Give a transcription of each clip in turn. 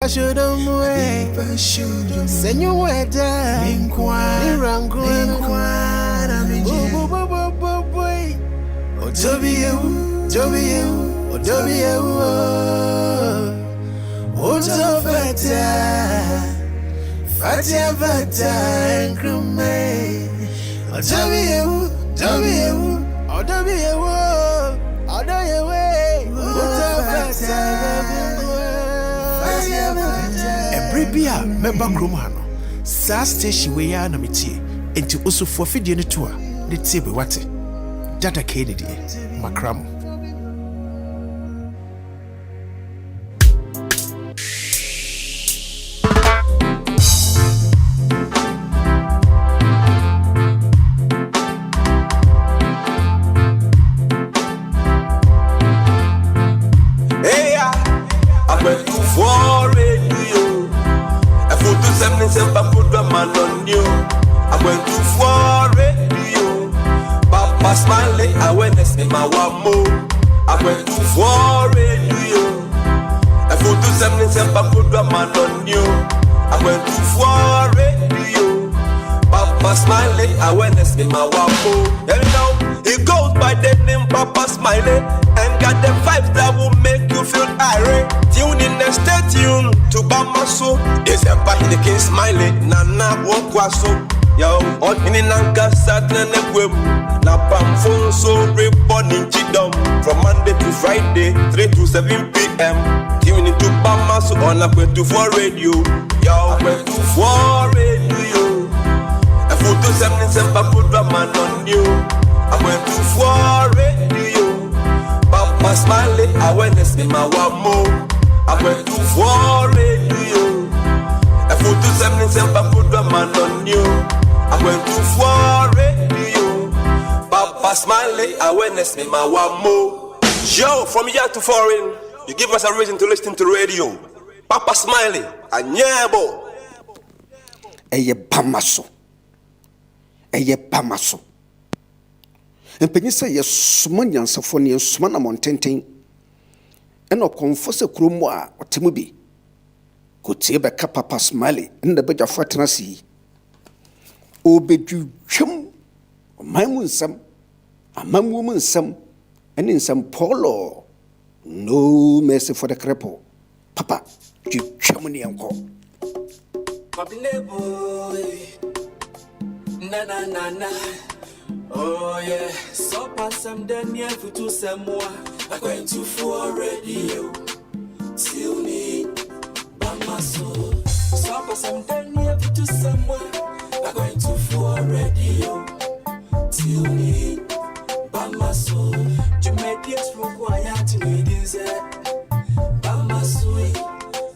should way. Send you where down. Bria, member Gromano, Sass station where I am into also for feeding it to her. Let's see what it. Data Kennedy, Macram. I went to for radio. Papa Smiley, I went to my wamo. I went to for radio. I put to 77 put a man on you. I went to for radio. Papa Smiley, I went to my wamo. And now it goes by the name Papa Smiley. And got the vibes that will make you feel irate. Tune in and stay tuned to Bamaso. It's a party the king Smiley. Nana Wokwaso. Yo, on in Nanka Saturn and Web. Napam phone so reborn in Chidom. From Monday to Friday, 3 to 7 p.m. Tune into Bamaso on a 24 radio. Yo, 24 radio. I put to 77 put a man on you. I went to 4 radio. Papa Smiley, I went to see my wamo. I went to 4 radio. I put to 77 put a man on you. I went to 4 radio. Papa Smiley, I went to see my wamo. Yo, from here to foreign, you give us a reason to listen to radio. Papa Smiley, a nyabo. Eye Pamaso. Eye Pamaso. And Penisa, yes, Sumanian Safoni and Sumana Montaigne, and no confess a crumwa or Timubi. Could say by Papa Smiley in the bed of Fatanasi. O bed you chum, my moon some, a man woman some, and in some polo. No mercy for the cripple. Papa, you chummy uncle. Na na na na. Oh yeah, so pass some then yeah for to some more. I'm going to for radio. Till me, Bamaso. So pass some then yeah for to some more. I'm going to for radio. Till me, Bamaso. Jamaica's required to me this. Bamaso,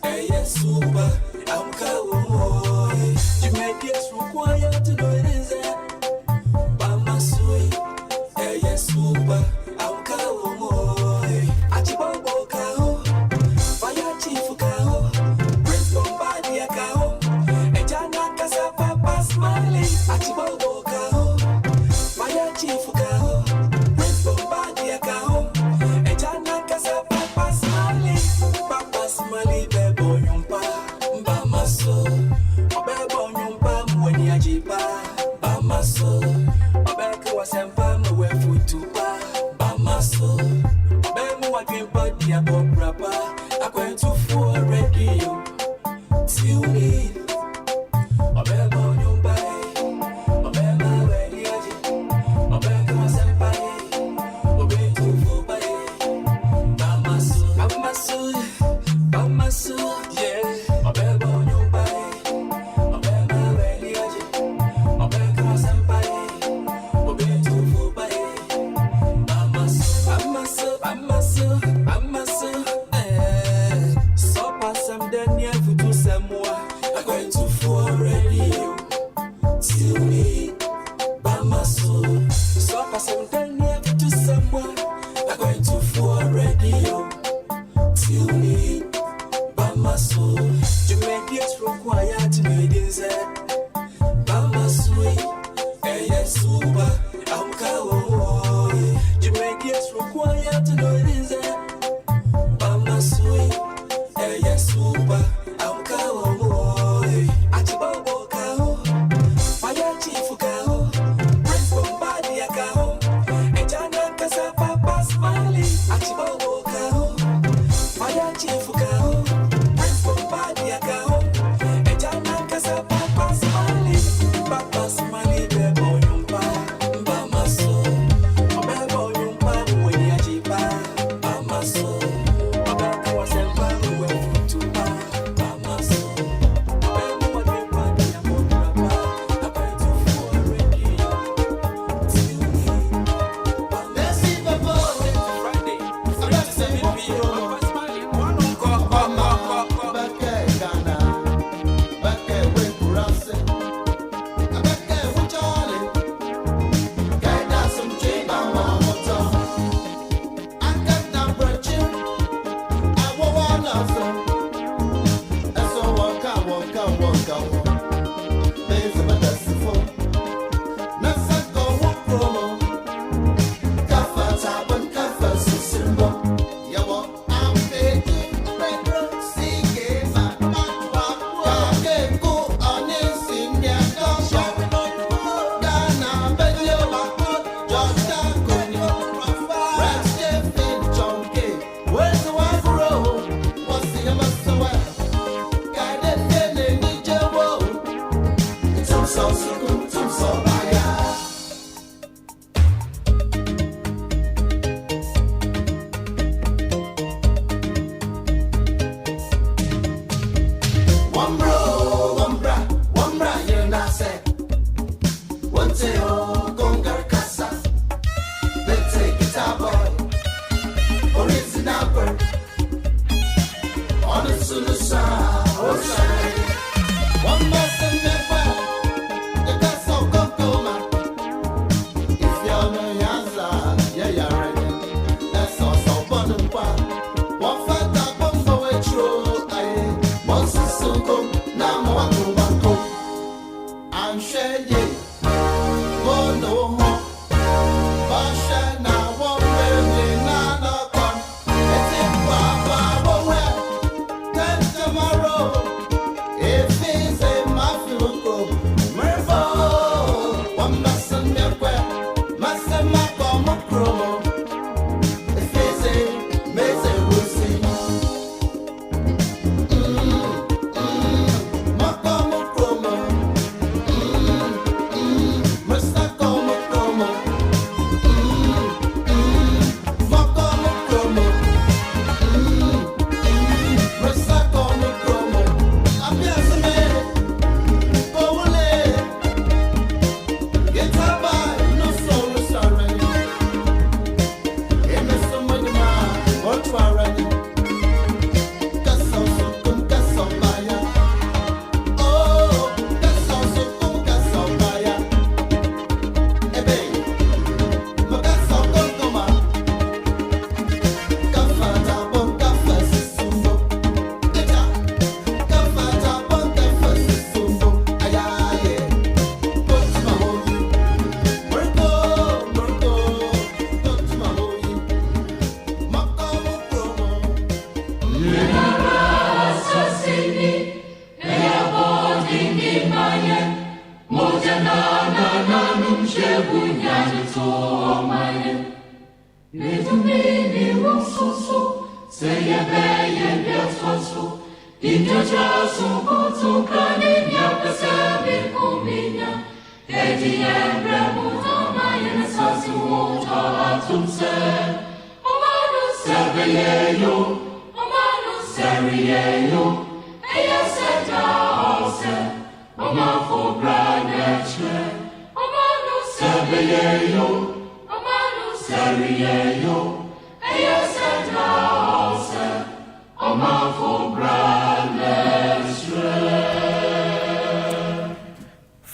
hey yes super. I'm going. Jamaica's required to know this. Super, I'm Kawomoy. Achibombo Kao, Fire Chief Kao, Prince Bombardier Kao, Ejana Casa Papa Smiley. Achibombo Kao, Fire Chief Kao, Prince Bombardier Kao, Ejana Casa Papa Smiley. Papa Smiley, Bebo Yumpa, Bamaso, Bebo Yumpa, Mweni Ajipa, Bamaso, Obeko Wasempa. Bamaso, Bemo, I can't put the above rapper. I went to for radio. Till me, Obebo, you buy, Obema, where you are, Obeko, Senpai, Obe to for buy. Bamaso, Bamaso, Bamaso, yeah, Obebo, you buy, Obema, where you are, Obeko, Senpai, Obe to for buy. So pass some then yeah for to some more. I'm going to for radio. Till me, Bamaso. So pass some then yeah for to some more. I'm going to for radio. Till me, Bamaso. Jamaica's required to be this. Bamaso, hey yes super. I'm Kawomoy. Jamaica's required to know this. Bamaso, hey yes super.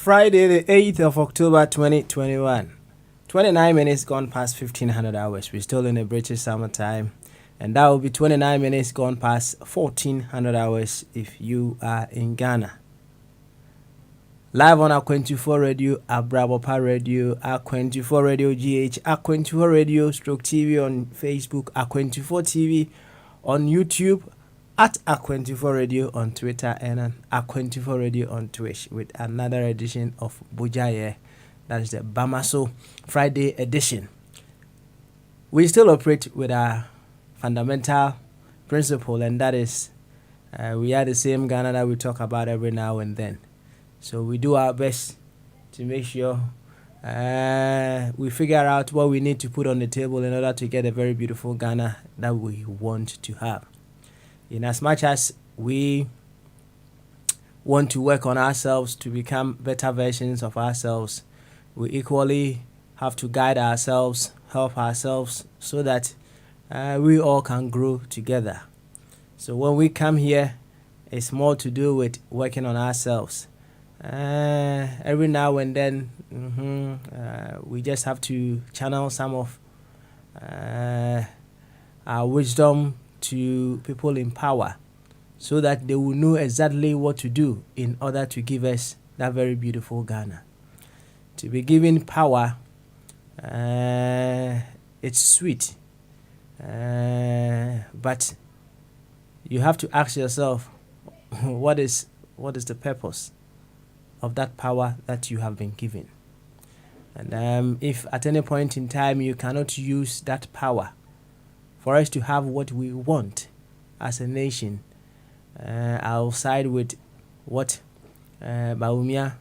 Friday, the 8th of October 2021. 29 minutes gone past 1500 hours. We're still in the British summertime. And that will be 29 minutes gone past 1400 hours if you are in Ghana. Live on Aqu24 Radio, Abrabopa Radio, Aqu24 Radio GH, Aqu24 Radio Stroke TV on Facebook, Aqu24 TV on YouTube, at Aqu24 Radio on Twitter, and Aqu24 Radio on Twitch with another edition of Bogyae. That is the Bamaso Friday edition. We still operate with our fundamental principle, and that is we are the same Ghana that we talk about every now and then. So we do our best to make sure we figure out what we need to put on the table in order to get a very beautiful Ghana that we want to have. In as much as we want to work on ourselves to become better versions of ourselves, we equally have to guide ourselves, help ourselves, so that we all can grow together. So when we come here, it's more to do with working on ourselves. Every now and then, we just have to channel some of our wisdom to people in power, so that they will know exactly what to do in order to give us that very beautiful Ghana. To be given power, it's sweet, but you have to ask yourself, what is the purpose of that power that you have been given? And if at any point in time you cannot use that power for us to have what we want as a nation, I'll side with what Baumia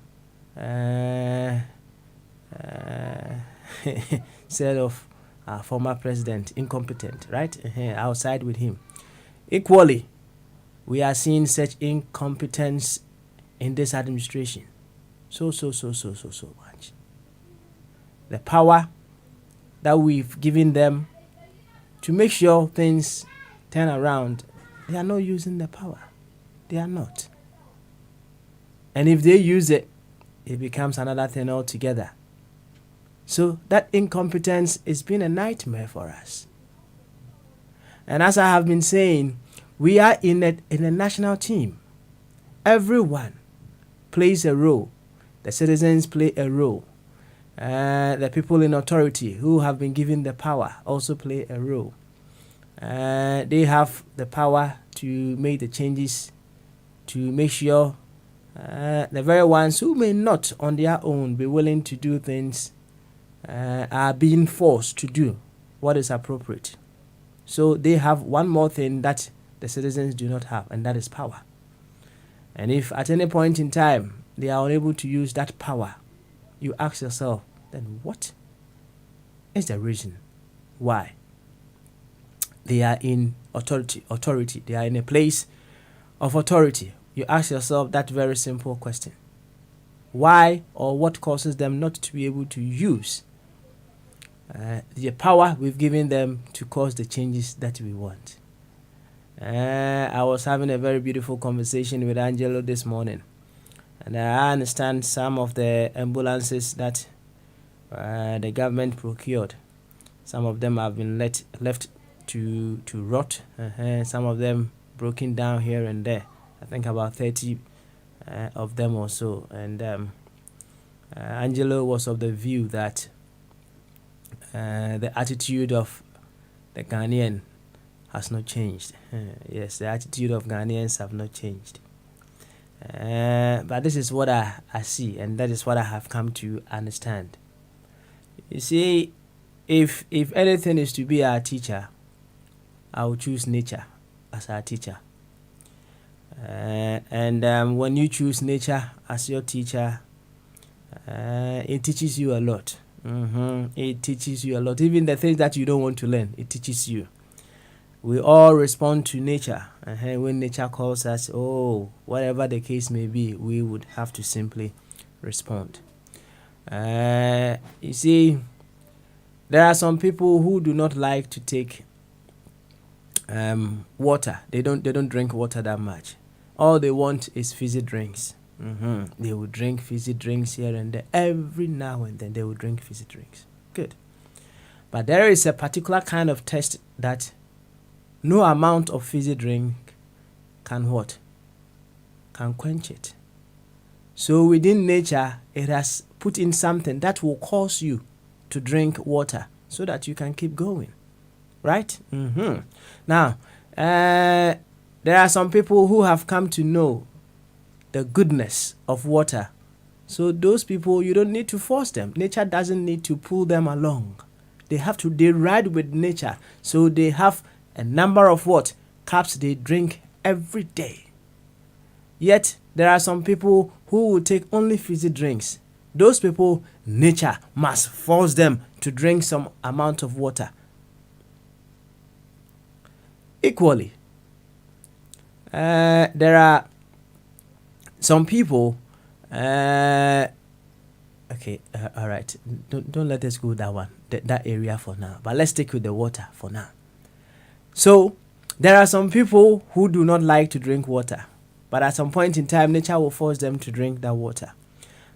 said of our former president, incompetent, right? I'll side with him. Equally, we are seeing such incompetence in this administration. So much. The power that we've given them to make sure things turn around, they are not using the power. They are not. And if they use it, it becomes another thing altogether. So that incompetence has been a nightmare for us. And as I have been saying, we are in a national team. Everyone plays a role. The citizens play a role. The people in authority who have been given the power also play a role. They have the power to make the changes, to make sure the very ones who may not on their own be willing to do things are being forced to do what is appropriate. So they have one more thing that the citizens do not have, and that is power. And if at any point in time they are unable to use that power, you ask yourself, then what is the reason why? They are in authority. They are in a place of authority. You ask yourself that very simple question. Why or what causes them not to be able to use the power we've given them to cause the changes that we want? I was having a very beautiful conversation with Angelo this morning, and I understand some of the ambulances that the government procured, some of them have been left to rot, some of them broken down here and there. I think about 30 of them or so. And Angelo was of the view that the attitude of the Ghanaian has not changed. Yes, the attitude of Ghanaians have not changed. But this is what I see, and that is what I have come to understand. You see, if anything is to be our teacher, I will choose nature as our teacher. And when you choose nature as your teacher, it teaches you a lot. It teaches you a lot. Even the things that you don't want to learn, it teaches you. We all respond to nature. When nature calls us, whatever the case may be, we would have to simply respond. You see, there are some people who do not like to take water. They don't drink water that much. All they want is fizzy drinks. They will drink fizzy drinks here and there. Every now and then they will drink fizzy drinks. Good. But there is a particular kind of test that no amount of fizzy drink can what? Can quench it. So within nature, it has put in something that will cause you to drink water so that you can keep going. Right? Now, there are some people who have come to know the goodness of water. So those people, you don't need to force them. Nature doesn't need to pull them along. They ride with nature. So they have a number of cups they drink every day. Yet, there are some people who will take only fizzy drinks. Those people, nature must force them to drink some amount of water. Equally, there are some people. All right. Don't let us go that area for now. But let's stick with the water for now. So there are some people who do not like to drink water, but at some point in time, nature will force them to drink that water.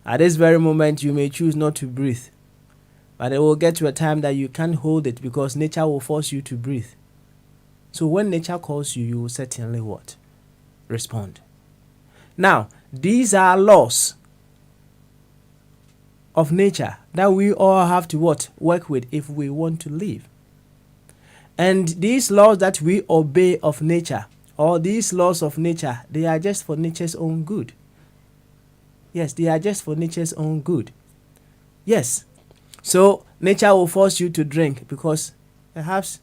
At this very moment, you may choose not to breathe, but it will get to a time that you can't hold it because nature will force you to breathe. So when nature calls you, you will certainly respond. Now, these are laws of nature that we all have to work with if we want to live. And these laws that we obey of nature, or these laws of nature, they are just for nature's own good. Yes, they are just for nature's own good. Yes. So nature will force you to drink because perhaps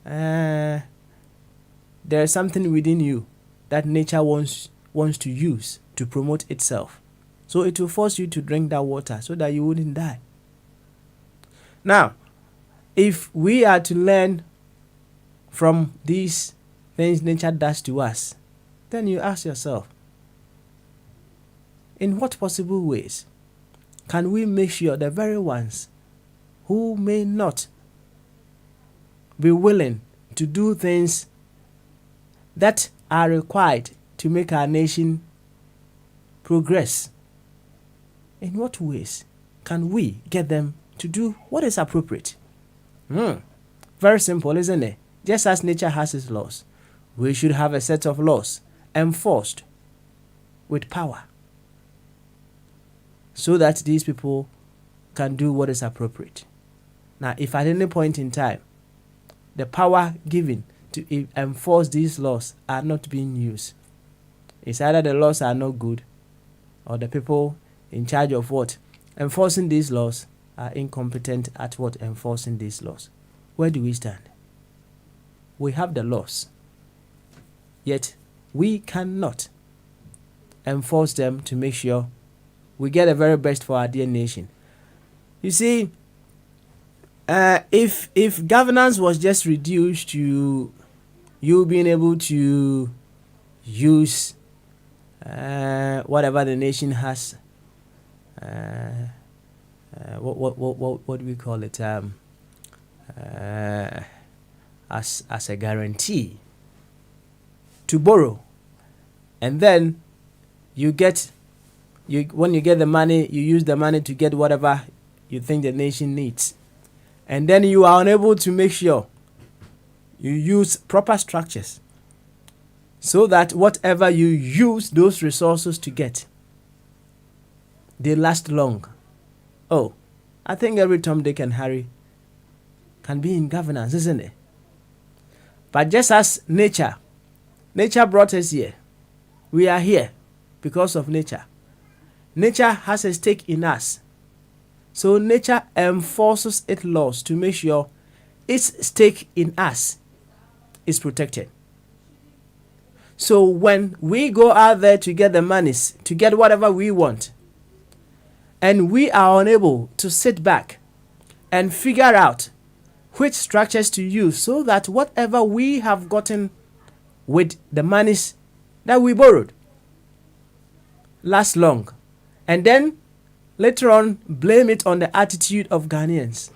there is something within you that nature wants to use to promote itself. So it will force you to drink that water so that you wouldn't die. Now, if we are to learn from these things nature does to us, then you ask yourself, in what possible ways can we make sure the very ones who may not be willing to do things that are required to make our nation progress? In what ways can we get them to do what is appropriate? Very simple, isn't it? Just as nature has its laws, we should have a set of laws enforced with power so that these people can do what is appropriate. Now, if at any point in time the power given to enforce these laws are not being used, it's either the laws are not good or the people in charge of what enforcing these laws are incompetent at what enforcing these laws. Where do we stand? We have the laws, yet we cannot enforce them to make sure we get the very best for our dear nation. You see, if governance was just reduced to you being able to use whatever the nation has, what do we call it, as a guarantee to borrow, and then when you get the money, you use the money to get whatever you think the nation needs, and then you are unable to make sure you use proper structures so that whatever you use those resources to get, they last long. Oh, I think every Tom, Dick and Harry can be in governance, isn't it? But just as nature brought us here, we are here because of nature. Nature has a stake in us. So nature enforces its laws to make sure its stake in us is protected. So when we go out there to get the monies, to get whatever we want, and we are unable to sit back and figure out which structures to use so that whatever we have gotten with the monies that we borrowed lasts long, and then later on blame it on the attitude of Ghanaians,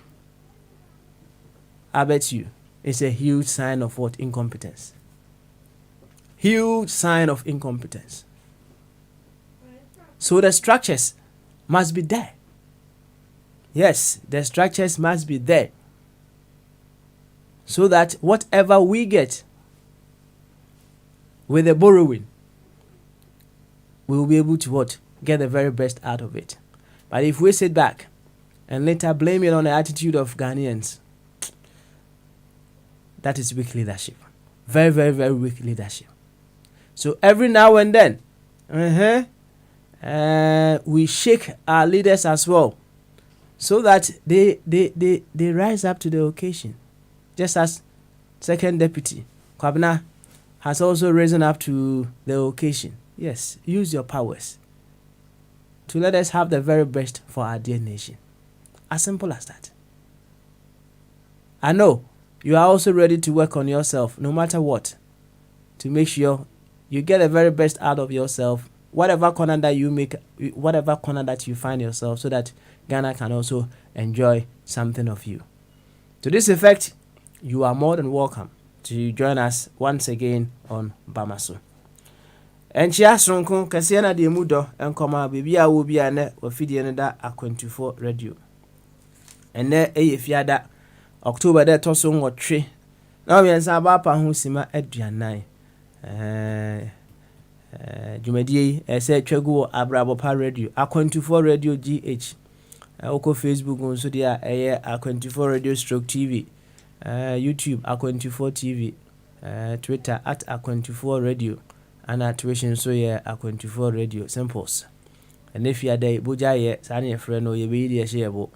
I bet you it's a huge sign of what? Incompetence. Huge sign of incompetence. So the structures must be there. Yes, the structures must be there so that whatever we get with the borrowing, we will be able to what? Get the very best out of it. But if we sit back and later blame it on the attitude of Ghanaians, that is weak leadership. Very, very, very weak leadership. So every now and then, we shake our leaders as well, so that they rise up to the occasion. Just as Second Deputy Kwabena has also risen up to the occasion. Yes, use your powers to let us have the very best for our dear nation. As simple as that. I know you are also ready to work on yourself, no matter what, to make sure you get the very best out of yourself, whatever corner that you make, whatever corner that you find yourself, so that Ghana can also enjoy something of you. To this effect, you are more than welcome to join us once again on Bamaso. Enchia Sonko Kasiana de Mudo and Koma Bibia will be an Ophidian Aquantifo Radio. And there a fiada October that Tosun or tree. Now we are Sabapa Husima Edrian 9. Jumedie, say Chego Abrabopa Radio, Aquantifo Radio GH. Oko Facebook on Sodia, Aquantifo Radio Stroke TV. YouTube Aquantifo TV. Twitter at Aquantifo Radio. And tuition so yeah Aquantifo Radio simples. And if you are there, Bogyae, Sani friend or you be the shareable.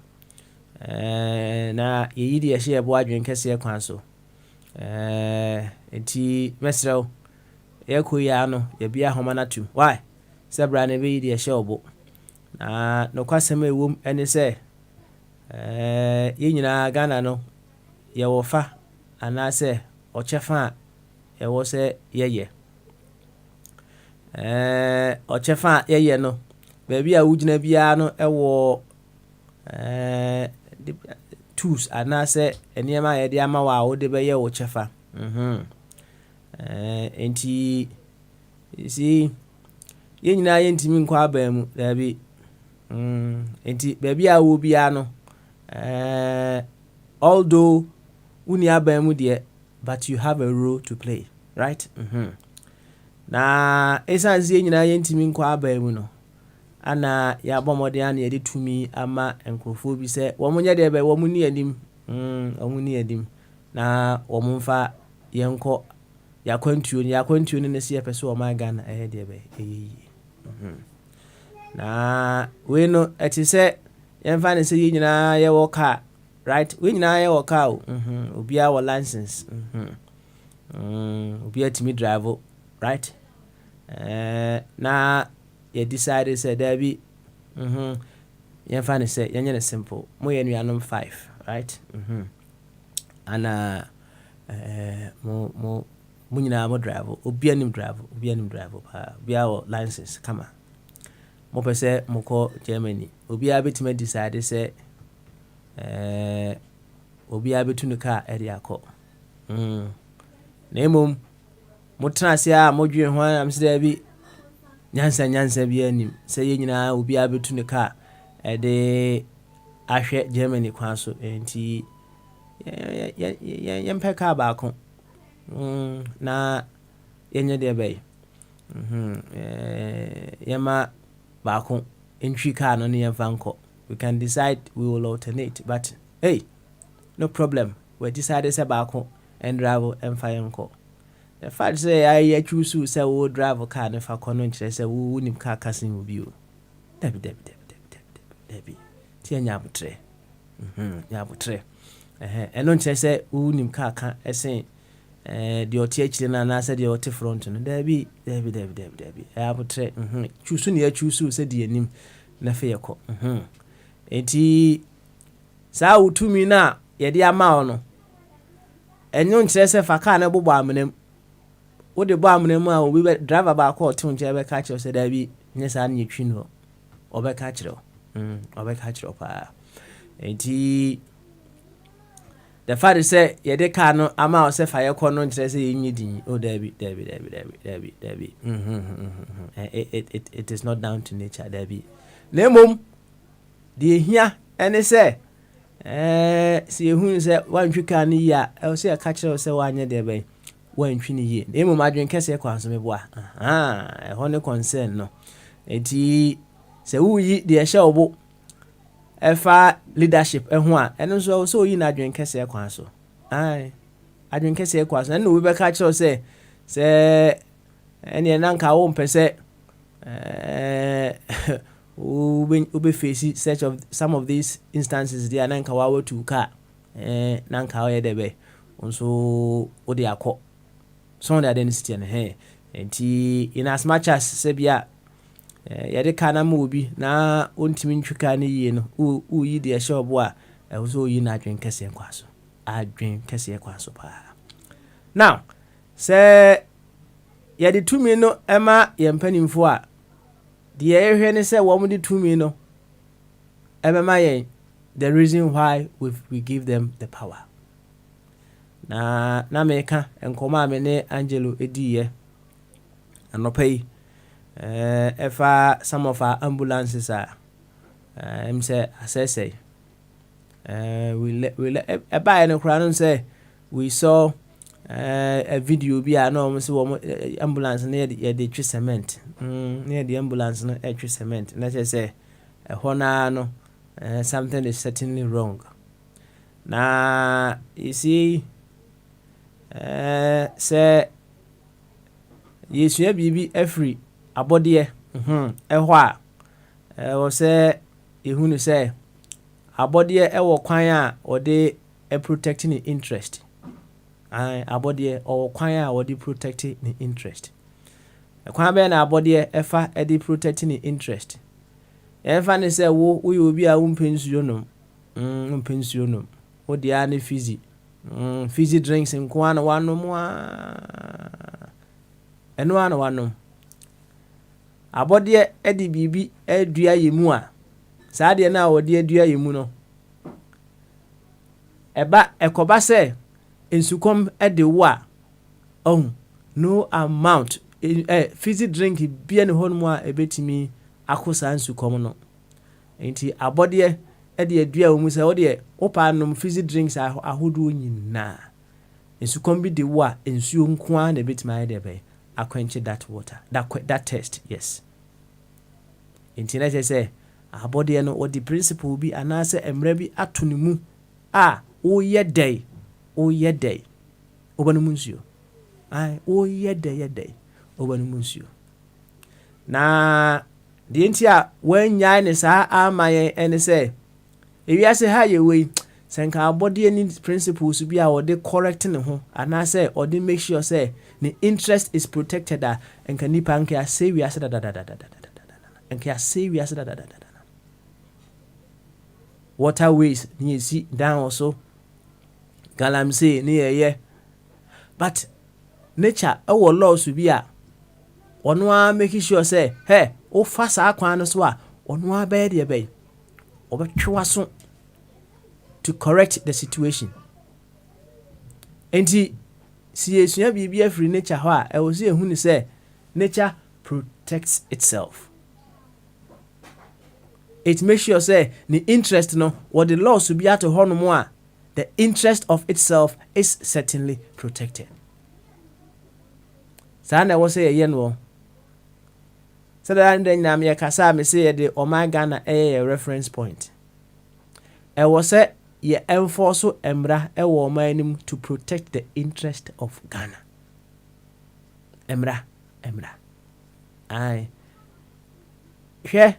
Na ye the share boy drink a sea council. Eti Mesro Ekuyano, ye be a homanatu. Why? Sabra never the shareable. No quasime womb any say. Yina Ghana no. Ye will fa, and I say, or chefa, ye will say, ye. Or chefa ye no, baby I would never be a war tools and I say and near my idea ma would be ye or chefa. And he you see Ye nyina ye ntimi nkɔ aba mu da bi. Enti baby a wo bia no although uni aba mu de, but you have a role to play, right? Na esanse ye nyina ye ntimi nkɔ aba mu no ana ya bomode ana ye de tumi ama enkrofo bi se wo munye de be wo muni anim omuni adim na wo mfa yenko yakwantuo ne se yepese wo ma Ghana de be na we no eti se yemfa ne se ye nyina ye wo car, right? We nyina ye wo car obi a wo license obi a timi drive, right? Na you decided say there be you find say you simple mo ye nuanom 5, right? And mo nyina mo drive obi anim drive pa obi a license kama mo pese mo ko Germany obi a betima decide say obi a betu no car area akọ na emom mo trase a mo dwen ho am say bi nyansa bi anim sɛ ye nyina obi a betu ne car de ahwɛ Germany kwan so enti yɛmpɛ car baako na yenye de bɛy yɛma baako entry car no ne yɛmfa nkɔ. We can decide we will alternate, but hey, no problem, we decided sɛ baako and drive ɛmfa yɛnkɔ. The fact say I choose to say we drive a car if I can't say we wouldn't car casting with you. Debbie. Tia nyabutre. Nyabutre. And don't say we wouldn't car can say the OTH and I said the OT front and Debbie. Abutre. Choose near choose to say the name Nafeako. Eti sa to me na yedi amount. And don't say if I can't able bomb. What the bomb name we were driver back or tune to catch us said I be yes I need you know or back catch or back catch up. And the father said, yeah, they can't amount say fire corner says you need oh Debbie. It is not down to nature, Debbie. Lemum, dear here, and they say, see who said one you can ya, I'll say a catcher or say one year there. When twini ye emu madwen kese kwa so meboa ho ne concern no enti se wuyi de ehye obo efa leadership ho a eno so yi na adwen kese kwa so adwen kese kwa so na we be ka kire se ene na nka wo mpese ube face such of some of these instances there na nka wa to car na nka wo ye debe onso odi akọ so that density and hey enti in as much as sebia yade kana ma obi na ontimi ntwika ne yie no u yi de shop a so yi na adwen kese kwaso pa. Now say yade tumi no ema yempanimfo a de ehwe ne say wo mo de tumi no ebema yen the reason why we give them the power. Na meka enkoma me ne Angelo ediye anopai efa some of our ambulances are say assessay we buy no kra no say we saw a video bi a no say ambulance near the tree cement near the ambulance no tree cement na say hona no something is certainly wrong. Na you see say yesu bibi afri abode ehwo a wo say ehunu say abode ewo kwan a ode protecting the interest abode o kwan a ode protecting the interest kwan be na abode efa ede protecting the interest efa ne say wo obi a wo mpensuo no wo dia ne fizi fizzy drinks in kwana wano wano abode edi bibi edua yemu a saa de na wode edua yemu no eba ekoba se ensukom ede wo a no amount fizzy drink bia ne hon mu a ebetimi akosa nsu kom no enti abode e de adua wo mu se wo de opa nom fizzy drinks ahodo nyina nsu kom bi de wo a nsuo nko a na ebetimi aye de be akwenche that water that test yes enti na say abode no o the principle bi anase emra bi ato ne mu a o ye day obanu nsuo ai o ye day obanu nsuo na de enti a wanya ne saa amaye ene say ewiase ha ye we senka abode ni principles bi a o de correct ne ho anase o de make sure say the interest is protected and can nipa nka say we ase da nka say we ase da waterways ni see down also galamsey ni ye but nature our laws bi a ono a make sure say hey o fa sa kwan no so a ono a be de be obetwa so to correct the situation enti si esua bibia free nature ho a e wo se ehunu say nature protects itself. It makes sure say the interest no what the laws to be at home more the interest of itself is certainly protected. Sana was say yen wo. So that then na me kasa me say the omega na a reference point. I was say ye enforce emra e wo manim to protect the interest of Ghana. Emra. Aye. Hwe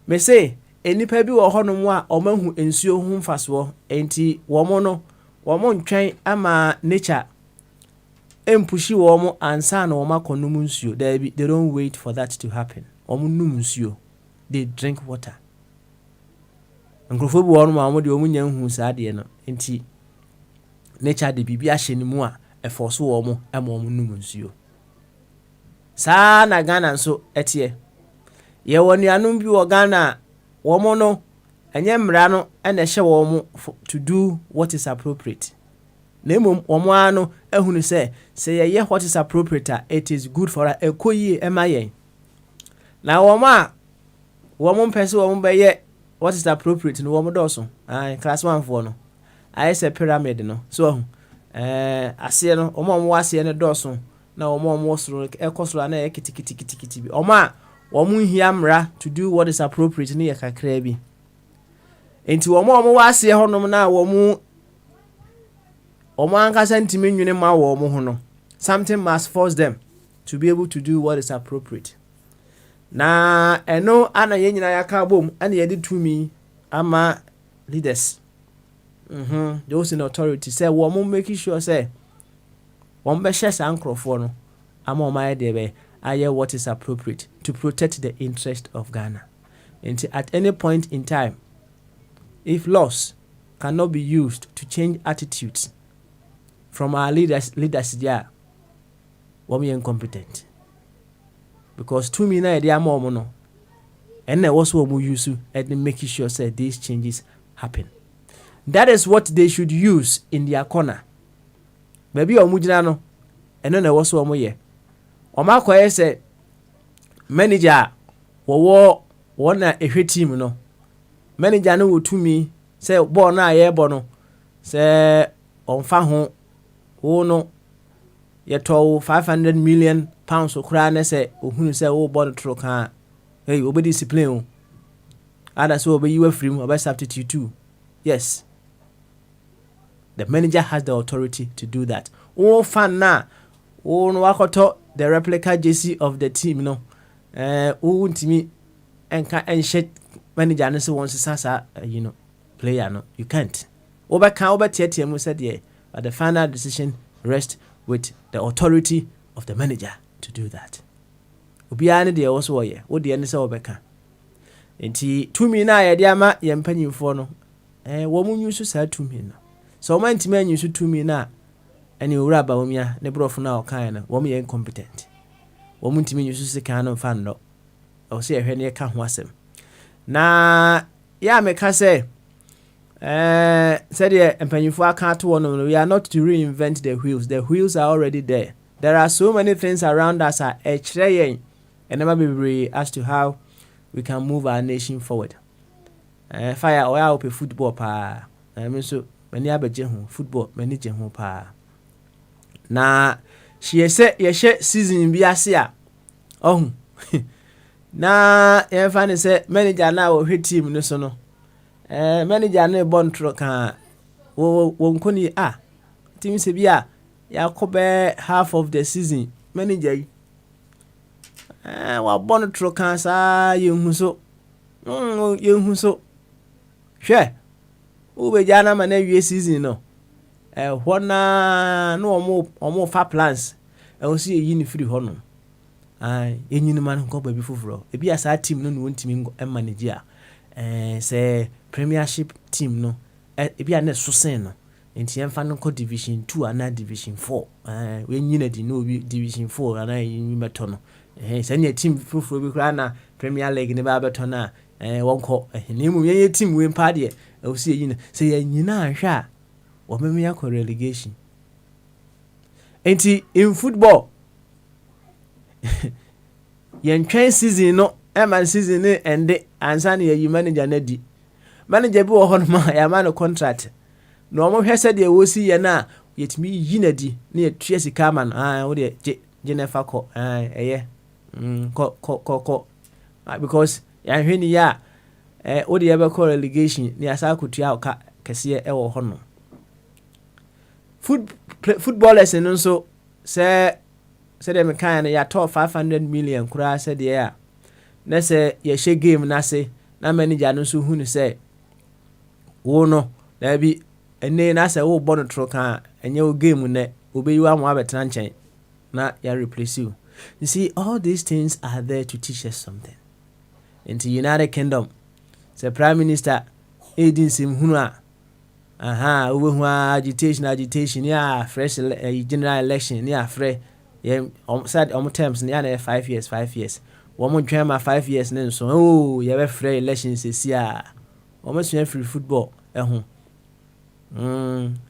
me say enipa bi wo hono mu a omahu ensuo hu mfaso enti wo mo ntwen ama nature empushi wo mo ansa na wo makonum nsuo they don't wait for that to happen. Omo num nsuo, they drink water. Nkrofo bi wo no ma mo de omo nya hu saa de no enti nature de bibia hye ni mu a eforso wo mo ama omo num nsuo. Saa na Ghana nso etie ye woni anum bi wo Ghana wo mo no enye mra no ene hye wo mo to do what is appropriate. Na emom wo mo ano ehunu say ye what is appropriate it is good for ekoyi emaye. Na wo mo mpese wo mo be ye what is appropriate no wo mo doso class 1 for no aye say pyramid no so ase no wo mo ase no doso na wo mo soro ekosoro na kitikiti bi wo mo hia mra to do what is appropriate ni yakakra bi enti wo mo wase honom na wo mo ankasa ntimi nwene ma wo mo ho no something must force them to be able to do what is appropriate. Na eno ana ye nyina yaka bom ana ye de tumi ama leaders those in authority say wo mo make sure say wo be share san krofo no ama o ma de be aye what is appropriate to protect the interest of Ghana. And at any point in time, if laws cannot be used to change attitudes from our leaders there, we are incompetent. Because to me now, they are more no, and there was what we use and making sure that these changes happen. That is what they should use in their corner. Maybe omujina no, and then there was what we Oma kwa say manager wo na ehwe team no manager no wotumi say ball na ye bo no say onfa ho wo no ye to 500 million pounds okra na say ohunu say wo ball tro kan hey obe discipline o ada so obe yiwa free obe substitute too. Yes, the manager has the authority to do that. Wo fan na wo no wakoto the replica jersey of the team no untimi enka enche manager no se won sasa player no you can't obetiatia mu said yeah, but the final decision rests with the authority of the manager to do that. Obiya ne de also wo wo de ne se obeka enti tumi na ye de ama ye mpanyimfo no wo mu nyusu sa tumi no so man ntimi anyusu tumi na ani ura ba womia ne brofo na okan na wo me incompetent wo mu ntimi nyusu se kan no fa no o se ehwe ne ka ho asem na ya me ka se said empanyifo aka to one we are not to reinvent the wheels are already there there are so many things around us a ɛkyerɛ yɛn ɛnɛma bebree as to how we can move our nation forward. Fire ɔyɛ a wopɛ football paa, me nso m'ani abɛgye ho football, m'ani gye ho paa. Na yɛhyɛ season bi ase a ɔho na yɛmfa ne sɛ manager na wɔhwɛ team no so no, manager no bɔ ntoro ka wɔnkɔ ni team sɛ bi a yɛakɔ bɛɛ half of the season manager yi wabɔ no toro ka saa yɛnhu so hwɛ wobɛgya na ma na awie season no ɛhɔ na ɔmo fa plans ɛwɔ sɛ yɛyi ne firi hɔ no yɛnyi no ma no nkɔ baabi foforɔ ebi a saa team no ne wɔntumi manage a sɛ premiership team no ebi a ne so sen no nti yɛmfa no nkɔ division 2 anaa division 4 wɔnyi na di no obi division 4 anaa yɛnyi mɛtɔ no sɛ nyɛ team foforɔ bi koraa na premier league ne ba bɛtɔ no a wɔnkɔ na mmom yɛnyɛ team wei mpa deɛ ɛwɔ sɛ yɛyi no sɛ yɛnyi no anhwɛ a wɔmɛmɛ akɔ relegation. Nti in football yɛntwɛn season no ɛma season no ɛnde ansa na yɛyi manager no adi. Manager bi wɔ hɔ no ma yɛama no contract na ɔmo hwɛ sɛ deɛ wɔsi yɛ no a yɛtumi yi no adi na yɛtua sika ama no wode gye no fa kɔ ɛyɛ kɔ because yɛahwɛ ni yɛ a wode yɛbɛkɔ relegation na yɛasa akɔtua ɔka kɛseɛ ɛwɔ hɔ no. Footballers no nso sɛdeɛ mekae no yɛatɔ 500 million koraa sɛdeɛ a na sɛ yɛhyɛ game no ase na manager no nso hu no sɛ wo no daabi ɛne na sɛ wobɔ no toro ka ɛnyɛ wo game nɛ wobɛyi wa mo abɛtena nkyɛn na yɛ replace you. You see, all these things are there to teach us something. In the United Kingdom, the Prime Minister aiding sim hunu agitation yeah fresh general election yeah fresh said terms yeah 5 years 5 years one more 5 years then so you have fresh elections this year almost free football yeah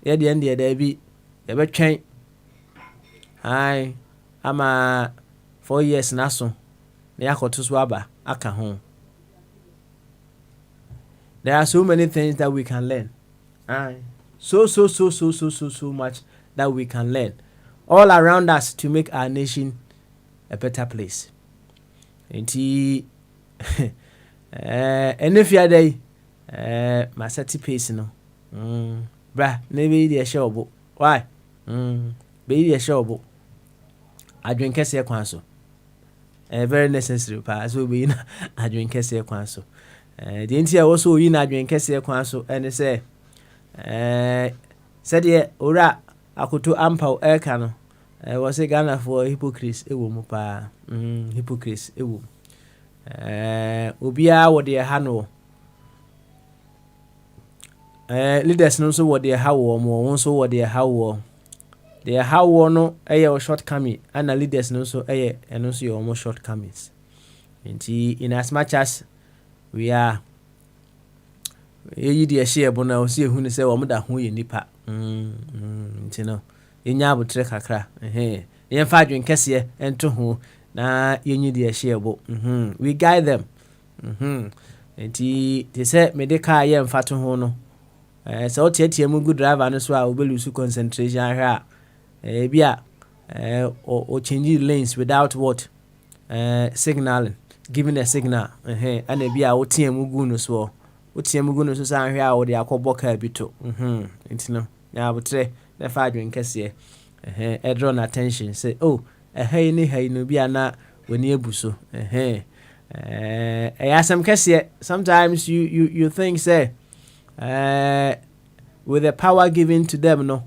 the end there be you have change hi I'm 4 years na so na yakoto so aba aka ho. There are so many things that we can learn. So much that we can learn all around us to make our nation a better place. Enti if you are there my sati pace no bra maybe the show why be the show adwen kese kwan so very necessary pa so be na adwen kese kwan so the entire also yi na adwen kese kwan so and say said ye ora akoto ampaw eka no was a Ghana for hypocrites ewo mu pa hypocrites ewo obia wo de ha no leaders no so wo de ha wo mo won so wo de ha wo they how no a shortcoming and the leaders no so and also your almost shortcomings. In as much as we are a share bona see who say woman who you nipa you know in yabu trek akra yen fa dwen kese ento ho na yenyi de share bo we guide them enti they say me de car yen fa to ho no so tietie mu good driver no so a obelu concentration ahwa bia or changing lanes without what signaling, giving a signal and bia o tie mu gu no so san hwe a wo de akobɔ car bi to intino ya botre na fa adwen kese draw attention say oh ni no bia na woni ebuso asem kese. Sometimes you think say with the power given to them no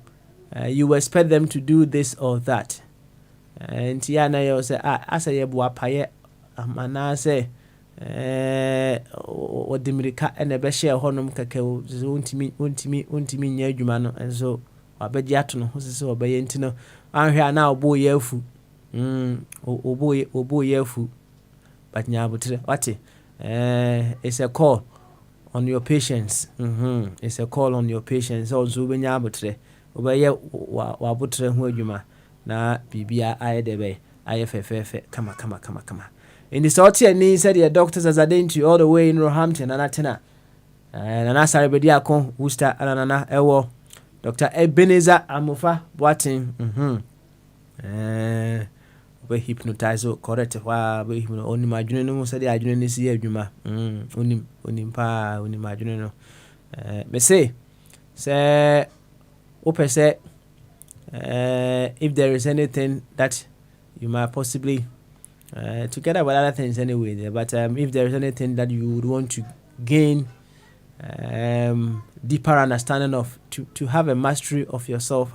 you expect them to do this or that. And Tiana you say as a bua paye amana say o dimirika ene be share honum keke untimi nya adwuma no enso abeji ato no so obeye ntino anhwe na oboye afu oboye afu but nya abutre what it's a call on your patience. It's a call on your patience also be nya abutre obeye wabotre ho adwuma na bibia ayɛ de bɛ ayɛ fɛfɛɛfɛ kama. In the sɔɔte ani said the doctors as to all the way in Roehampton and Atena. Nana Sarabedi Akon Worcester Anana Ewo Dr. Ebenezer Amufa Boatin we hypnotize correct wa we only imagine no said the adwene ni si adwuma onim pa onim adwene no me say open say if there is anything that you might possibly together with other things anyway there, but if there is anything that you would want to gain deeper understanding of to have a mastery of yourself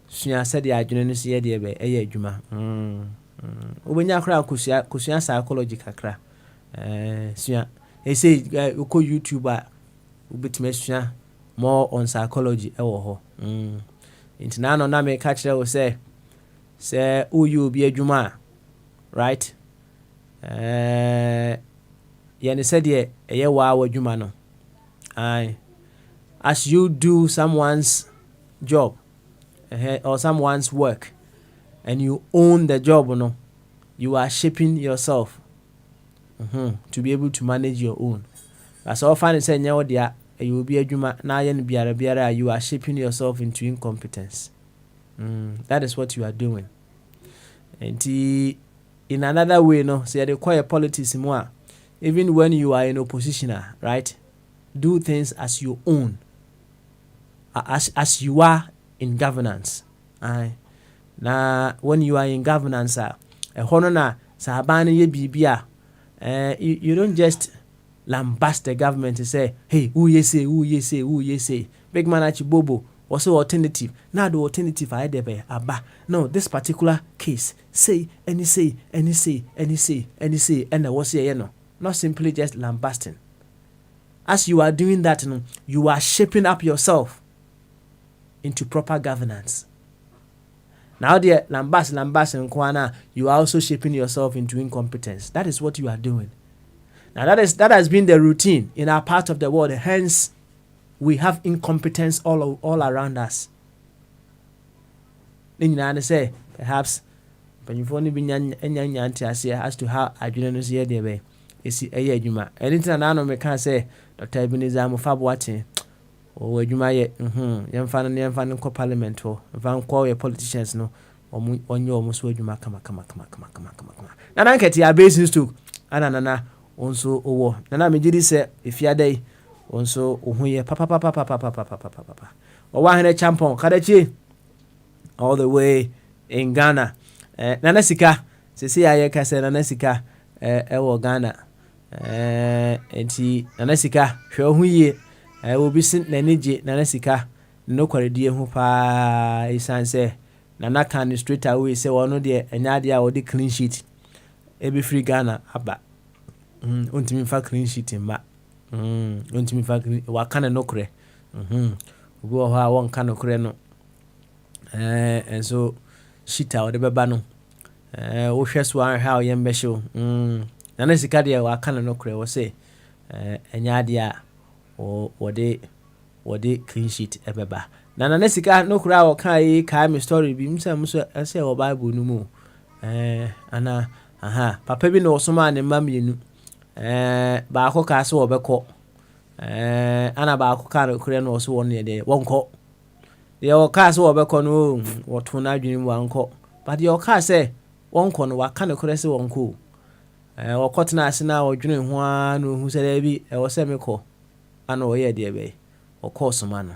sua said the adwene no see dey be adwuma obenya kra kusua psychology kakra sua say ko YouTube obetime sua more on psychology ewo ho intina no na me ka kire wo say uyu obi adwuma right yene said ye wa adwuma no as you do someone's job or someone's work and you own the job, you are shaping yourself to be able to manage your own. As often as you will be a juma na you are shaping yourself into incompetence. That is what you are doing. And in another way, say they require politics more. Even when you are in opposition, right? Do things as you own, as you are in governance. Now, when you are in governance, you don't just lambast the government and say, hey, who you say, big man at bobo, also alternative. Now the alternative I debe aba. No, this particular case, say, and he say, and I was here, not simply just lambasting. As you are doing that, you are shaping up yourself into proper governance. Now, dear lambast and kwana, you are also shaping yourself into incompetence. That is what you are doing. Now, that has been the routine in our part of the world. Hence, we have incompetence all around us. Then you say, perhaps, but you've only been as to how I do not see the way. Esi eye adwuma anything na no me can say Dr. Ebenezer Amufa Boatin o adwuma ye yemfa no parliament ho mfa nko ye politicians no onye omuso adwuma kama na nketi ya basis to anana onso owo na me gidi se efiadai onso ohun ye papa owa hene champion kadachi all the way in Ghana nana sika sisi aye ka se nana sika ewo Ghana enti nana sika hwe ho yie obi sin nanije nana sika no kwaredie ho pa isanse nana kan straight away say wono de anyade a wodi clean sheet ebi free Ghana aba ontimi fa clean sheet mba ontimi fa wa kan no kre obi wo ha won kan no kre no and so sheet a wodi beba no wo hweso an ha o yembe show nana sika de wa kan no kre wo say anyade a wode clean sheet ebeba nana sika no kra wo kan yi ka me story bi msa ase wo bible no mu ana papa bi no soma ne mamienu ba ko ka se wo beko ana ba ko ka no kre no so won ne de wonko de wo ka se wo beko no wo to na adwene mu anko but de wo ka se wonko no wa ka no kre se wonko wo kotena ase na wo dwene ho a no hu se da bi wo se meko ana wo ye de be wo course ma no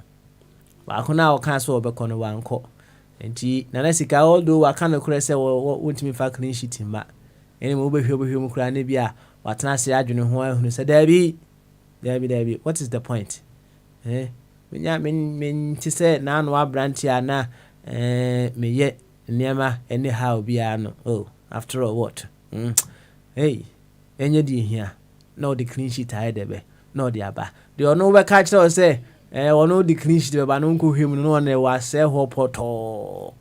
ba ko na wo ka se wo beko no wa anko enti nana sika although wa ka no kre se wo ntimi fa clean sheet ma eni mo behwe mu kra na bi a watena ase adwene ho a hu se da bi what is the point menya men ti se na no abrantia na me ye niema anyhow bia no after all what hey enye di hia no the clean sheet aidebe no the aba the ono we catch us say ono the clean sheet be ba no nko hwem no na wa say ho poto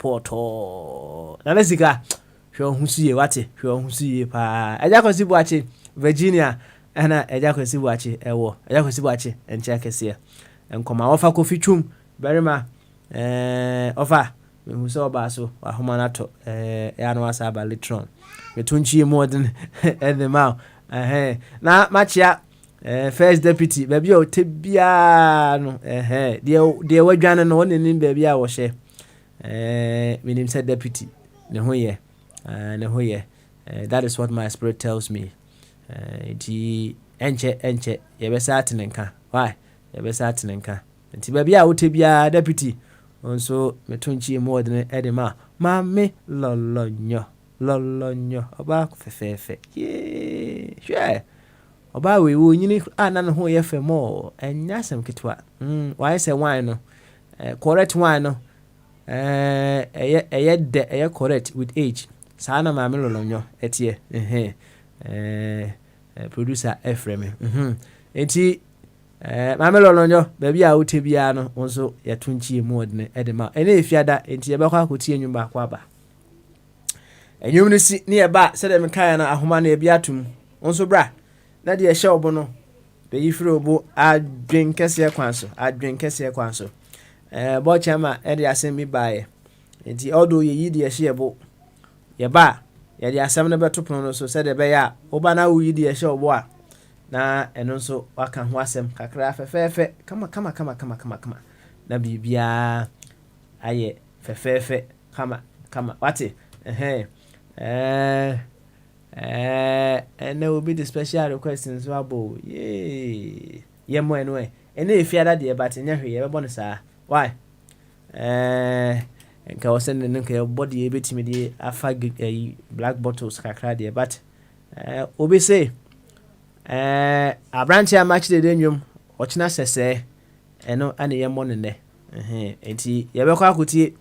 na lesika hwe ohusuye wate hwe ohusuye pa eja kwesi buachi Virginia ana eja kwesi buachi eja kwesi buachi enche kese enkoma ofa kofi twum berima ofa me hu so ba so ahoma na to ya no asa ba litron me tunchi more than the mouth na machia first deputy baby o tebia no de wadwane no woni nim baby a wo hye minim said deputy ne ho ye that is what my spirit tells me enti enche ye be sa atenenka why ye be sa atenenka enti baby a wo tebia deputy onso metonchi more than edema me lolonyo oba fefefe sure oba we wo nyini ana no ho ye fe mo enya sem ketwa why say wine no correct wine no eye correct with age sana ma me lolonyo etie producer Efrem enti ma me lolonyo baby a wote bia no onso ye tonchi mu odne edema ene efiada enti ye bekwa akoti enwum ba kwa ba enwum ni si ne ye ba se de me kan na ahoma na ye bia tum onso bra na de ye hye obo no be yifre obo adwen kese kwanso bo chama e de asem bi baaye enti odo ye yi de ye hye ebo ye ba ye de asem no beto pono no so se de be ya oba na wo yi de ye hye obo a na eno nso waka ho asem kakra fefefe kama na bibia aye fefefe kama wate and there will be the special requests wabo ye mo eno ene efiada de but nya hwe ye be saa why nka wo send nka body e betimi de afa black bottles kakra de but obi say abranche match de denwum ochina sese eno ane ye mo ne enti ye be kwa akutie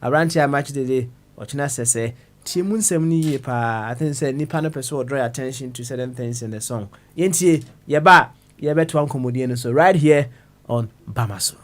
abranche match de ochina sese timu nsem ni ye pa I think say nipa no person draw attention to certain things in the song yenti ye ba ye beto ankomodie no so right here on Bamaso.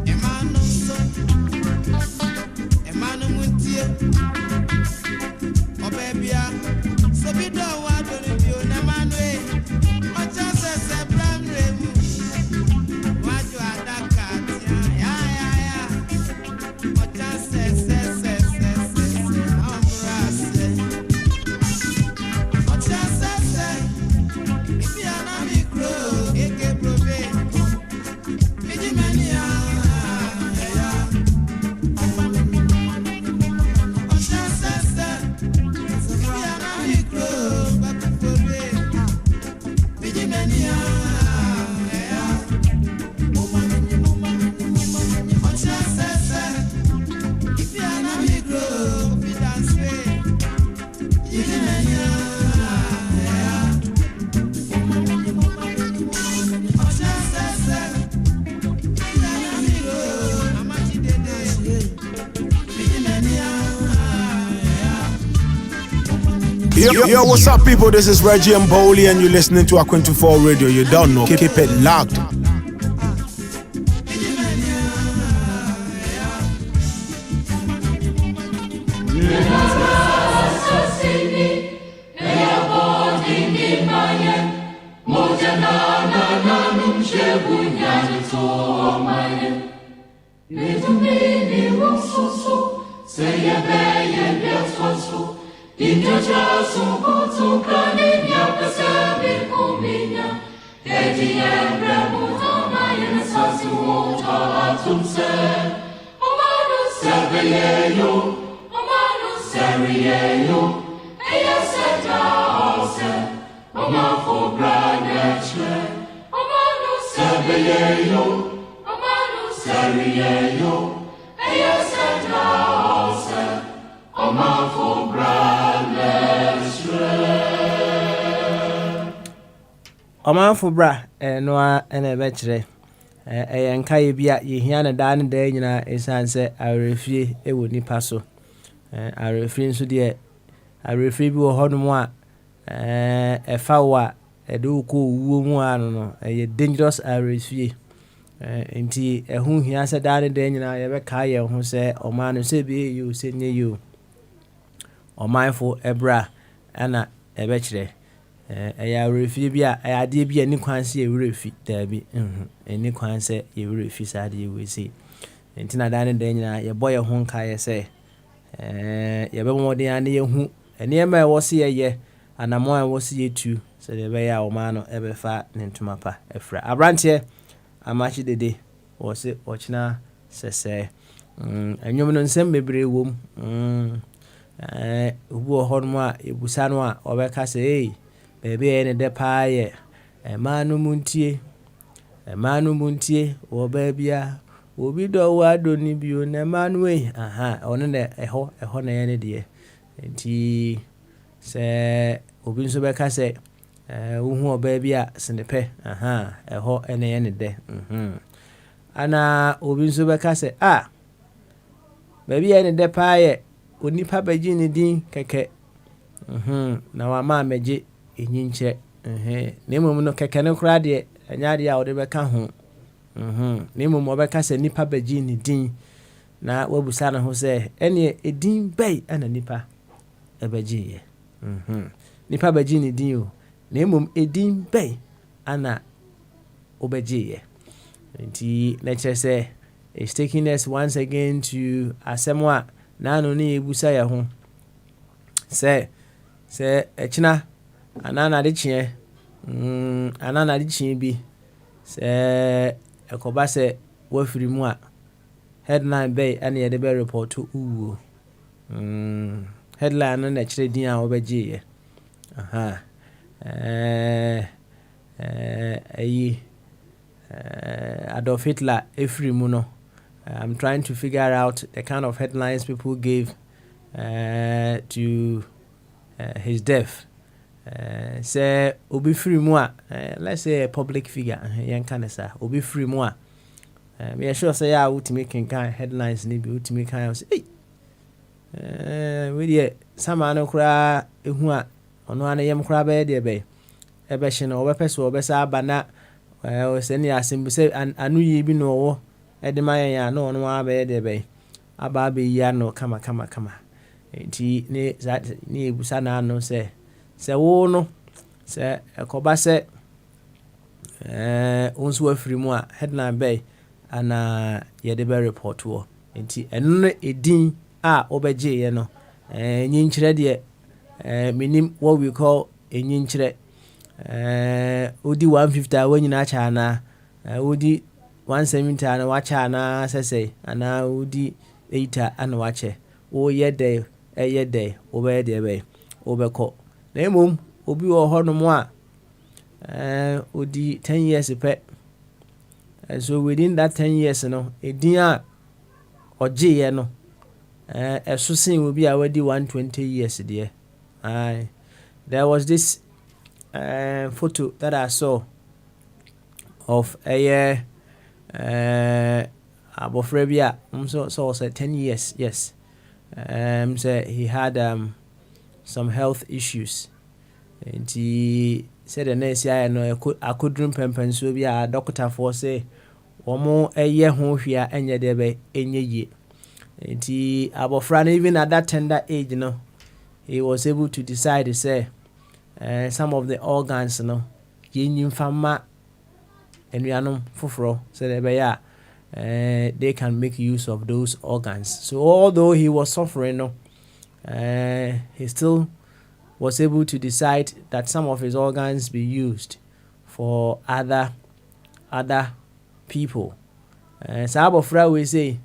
Emmanuel Yo, what's up, people? This is Reggie and Bowley, and you're listening to A24 Radio. You don't know. Keep it locked. Omanfo bra no a na be kire nka ye bia ye hia na da ne da nyina esanse arefie ewo nipa so arefie nso de arefie bi wo honom a efa wa ede ko wuo mu anu no ye dangerous arefie enti ehun hia se da ne da nyina ye be ka ye ho se omanu se bi you se nye you omanfo ebra ana ebe kire ya refi bia ya de bia ni kwanse ye refi dabi ni kwanse ye refi sade ye wesi entina dan den nyina ye boye ho nka ye se ye be modin ane ye hu ene ma wo se ye anamo a wo se ye tu se de be ya o ma no ebe fa ne ntuma pa efra abrante amachi dede wo se ochina sese enwom no nsem bebre wom ubo honmo a ebusa no a obeka se baby ene de paaye emanu muntie wo babia obi do wa do ni bio na manu ono ne eho na ye ne de enti se obi nso beka se uhu obabia senepe eho ene ye ne de ana obi nso beka se baby ene de paaye onipa baji ni din keke na wa ma meje enyinche nemu no keke ne kra de anyade a wode beka ho nemu mo beka se nipa baji ni din na wabusa na ho se ene edin bai ana nipa ebaji ye nipa baji ni din o nemu edin bai ana obaji ye nti let's say it's taking us once again to asemwa na no ni ebusa ya ho se echina anana de chie anana de chie bi se ekoba se wafiri mu a headline bay ane ye de be report uwo headline no na kire din a obaje ye Adolf Hitler efiri mu no. I'm trying to figure out the kind of headlines people gave to his death. Say obi free mu a let's say a public figure yan kanesa obi free mu a me sure say ya ultimate kan headlines ni bi ultimate kan say we dey sama no kura ehu a ono ana yem kura be dey be ebe hye no obe pese obe sa abana o se ni asim se anu yi bi no wo edema ya no ono abe dey be aba be ya no kama enti ni ebusa na no se wo no se ekoba se onso afiri mu a headline bay ana ye de be report wo enti eno edin a obeje ye no nyinkire de minim what we call nyinkire odi 150 wanyina cha na odi 170 ana wacha na sese ana odi 8 ana wache o ye de obe de be obeko na emom obi wo hono mo a odi 10 years pe so within that 10 years no edin a oje ye no esusin obi a wadi 120 years there. There was this photo that I saw of a abofrebia so say 10 years, yes. So he had some health issues. Nti said the nurse ya no akudrum pempenso bi a doctor for say omo eye ho hwia enye de be enye ye. Nti abofra even at that tender age no, he was able to decide to say some of the organs no yenyim fama enuanom foforo so they be ya they can make use of those organs. So although he was suffering no, he still was able to decide that some of his organs be used for other people. Saa abofra we say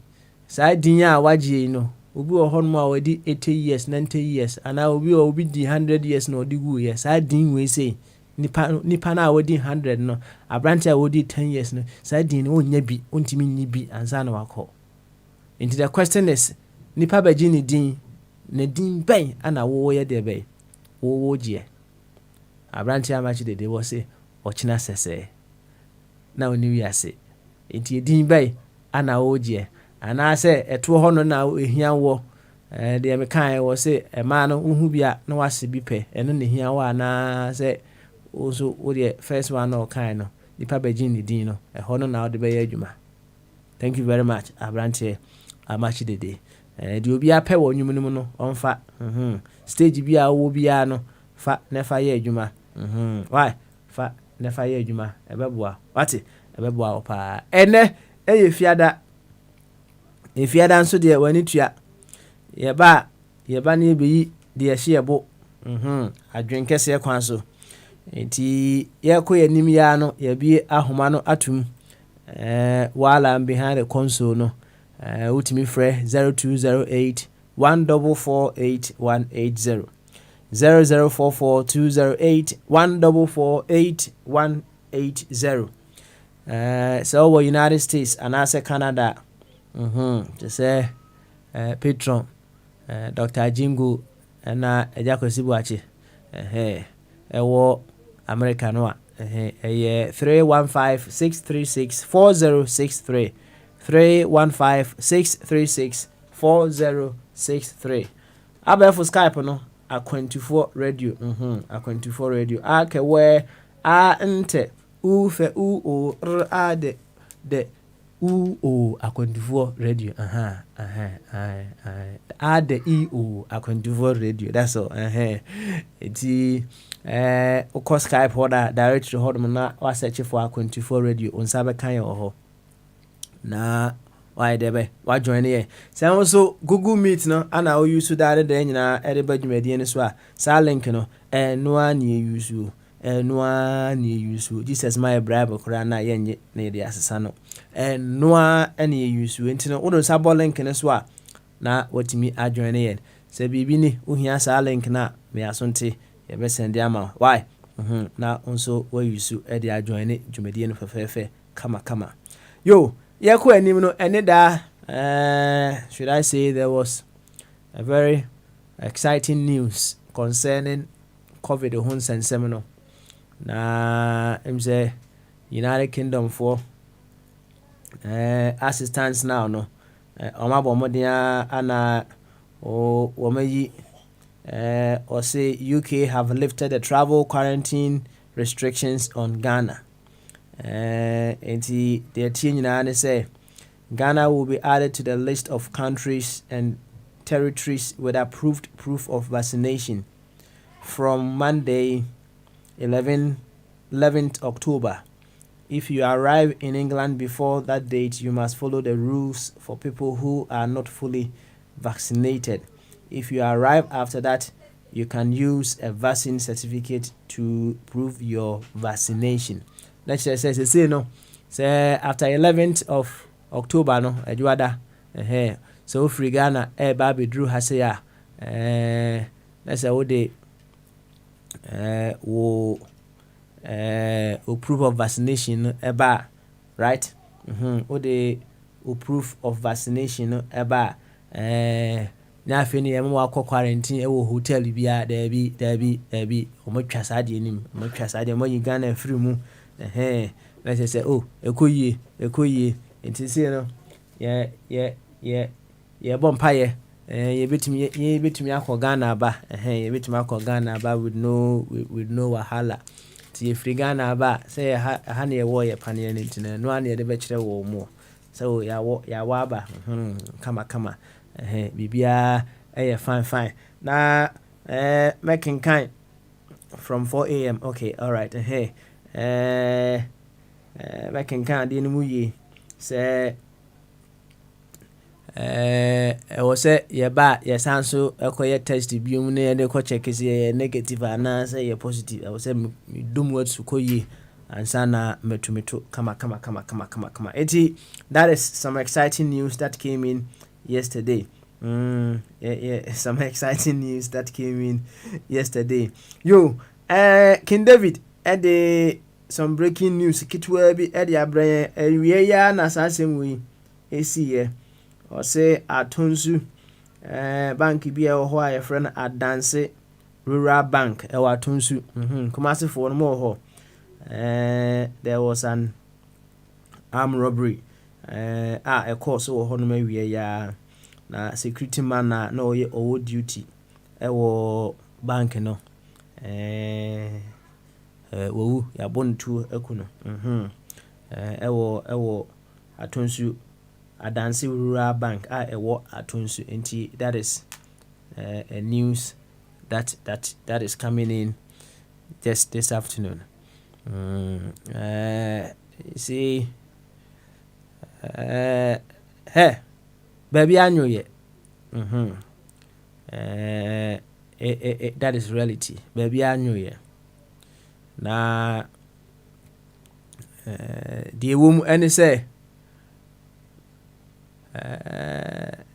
saa dinya a wagye no obi wo hon ma wadi 80 years 90 years ana obi di 100 years no odi gu ye saa din we say nipa na wadi 100 no abrante a wadi 10 years no saa din no onya bi ontimi nyi bi ansa na wakọ. Into the question is nipa baji ni din na din ben ana wo ye de be wo gye abrante amachi de wo say ochina sese na oni wi ase enti din ben ana wo gye ana say eto ho no na ehia wo de me kan wo say e ma no uhu bia na wase bi pe eno ne hia wo ana say also wo de first one no kan no nipa baji ni din no e ho no na wo de be ye adwuma. Thank you very much abrante amachi de de obi apɛ wɔ nwumunum no ɔmfa stage bi a wo bia no fa nefa ye adwuma why fa nefa ye adwuma ɛbɛboa wate ɛbɛboa opa ene eye fiada nso de wani tua yeba na ebeyi de ehye ebo adwenkese kwan so enti yɛkɔ yanim ya no yɛbi ahoma no atum while I'm behind the console no utimi frɛ 0208 144 8180 0044 208 144 8180 so we United States and also Canada to say patron Dr. Jingu na ejakosi buachi ewo America no 315 636 4063 315 636 4063 abefo Skype no A24 radio A24 radio ake we a nte ufe u o a de u A24 radio a de e o A24 radio that's all eti o Skype order direct to hold na wa search for A24 radio unsa be kan ho na why debe wa join here say also Google Meet no ana o use that de nyina e de badwumadi ne so a sa link no no ani use Jesus my Bible kura na yenye na de asesa no no ani use enti no wo sa bo link ne so a na watimi a join here say bibi ni ohia sa link na me asonte ye be send ama why na onso we use e de a join dwumadi no fefefe kama yo yako anim no ene da should I say there was a very exciting news concerning COVID sensem no na say United Kingdom for assistance now no omabo modia ana o womayi or say UK have lifted the travel quarantine restrictions on Ghana. And the team say Ghana will be added to the list of countries and territories with approved proof of vaccination from Monday 11th October. If you arrive in England before that date, you must follow the rules for people who are not fully vaccinated. If you arrive after that, you can use a vaccine certificate to prove your vaccination. Let's say no. Say after 11th of October no adwada so free Ghana baby drew hasaya let's say we proof of vaccination eba right o proof of vaccination eba na afeni e mo akọ quarantine e wo hotel bia da bi o mo twa saade nim mo twa saade mo yi Ghana free mu let's say oh ekoyie enti say no ye bompaye yɛbɛtumi akɔ Ghana aba yɛbɛtumi akɔ Ghana aba with no wahala ti yɛfiri Ghana aba sɛ ha na yɛwɔ yɛ paneɛ no ntina no ana yɛde bɛkyerɛ wɔ mu sɛ yɛawɔ aba kama biribiara ɛyɛ fine na mɛkenkan from 4 a.m. okay alright mɛkenkan adeɛ no mu yie sɛ ɛwɔ sɛ yɛba yɛsan so ɛkɔyɛ test biom na yɛde kɔ check sɛ yɛ negative anaa sɛ yɛ positive ɛwɔ sɛ medom watu kɔ yie ansa na meto kama eti that is some exciting news that came in yesterday. Some exciting news that came in yesterday. King David the some breaking news kitwa bi the abrɛ awie ya na asasem wi esi or say atonsu bank bi e ho a yɛfrɛ no Adanse Rural Bank e wa atonsu Kumasi for no more there was an armed robbery a course so ho no mawie ya na security man na ɔyɛ owo duty ɛwɔ bank no wowu ya bontu akuno ɛwɔ atonsu Adanse Rural Bank ɛwɔ atonsu enti that is a news that is coming in just this afternoon. See baby anyoye that is reality baby anyoye na the woman and say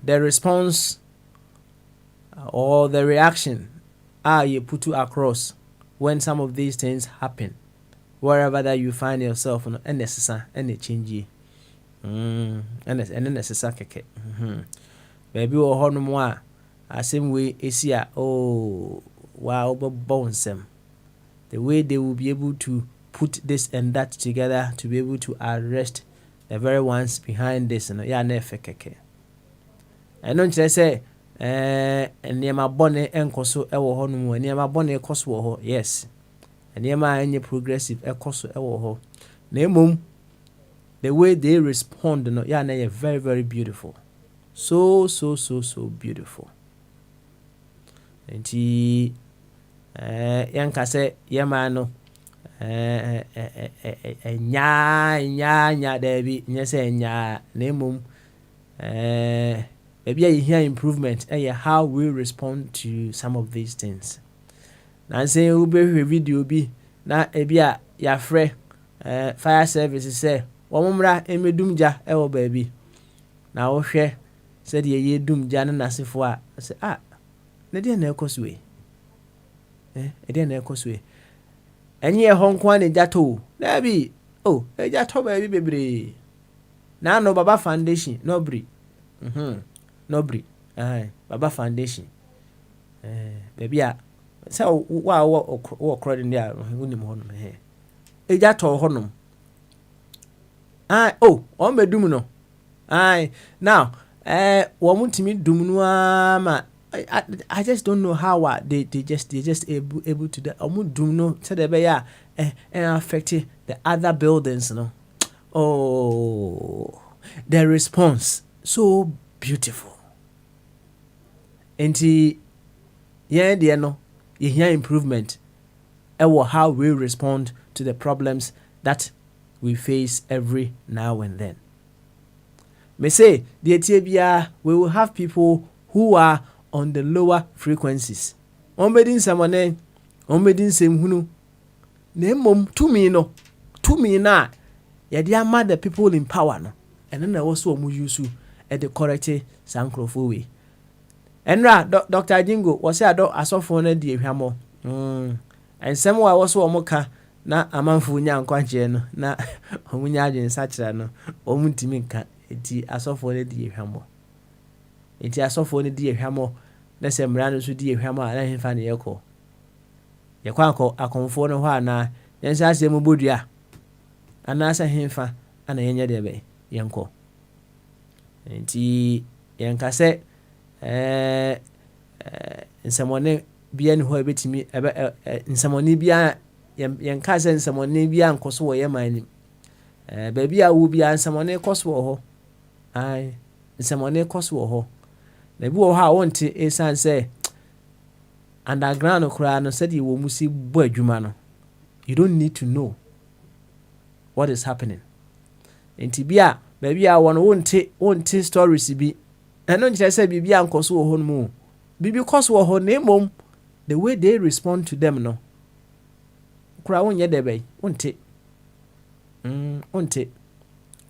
the response or the reaction you put across when some of these things happen wherever that you find yourself and necessary and change and necessary keke baby wo ho no mo a asem we esia wow bonsem the way they will be able to put this and that together to be able to arrest the very ones behind this no ya na efekeke eno nkyerɛ sɛ nneɛma bɔne enkoso ɛwɔ ho no mu nneɛma bɔne ekoso wɔ ho yes nneɛma enye progressive ekoso ɛwɔ ho na emom the way they respond no ya na very very beautiful so beautiful enti yanka sɛ yɛma no nya dabi nyɛ sɛ nya na emom maybe you hear improvement how we respond to some of these things na say we be video bi na ebia ya frɛ fire service say wɔmra emedum gya ɛwɔ baabi na wo hwɛ sɛ de yɛ dum gya na nasefo a sɛ na de na ɛkɔswe de na ɛkɔswe enye ho nko an gyato na bi gyato baabi bebre na no baba foundation nobri baba foundation baabi a sɛ wo crowd ndi a wonim ho no gyato ho no on medum no now wo mutimi dum no ama I just don't know how they just able to that dum no said they be affect the other buildings no the response so beautiful and there no you hear improvement how we respond to the problems that we face every now and then. Me say the Ethiopia we will have people who are on the lower frequencies. Ombedin samane, ombedin semhunu. Nemom to me na. Yadi ama the people in power no. And then also omu yusu at the correct sankrofo way. Enra Dr. Jingo was say asofo na di ehwamo. And some wa was omoka na amanfo nya nkwache no na omunya adwen sachira no omutimi nka enti asofo na di ehwamo. Enti asofo ne di ehwamo na se mra no so di ehwamo a na hemfa ne yekọ yekọ akonfo no ho ana yensa asem bodua ana sa hemfa ana yenye de be yenko enti yenka se nsɛmɔne bia ne hɔ ebetimi nsɛmɔne bia yɛnka sɛ nsɛmɔne bia nkɔ so wɔ yɛ man nim. Baabi a wo bia nsɛmɔne kɔ so wɔ hɔ. Ai nsɛmɔne kɔ so wɔ hɔ. Na bi wɔ hɔ a wonte esan sɛ underground koraa no sɛdeɛ wɔ mu si bɔ adwuma no. You don't need to know what is happening. Nti bia baabi a wɔ no wonte stories bi. Ɛno nkyerɛ sɛ biribi ankɔ so wɔ hɔ no mu. Biribi kɔ so wɔ hɔ na mmom the way they respond to them no. Koraa wonyɛ dɛ bɛyi wonte. Wonte.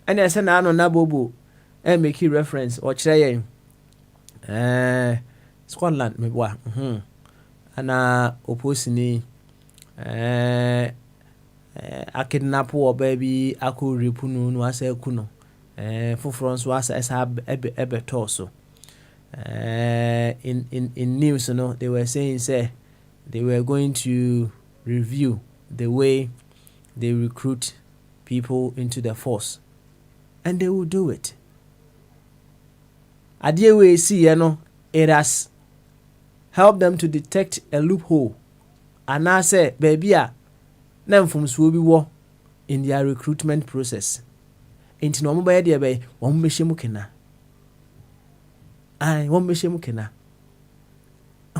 Ɛna ɛsɛ na ano na bobo make reference ɔkyerɛ yɛn. Scotland meboa. Ana opposing akidnap wɔ baabi akɔ repu no asa aku no. Foforɔ nso asa ɛbɛtɔ so. In news, they were saying say they were going to review the way they recruit people into the force, and they will do it. Adeɛ we see, it has helped them to detect a loophole, and I say, baby, na mfomsuo bi wɔ in their recruitment process. Inti no mo ba de be wo mmehye mu kena. Ai wo mmehye mu kena.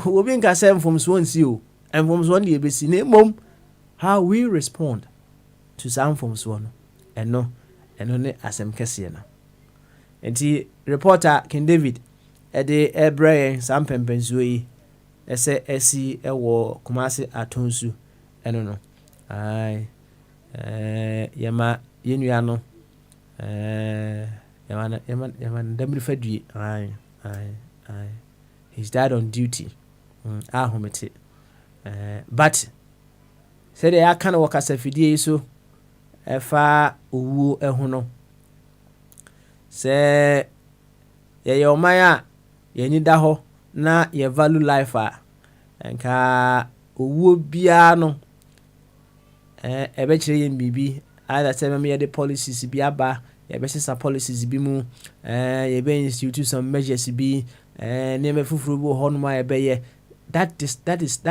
Obi nka sɛ mfomsuo nsi o. Mfomsuo ne ebesi na mom how we respond to some mfomsuo no. Ɛno ne asɛm kɛse no. Enti reporter King David ɛde ɛbrɛ some pempensuo yi ɛsɛ ɛsi ɛwɔ Kumasi Atonsu ɛno no. Ai yama yenua no yaman damri fadui. Ai he's died on duty. Ahomete. But said I can work as a fidie so efa owu ehu no. Say ye omaya ye ni da ho na ye value life a enka owu bia no ebe kire ye bibi either say me the policies bi aba ye be sesa policies bi mu ye be institute some measures bi ne me fufuru bi ho no ma ye be ye. That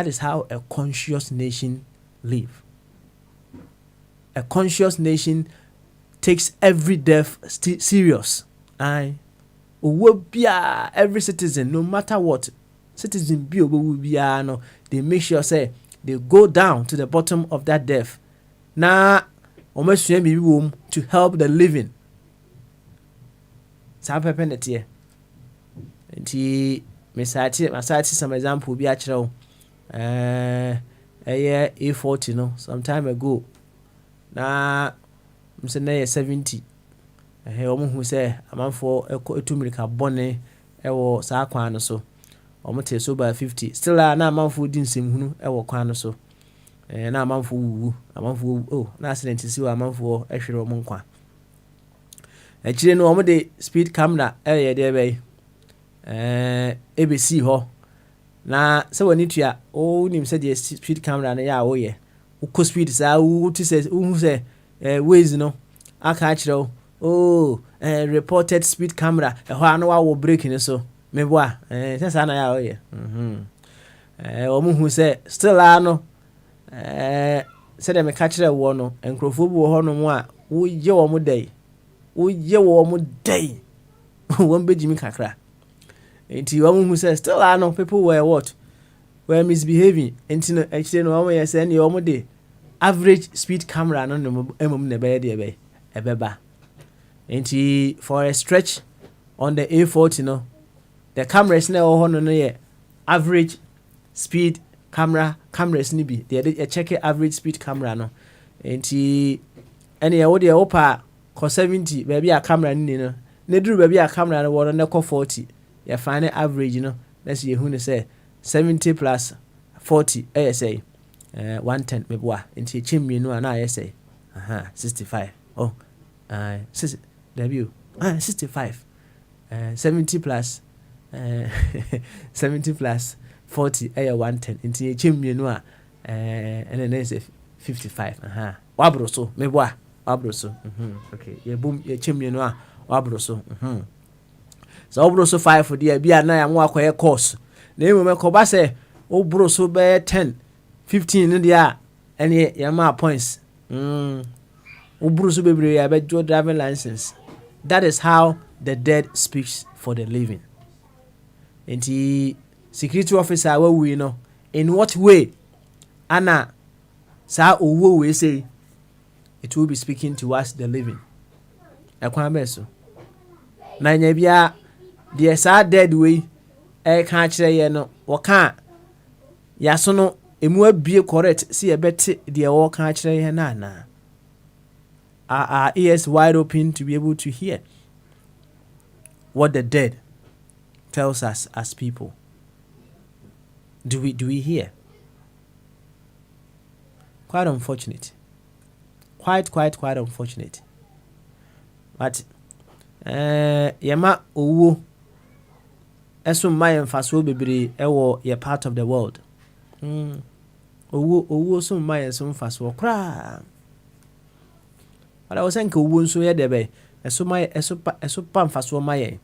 is how a conscious nation live. A conscious nation takes every death serious. Every citizen, no matter what, citizen no, they make sure say they go down to the bottom of that death. Now, almost to help the living. Nti mesati some example bi achiro A40 no some time ago na mse na 70 omo hu say amanfo etumirika bone ewo saa kwan no so omo te so by 50 still na amanfo di nsem ewo kwan no so na amanfo wuwu amanfo na accident si wa amanfo ehwere omo nkwa achire no omo de speed camera ye de bey ABC ho na se wani tua nim se the speed camera na ya wo ye wo speed sa wo ti se wo se ways no aka akire reported speed camera ho anu wa wo break ni so me bo a se sa na ya wo ye o mu hu se still ano se de me ka kire wo no enkrofo bi wo ho no mu a wo ye wo mu dai won bejimi kakra. Enti wamu who says still I know people were misbehaving. Enti no actually no one yes any day average speed camera no ne be de ebeba. Enti for a stretch on the A40 no the cameras na ho no ye average speed cameras ni bi they check average speed camera no. Enti any e wo de opa ko 70 baby a camera ni no ne duru baby a camera no wo no ko 40. You find average, let's see who say 70 plus 40, say 110 maybe what into chimney no and I say 65. Oh, 60 debut 65. 70 plus 70 plus 40 110 into chimney no and then they say 55. Wabroso maybe wabroso. Okay, you boom your chimney no wabroso. So obro so 5 dia bia na ya nwa akoye course. Na emu me ko ba se obro so be 10 15 ne dia ene ya ma points. Obro so bebre ya be driving license. That is how the dead speaks for the living. And the security officer we know in what way Anna sa owo we say it will be speaking to us the living. Ekwan beso. Na nya bia the sa dead way e kan kire ye no wo kan ya so no emu abie correct see e beti the wo kan kire ye na our ears wide open to be able to hear what the dead tells us as people. Do we hear? Quite unfortunate. Quite unfortunate. But yama owo eso mayen faso bebre ewo ye part of the world. Owo so mayen so faso kra. But I was saying owo nso ye debe eso mayen eso pam faso mayen.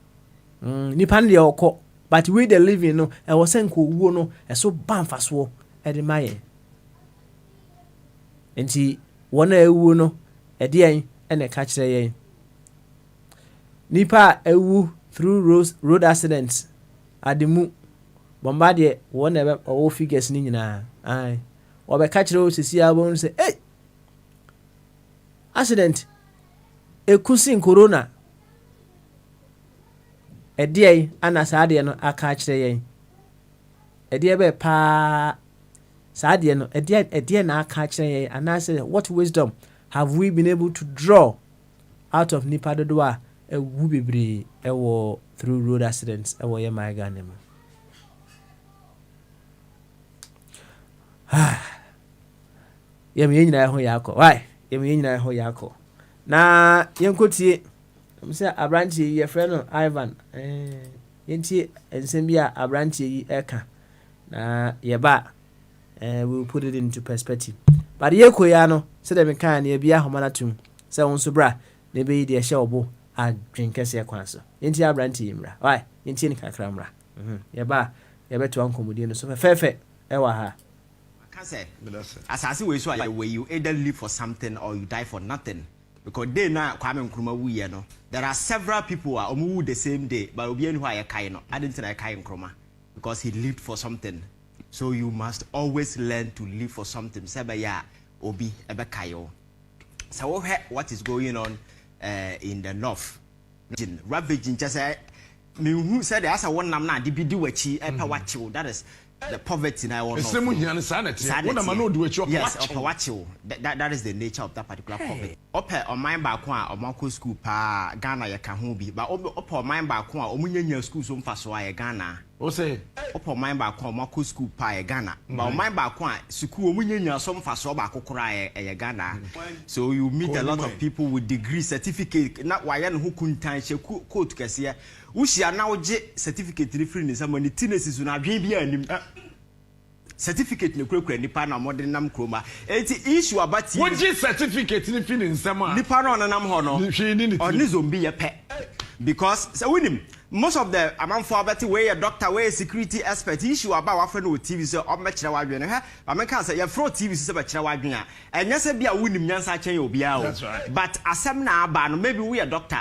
Nipa de okọ but we the living no I was saying owo no eso bam faso e de mayen. Enti wona ewu no e de en e ka kire yen. Nipa ewu through road accidents ademu bombardie wona be o figures ni nyina ai obe ka kire o sisi abon say hey accident ekusin corona e de ana saade no aka kire yen e de be pa saade no e de na aka kire yen and I say what wisdom have we been able to draw out of nipa dodoa e wu bebre e wo through road accidents e wo ye my Ghana mu. Yem nyina ho yakọ why yem nyina ho yakọ na yenkotie am say abrantie ye frɛ no Ivan yentie ensem bia abrantie yi eka na ye ba we will put it into perspective but ye koya no say dem kan na bia homana tum say won so bra na be yi de hye obo adwen kese kwan so yentie abrantie mra why yentie ni kakra mra ye ba ye beto ankomodie no so fefe e wa ha. Say, as we so where you either live for something or you die for nothing. Because they now Kwame Nkrumah we no. There are several people who the same day, but obi enu a kai no. I didn't say kai Nkrumah because he lived for something. So you must always learn to live for something. Seba ya obi ebe kayo. So what is going on in the north? Ravaging just me who said as a one nam na di bidi wachi epa wachi. That is the poverty now. Yes, that is the nature of that particular poverty. Ope on my back one or Marco school pa Ghana ya kahubi, but upon my back one or Munya school so fast why Ghana. O say upon my back one Marco school pa Ghana, but on my back one Suku Munya some fast or back cry Ghana. So you meet a lot of people with degree certificate, not why who couldn't time she quote Cassia. Ushi are now certificate referring someone teenagers who are baby certificate no kura nipa na modern nam kroma enti issue about what certificate ni feeling sama nipa na nam ho no oni zombie ye pe because so winim most of the amount for better way a doctor way security expert issue about wa friend with TV so obmekire wa dwen ha ameka say ye fro TV so be kire wa dwen a enya se bia winim nyansa chen obi a o but asem na aba no maybe we a doctor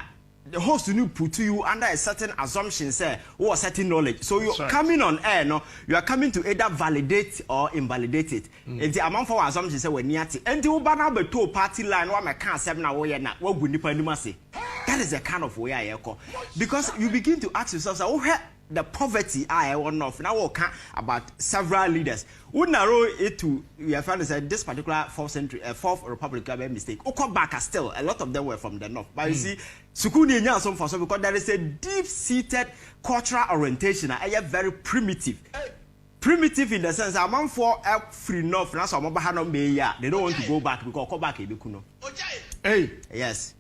the host will put you under a certain assumption, say, or certain knowledge. So you're coming on air, no, you are coming to either validate or invalidate it. And the amount for assumption say we're near it. And the Ubana Beto party line, what my can't say now, what would you say? That is the kind of way I call. Because you begin to ask yourself, oh, the poverty I want off. Now we can about several leaders. We narrow it to we have found that this particular fourth republic made mistake. We come back still a lot of them were from the north. But you see, Sukuni nya some for some because there is a deep-seated cultural orientation. A very primitive. Primitive in the sense that man for free north now some they don't want to go back because come back kuno. Hey, yes.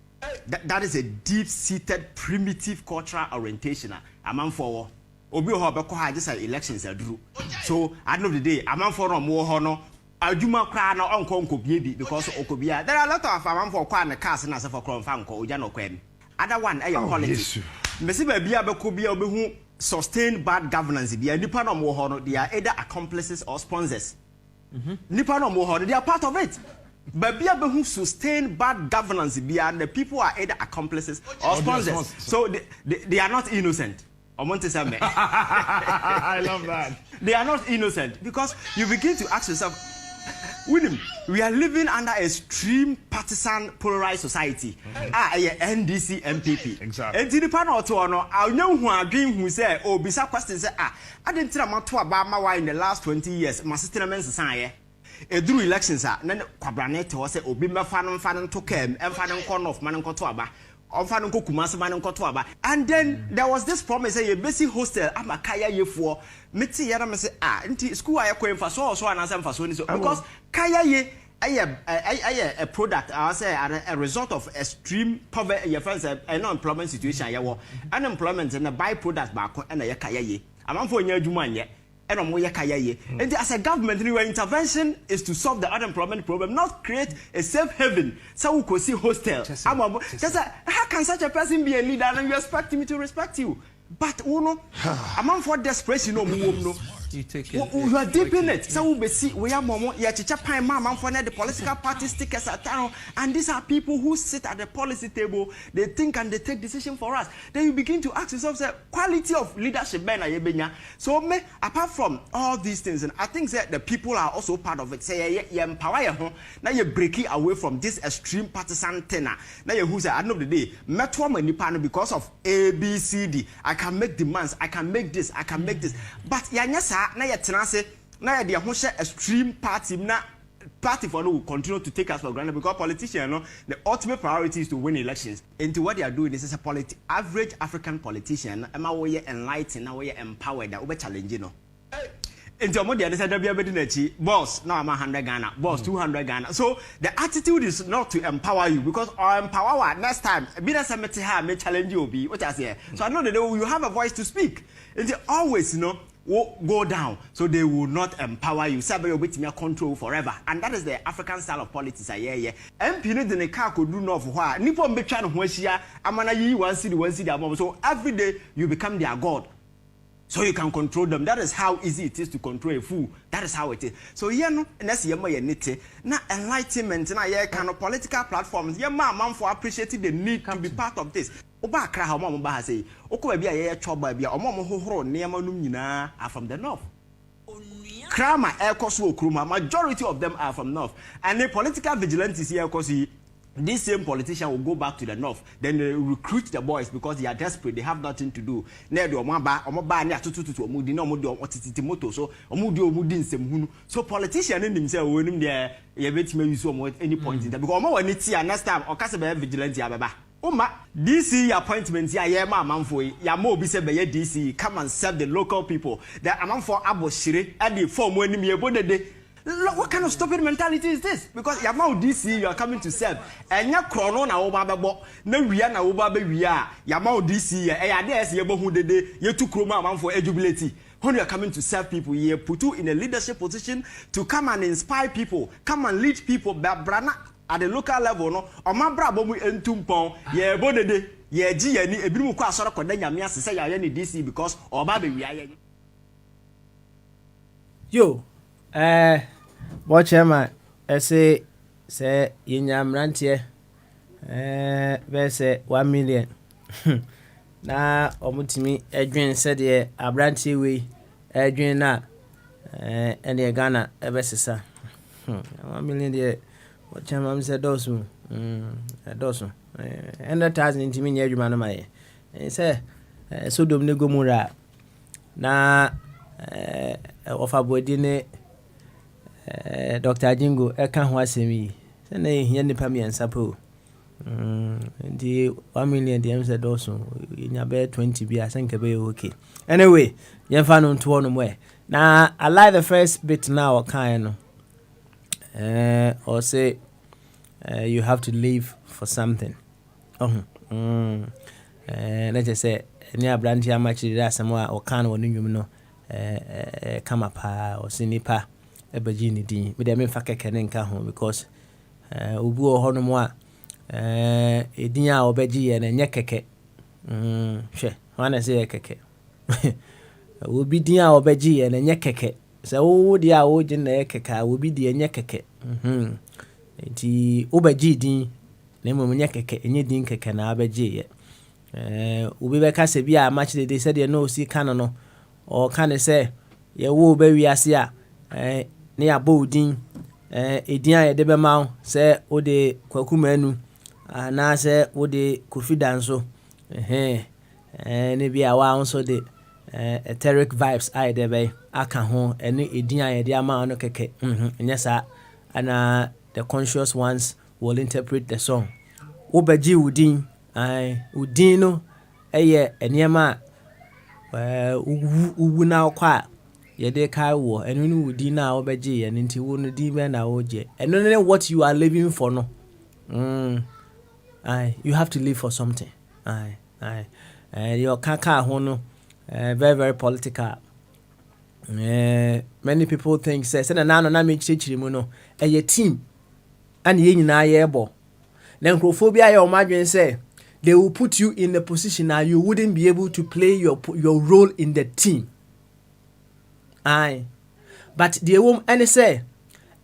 That is a deep-seated primitive cultural orientation. A man for obi ho be ko ha just elections aduru so at the end of the day a man for no mo ho no adwuma kra na onko bie bi because there are a lot of man for kwa na cars na se for kron fa nko oja no kwem other one your politics mesi ba bia be ko bia obehu sustained bad governance bia nipa no mo ho no they are either accomplices or sponsors nipa no mo ho they are part of it but bia behu sustained bad governance bia the people are either accomplices or sponsors so they are not innocent. I love that. They are not innocent because you begin to ask yourself, William, we are living under a extreme partisan polarized society. NDC MPP. Exactly. And the panel to honor, I know who are doing who say, oh, bisa questions say, I didn't tell my to about my in the last 20 years. My sister men society. Through elections, then Quabranet was say, Obima fan to kem, and fan corner of Manankotoaba. And then there was this promise say a basic hostel amakaya ye for meti yara me say nti school aye ko emfa so and answer emfa so ni so because kaya ye a product I say a result of extreme poverty your friends unemployment situation ye wo unemployment and a byproduct ba ko na ye kaya ye amanfo nya adwuma nye and and as a government, your intervention is to solve the unemployment problem, not create a safe haven. So we could see hostel. How can such a person be a leader and you expect me to respect you? But uno, among for desperation, no. You take it. We are deep in it. So we see we are more. Yeah, chichapa mama for the political party stickers at town, and these are people who sit at the policy table. They think and they take decision for us. Then you begin to ask yourself, say, quality of leadership, So me, apart from all these things, and I think that the people are also part of it. Say, you empower your home. Now you breaking away from this extreme partisan tenor. Now you who say, at the end of the day, metro manipano because of A, B, C, D. I can make demands. I can make this. I can make this. But yes. Na ya tenase na ya dia ho hye extreme party na party for no will continue to take us for granted because politicians no the ultimate priority is to win elections. Into what they are doing is a average African politician am we enlightened now we empowered that we challenge no into mo dey say da bia bedi na chi boss now I'm 100 Ghana boss 200 Ghana so the attitude is not to empower you because or empower next time be na say me challenge you obi what I say so I know that you have a voice to speak and always go down so they will not empower you say be with me control forever and that is the African style of politics MP no de ne car ko do no for ho nipo mbetwa no ho ahia amana yi one city amom so every day you become their god so you can control them. That is how easy it is to control a fool. That is how it is. So no, that's na enlightenment na ye kind of political platforms. Man for appreciating the need to be part of this. Oba kra ha mo ba ha say. Okwa bia ye choba bia omo hohoro neema num nyina are from the north. Krama ekoso okruma majority of them are from north. And the political vigilantes here ekoso this same politician will go back to the north. Then they recruit the boys because they are desperate. They have nothing to do. So politician in himself will him there. Use any point in that because next time or vigilante DC appointments ya man for ya mo be say be DC come and serve the local people. The amount for aboshire and the form when me ebodede. What kind of stupid mentality is this? Because you're now DC, you are coming to serve. And you're chrono na oba bebo. No we are na oba be we are. You're now DC. And you're there. You're who de. You took Roma man for edubility. When you are coming to serve people, you put you in a leadership position to come and inspire people, come and lead people. Brana at the local level, no. Or my brabo mu entumpon. Yeah, bodede. Yeah, G yani. Ebimu kwa asora kwa denya miya se ya yani DC because oba be we are. Yo. Watch man, say Yinyamrantie, say 1 million. Na omutimi Adrian said ye abrantie we Adrian na and ye Ghana ebesisa. 1 million ye watch man said dosu. Dosu. 100,000 into me adwuma na maye. Say so domne gomura na ofa bodine Dr. Jingo eka ho asemi se na ehia nipa mi ansapo ndi 1 million dem se doso nya be 20 bi asenke be okay anyway yen fa no nto no mo na I like the first bit now kind no or say you have to live for something let's just say ni abranti amachi da asemo a o kan wonu nwum no kama pa o sinipa ebaji ni din me dem fa keke ne nka ho because obu o hono mo a edin a obaji ye na nye keke She wanna say keke. Will be dear or beji and a keke. So dear old in the keka will be dear keke. Enti obeji din na mo keke enye din keke na abeji ye. Ubi beka se bia match they said you know see no or can say ye wo be wiase a ne abo din edin a ye de be ma se o de kwaku manu na se o de confidence ne bia wa so de etheric vibes a ye de be aka ho ene edin a ye de ama no keke enya sa ana the conscious ones will interpret the song obeji udin udin no eye eniema uwu na okwa ye de kai wo enu no udin na obeji ye nti wo no din be na oje enu ne what you are living for no you have to live for something your kaka ho no very very political many people think say na no na me chichiri mu no eye team and ye nyina ye ebo na nkrophobia ye o madwen say they will put you in a position now you wouldn't be able to play your role in the team. But the woman and say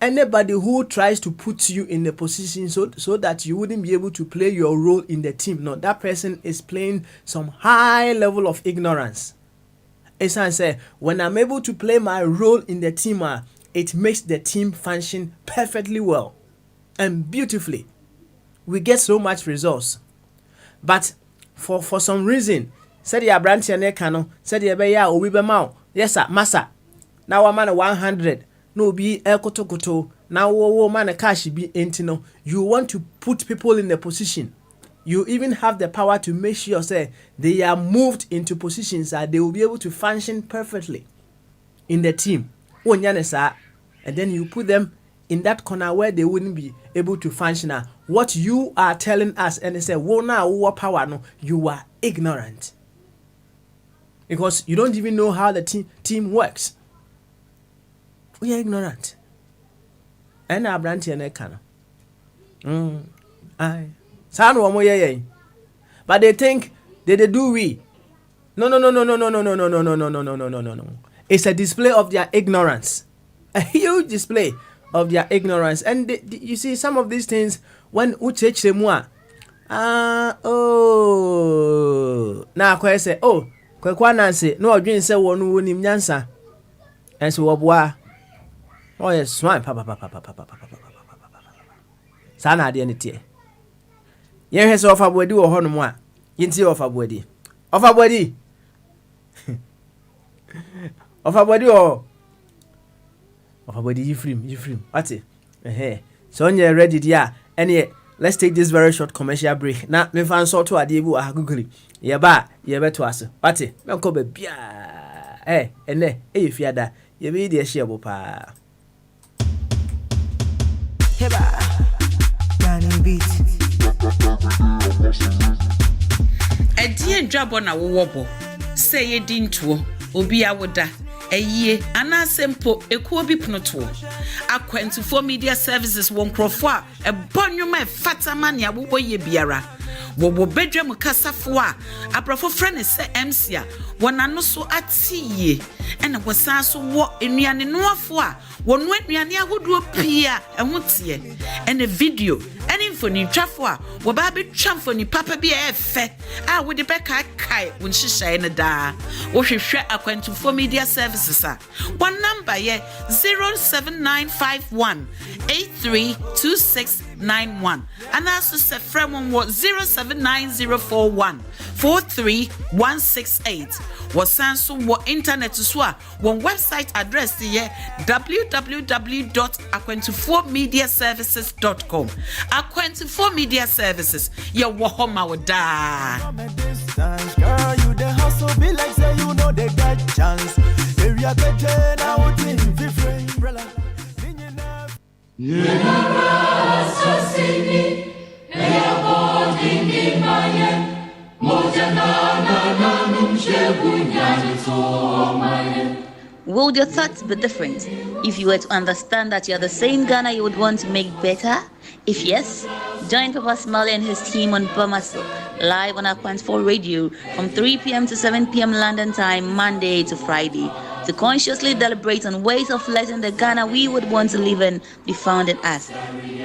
anybody who tries to put you in a position so that you wouldn't be able to play your role in the team, no, that person is playing some high level of ignorance. As I say, when I'm able to play my role in the team, it makes the team function perfectly well and beautifully. We get so much results. But for some reason, said the branch ne kano, said the be ya obi be ma. Yes sir, massa. Now man 100, no be koto. Now wo man cash be entino. You want to put people in the position. You even have the power to make sure say they are moved into positions that they will be able to function perfectly in the team. And then you put them in that corner where they wouldn't be able to function. What you are telling us and they say, "Wo na wo power no," you are ignorant because you don't even know how the team works. We are ignorant. And our branch and ekano. San wo mo ye. But they think they do we. No. It's a display of their ignorance. A huge display of their ignorance. And you see some of these things when uchech semua na kwa say kwa nanse no odwen say wonu wonim nyansa enso woboa yes swine papa sana ade ne tie ye hwe say ofa boadi wo ho no mu a yinti ofa boadi yifrim ati so on you ready there and let's take this very short commercial break na me fan so to ade bu aguguri ye ba ye beto aso ati me ko ba bia ene fiada ye be de hye bo pa heba Danny beat edie dwabo na wo bo say ye dintuo obi awoda Eye anasempo ekuo bi pnoto Akwentufo Media Services won krofo a ebonwoma fatama ne abobo ye biara wo bedwam kasafo a aprofo frene se MC a wonano so atiye ene wosan so wo enuane noafo a wonu enuane ahodo pia ehotie ene video ene mfoni twafo a wo ba betwa mfoni papa bi efe a wo de beka kai won hihye ne da wo hwehwe Akwentufo Media Services a one number ye 07951832691 and also se frem wo 0790414368 wasanso wo internet so a won website address ye www.akwentufomediaservices.com Akwentufo Media Services ye wo homa wo da girl you the hustle be like say you know they got chance area the turn out in different umbrella Would your thoughts be different if you were to understand that you're the same Ghana you would want to make better? If yes, join Papa Smiley and his team on Bamaso, live on Aquant4 Radio from 3 p.m. to 7 p.m. London time, Monday to Friday, to consciously deliberate on ways of letting the Ghana we would want to live in be found in us.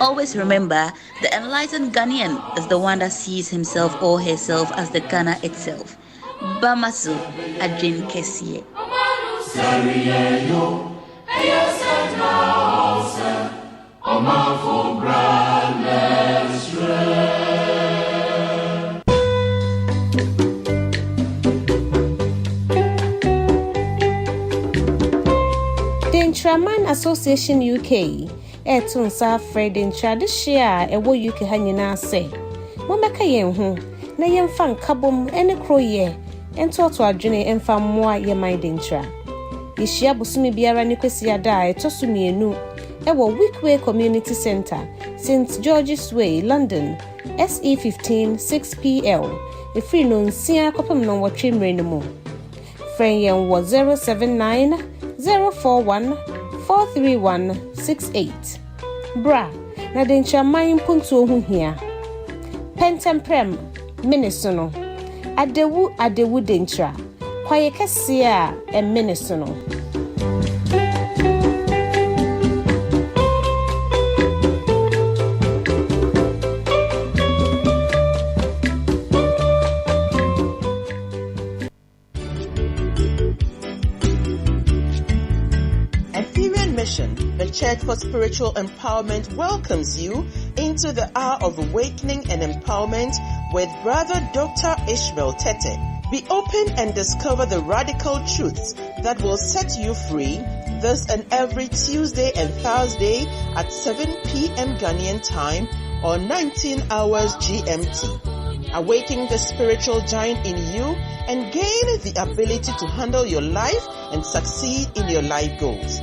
Always remember, the enlightened Ghanaian is the one that sees himself or herself as the Ghana itself. Bamaso, Adrin Kessie. The Intraman Association UK, Etunsa Fred Intra this year, a wo UK hanyina say. Momaka yen ho, na yen fan kabom ene kroye, ento to adwene emfa mmoa ye mind intra. Yeshia busumi biara ni kwesi ada etosu mienu. Ewo Wickway Community Centre, St. George's Way, London, SE15 6PL. If you know Sia Copam no what trim renemo. Friend yen was 079 041 43168. Bra, na dencha main punto hu here. Pentemprem, Minnesono. Adewu dentra. Kwaye kesia e Minnesono. The Church for Spiritual Empowerment welcomes you into the hour of awakening and empowerment with Brother Dr. Ishmael Tete. Be open and discover the radical truths that will set you free this and every Tuesday and Thursday at 7 p.m. Ghanaian time or 19 hours GMT. Awaken the spiritual giant in you and gain the ability to handle your life and succeed in your life goals.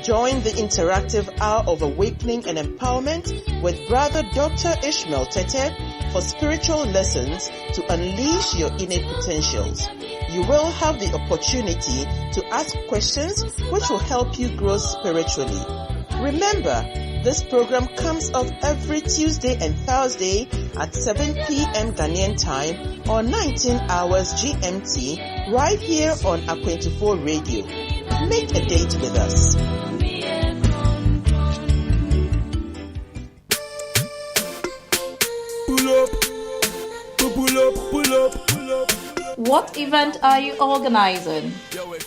Join the interactive hour of awakening and empowerment with Brother Dr. Ishmael Tete for spiritual lessons to unleash your innate potentials. You will have the opportunity to ask questions which will help you grow spiritually. Remember, this program comes up every Tuesday and Thursday at 7 p.m. Ghanaian time or 19 hours GMT right here on Aquant4 Radio. Make a date with us. What event are you organizing?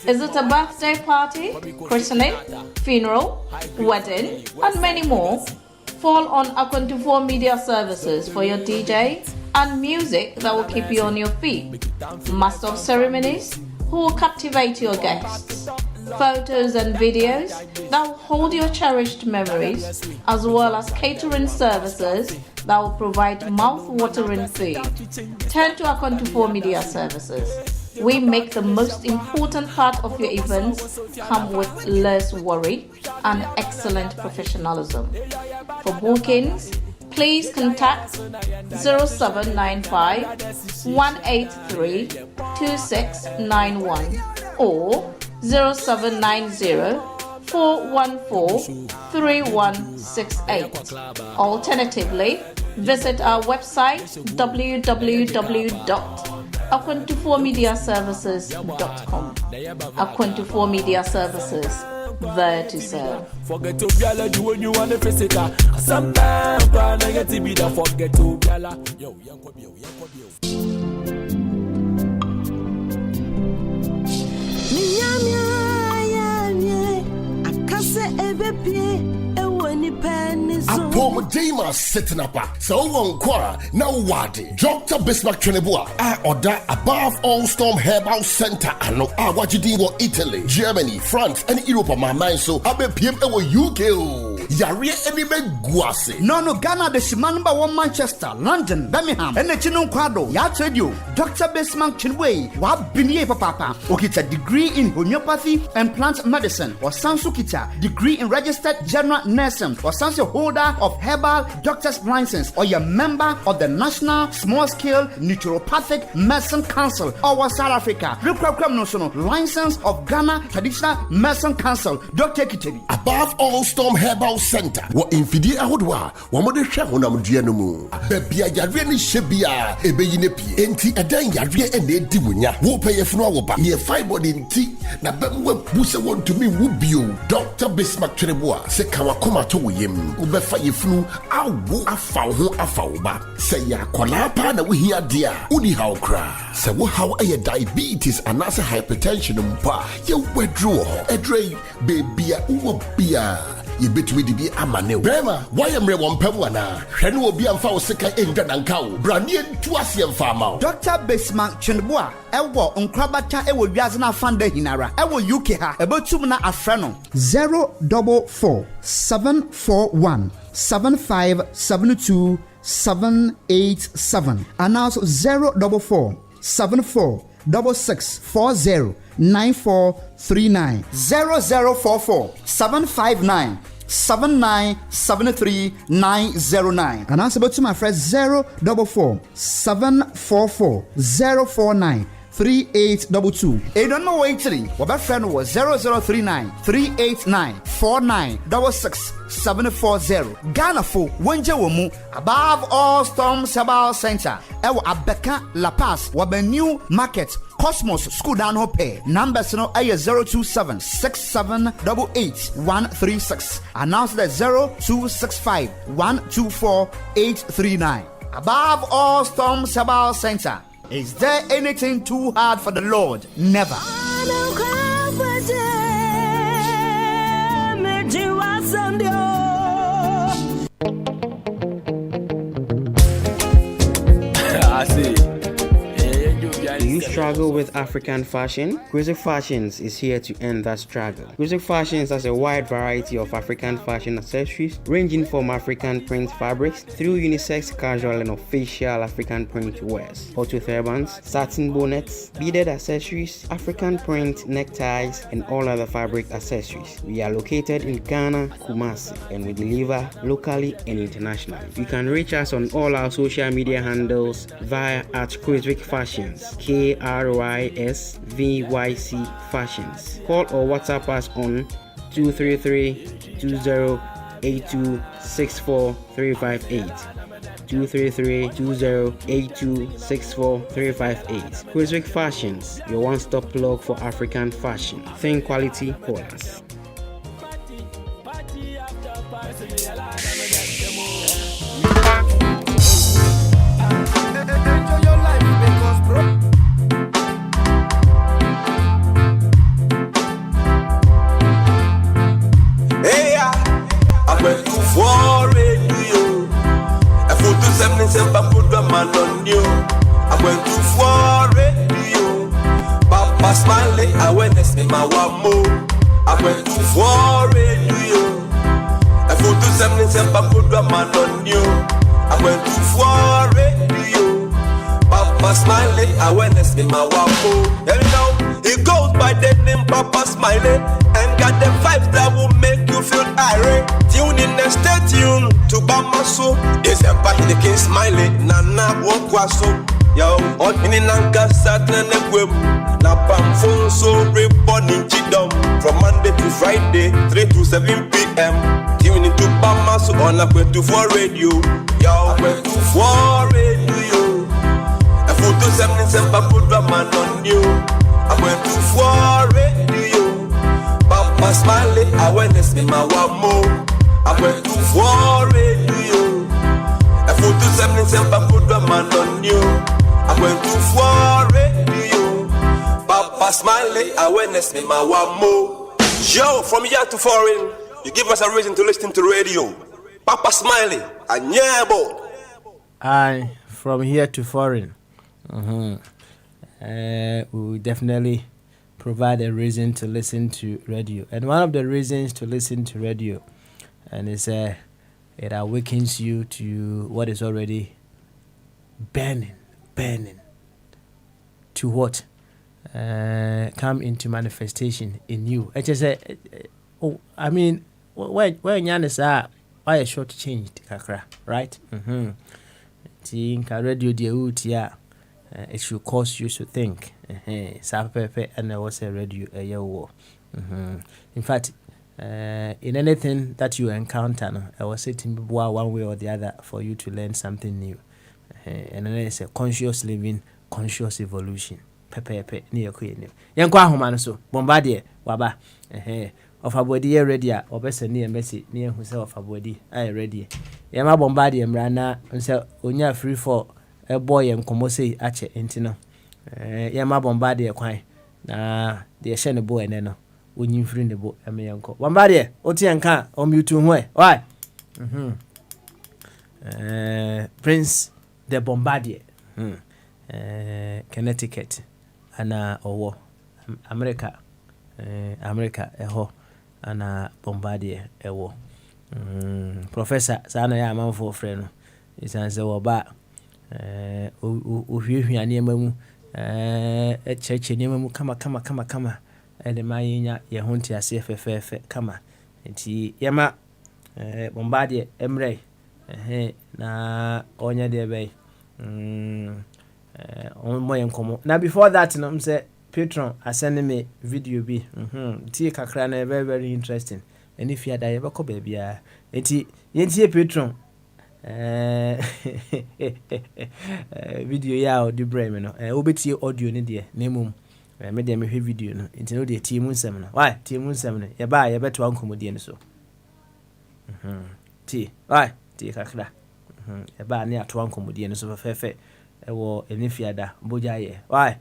Is it a birthday party, christening, funeral, wedding, and many more? Fall on Aquant4 Media Services for your DJ and music that will keep you on your feet. Master of ceremonies who will captivate your guests. Photos and videos that will hold your cherished memories, as well as catering services that will provide mouth-watering food. Turn to Aquant4 Media Services. We make the most important part of your events come with less worry and excellent professionalism. For bookings, please contact 0795 183 2691 or 0790 414 3168. Alternatively, visit our website www.aquant4mediaservices.com. Aquant4 Media Services, there to serve. Forget to gala, do when you want to face it. Sometimes I get to be the forget to gala. Yo, Apomodema setting up. So one quarter now wadi. Dr. Bismarck Treneboa. I order above all storm herbal center. I know I watch it in Italy, Germany, France, and Europe. My mind so I be PM UK. Yari anime guase. No Ghana the Shimamba one Manchester, London, Birmingham, and the Chinon Quado. Ya trade you. Dr. Bismarck Chinway. What binye papa. Okita degree in homeopathy and plant medicine. Or Sansukita degree in registered general nursing. Or Sansu holder of herbal doctor's license. Or you're member of the National Small Scale Naturopathic Medicine Council. Or South Africa. License of Ghana Traditional Medicine Council. Dr. Kiteri. Above all storm herbal Herbal Center. What infidi ahodwa, wamode hwe honam dua no mu. Bebia yadwe ni hyebia ebeyine pie. Enti edan yadwe ene edi wonya. Wo peyefunu awoba. Ye fiber enti na bemwe buse won to me wo bio. Dr. Bismarck Cheneboa se kan wakoma to woyem. Wo befa yefunu awo afa ho afa wo ba. Se ya kola pa na wo hia dia. Uni how kra. Se wo how aye diabetes and as hypertension mpa. Ye wedro edrey bebia wo bia. You bet me be amane. Brema, why am I one pewana? Hen will be a foul second in Danancow. Branian Tuasian farmer. Dr. Bismarck Cheneboa, Ewo, Unkrabata, Ewo Yazana Fanda Hinara, Ewo UK, about Tumana Afrano 044 741 7572 787. Announce 044 74 6640 9439 0044 759 7973 909. And answer to my friend 044 744 049 3822. A don't know waiting. What my friend was 0039 389 4966 740. Ghana for Wenja Womu above all storms Herbal Center. Ewo Abeka La Paz Wabe New Market Cosmos School down Hope. Numbers no a 027 6788 136. Announce that 0265 124 839. Above all storms Herbal Center. Is there anything too hard for the Lord? Never. I see. Do you struggle with African fashion? Grizzly Fashions is here to end that struggle. Grizzly Fashions has a wide variety of African fashion accessories ranging from African print fabrics through unisex, casual and official African print wears, auto turbans, satin bonnets, beaded accessories, African print neckties and all other fabric accessories. We are located in Ghana, Kumasi, and we deliver locally and internationally. You can reach us on all our social media handles via @Grizzly Fashions, KRYSVYC Fashions. Call or WhatsApp us on 233-2082-64358. 233-2082-64358. Grizzly Fashions, your one-stop plug for African fashion. Think quality, call us. I went to for radio. Papa Smiley, awareness in my wamo. I went to for radio. I put to 77 Papa man on you. I went to for radio. Papa Smiley, awareness in my wamo. There you go. It goes by the name Papa Smiley and got the vibes that will make you feel irate. Tune in and stay tuned to Bamaso. It's a party the King Smiley. Nana Wokwaso. Yo, on in Nanka Saturn and Web. Napam phone so reborn in Chidom. From Monday to Friday, 3 to 7 p.m. Tune into Bamaso on a 24 radio. Yo, 24 radio. A photo 77 Papa man on you. I went to for radio. Papa Smiley, awareness in my wamo. I went to for radio. I put to 77 Papa man on you. I went to for radio. Papa Smiley, awareness in my wamo. Yo, from here to foreign, you give us a reason to listen to radio. Papa Smiley, a nyabo. Aye, from here to foreign. We will definitely provide a reason to listen to radio. And one of the reasons to listen to radio, and it's it awakens you to what is already burning to what come into manifestation in you. It is I mean, when Yanis are why a short changed kakra, right? Radio dia it should cause you to think. And there was a radio. In fact, in anything that you encounter, no, I was saying one way or the other for you to learn something new. And then it's a conscious living, conscious evolution. Pepe, near queen. Yankwa Homano so, Bombardier, Waba, of a body ready, or best near Messi, near whoself a body, I ready. Yama Bombardier, Rana, and so Unya free for a boy and Comose Ache Intino. Yama Bombardier, quite. Na the Shen boy and then. When you free the boat, I may uncle. Bombardier, Otianka, you two way. Why? Prince the Bombardier, Connecticut, and America, and Bombardier, Professor Sana Yaman for friend is answer about you near Mamu, a church near Mamu, come. And my ye hunty a CFF, come and see Yama Bombardier, Emre, na Onya de Bay. On my come. Now, before that, no, say Patron, I send me video be. Tea Kakrana, very interesting. And if you had ever come, baby, Yenty Patron. Video ya the Bremen, obeti audio ni dear, name. Me dem hwe video no nti no de team nsem no why team nsem no ye ba ye beto ankomodie no so ti why ti kakra ye ba ne ato ankomodie no so fefe e wo enifiada Bogyae why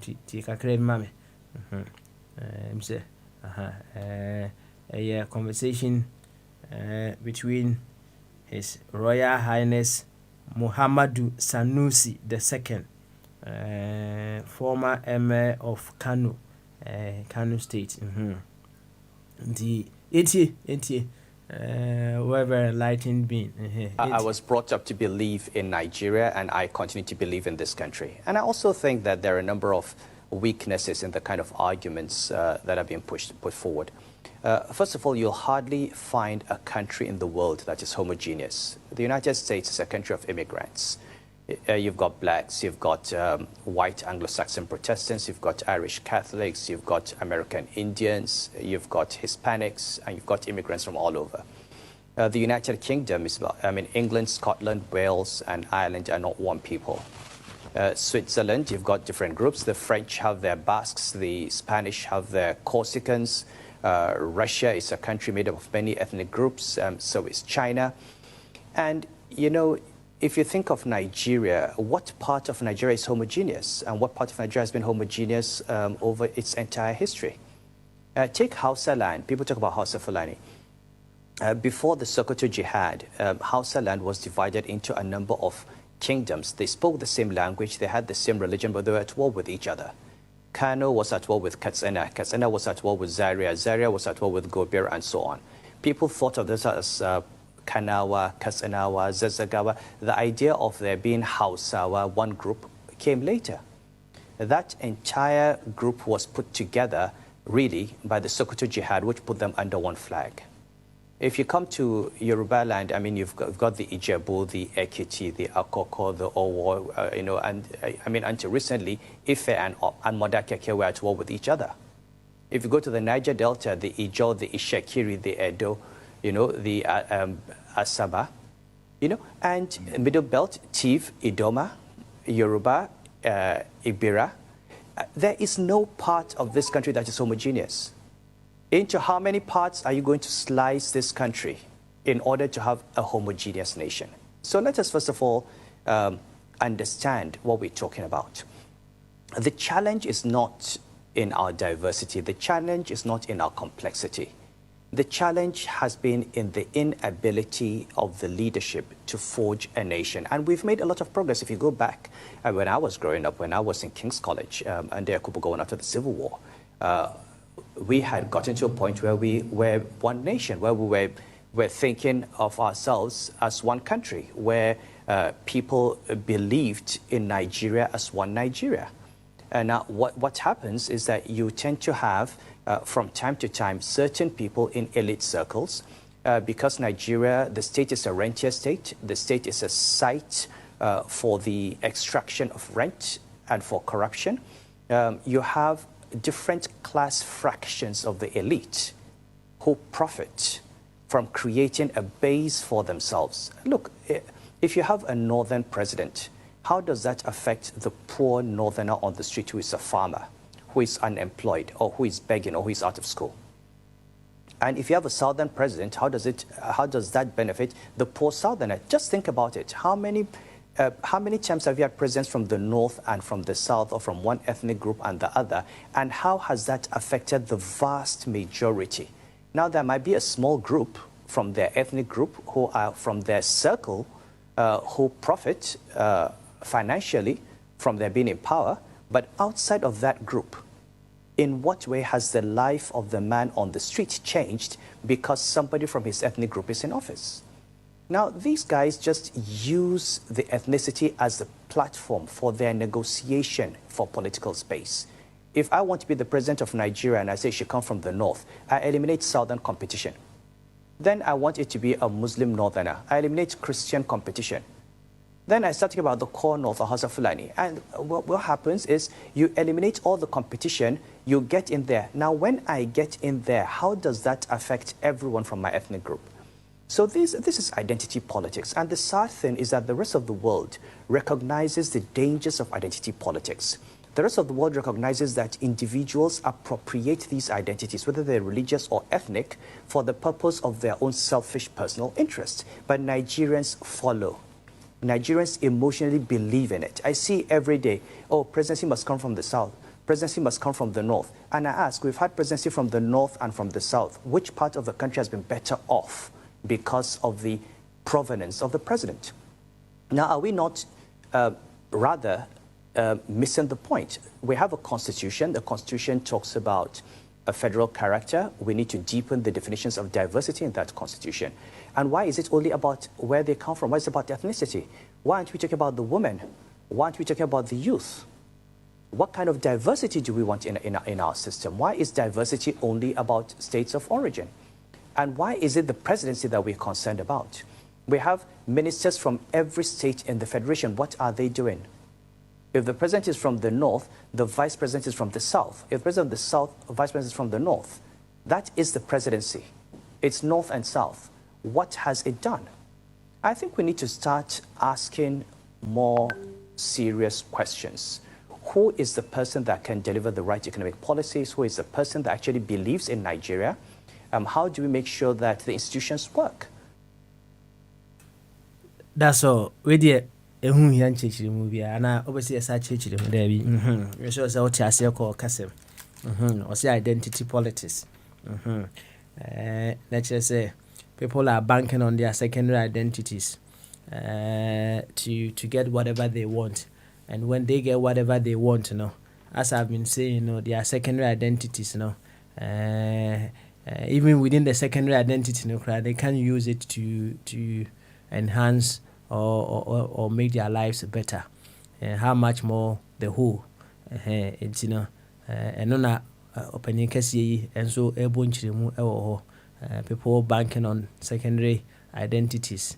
ti kakra mi mame mse a conversation between His Royal Highness Muhammadu Sanusi II, former Emir of Kano, Kano State. The 80, we're very enlightened being. I was brought up to believe in Nigeria, and I continue to believe in this country. And I also think that there are a number of weaknesses in the kind of arguments that are being put forward. First of all, you'll hardly find a country in the world that is homogeneous. The United States is a country of immigrants. You've got blacks, you've got white Anglo-Saxon Protestants, you've got Irish Catholics, you've got American Indians, you've got Hispanics, and you've got immigrants from all over. The United Kingdom is about, England, Scotland, Wales, and Ireland are not one people. Switzerland, you've got different groups. The French have their Basques, the Spanish have their Corsicans. Russia is a country made up of many ethnic groups, so is China. And, you know, if you think of Nigeria, what part of Nigeria is homogeneous and what part of Nigeria has been homogeneous over its entire history? Take Hausa land. People talk about Hausa Fulani. Before the Sokoto Jihad, Hausa land was divided into a number of kingdoms. They spoke the same language, they had the same religion, but they were at war with each other. Kano was at war with Katsina. Katsina was at war with Zaria. Zaria was at war with Gobir, and so on. People thought of this as Kanawa, Katsinawa, Zazagawa. The idea of there being Hausawa, one group, came later. That entire group was put together, really, by the Sokoto Jihad, which put them under one flag. If you come to Yoruba land, you've got the Ijebu, the Ekiti, the Akoko, the Owo, and until recently, Ife and Modakeke were at war with each other. If you go to the Niger Delta, the Ijo, the Ishekiri, the Edo, the Asaba, and Middle Belt, Tiv, Idoma, Yoruba, Ibira. There is no part of this country that is homogeneous. Into how many parts are you going to slice this country in order to have a homogeneous nation? So let us first of all understand what we're talking about. The challenge is not in our diversity. The challenge is not in our complexity. The challenge has been in the inability of the leadership to forge a nation. And we've made a lot of progress. If you go back, when I was growing up, when I was in King's College, and there going after the Civil War, we had gotten to a point where we were one nation, where we were thinking of ourselves as one country, where people believed in Nigeria as one Nigeria. And now what happens is that you tend to have, from time to time, certain people in elite circles, because Nigeria, the state is a rentier state, the state is a site for the extraction of rent and for corruption. You have different class fractions of the elite who profit from creating a base for themselves. Look, if you have a northern president, how does that affect the poor northerner on the street who is a farmer, who is unemployed, or who is begging, or who is out of school? And if you have a southern president, how does that benefit the poor southerner? Just think about it. How many times have you had presidents from the north and from the south, or from one ethnic group and the other? And how has that affected the vast majority? Now, there might be a small group from their ethnic group who are from their circle who profit financially from their being in power, but outside of that group, in what way has the life of the man on the street changed because somebody from his ethnic group is in office? Now, these guys just use the ethnicity as the platform for their negotiation for political space. If I want to be the president of Nigeria and I say she comes from the north, I eliminate southern competition. Then I want it to be a Muslim northerner. I eliminate Christian competition. Then I start talking about the core north or Hausa Fulani. And what happens is you eliminate all the competition, you get in there. Now, when I get in there, how does that affect everyone from my ethnic group? So this is identity politics. And the sad thing is that the rest of the world recognizes the dangers of identity politics. The rest of the world recognizes that individuals appropriate these identities, whether they're religious or ethnic, for the purpose of their own selfish personal interests. But Nigerians follow. Nigerians emotionally believe in it. I see every day, oh, presidency must come from the south. Presidency must come from the north. And I ask, we've had presidency from the north and from the south. Which part of the country has been better off because of the provenance of the president? Now, are we not missing the point? We have a constitution. The constitution talks about a federal character. We need to deepen the definitions of diversity in that constitution. And why is it only about where they come from? Why is it about ethnicity? Why aren't we talking about the women? Why aren't we talking about the youth? What kind of diversity do we want in our system? Why is diversity only about states of origin? And why is it the presidency that we're concerned about? We have ministers from every state in the federation. What are they doing? If the president is from the north, the vice president is from the south. If the president of the south, the vice president is from the north. That is the presidency. It's north and south. What has it done? I think we need to start asking more serious questions. Who is the person that can deliver the right economic policies? Who is the person that actually believes in Nigeria? How do we make sure that the institutions work? That's all. We did. Ehun hia nchechiri mu bia na obesi esa chechiri mu da bi so say what ase ko kasem o say identity politics let's just say people are banking on their secondary identities to get whatever they want, and when they get whatever they want, as I've been saying, their secondary identities, even within the secondary identity, they can use it to enhance or make their lives better. How much more the whole? It's and no opening case and so people banking on secondary identities,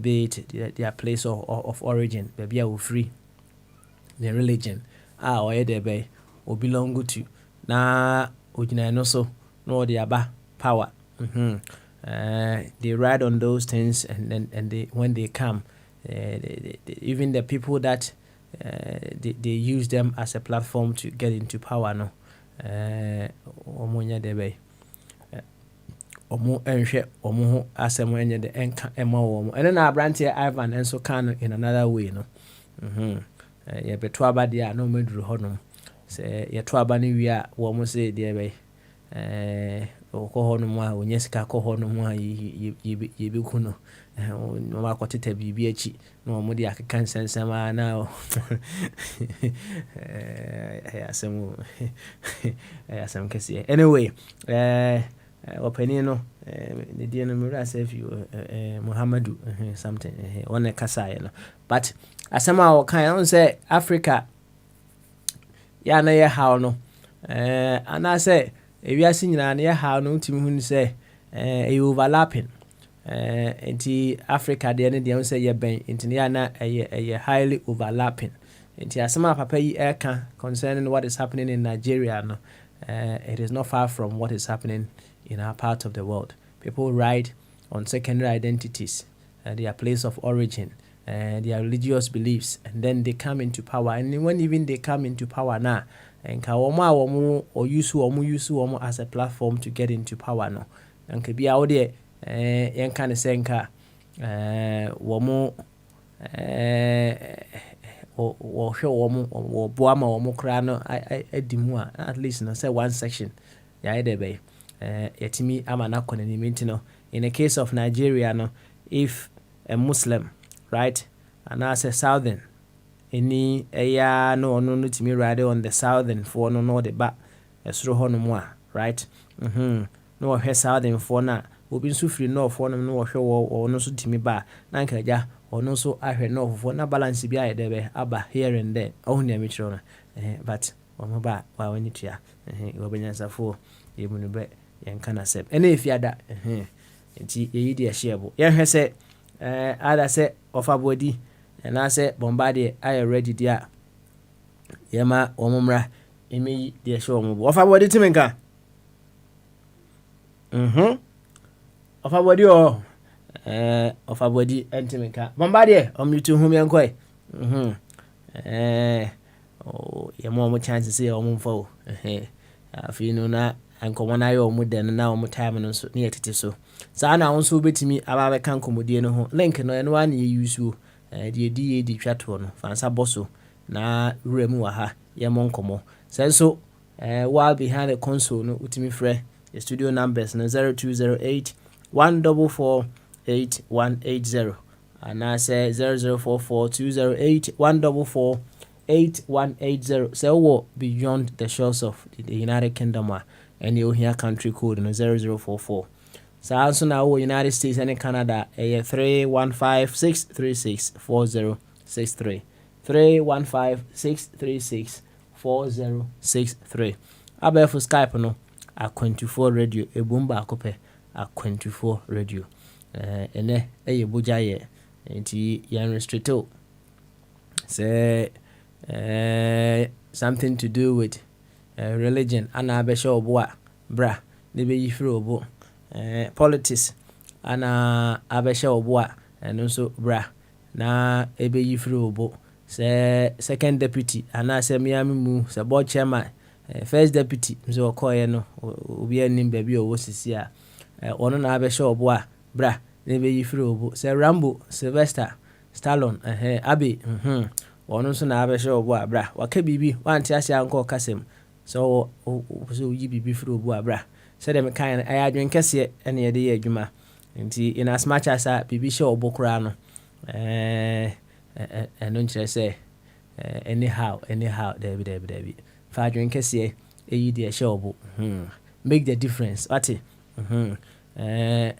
be it their place of origin, maybe are free, the religion, or they or belong to na ujina no so no the power. They ride on those things, and they, when they come, even the people that they use them as a platform to get into power. No, omonya debe, omo enhwe omo asemo enye de enka ema wo. And then Abrantie Ivan and so can in another way. No, ye beto aba dia no meduru honom. Say ye to aba ni wi a wo mo say debe okohono a onyesika kohono mu a yebeku no no makoteta bibi achi no mo de akeka nsensema na asem kesi anyway openi no the dia no mura say you Muhammadu something one kasa no, but asema o kan on say Africa ya na ye how no ana say ewiase nyina na ha no ntimi hu ni say overlapping enti Africa de ne de say ye ben enti ya na highly overlapping enti asema papa yi eka concerning what is happening in Nigeria no it is not far from what is happening in our part of the world. People ride on secondary identities, their place of origin, their religious beliefs, and then they come into power. And when even they come into power now, and or use womu as a platform to get into power no, and could be out there, and kind of saying womu or show womu or boama or mokrano I at least no say one section ya debe yetimi ama na konani no. In the case of Nigeria no, if a Muslim, right, and as a southern any no to me ride on the southern for no the back esro hono mo right no he southern for na obi nso free no for no hwe wo no so timi ba na nka ja ono so ahwe no for na balance bi aye debe aba here and there ohun ya mitro no but omo ba wa wani tua obenya for yemu be yenka na sep ene efiada nti yeyi de ahyebo yenhwe se ada se ofabodi na se Bombardier aye ready dia yema omumra emeyi de show omo ofabodi timenka ofabodi ofabodi entimenka Bombardier omyutu hum yankoi yema omo chance se omo mfo afi no na anko na yo muden na omo time no so ne yetete so saa na wonso betimi ababe kan komodie no ho link no eno an ye use die di twato no fansa boso na remu wa ha ye monkomo senso while behind the console no utimi frɛ the studio numbers no 0208 144 8180 and I say 0044 208 144 8180 so beyond the shores of the United Kingdom and you here country code no 0044 so also now United States and Canada 315-636-4063 315-636-4063 abefo Skype no A24 radio ebumba akope A24 radio ene Bogyae enti yan restricto say something to do with religion ana abesha obo bra ne be yifre obo politics ana abesha obo eno so bra na ebe yifre obo say second deputy ana say miami mu say board chairman first deputy so okoye no obi anim ba bi owo sisi a ono na abesha obo bra ne be yifre obo say Rambo Sylvester Stallone abi ono so na abesha obo bra waka bibi wanti asia anko kasem so yi bibi fro obo bra say dem kan ayadwen kese ene ye de ye adwuma nti in as much as bibi she obo kura no eno nkyere say anyhow debi fa adwen kese eyi de she obo make the difference ati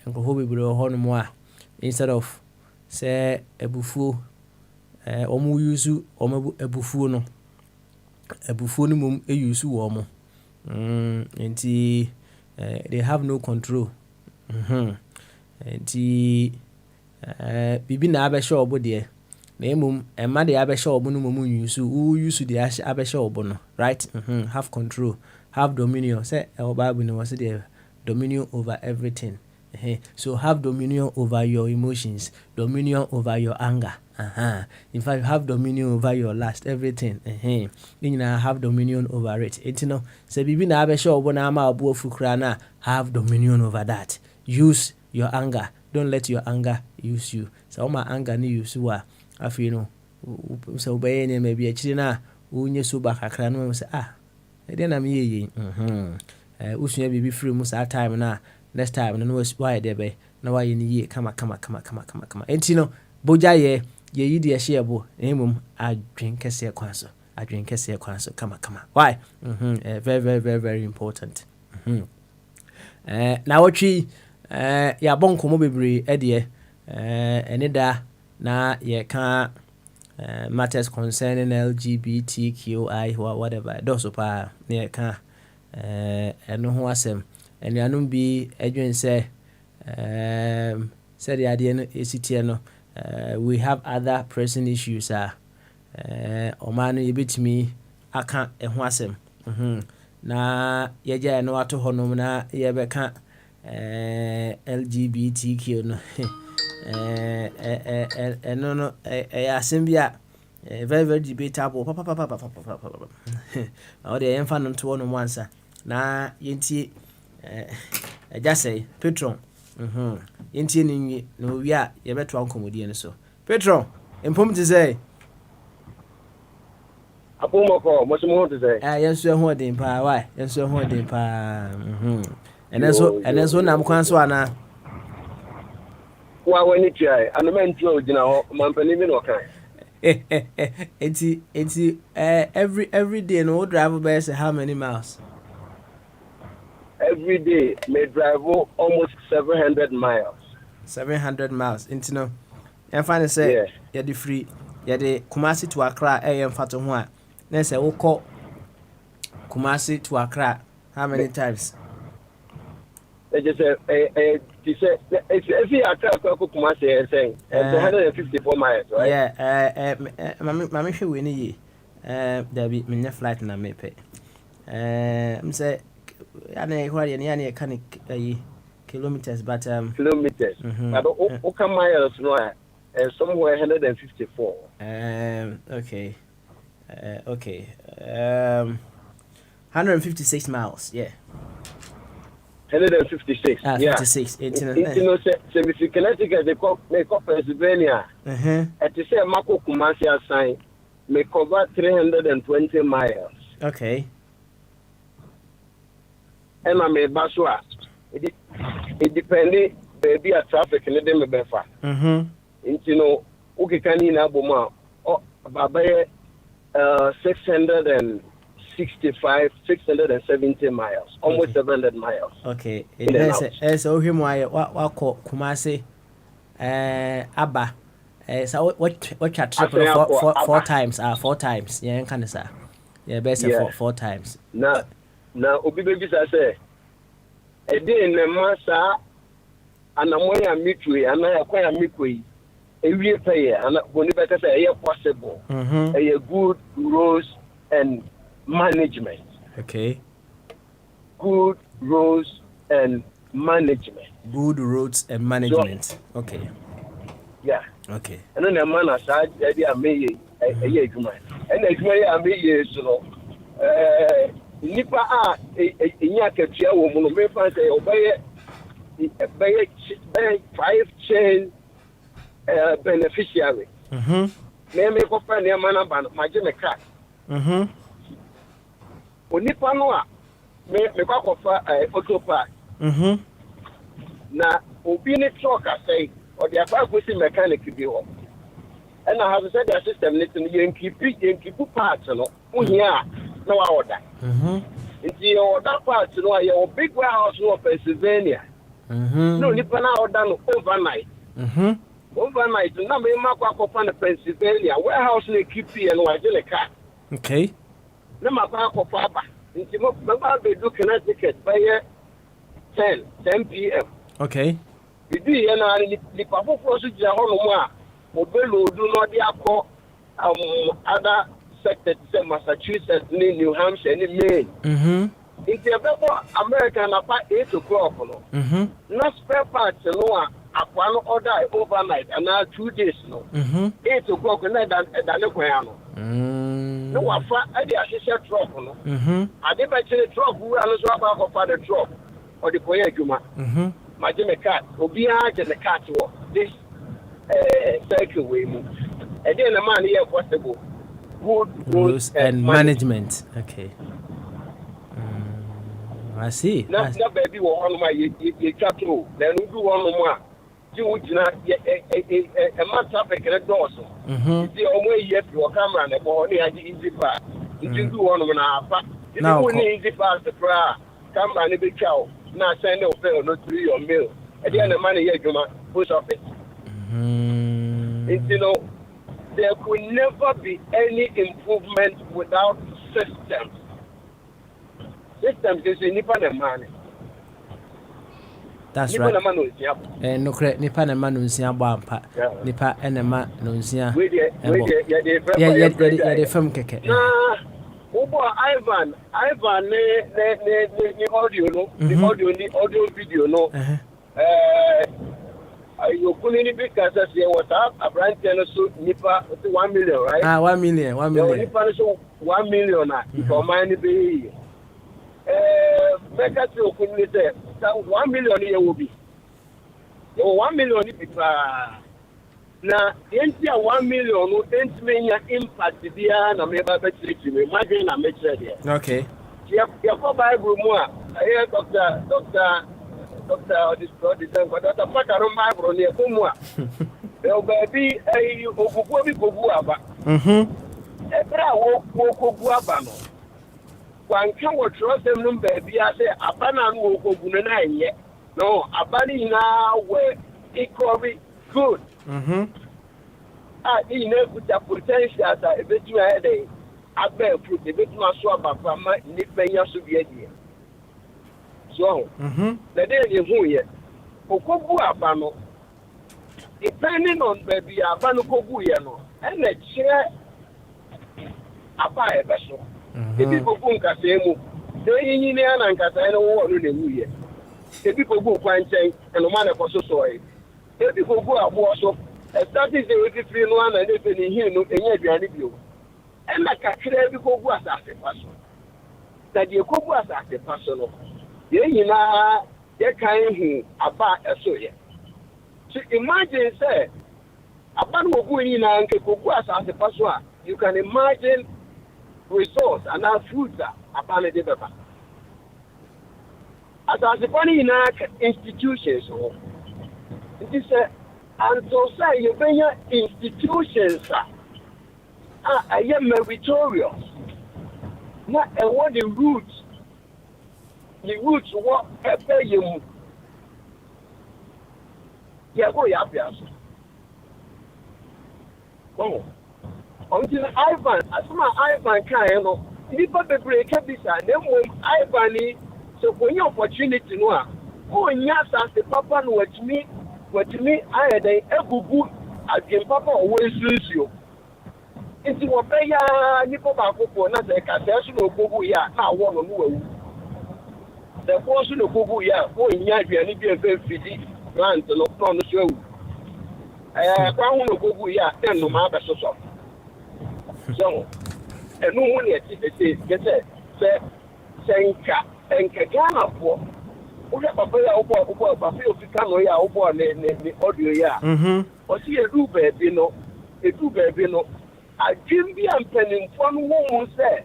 nko bebre ho no mo a instead of say ebufu omu yusu omu ebufu no mum eyusu wo mo nti they have no control nti bibi na abesha obo de na emum ema de abesha obo no mum yusu de abesha obo no right have control have dominion say Bible no was the dominion over everything so have dominion over your emotions, dominion over your anger. In fact, have dominion over your lust, everything. You know, have dominion over it. You know, say bibi na abesha obo na ama obo fukra na have dominion over that. Use your anger. Don't let your anger use you. So my anger ni use wa afi no. So obey ne maybe achiri na unye suba kakra no say e dey na me ye. Usunya bibi free mu sa time na next time no why there be na why ni ye kama enti no Bogyae ye yi de ahyebo emum adwen kese kwanso kama why very important na wotwi ya bonko mo bebre de ene da na ye ka matters concerning LGBTQI whatever those pa ne ka eno ho asem and yanum be adwen say said the idea no esitie no we have other pressing issues omanu yebetimi aka eho asem na yeja no ato honom na yebeka LGBTQ no no asembia very very debatable papa all the enfant no to no once na yenti just say Petron yenti ni no wi a ye beto ankomodie no so Petron empom te say apomoko mo so to say yenso ho den pa why yenso ho den pa eneso nam kwan so ana wa wani try anu men try ogina ho mampani mi no kan it's every day no drive by say how many miles every day may drive almost 700 miles 700 miles into no and find say yeah the free yeah the Kumasi to Accra fato ho a na say wo call Kumasi to Accra how many times they just say if you are to Kumasi saying 154 miles right mami hwe we ni there be me flight na me pay I'm say yana kwari yana kan kilometers but kilometers but o come miles no somewhere 154 okay 156 miles 156 56 you know say if Connecticut they call Pennsylvania at say Mako Kumasi assign may cover 320 miles okay and I may baswa it depends baby a traffic and them be befa you know okay can in aboma about 670 miles almost 700 miles okay it's so him why wa Kumasi aba so what chat trip four times yeah can say yeah best four times now obi baby say e dey na masa anamoya mitwe ana akwaya mikwe ewie pay ana boni better say e possible a good roads and management okay good roads and management so, okay yeah okay and then the man aside dey ameye ejuma and ejuma ameye so nipa a enya katua wo mu no me fa say obeye 5 chain beneficiary me ko fa ne man ba ma je me card onipa no a me kwa fa auto park na obi ni truck asai or the afa go see mechanic bi ho and I have said the system need to keep parts no uhia na wa order nti order parts no a big warehouse no Pennsylvania no nipa na order no overnight overnight na me makwa kofa na Pennsylvania warehouse no keep here no wa jele car okay na makwa kofa ba nti mo ba be do Connecticut by 10 p.m. okay we do here na ni pafo so jira ho no mo a obelo do no de akọ other sectors say Massachusetts New Hampshire and Maine It's about American about 8 o'clock. No, not spare parts. No, one order overnight and now 2 days. No, 8 o'clock and then no, I did truck. No, I did actually truck. Who are also about for the truck or the Poyaguma. My Jimmy cat will be out in the cat walk. This circle way move. And then the man here possible. Good rules and management. Okay. I see. Now, baby, one my you tattoo. Then we do one more. You would not a month up a door. The only yet your camera and the body had the easy pass. You do one when I pass. Now, easy pass the prayer. Come and a big cow. Now send no fail, not 3 or meal. At the end of money, you come push up it. You know, there could never be any improvement without systems. Systems is nipa na money. That's right. No correct. Nipa na man nsia bo ampa. Nipa enema no nsia. We dey the film keke. Nah, Ivan the audio no, the audio video no. You couldn't be because what up a brand tennis nipa 1 million, right? 1 million, 1 million. Nipa so 1 million for mine be make us you couldn't say 1 million here will be. 1 million people na enti 1 million no enti menya impact dia na me ba betri me imagine na me try there. Okay. Yeah, for Bible mu a Doctor, this time, but that's a fact. I don't mind, bro. Near Kumwa, there will be a Oguaba. Ebra Oguaba. One can trust them, baby. I say, Abana Ogunana yet. No, Abani now where it could be good. I didn't put the potential as a bit too headache. I bear fruit, a bit more swab of my Nipaya Soviet. So, the day you who yet, Okobu Abano, depending on baby Abano Kobu, and the chair a fire vessel. The people who can say, they in and Catano or in the new year. The people who find say, and no matter for so sorry. The people who are also, starting the 83 and living in here, no, and yet you are you. And like a clear people who are as a person. That you could was as a person. Yeah, they can't about a soya. So imagine, say, about what going in and as a person, you can imagine results and our future about the developer. As a funny in our institutions, it is and so say you bring your institutions are meritorious. Not what the roots. The roots what pay you. Yeah, go ya piaso. Oh, until Ivan, as my Ivan can no. Nipa bebre ke bisa na mom Ivan so when your opportunity no a o nya asase papa no watimi ayede egugu adwen papa o wesunsuo. Nti wo be ya nipa ba kokko na se ka se so no ogugu ya na wo no wawu. The force no kugu ya o nya aduane bi efe fidi plant no no so awu kwa hu no kugu ya den no ma be so so enu hu ne ti se senka Ghana for o ya papa ya obo papa o fika no ya obo ne audio ya o si edu baabi no adwin bi ampanin fo no wo se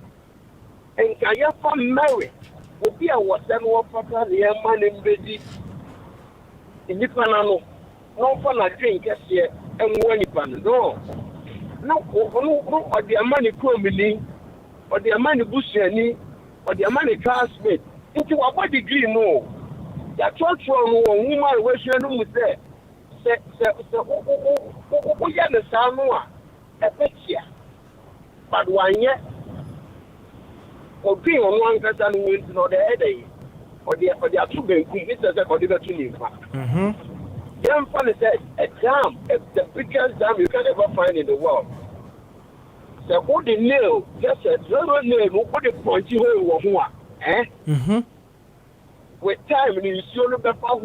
enka ya fa marry obi a wɔsɛn wɔ papa ne ɛma ne mbedi nipa na no fa na dwen kɛseɛ ɛnwɔ nipa no no ɔde ama ne komini ɔde ama ne busuani ɔde ama ne classmate nti wabɔ degree no yɛatwerɛtwerɛ no wɔ nwoma a wɔahyia no mu sɛ woyɛ ne saa no a ɛbɛkyia but wanyɛ Obi on one person who went to know the headache or the two banking, it's a continuing. Young fellow said, a dam, the biggest dam you can ever find in the world. So, what the nail, just a little nail, what the point you were, with time, you see on the paper,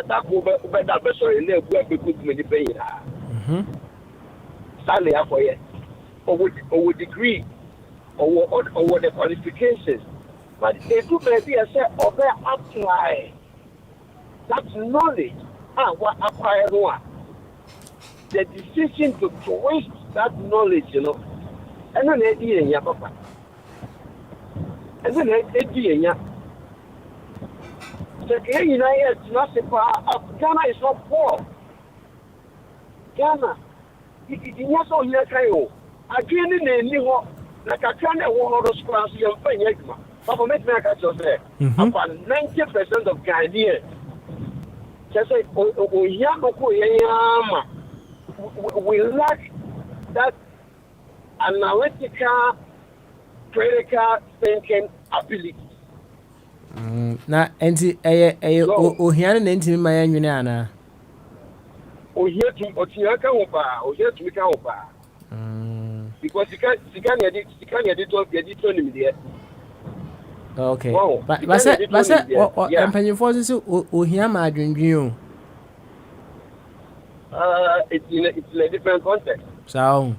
that will be that vessel in there, where we put many pay. Sadly, for you, or degree. Or the qualifications, but they do maybe a set of their apply that knowledge and what acquire one. The decision to waste that knowledge, and then idea in your papa, and then idea in your. The Ghana is not poor. Ghana, it was on your kind. I can't in like I can't one of those class you pay Yagma. Papa make me a catch of there. About 90% of Ghanaians say, we lack that analytical, critical thinking ability. Na enti ohiane na enti ma ya nwene ana. Ohia tu otiaka wo pa, ohia tu ka wo pa. because you can't edit him there. Okay. Wow. But mpanyinfo so ohia ma adwendwen o. It's in a different context. So.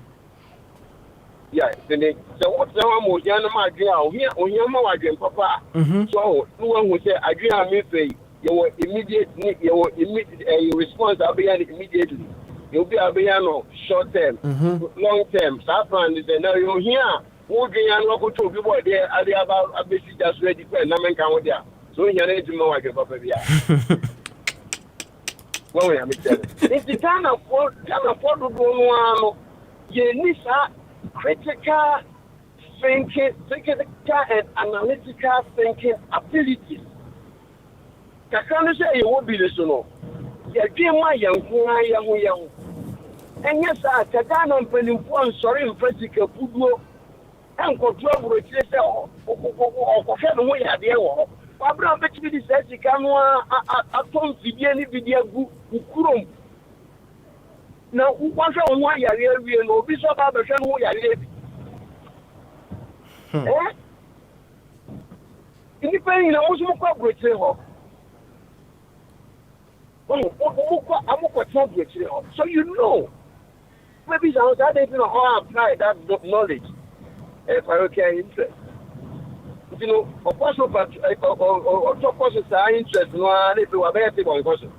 Yeah, so what someone mo yan ma adwen a ohia ma adwen papa. So no one who say adwen me say you immediate response immediately. You'll be no short term, long term. So plan is now you here. Who do you know to be boy there? Are they about a basic just ready for na men can there? So here need to know what papa be. Well, we am telling. If the can afford to do no, you need critical thinking and analytical thinking abilities. Kakano say you will be the sono. Ya dwema yankuna yahu. And yes, Kadana Penimpo, sorry, in practical Pudo, and control will say, or we had the war. Barbara Betty says, you can a tom Vidiani Vidia Gukurum. Now, who wants on why you are real, no, Bishop Aberson, who you are. Independent, I was more corporate. So you know. Maybe I don't know how to apply that knowledge if I okay interest. You know, of course, our interest, no, if we were better one person.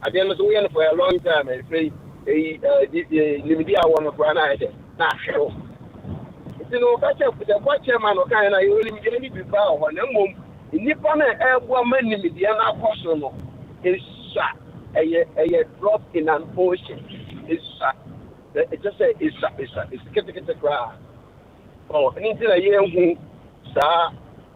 At the end of the week, for a long time, I say, limited one for an idea. Not sure. You know, that's a chairman of kind of only get any people on them. In Nippon, woman in the other person is a drop in an ocean. It's just it's a crowd. Oh, anything I hear who, sir,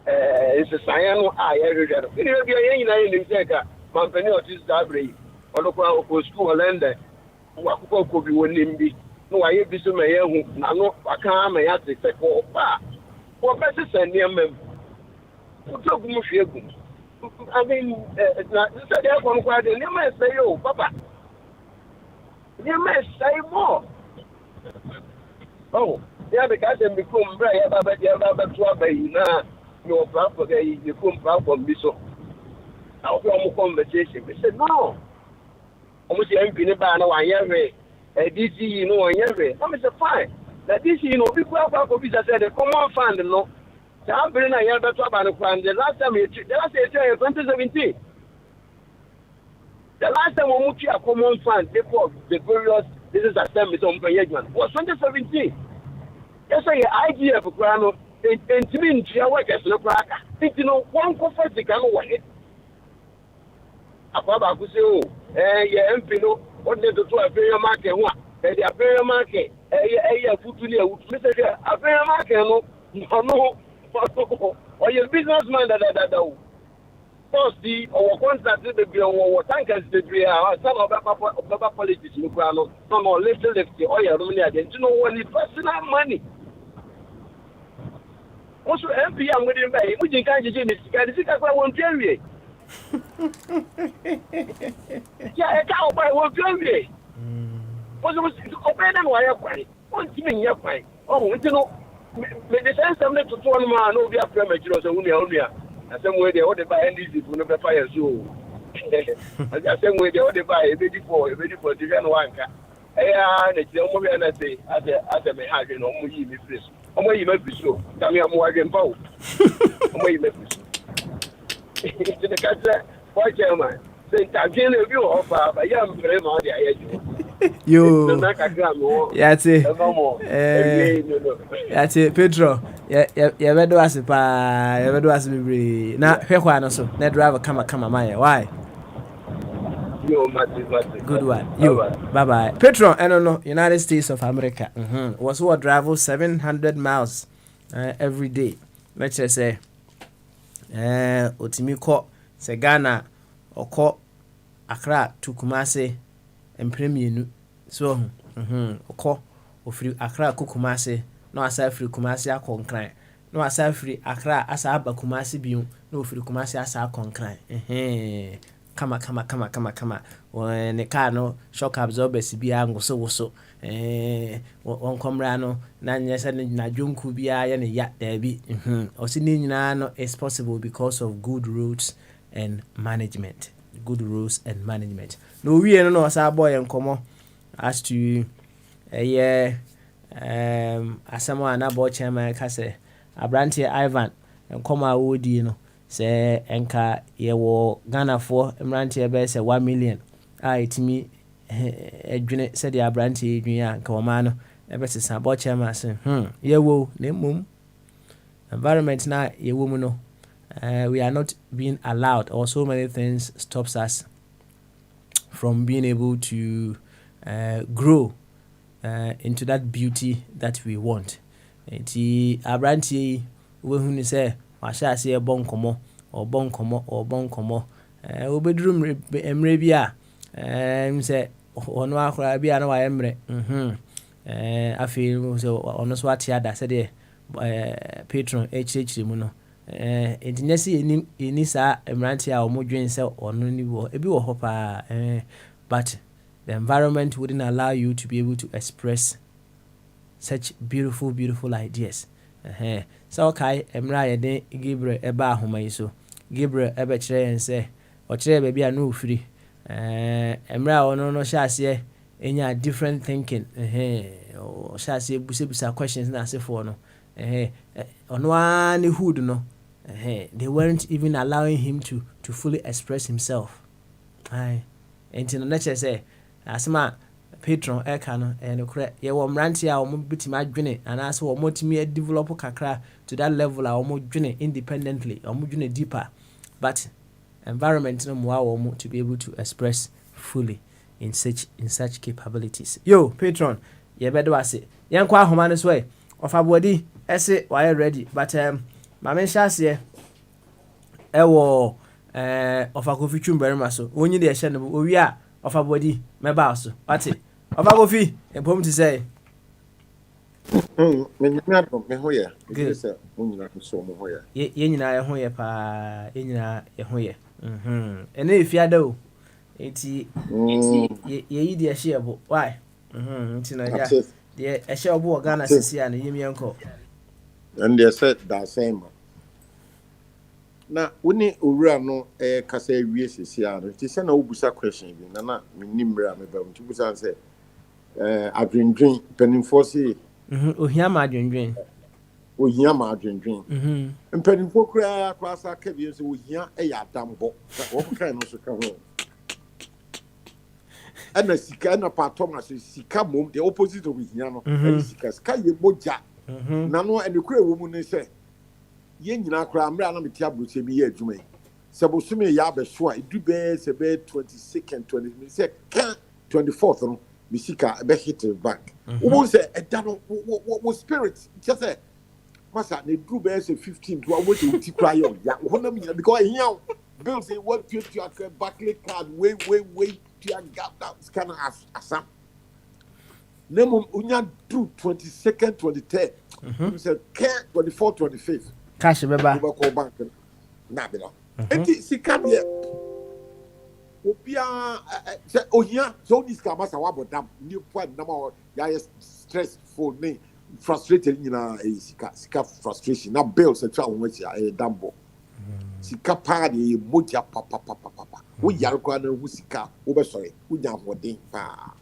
it's a cyan. I heard that. You know, you're in the company of this Dabri, or the crowd of school lender, what could be winning be. No, I hear this may who, no, I can't, I have to say, oh, what better send them? What's up, Mushiakum? I mean, it's not that one quite, and you may say, oh, Papa. You may say more. Oh, yeah, because they become very about your property, you come from Bisso. Our conversation. We said, no. Almost the MP about no one year, a DC, you know, one year. I'm a fine. That DC, you know, people have said, the common fund, you know. I'm bringing a year about the last time you 2017. The last time we moved to a common fund, before the various business assemblies on Payagman was 2017. That's why the idea of Grano and to me, your workers no crack. Think you know, one comfort they can work. Ababa could say, oh, yeah, MP, no, what they do to a very market, what? They are very market, a food to the a very market, no, or your businessman that. The our contract the be our tankers the be some of Baba politics no no some little left the oil money again you know when it's personal money also MP am with him by we can just in this guy won't tell me yeah I can't buy one tell me was open and wire quite won't give me your quite oh you know the sense of to one man no be a premature so only the same way they order by NDC will never fire so. The same way they order by a baby for the young one. And it's only an essay as a may have no more you miss. Oh, you may be so. Tell me I'm more again both. Oh, you may be so. It's in the catcher, why, chairman? Say, I can't review of a young very much. You, that's it. That's it, Pedro. Yeah, ever do as a pa, ever do as a baby. Now, here, so let driver come, my why? Good one. You, bye bye. Pedro, I don't know, United States of America. Was what travel 700 miles every day. Let's just say, Otimiko, Segana, or call Accra to Kumasi. Empremienu so okọ ofiri Accra Kumasi no asa afiri Kumasi akonkran no asa afiri Accra asa aba Kumasi biu no ofiri Kumasi asa akonkran kama when the car no shock absorbers bi ango so won komra no na nyesa na dwonku bia ye ne ya dabi osi ni nyina no is possible because of good roads and management. No we no osa boy enkomo as to asamo na bo chairman ka se Abrante Ivan enkomo a wodi no se enka ye wo Ghana for Abrante be se 1 million a etimi edwene se de Abrante edwene a nka woma no ebe se san bo chairman se ye wo na mum environment na ye wo mu no we are not being allowed, or so many things stops us from being able to grow into that beauty that we want. Enti Abrante we hu ni say wa sha se bonkomo obeduru emre bia say ono akora bia na wa emre afi so ono so atiada say de patron hh mu no enti eni sa emranti a omodwen say ono ni wo ebi wo hopa but the environment wouldn't allow you to be able to express such beautiful ideas. So okay emra ye den Gabriel eba ahoma yi so Gabriel ebe kire yen say o kire ba bia no ofiri emra ono no sha ase enya different thinking o sha ase busa questions na ase for no ono ani hood no they weren't even allowing him to fully express himself. Enti no nature say asema patron eka no no kre ye wo mranti a omo bitima adwene anase wo motimi develop kakra to that level a omo dwene independently omo dwene deeper, but environment no mo wo to be able to express fully in such capabilities. Yo patron ye bedo ase yen kwa ahoma no so of abodi ese why ready, but ma men sha ase ewo of akofichu mberema so onyi de ehye no owi a of abodi meba so ati of akofi empom ti say me nyina do me hoye say munyina so mo hoye ye nyina ye hoye pa ye nyina ye hoye ene efiada o enti ye yi de ehye bo why enti na ja de ehye obo Ghana sisi a na yemi enko and they said that same na woni owura no kasa wie sisi a no ti se na obusa question bi na minimra me ba nti busa say adwendwen penimfo se ohia ma adwendwen penimfo kura kwasa ka bi se ohia ya adambo wo kan no so ka ho ana sika na patom as sika mom the opposite of ohia no sika ye moja na no ene kura wo mu ne se ye nyina kura amra na meti abroche bi ye adwuma se bo sume ya be so a edu be se be 22nd 20 me se 24th no misika be hit back wo say eda no wo spirit just say masa na edu be se 15 to wo to ti kura yo ya wo na me because here bill say what you to Barclay card way to gap that kind of asam nemo unya do 22nd 23rd you say 24th 25th cash beba go call bank na be no enti sika be obia say ohia so this ka masa wa bodam ni point na ma ya stressful me frustrated nyina sika frustration na bill say twa won ya dambo sika pa de moja papa wo yar kwa na hu sika wo be sorry wo nya hodin pa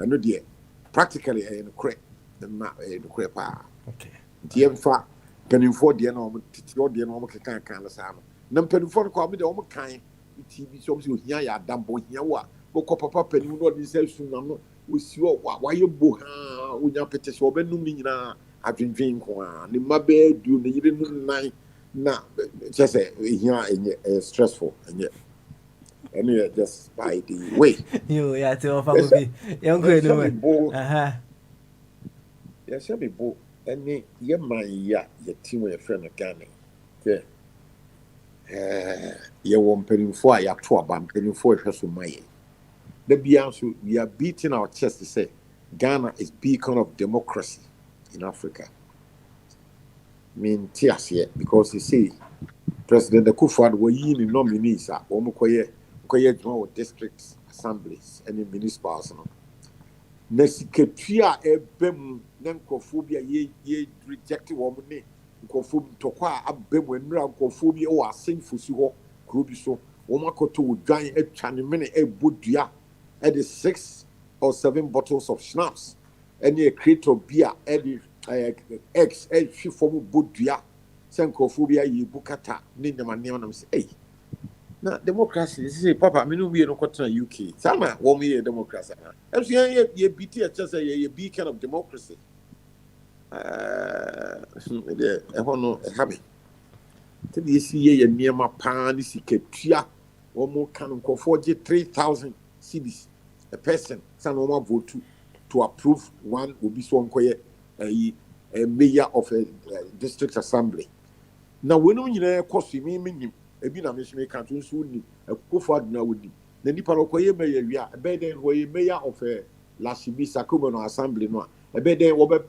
eno de practically no correct na no correct pa okay die mfa penifo de na o titiro de na o kan la sa no na penifo ko me de o kan TV so so hia ya dambo hia wa ko papa penu no de se su na no wo si wa ye bo ha wo nya pete so be num ni nyina adwendwen ko a ni mabe du ne yire nu nan na just hia stressful and just by the way you ya te ofa go bi yan ko enu we ya se be bo ene ye man ya ye team ye friend Ghana ke ye won penifo a ya to aba penifo ehwe so maye da bia so we are beating our chest to say Ghana is beacon of democracy in Africa. Mean tears here because you see President Akufo-Addo were yin nominees a omokoye kɔyɛ adwuma wɔ district assemblies ɛne municipals no na sikatua a ɛbɛ mu na nkurɔfoɔ bi a yɛ reject wɔn ne nkurɔfoɔ bi ntɔkwa a aba mu nnura nkurɔfoɔ bi wɔ asɛnfo si hɔ kuro bi so wɔn akɔtɔ wɔ dwan atwa ne mene ɛbɔ dua ɛde 6 or 7 bottles of schnapps ɛne a crate of beer ɛde eggs ɛhwi fam bɔ dua sɛ nkurɔfoɔ bi ayɛ ebu kata ne nneɛma nam sɛ ɛyi na democracy sɛ papa me no mmienu kɔtena UK saa na wɔn yɛ democracy na ɛso yɛ BT ɛkyɛ sɛ yɛ beacon of democracy ɛhɔ no ɛha me sɛ deɛ ɛsi yɛ nneɛma paa ne sikatua wɔn ka no nkurɔfoɔ gye 3,000 cedis a person sɛ na wɔn vote to approve one obi so nkɔyɛ a mayor of a district assembly na wɔn nyinaa kɔ so mi nim ebi na mesome ka to nso ni akufo aduna wodi na nipa no kɔ yɛ mayor wi a ebe den wɔ yɛ mayor of a Lashibi Sakubo no assembly no a ebe den wɔbɛ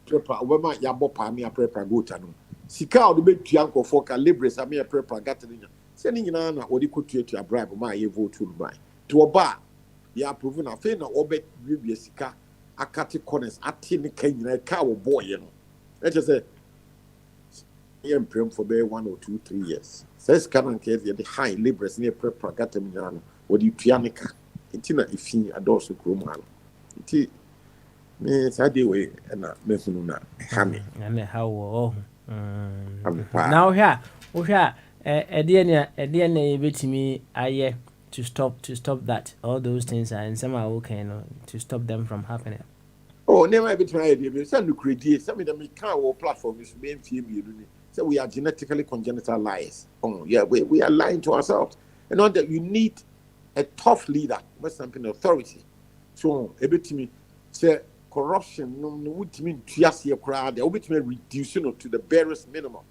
prepa wɔbɛma yabɔ paami a prepa gota no sika a wɔde betua nkɔfo ka libres ami a prepa gata ne nya sɛ ne nyinaa na wɔde kɔtua bribe ma yɛ vote no ban to ɔba yɛ approve na afei na wɔbɛ wiebie sika akate corners ate ne ka nyinaa ka wɔ bɔɔyɛ no ɛkyɛ sɛ yɛ mpirem for bɛyɛ 1 or 2, 3 years sɛ sika no nkɛ yɛ de high libres ne prepa gata mu nyinaa no wɔde tua ne ka nti na efi adɔɔso kurom ha no nti me saa de wei ɛna mehunu na ɛha me ɛna ɛha wɔ na wohwɛ a ɛdeɛ ne yɛbɛtumi ayɛ to stop that all those things are in some okay no to stop them from happening. Oh, never be try idea. Some look ready. Some of them can't work platform is being few. So we are genetically congenital liars. Oh yeah, we are lying to ourselves. And on that you need a tough leader with something authority. So a bit to me say corruption no would mean to crowd. They will be reducing to the barest minimum.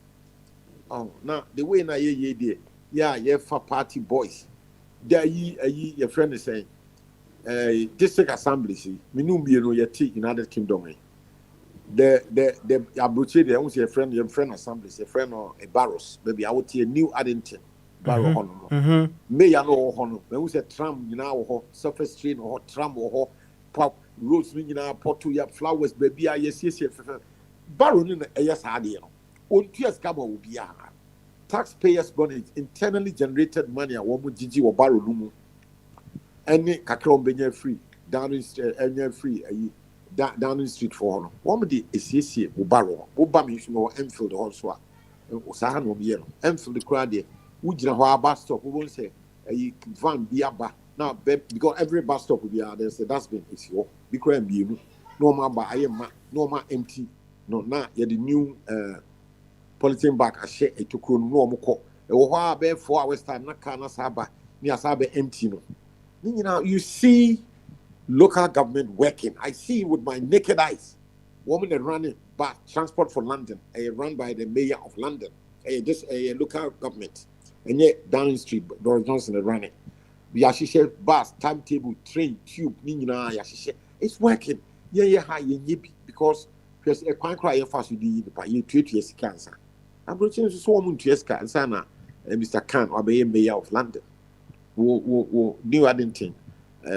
Oh, now the way na yeah for party boys. There your friend is saying district assembly see me no be no yet United Kingdom. The abroad there was your friend assembly, a friend or a barrows. Maybe I would see a new Addington barrow honor. May I know honor. When we say tram, you know, surface train or tram or pop roads, you know, pot to your flowers, baby. Yes. Barrow in a yes idea. On tears come will be a taxpayers' money, internally generated money. A woman Gigi or barrow lumu. Any kakrom benye free down free Downing Street for honor. One day is CC Ubaro, Obama no Enfield also. Osahan will be Enfield the crowd there. Ujina Hoa bus stop, we won't say a van be a bar. Now, because every bus stop will be out there's a dustbin is your because be no more by I am no more empty. No, now you're the new polythene bag a share a to no more. A bear 4 hours time, not Kana Saba, near Saba empty. No. You know, you see local government working. I see with my naked eyes. Women are running bus transport for London, run by the mayor of London, just a local government. And yet Downing Street, Doris Johnson are running. Yashishe bus, timetable, train, tube, it's working. Because there's a quite cry fast with the 2 years cancer. I'm going to so much to cancer, Mr. Khan, or mayor of London. New Addington,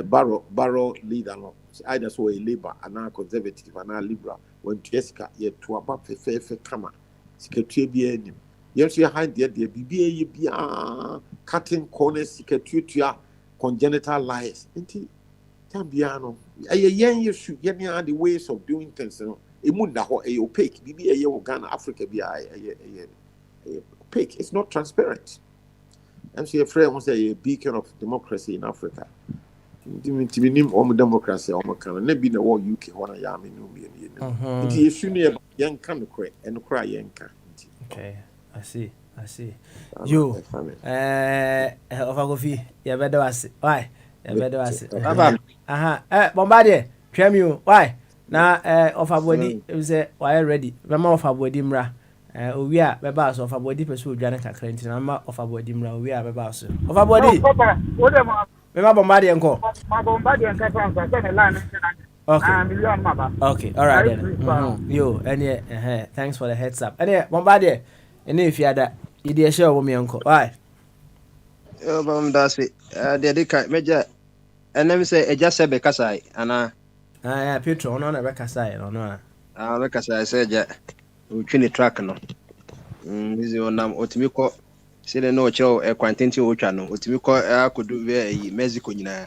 Barrow leader, either so a Labour, and now Conservative, and now Liberal, when Jessica, yet to above the fair camera, secretary be yes, you hide there, the BBA, cutting corners, secretary, congenital lies. Indeed, Tambiano, a young you should get near the ways of doing things. A munda or a opaque, BBA, Ghana, Africa, be opaque. It's not transparent. I'm saying a friend was a beacon of democracy in Africa. To be named democracy, never been a war UK one I am in It is young can cry and cry young. Okay, I see. You, Ofagofi, you better was it. Why? You better was it. Bombardier, trim you. Why? Now, of a body, it was a why ready. Remember of a body mra. We are members of a body pursue Janet Clinton, number of a body mra. We are members of a body. Remember Bombardier and Co. Okay, all right then. You, and thanks for the heads up. And Bombardier, and if you had that, you dare share with me, Uncle. Why? That's it. The kind major, and let me say, just say Bekasai, and yeah, Petro, no, never Kasai, no. Because I said, yeah, we train track no. This is on Otimiko. Say the no show a quantity ochano. Otimiko I could do very Mexico na.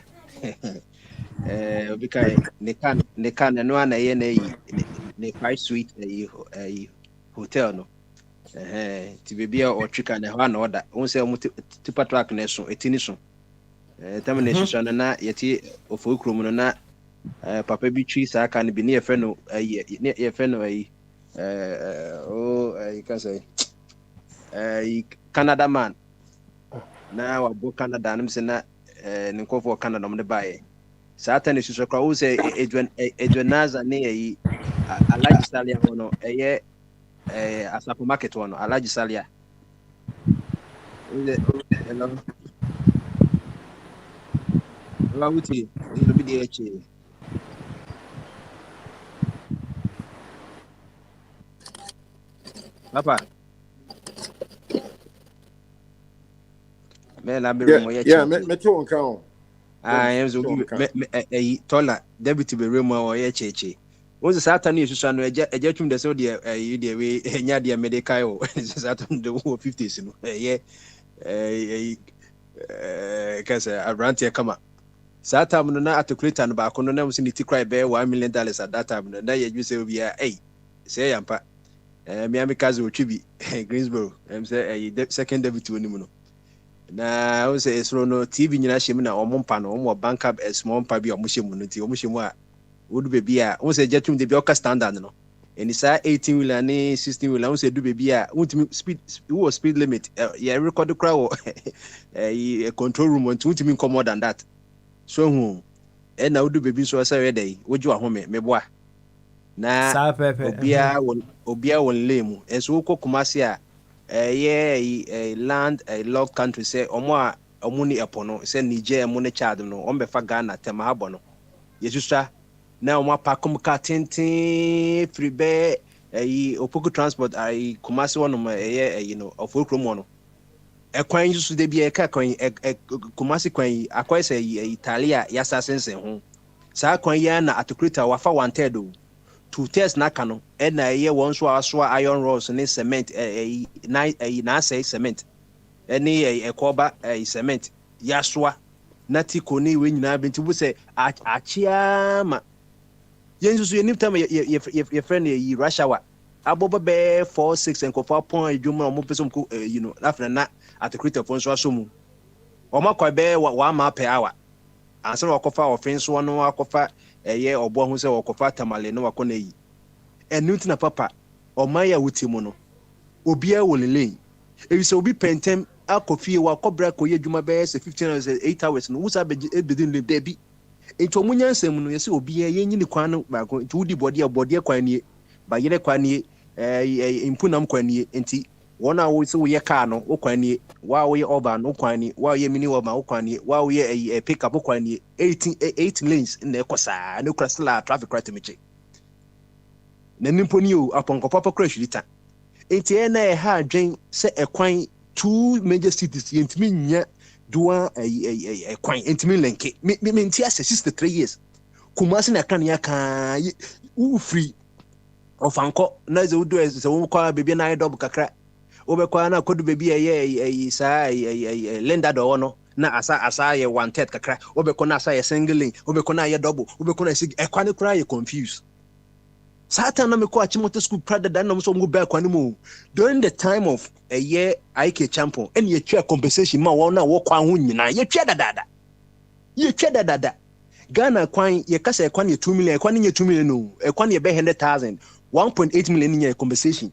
Because they can no one a 5 suite a hotel no. To be or chicken and one order. Once a tipa track nation, a tinisun. Termination na yeti of Ukrum na. Papa bi tree saa ka no bi ne yɛfrɛ no yɛfrɛ no you can say Canada man na wabo Canada no sɛ na ne nkɔfoɔ Canada mo de baeɛ saa ta ne susu kora wo sɛ Edwanaza ne ɛyi Alhaji Salia hɔ no ɛyɛ Asapo market hɔ no Alhaji Salia hello wuti no bi de ɛkyɛ Papa. Yeah, me too on count. I am so a taller deputy room or a cheche. Was a Saturday, Susan, a jetum the so dear, the way, Yadia Medicaio, Saturn the 50s, because a rantia come up. Saturn, no, at the Cretan back on the name, to cry bear $1 million at that time, and then you say, we are say, I'm Miami Kazu Chibi, Greensboro, I'm say a second debut to Nimuno. Now, I was a no TV Nashimina or Mompano or bank up a small pabi or Mushimunity or Mushimwa would be a once a jetum de Bioka standard, no. And it's 18 will and 16 will once a do be a speed speed limit. Yeah, record the crowd a control room on 2 to more than that. So, and now do baby so as a day. Would you a home, me boy? Na obia won lemu enso ko Kumasi a land a log country say omo ni epono say Niger mo ne Chad no on be fa Ghana tema habo no yesusa na omo pakom ka tenten free be opoku transport ai Kumasi wono you know of okromo no ekwan yusu de bia ka kwan Kumasi kwan akwai say Italia yasa sense ho sa kwan ya na atokrita wafa wanted o 2 tests na kano and na ye won so aso iron rods ne cement na say cement any a koba cement yaswa na tiko ni we nyina benti bu say achia ma yensu so any time your friend ye Russia wa aboba be 4-6 and ko 4 point adwuma mo person ko you know after na at creative phone so aso mu o makwa be 1 mile per hour ansa na okofa offense no akofa eye obo hu se okofa tamale no wakona yi enu ntina papa o maya wuti mu no obi a wolele e se obi pentem akofie wa kobra ko ye dwuma be se 15 hours 8 hours no wusa be bedin le debi ento munya nsem no ye se obi a ye nyini kwan no ba ko nti wudi body kwan nie ba yele kwan nie impunam kwan nie enti wona wo se wo ye car no wo kwan nie wa wo ye urban wo kwan nie wa ye mini urban wo kwan nie wa wo ye pick up wo kwan nie 8 lanes na ekosa na krasla traffic right meche na nimponi o aponko papa crash lita enti na ha adwen se ekwan 2 major cities yentimi nya duwa ekwan entimi lenke me nti ase 63 years Kumasi na kan ya kan u free ofanko na ze udo ze wo kwa bebia na double kakra obekwa na kodu bebia ye sa lenda do no na asa ye wanted kakra obekwa na asa ye single lane obekwa na ye double obekwa na sig ekwa ne kra ye confused Satan na meko achimoto school prada dan na so ngo ba kwa mu during the time of a year IK champion and ye twa compensation ma won na wo kwa ho nyina ye twa dadada Ghana kwan ye kasa ekwan ye 2 million ekwan ye 2 million no ekwan ye be 100,000 1.8 million ye compensation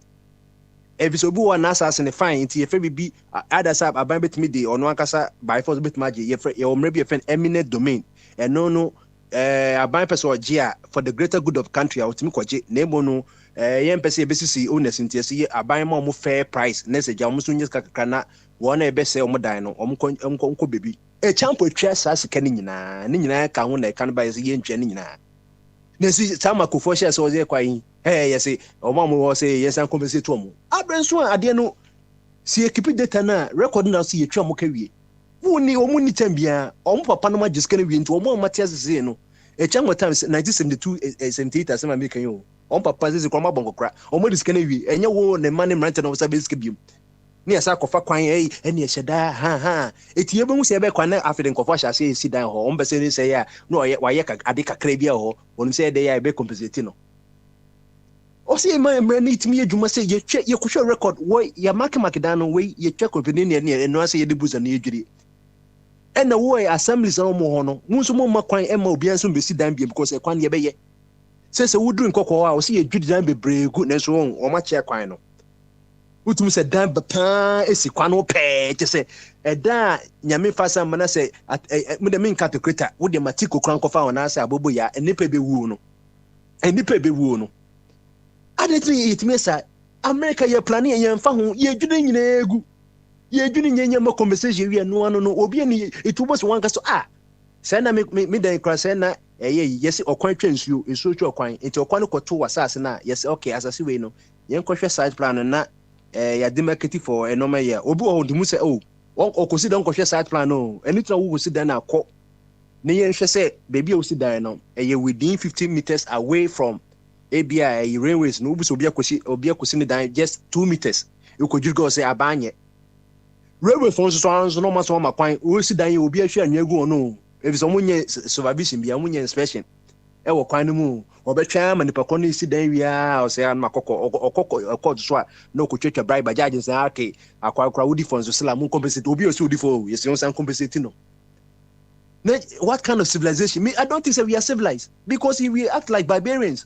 ebisobu wa na asase ne fine nti ye fe bibi other side aban betimi de ono akasa by force betimi age ye fe ye omre bi ye fe eminent domain no aban person ogia for the greater good of country outimi kwaje na emo no yen pese ebesisi owners nti ese aban ma omo fair price na se ja omo so nyes kakra na wona ebese omo dan no omo bebi champo twa sa sika ni nyina ka ho na ka no ba ese ye ntwa ni nyina na si sama kofo share so ze kwan yes omo wo say yes an compensate to omo abrenso ade no si equipe data na record na si ye twa mo ka wie omu ni tambia omu papa no ma jiskene wi nti omu Matthias ze no e chango time 1972 78 asema me kan yo omu papa ze kwa mabongo kra omu jiskene wi enye wo ne man mrante no sabe jiske biom ni asa kofa kwan ene eheda ha etie be hu se be kwan na afide nkofo hyase esi dan ho ombe se ni se ya no waye ka ade kakra bia ho wonu se de ya be compensate no o se ma ni timi adwuma se ye kuhwe record wo ya mark dan no we ye twa company ne eno ase ye de buza na yedwiri ena wo assemblies no mo ho no mu so mo ma kwan ema obi anso besi dan bia because e kwan ye be ye se wuduru nkokọ a o se ye dwidi dan bebregu na so o ma che kwan no utum se dan bapa esi kwan no pe che se eda nyame fasa mana se mu de min category wo de matiko kran kofa wona ase abobo ya enipa be wu no adetri itmesa America ye plan ye mfa ho ye dwune nyina egu ye dwune nyenye ma conversation wi anu anu no obi ni itubo so wanka so se na me dan kra se na yes okwan twa nsuo esuo twa okwan enti okwan ko to wasase na yes okay asase we no yen kohwe site plan na ya de market for enoma ye obi o dimu se okosi dan kohwe site plan no eni tra wo si dan na akọ ne yen hwe se baby o si dan no within 50 meters away from ABI railways no obi akosi ne dan just 2 meters you could just go say abanye railway phones so no maso ma kwan o si dan ye obi ahwe anwagu no if so munye supervision bia munye inspection wo kwan no mu obetwa manipa ko no si dan wia o say an makoko okoko so a no ko twetwa bribe judge say okay akwa wudi phones so la mun compensate obi o si wudi for yes you san compensate no. What kind of civilization? Me, I don't think we are civilized because we act like barbarians.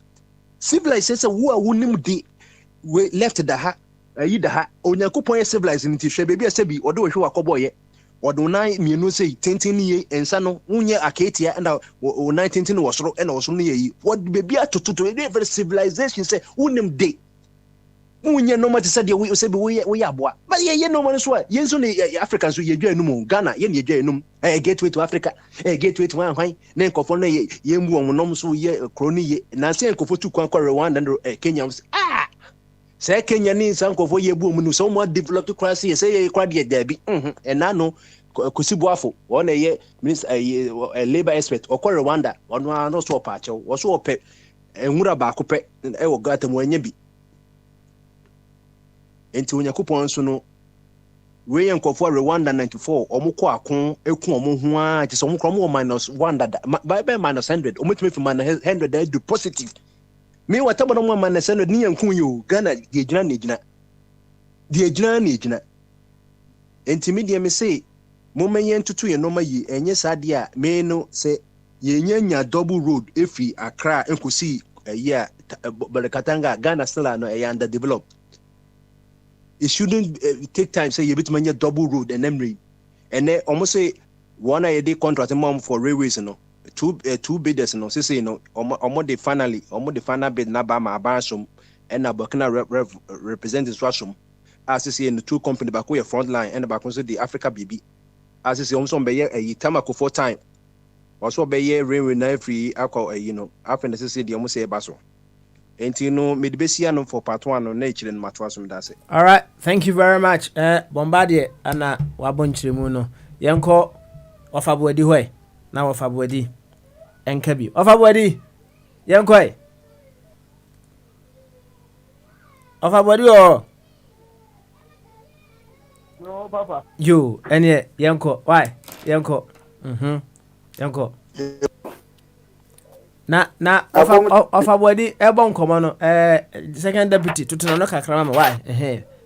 Civilization who are wunim de we left the ha the ha onyankopon civilized nti hwe baby asabi odo hwe akobo ye odo na mienu sei tenten ye ensa no unye aketia and o 19 wosoro and wosoro no ye what baby atototo every civilization say wunim de unye no mate said we say we aboa but ye no man so ye nso ne Africans so ye dwa enum Ghana ye ne dwa enum gateway to Africa gateway to hwan na nkofo no ye mu omonom so ye kroni ye na se nkofo tu kwan kwa Rwanda and Kenya say Kenya ni san nkofo ye bu omu so mo developed class ye say ye kwa de dabi na no kusibuafo wona ye minister labor expert okwa Rwanda ono no so pa achew wo so ope enwura ba ko pe wo gata mo anya bi enti Onyankopon so no we yankofo Rwanda 94 omukọ akon eku omo ho a ti so omukọ omo -1 by -100 omutime fi -100 da do positive me watabo no mo -100 ni yankun yo Ghana de gina enti me de me say mo menye ntutu ye no ma yi enye sade a me no se ye nya double road efi Accra enkosi ya Katanga Ghana still no underdeveloped. It shouldn't take time say you bit many double road and then almost say one a day contract mom for railways two bidders say the final bid na ba ma abansom and Burkina representatives Rashom as say in the two company back your front line and back say the Africa BB as say almost be a tamako for time also be railway na free alcohol after necessary the almost say baso. For part 1 on nature and matwas that's it. All right, thank you very much. Bombardier ana wabonchiremu no. Yenko ofabodi hoy. Na ofabodi enkabi. Ofabodi yenko e. Ofabodi o. No papa. You ene yenko. Why? Yenko. Yenko. Na ofabodi ebon komo no second deputy tutu no kakra ma why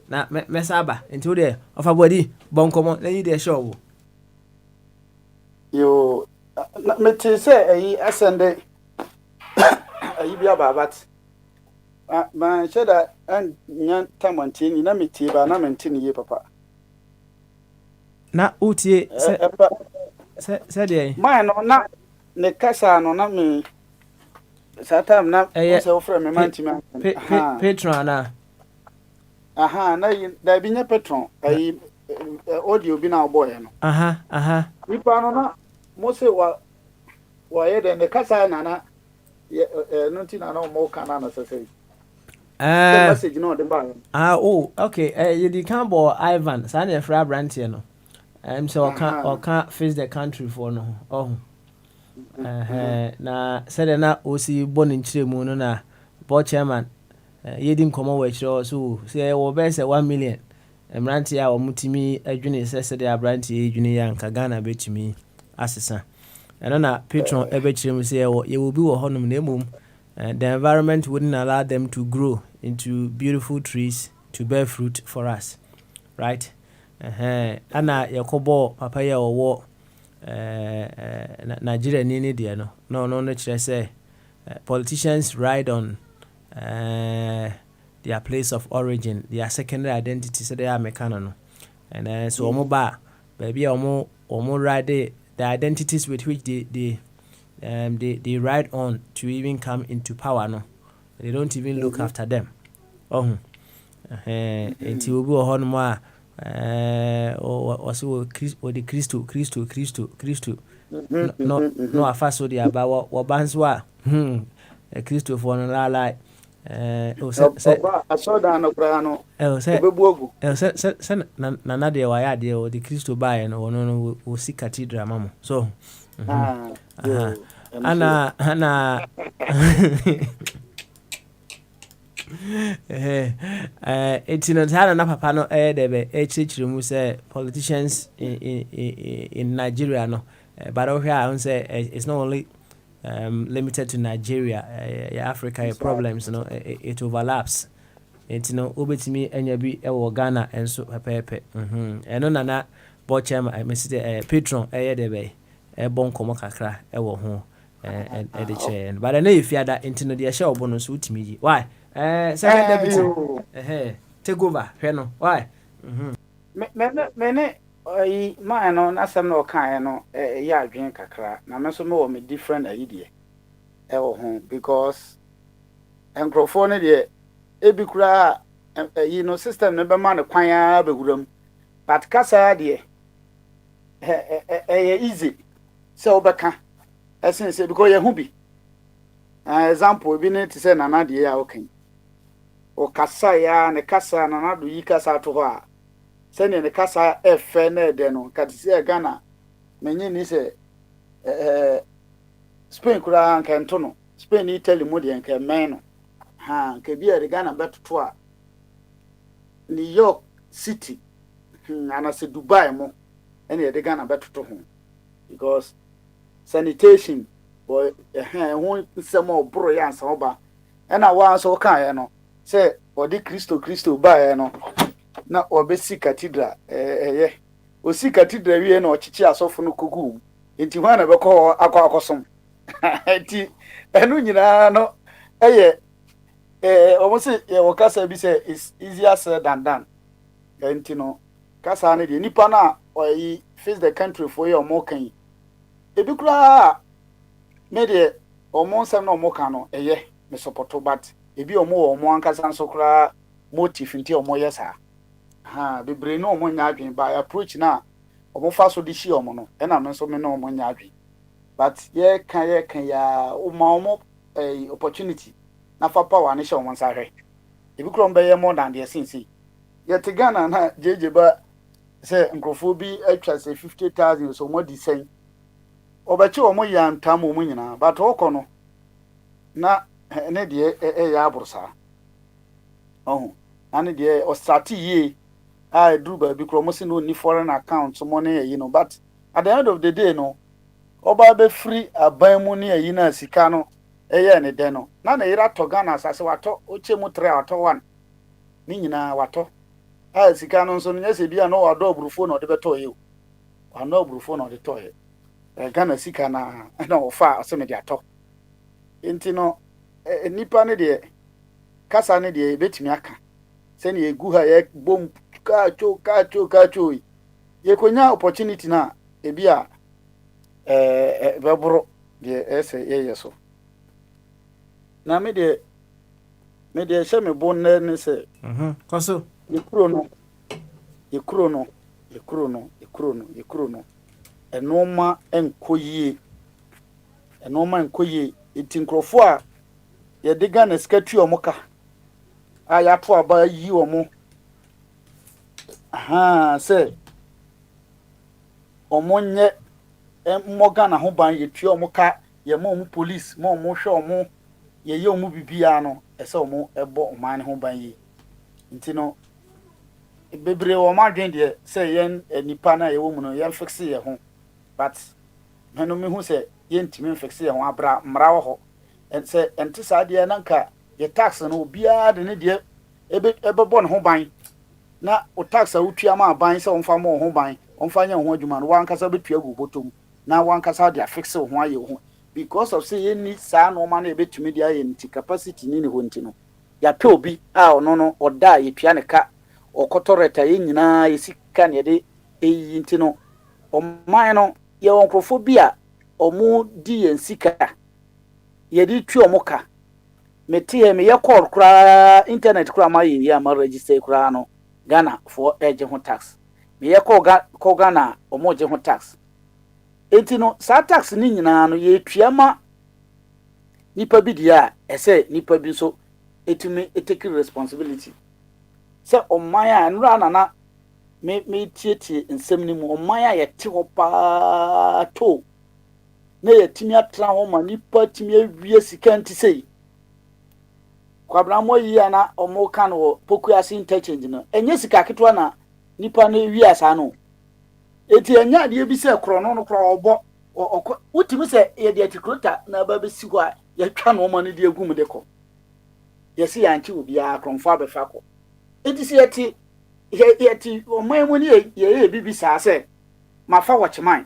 na mesaba enti wo de ofabodi bon komo na yi de show yo me ti say ayi asende ayi bia babat ma sheda an nyan tamantini na me ti ba na mentini ye papa na utie se de ma no na ne kasa no na me satam na so frame me mantima patron na na da bi nya patron ai audio bi na boy no nipa no na mo se wa ye de ne kasa na na no ti na no mo kana na sese message no de ba okay you di kan bo Ivan sa na fra brand here no so can't face the country for no. Oh. Na said na osi born in Chiremu no na board chairman yedim komo we chiro so say wo be say 1 million emranti a wo mutimi adwene say the abranti adwene ya nka Ghana betumi asesa eno na patron ebe chiremu say ye will be wo honum na emum the environment wouldn't allow them to grow into beautiful trees to bear fruit for us, right? Ana yakobo papa ya wo Nigeria ni dia no chere say politicians ride on their place of origin, their secondary identity, so they are mekano, and so omo ba baby omo ride the identities with which they ride on to even come into power. No, they don't even look after them. Oh, until we go on more. Also, the Christo. No, afaso the about what bandswa. Christo for no lie. I saw that no brano. Nana de why or the Christo buy and no see cathedral, mamma. So, Anna. It's in a time and papa no debe HH say politicians in Nigeria no, but over here I won't say it's not only limited to Nigeria. Africa problems, you know, it overlaps. It's no ubetimi enyabi ewo Ghana enso pepepe. Eno nana bochema I miss the patron debe bon komo kakra ewo ho the chair. But I know if you that into the share bonus ultimately. Why? Second deputy. Take over. Why? Mene ma no na sam no kan no ya adwen kakra na me so me different idea ho because enkrofo ne de ebi kura system ne be ma ne kwan a bewuram but kasa de easy so obeka essence because ye hu bi example bi ne to say nana de ya okay o kasa ya ne kasa nana do yi kasa to ho a sene ne kasa efe na de no katise Ghana menye ni se Spain kura nka nto no Spain Italy mu de nka men no ha nka bi e Ghana betoto a New York City ana se Dubai mo ene e Ghana betoto ho because sanitation boy ho nsemo obro ya nsa oba ena wa so kan no se odi Kristo ba no na obesi cathedral osi cathedral wie na ochichi asofo no kogu enti hwa na beko akosom enti enu nyina no omosi wo kasa bi se is easier said than done enti no kasa na de nipa na oyi face the country for your more kan ebi kura me de omo nsem na omo kan no me support but ebi omo ankasa nso kura motive nti omo yesa bebre no omo nya adwen by approach na omo fa so de shi omo no na me so me no omo nya adwen but ye kan ya omo opportunity na fa power ne she omo nsahwe ebi kuro mbe ye more than the since ye te Ghana na jeje ba say nkrofo bi atwa say 50,000 so mo di sen obachi omo ya ntam omo nyina but okono na ne de ya abursa and the or start ye I drew by because no ni foreign accounts money but at the end of the day no oba be free aban mu ne na sika no ne de no na ira to Ghana asase wato oche mu 3 wato 1 ni nyina wato sika no so nya se bia no wado obrufo no de beto ye wa no obrufo no de to ye Ghana sika na ofa aseme de ato enti no nipa ne de kasa ne de betimi aka seni egu ha ye bom kacho ye konya opportunity na ebia bebro de ese ye so na me de she me bon ne se koso ye kuro no enoma enkoyie itinkrofo a ye de Ghana skatu omoka aya to aba yi omo say omonye mmoga na ho ban yetue omo ka ye mo omo police mo omo hwe omo ye ye omo bibia no ese omo ebo oman ho ban yi nti no bebre wo ma dwen de se yen nipa na ye wo mu no yen fixe ye ho but meno me hu se yen timi fixe ye ho abra mra wo ho se ente sa de na nka ye tax no bia de ne de ebebo ne ho ban na o tax a utua ma ban se onfa mo ho ban onfa nya ho adwuma no wankasa betua gu botom na wankasa de fixe ho aye ho because of say yen ni sa no ma na ebetumi de aye nti capacity ni ne ho nti no ya pe obi a ono no oda ye tua ne ka okotoreta yen nyina yesika ne de eyi nti no oman no ye wonkrofo bi a omu di yen sika ye di tu omuka meti me ye call kura internet kura ma ye ya ma register kura no Ghana for eje ho tax me ye call Ghana omo je ho tax enti no sa tax ni nyina no ye tuama nipa bi dia ese nipa bi so etumi take responsibility se oman a nura nana me tietie nsem ni mu oman a ye te ho pa to na ye timi atra ho ma nipa timi awie sika nti sei kwabra mo yi ana omo kan wo pokuasi interchange no enye sika ketwa na nipa na wi asa no eti enya de bi se kro no kro obo utimi se ye de atikrota na ba be si ho a ye twa no ma no de agum de ko ye si yanchi obi a kronfo abefa ko eti se yeti oman mu ni ye bibi sa se mafa watchman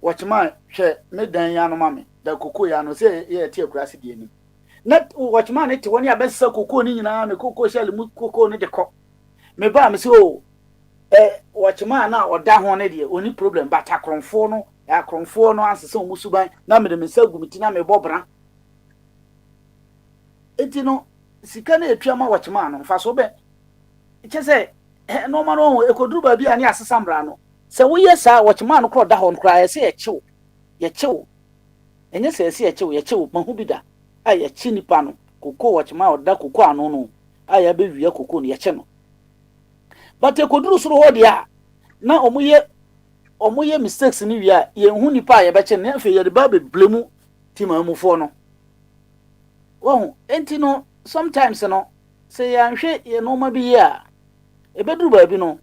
hwe me dan ya no ma me da koko ya no se ye ti akurase de ni net watchman eti woni abesa koko ni nyina me koko shale mu koko ni de ko me ba me se o watchman na oda ho ne de oni problem ba ta kronfo no ya kronfo no asese omusuban na me de me sagumiti na me bobra eti no sika na etuama watchman no fa so be chese no ma no ekoduru ba bia ni asesa mbra no se wo yesa watchman no kro da ho nkra ye se ye chew enye se ye chew mahu bida ay ye chi nipa no koko watchman oda koko anu no ay be wiya koko no ye che no but ekoduru suru ho dia na omuye mistakes ni wiya ye hu nipa ye be che na fe ye de ba be blemu tima amufo no wo enti no sometimes no se ya nhwe ye no ma bi ya ebeduru ba bi no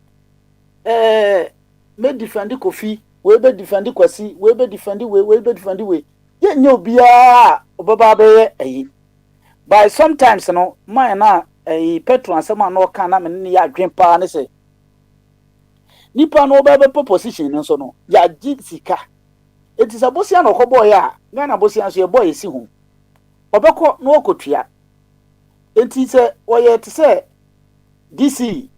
me defend Kofi we be defend Kwasi we be defend we be defend we ye nya obia obaba be yi by sometimes no man na petro ansema na oka na me ne ya adwen pa ne se nipa no obaba position no so no ya jitsika enti sa bosia na okobo ya Ghana bosia so ye boy esi hu obekọ na okotua enti se oye te se DC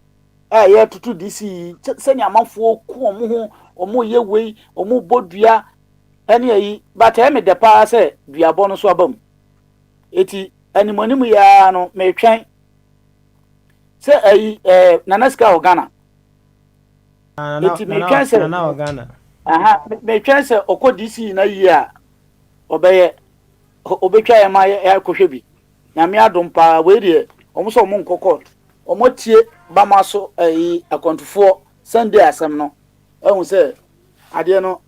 ye tutu DC seni amanfo ku omo ye wei omo bodua ene yi but me de pa se duabo no so abam eti animonimu ya no me twen se nanaska Ghana eti me twen se na Ghana me twen se okọ DC na yi a obeye obetwa ya ma ya kohwebi na me adom pa we de omo so omo nkokọ omo tie ba ma so akontufo Sunday asem no ehun se ade no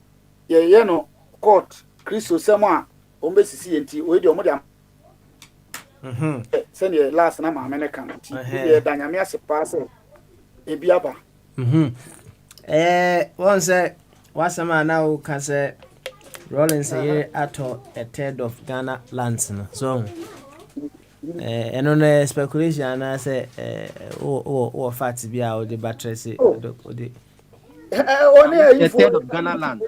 ye no court Kristo sem a omo besisi enti we de omo de send last na ma me kan ti ye danya me asepa se ebi aba one say wasama na o ka se Rollins here ato a third of Ghana lands no so and on a speculation I say or fat be out the battery say only a third of Ghana land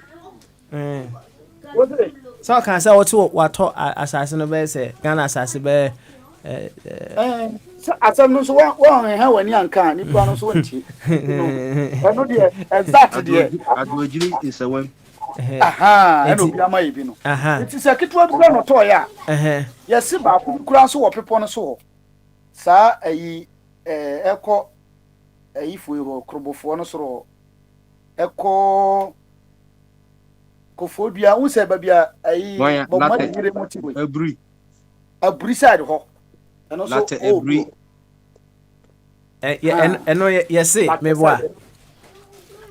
so can say what assassin be say Ghana assassin be asem no so won ha wani anka ni pa no so nti no de exact de adwojiri is a one eno bi ama ibi no it is a kitwa bi no to ya yes ba ku kura so wo pepo no so sa ayi eko ayi fuyi ho krobofo no so eko kofodua wo se ba bia ayi bo ma dire motiwe abri side ho eno so abri eno yes me boa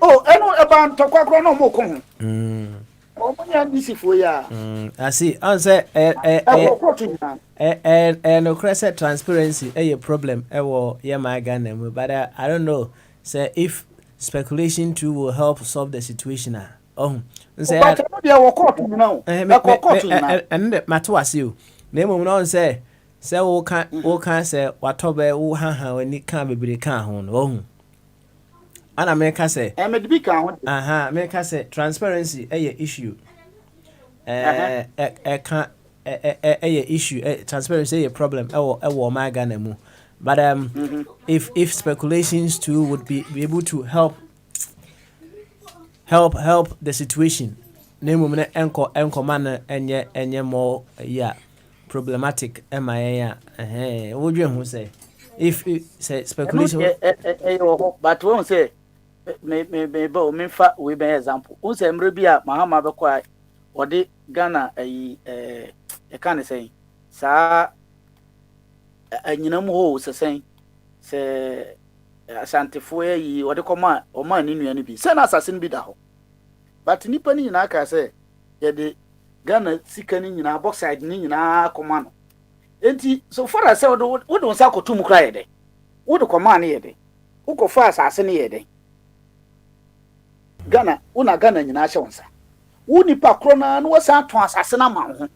Oh, eno eba ntokwa kro no mo ko ho. Omunya disifo ya. I see. On say no credit transparency a problem my Ghana, but I don't know say if speculation too will help solve the situation. Say but they were caught now. And matter was you. Name on say wo can say watobe wo ha when it can be can ho. And America say America say transparency a issue. Can't a issue transparency a problem my Ghana. But if speculations too would be able to help the situation, name enko man enye more problematic what do you say if say speculation but won't say me fa we be example who say mre bia mahama be kwa ode Ghana e kan say sa anyinam ho sesen se asantefo yi ode koma o ma ni nua ni bi se na assassin bi da ho but nipa ni nyina ka say ye de Ghana sika ni nyina box side ni nyina koma no enti so far as say wo do sa kotum kra ye de wo do koma na ye de wo ko fa assassin ye de Ghana una Ghana nyina hye wonsa wo nipa kro na no wasa to assassin ama ho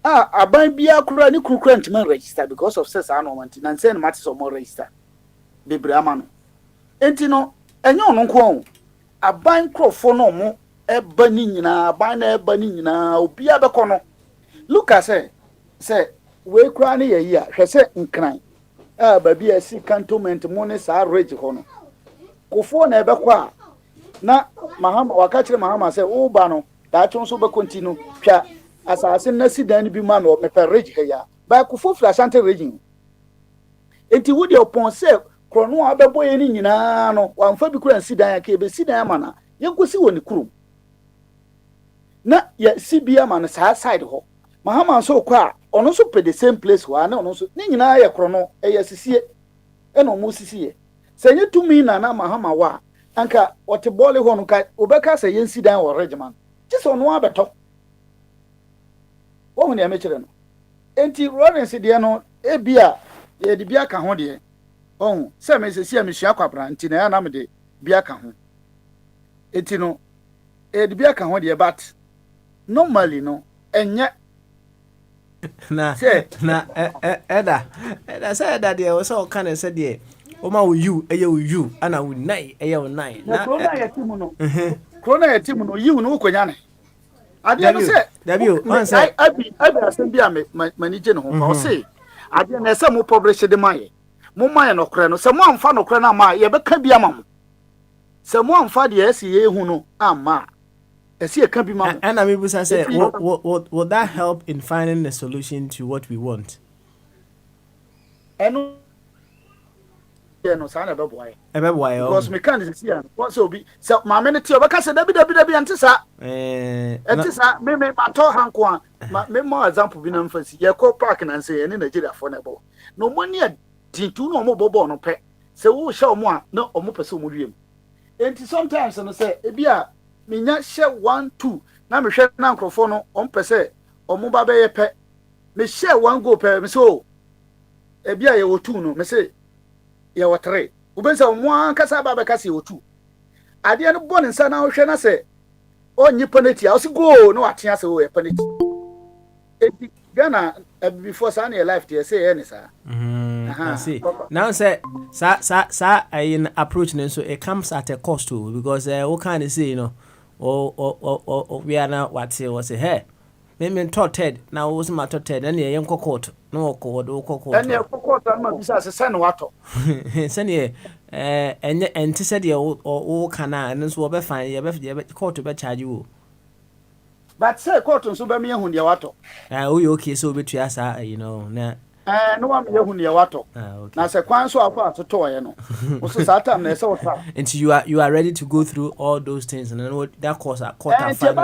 aban bia kura ni kukura ntman register because of sesa no manti na nsen mati so mo register bebre ama no enti no enye ono nko aban krofo no mo eba ni nyina aban na eba ni nyina obi abekọ no look at say we kura ni ye ya hwese nkran ba bia si cantonment mo ne sa rage ho no kofo na ebekọ a na mahama wakachire mahama say o ba no da chonso be continue twa assassin na sidan bi ma no mepe rage ya ba kofo flashante raging enti wo de opon say krono abebo ye ni nyina no wamfa bi kura sidan ya ke be sidan ma na yenkosi woni kurum na ya sibia ma na sa side ho mahama so kwa ono so pe the same place wa na ono so ni nyina ya krono ya sisie e no mo sisie senye tumi na mahama wa anka wote bole ho no ka obeka say yen sidan wo regiment ti so no abeto wo hune amechire no enti Lawrence de no ebia ye de bia ka ho de se me sesi amehia kwabra nti na ya na me de bia ka ho enti no de bia ka ho de but normally no enye na eda say that there was all kind of said there o ma you you ana wo nai wo nai na corona ya timu no corona ya timu no you no konya ne ade no say abi asem bia manije no ho say ade na say mo publish de maye mo maye no kre no say mo amfa no kre na ma ye be ka bia ma mo say mo amfa de esi ye hu no ama esi e ka bi ma mo and I mean say would that help in finding a solution to what we want eno no sana be boy because mechanics here what so be so ma me ne ti obeka se dabi antisa antisa me ma to hanko a me mo example bi na mfasi ye ko park na nse ye ne Nigeria for na bo no money a tintu no mo bobo no pe se wo hye omo a na omo pese omo wiem enti sometimes no say e bia me nya hye 1 2 na me hwe na nkrofo no omo pese omo ba be ye pe me hye 1 go pe me so e bia ye wo 2 no me say ya watre ubenza mwa kasa baba kasi otu ade no bone nsa na hwe na se onyi penalty a o si go no atia se o e penalty eti Ghana before sa na life dey say any sa I see now say sa in approach so it comes at a cost too because what kind of say you know or we are now what say was hey me torted now was my torted and ye yanko court no court and ye court ma bisa se sen wato sen ye enti said ye o kana and so be fine ye be court be charge you but say court so be me hu de wato we okay so be tua sa you know na no am ye hu de wato na se kwan so afa atoto ye no so sa time na se wota and you are ready to go through all those things and then that course a court and fine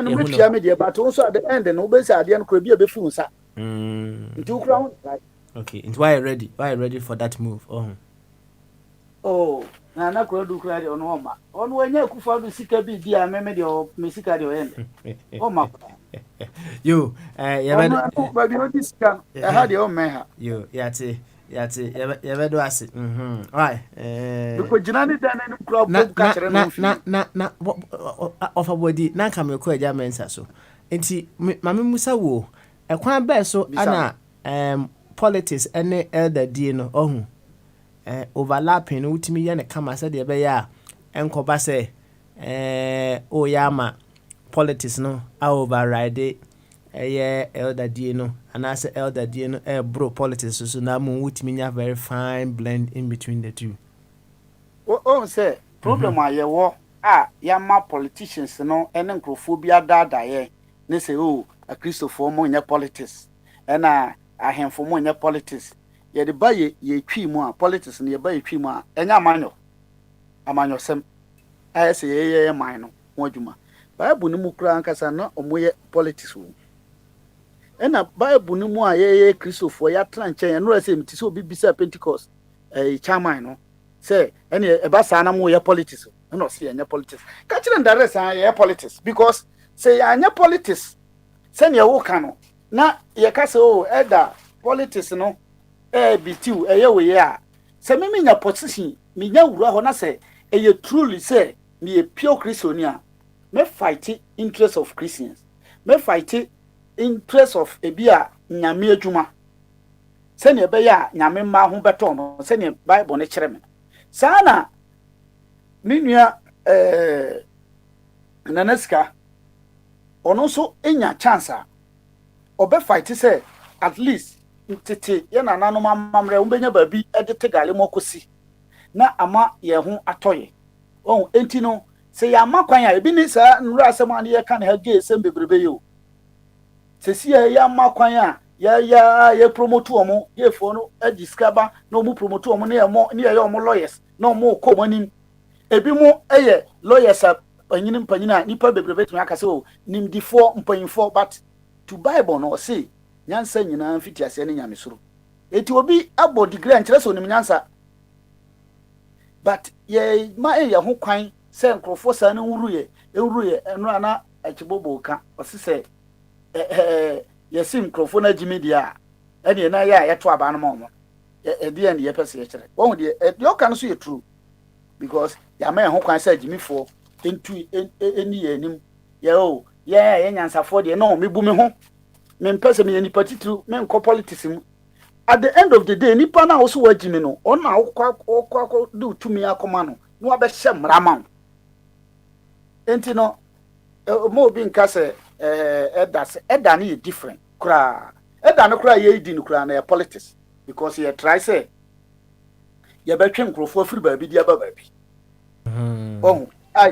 and me tia me de but also at the end no be say ade no kro bia be fu nsa nti ukra okay and why are you ready for that move na na kura du kura de ono ma ono wenye kufa du sika bi dia meme de o me sika de o yende o ma yo ya be ono ba bi o di sika ha de o me ha yo ya be do ase right ko jina ni dan ni kura bo ka kire no fi na ofa body na ka me ko eja mensa so enti mame musa wo ekwan be so ana politics ene elder die no ohun overlapping no utimi ye ne kama se de be ya enkoba se o ya ma politics no a override elder die no anase elder die no bro politics so na mu utimi nya very fine blend in between the two o say problem ayewo ya ma politicians no ene nkrofobia dada ye ne say a Christopher mo nya politics ena ahemfo mo nya politics ye de baye ye twi mu a politics ne ye baye twi mu a enya amanyo sem ayese ye man no ho adwuma bible ni mu kura ankasa na omoye politics wo ena bible ni mu a ye Christopher ya tranche no say mti so bibisa Pentecost chairman no say ene e ba sa na mu ye politics no say enya politics ka kire ndare sa ye politics because say anya politics say ne wo ka no na ye ka say elder politics no bitiu ye we ya say me nya position me nya wura ho na say ye truly say me a pure Christian me fight interest of Christians me fight interest of ebia nyame adwuma say ne be ya nyame ma ho beto no say ne bible ne kire me sana me nua nanaska ono so enya chance obe fight say at least tete ye na nanom amamre umbenya babi edete gale mokosi na ama ye ho atoye enti no se ya makwan ya ebi ni sa nura asem an ye kan ha ge sem bebrebe yo se si ya makwan ya promote omo ye fo no discover no mu promote omo ne ye omo lawyers no mo ko manim ebi mo eye lawyers anyini mpanyina nipa bebrebe tumi aka se nimdifo mpanyinfo but to bible no say nyansa nyina mfiti ase ne nyamesoro eti obi abo degree ankyere so nim nyansa but ye ma ye ho kwan se nkrofo sa na nwuruye enu ana achibobo ka osise ye sim nkrofo na gimedia ene na ya to aba no mo e en ye pese ye kire won de e ka no so ye true because ya ma ho kwan sa gimifo entu eni ye nim ye nyansa fo de no mebu me ho me mpese me nipa titru me nko politics mu at the end of the day nipa na wo so wagimi no ona akwa do tumi akoma no no abehye mrama enti no mo bi nka se eda na different kra eda no kra ye di no kra na politics because ye try say ye betwe nkrofo afiri baabi di aba baabi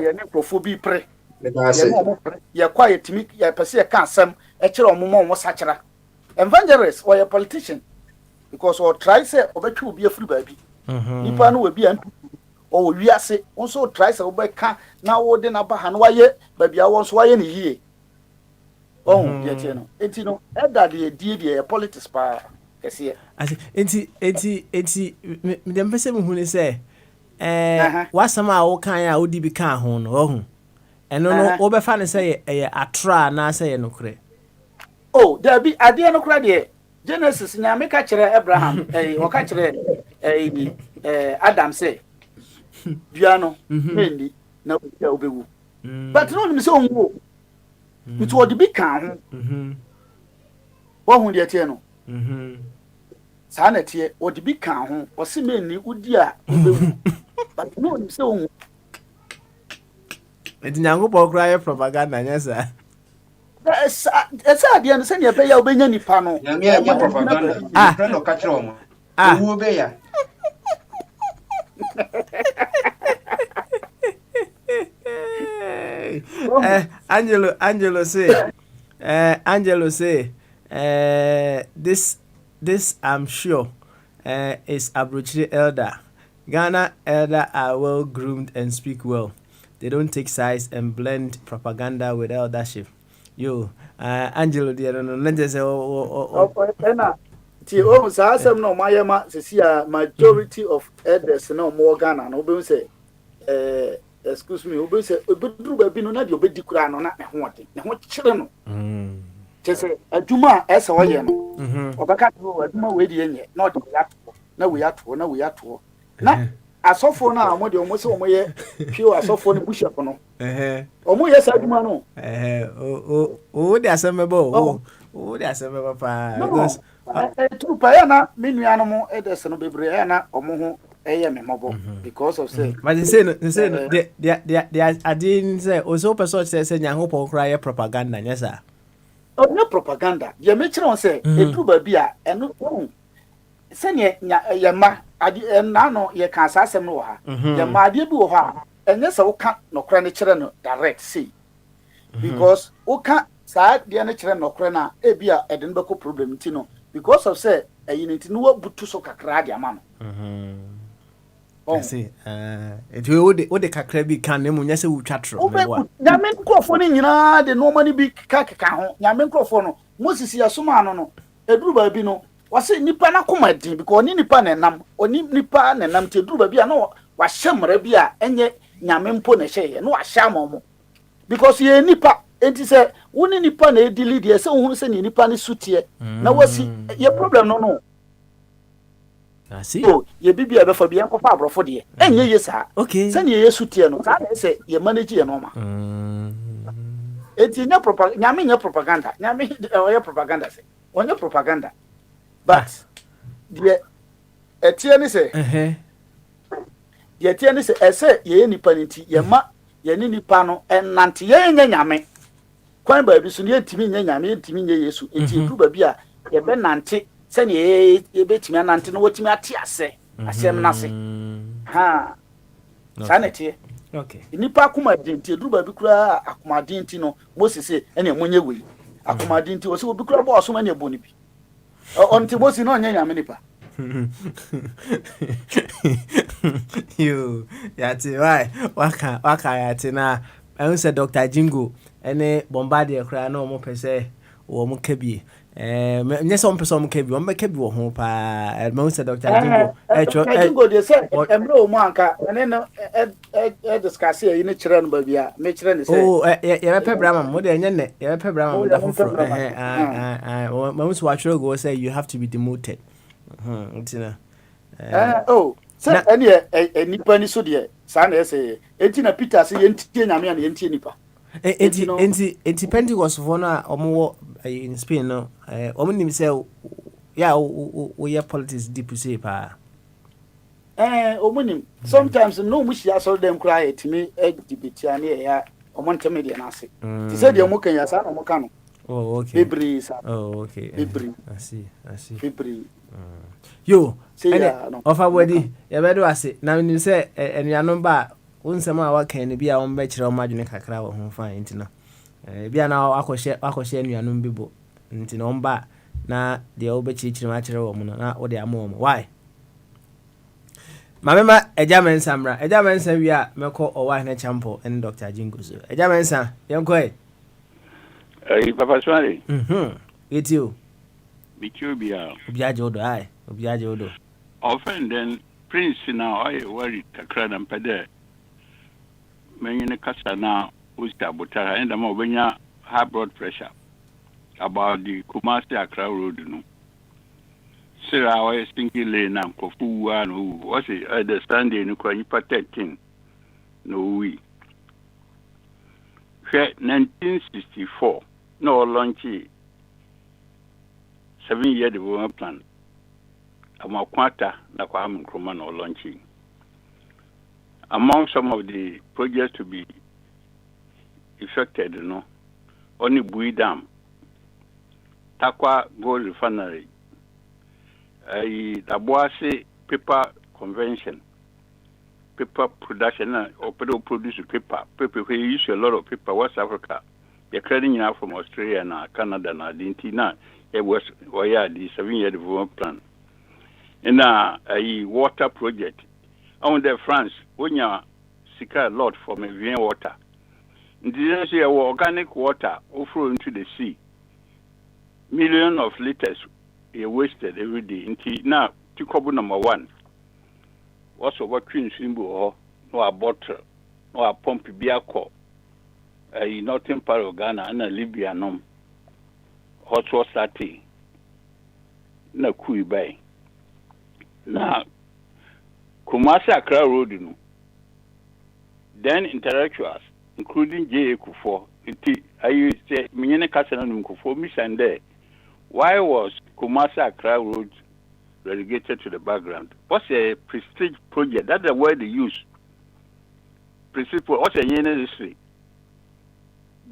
ye ne nkrofo bi pre ye kwa ye timi ye pese ye ka asem e kire omo sakira evangelist or a politician because or try say obetwe obi afiri baabi nipa no we bi antu o wiase onso try say obeka na wo de na ba ha no waye baabi a won so waye ne yie ye tie no enti no eda de die politics pa kese enti me dem pese me hu ne say wasama a wo kan a odi bi kan ho no ohun eno no wo be fa ne say atra na say no kure there be ade no kura de Genesis na me ka kire Abraham wo ka kire ni Adam say dua no mendi na obewu but no me say onwo it would be kan ho wo hu de tie no sa na tie would be kan ho o se menni udi a obewu but no me say onwo edinyango pokra propaganda nyesa esa dia no se ne be ya obenya nipa no ya propaganda friend o ka kire omo wo be ya Angelo say this I'm sure is Abrochire elder. Ghana elder are well groomed and speak well. They don't take sides and blend propaganda with eldership. Angelo dear no let's say Ti o sa asem no mayema sisi a majority of elders no mo Ghana no be say excuse me obi say obeduru ba bi no na de obedi kura no na ne ho ode ne ho kyere no chese adwuma a ese woye no obeka to adwuma we de enye na ode ya to na asofo na amo de omo se omo ye pure asofo no bishop no omo ye sa adwuma no o de asemebo o de asemebo pa because tu pa ya na menua no mo edes no bebre ya na omo ho eye me mobo because of say but they say no they I didn't say also person say Nyankopon kra ye propaganda nyesa o no propaganda ye me kire on say edu ba bia eno se ne ye ma ade na no ye kan asasem no ha ye ma ade bi wo ha enye se wo ka no kra ne kire no direct say because wo ka sa de ne kire no kra na e bia ede no beko problem ti no because of say ayiniti no wa butu so kakra de ama no I see. It will the kakra bi kan nemu nya se wutwa tro me wa. Na men krofo ni nyina de no mani bi kaka ho. Nya men krofo no Moses ya soma no eduru ba bi no wase nipa na koma din because oni nipa na nam oni nipa na nam te eduru ba bi a no wa hyemra bi a enye nyame mpo na hye no wa hya mo because ye nipa enti se woni nipa na edili de se ohun se ni nipa ne sutie na wasi ye problem no I see. Oh, ye bibia be fa bia nkofa abrofo de enye ye sa okay se ne ye sutie no sa na se ye manage ye no ma enti nya propaganda nyame nya propaganda nyame ye propaganda se onye propaganda but de etie ni se ye tie ni se ese ye nipa nti ye ma ye ni nipa no enante ye nya nyame kwan ba bi so ne ntimi nya nyame ntimi nya yesu enti duru ba bi a ye be nante se ne ye betimi anante no wotimi ate ase asem na se ha sanete okay nipa akoma dinti duru ba bi kura akoma dinti no Moses se ene monye wei akoma dinti o se obi kura bo so ma ne boni bi onti Moses no nya nyame nipa you yati why waka yati na I say Dr. Jingo ene Bombardier kura na omo pese wo mo kabie nye some person kebi on be kebi wo ho pa me say Dr. Jingo Jingo dey say emre o mo anka ene no discuss e ni kire no ba bia me kire ni say oh ye be pe brama mo de nye ne ye be pe brama da foforo me so wa kire go say you have to be demoted ntina say ene nipa ni so de sa na say enti na Peter say yentie nyame na yentie nipa enti Pentecost for na omo in Spain no omo nim say ya o ye politics deep say pa omo nim sometimes no mu shia so dem cry etimi debate ani ya omo ntemedia na ase ti say de omo kan ya sa na omo kan no oh okay bibri sa oh okay bibri I see bibri yo ofa body ya bedo ase na nim say enuanom ba unsem a waka ne bia won be kire o madwene kakra wo ho fa ntina bia na akɔhye anuanom bibo ntina on ba na de o be kire ma kire wo mo na wo de amo mo why mamema eja mensa mra eja mensa wi a meko owa na champo en Dr. Jingo so eja mensa yenko Papa Swale it's you Bikubia obiaje odo often then Prince now I worry kakra na mpede menye kasa na usta butara and am obenya high blood pressure about the Kumasi Accra road no Sira I thinking lane na kofu wa no was it the Sunday no kwa nipa 13 no we 1964 no launch 7-year development plan amakwata na kwa Nkrumah no launching. Among some of the projects to be effected, only Bui Dam, Takwa Gold Refinery, Taboase paper convention, paper production, or produce paper. We use a lot of paper. West Africa, they're credit from Australia and Canada and Argentina. It was the 7-year development plan. And a water project. On the France, when you seek a lot from a water, this is organic water over into the sea. Millions of liters you wasted every day. Now, to couple number one. What's what twin symbol no a bottle, no a pump biako, a northern part of Ghana and a Libya nom. Hot was starting. No kui bay. Now, Kumasi Accra Road, you know. Then intellectuals, including J. Kufuor, I used to say, Minyene Kasanan Kufuor, Miss and there. Why was Kumasi Accra Road relegated to the background? What's a prestige project? That's the word they use. Prestige project. What's a industry?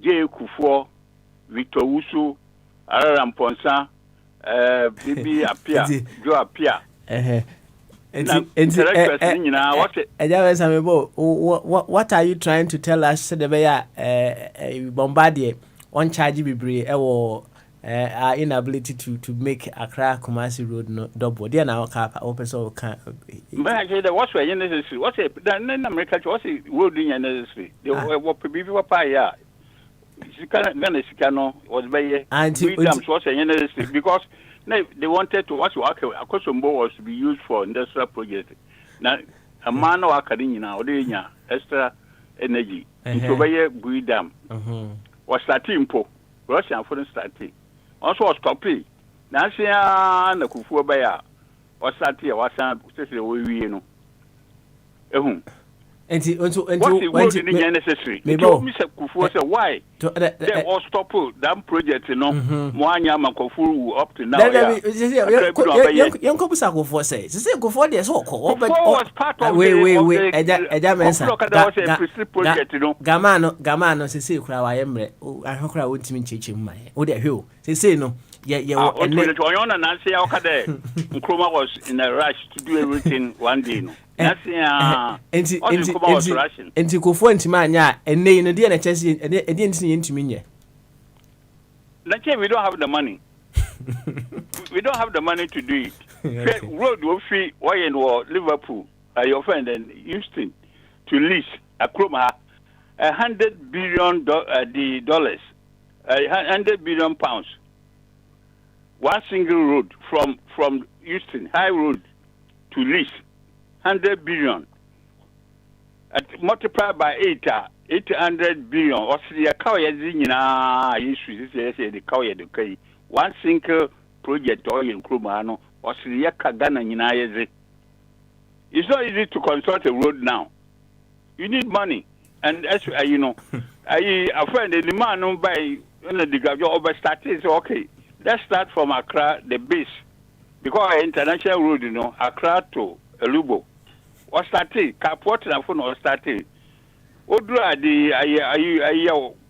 J. Kufuor, Victor Wusu, Araram Ponsa, Bibi Apia, Joe Apia. What are you trying to tell us? Said the Bombardier on charge Bibri or our inability to make Accra Kumasi Road no double. They are now open so can. But I say that what's why necessary? What's a then America? What's a road in necessary? They were people paya. Sikano was by freedom. What's a necessary because. They wanted to watch Akosombo was to be used for industrial projects. Now, a man of academia or extra energy into a Bui Dam was starting po Russian for starting. Also was copy. Nancy and the Kufu Baya was starting was we know. And what's the necessary? Mr. Kufu said, why? They all stop that project, you know. Mwanya Makofu up to now. Young Kopusako for says, say, go for this whole was part of wait, Gamano, say, cry, I am, I hope I won't mean teaching my. Oh, the hill. Say, no. Yeah, and Nancy Okade. Nkrumah was in a rush to do everything one day. That's and to go for Intimania and nay in a dear chess and didn't see into me. We don't have the money. We don't have the money to do it. Okay. Road will free Wayne or Liverpool, your friend and Houston to lease a Nkrumah $100 billion dollars, £100 billion. One single road from Houston High Road to lease 100 billion. Multiplied by 800 billion. What's the cow? The one single project oil in Krumano. What's the Kagana? It's not easy to construct a road now. You need money, and as you know, I find the demand by the over started. Okay. Let's start from Accra, the base. Because international road, you know, Accra to Elubo. What started? Kapot and phone or started. Odra the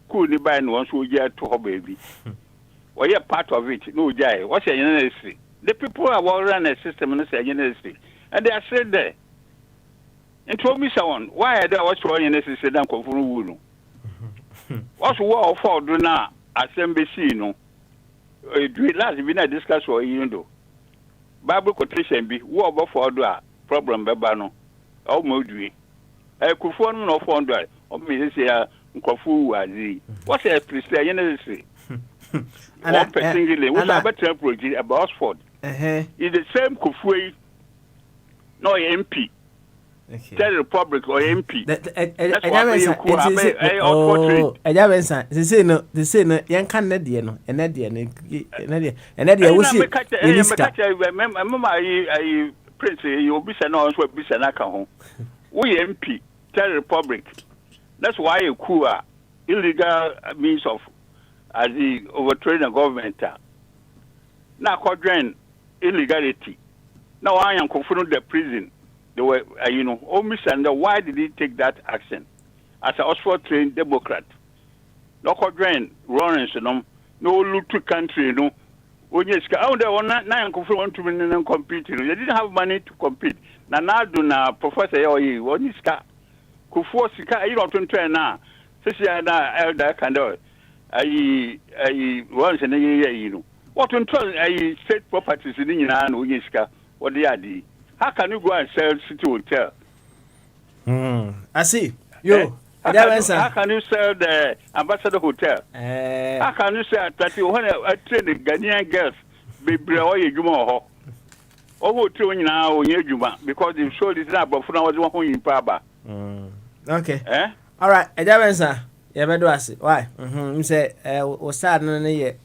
could buy and once we get to her baby. Well, you're part of it. No, Jai. What's a university? The people are well run a system and a university. And they are said there. And told me someone, why are there what's wrong in this system? What's war for do now? Assembly, you know. Last we not discuss what you know. Bible quotation be war for do problem bebano. Oh modui. Kufuor no for do. O me say nkofu wazi. What's a priest you know say? And single we have a project about Oxford. It's the same Kufuor no MP. Tell the Republic or MP. They say no, young Canadian, and that Prince, you'll be sent on what Bissanaka. We MP, tell the Republic. That's why you coup illegal means of as the overthrowing the government. Now, quadrant illegality. Now, I am confronting the prison. They were, why did he take that action? As an Oxford trained Democrat, no quadrant, Lawrence, no look to country, no. When you out there, nine want to win and compete. They didn't have money to compete. Now, do now, Professor, what is car? Kufuor Sika, you don't train now. Sister, elder kind of, once in a year, you know. What in turn, state properties in Iran, Winska, what they are. How can you go and sell City Hotel? I see. Yo, how can you sell the Ambassador Hotel? How can you sell that you want to train the Ghanaian girls bebre o ye dwuma ho owo ti onyina o ye dwuma because the show is not about na wo ho yin pa ba okay all right ejabensa ye bedo ase why say we start no ye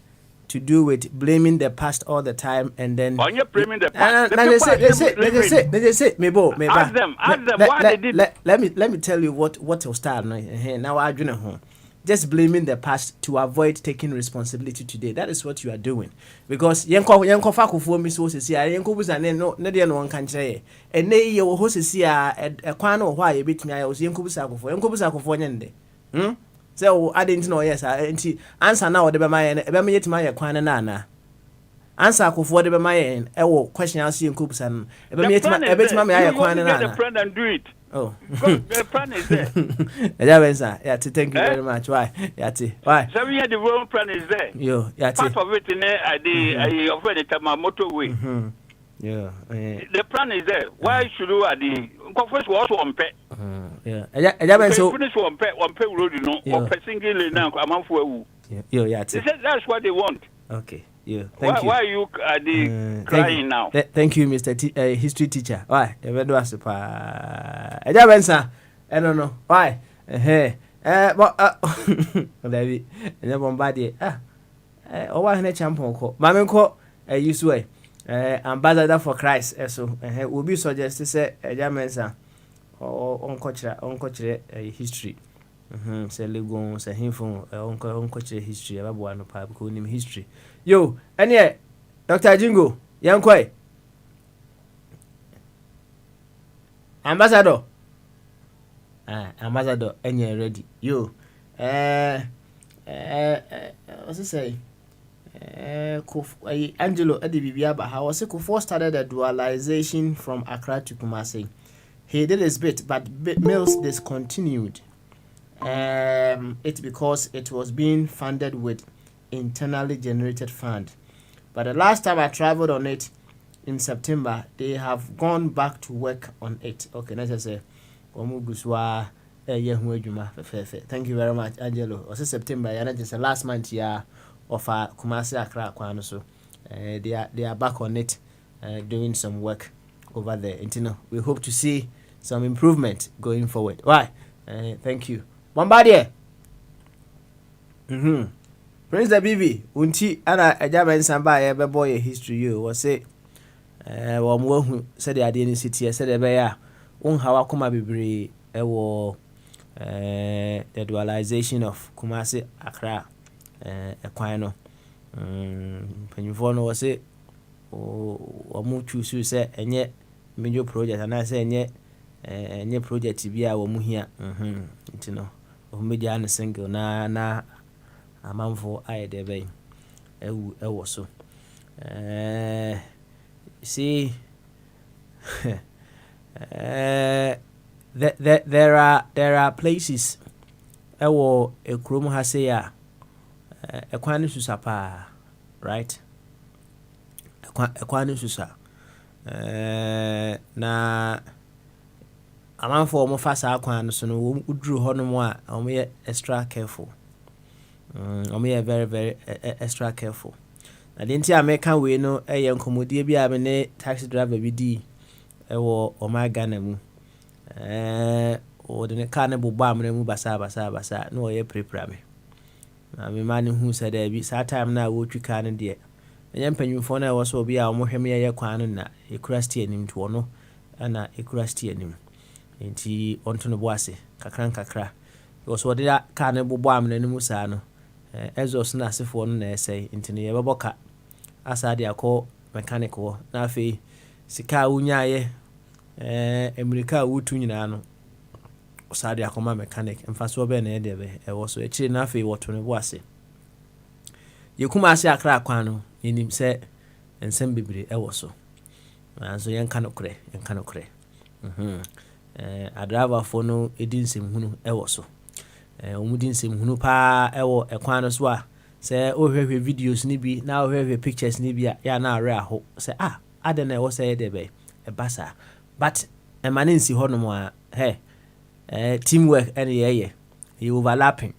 to do with blaming the past all the time and then on you blaming the past they say me ask them why they did let me tell you what will start now I do know just blaming the past to avoid taking responsibility today. That is what you are doing. Because yenko fa kofo mi so sesi a yenko busa ne no de no nka nkyere e na ye wo ho sesi a e kwan no ho a ye betumi aye wo yenko busa kofo nyende say o adenti no yes enti answer na wo de be ma ye e be ma yetima ye kwan na na answer kofo de be ma ye e wo question aso yenko busa no e be ma yetima me aye kwan na na friend and do it. Oh, the plan is there. Yeah, thank you very much. Why? Why? 7 years the road plan is there. Yo, part of it in I offer the motorway. Yeah. The plan is there. Why should you at the first was one pet? Yeah. So finish one pet road, you know, or per single now. I'm on for you. That's what they want. Okay. Yeah. Thank you. Why are you crying now? Thank you, Mr. History teacher. Why? Ever do us pa? Ejabensa. I don't know. Why? But David, Bombardier. Owa hene champion ko. Mame ko use way. Ambassador for Christ. So will be suggest say Ejabensa on coach history. Say Legon, say him from on coach history. Ababu no pa because him history. Yo, and Dr. Jingo, young quay. Ambassador. Ambassador, and you're ready. Yo, what's it say? Angelo Edibiaba, how was it? Kufo started the dualization from Accra to Kumasi. He did his bit, but Mills discontinued. It's because it was being funded with internally generated fund. But the last time I traveled on it in September, they have gone back to work on it. Okay, let's just say thank you very much, Angelo. Also September, and just the last month of Kumasi Accra Kwano, so they are back on it, doing some work over there. And we hope to see some improvement going forward. Why? Thank you. Bombardier. Prince the Bibi, unti ana ejaben samba ye be boy history you was say wo mo hu said the ade city said e be ya un hawa kuma bibiri e wo the dualization of Kumasi Accra e kwan no panifo no was say o mo choose say enye major project ana say enye project bi a wo mu hia ntino o media na single na amanfo aye de bay ewo so see there are places ewo ekrom ha say ya ekwani susapa right ekwani susa na amanfo mo fa sa akwan so no uduru honom a omo ye extra careful. Very, very extra careful. I didn't see American way no a young commodity be a taxi driver BD or my Ghana. Or the carnival bomb and basa no ye prepare me. I'm a man who said there be time now what you can dear. A young penny phone was so be our Mohemia Quanana, a crusty and him to one and a crusty and him. Ain't he on to the bossy, kakra. It was what that carnival bomb and Musano. Ezos na asefo no na esay intine ye beboka asade akọ mechanic wo na afi sika unyaye America wutu nyina no asade akoma mechanic mfaso be na ye de be wo so ekire na afi woto ne bo ase ye kuma ase akra akwan no enim se ensem bibire wo so anso yen kanokre adrava fo no edin semhunu wo so omudin semhunu pa ewo ekwan no so a se ohwehwe videos ni bi na ohwehwe pictures ni bi ya na are aho se ade na ewo se de be basa but emanensi hono mo a teamwork any ye overlapping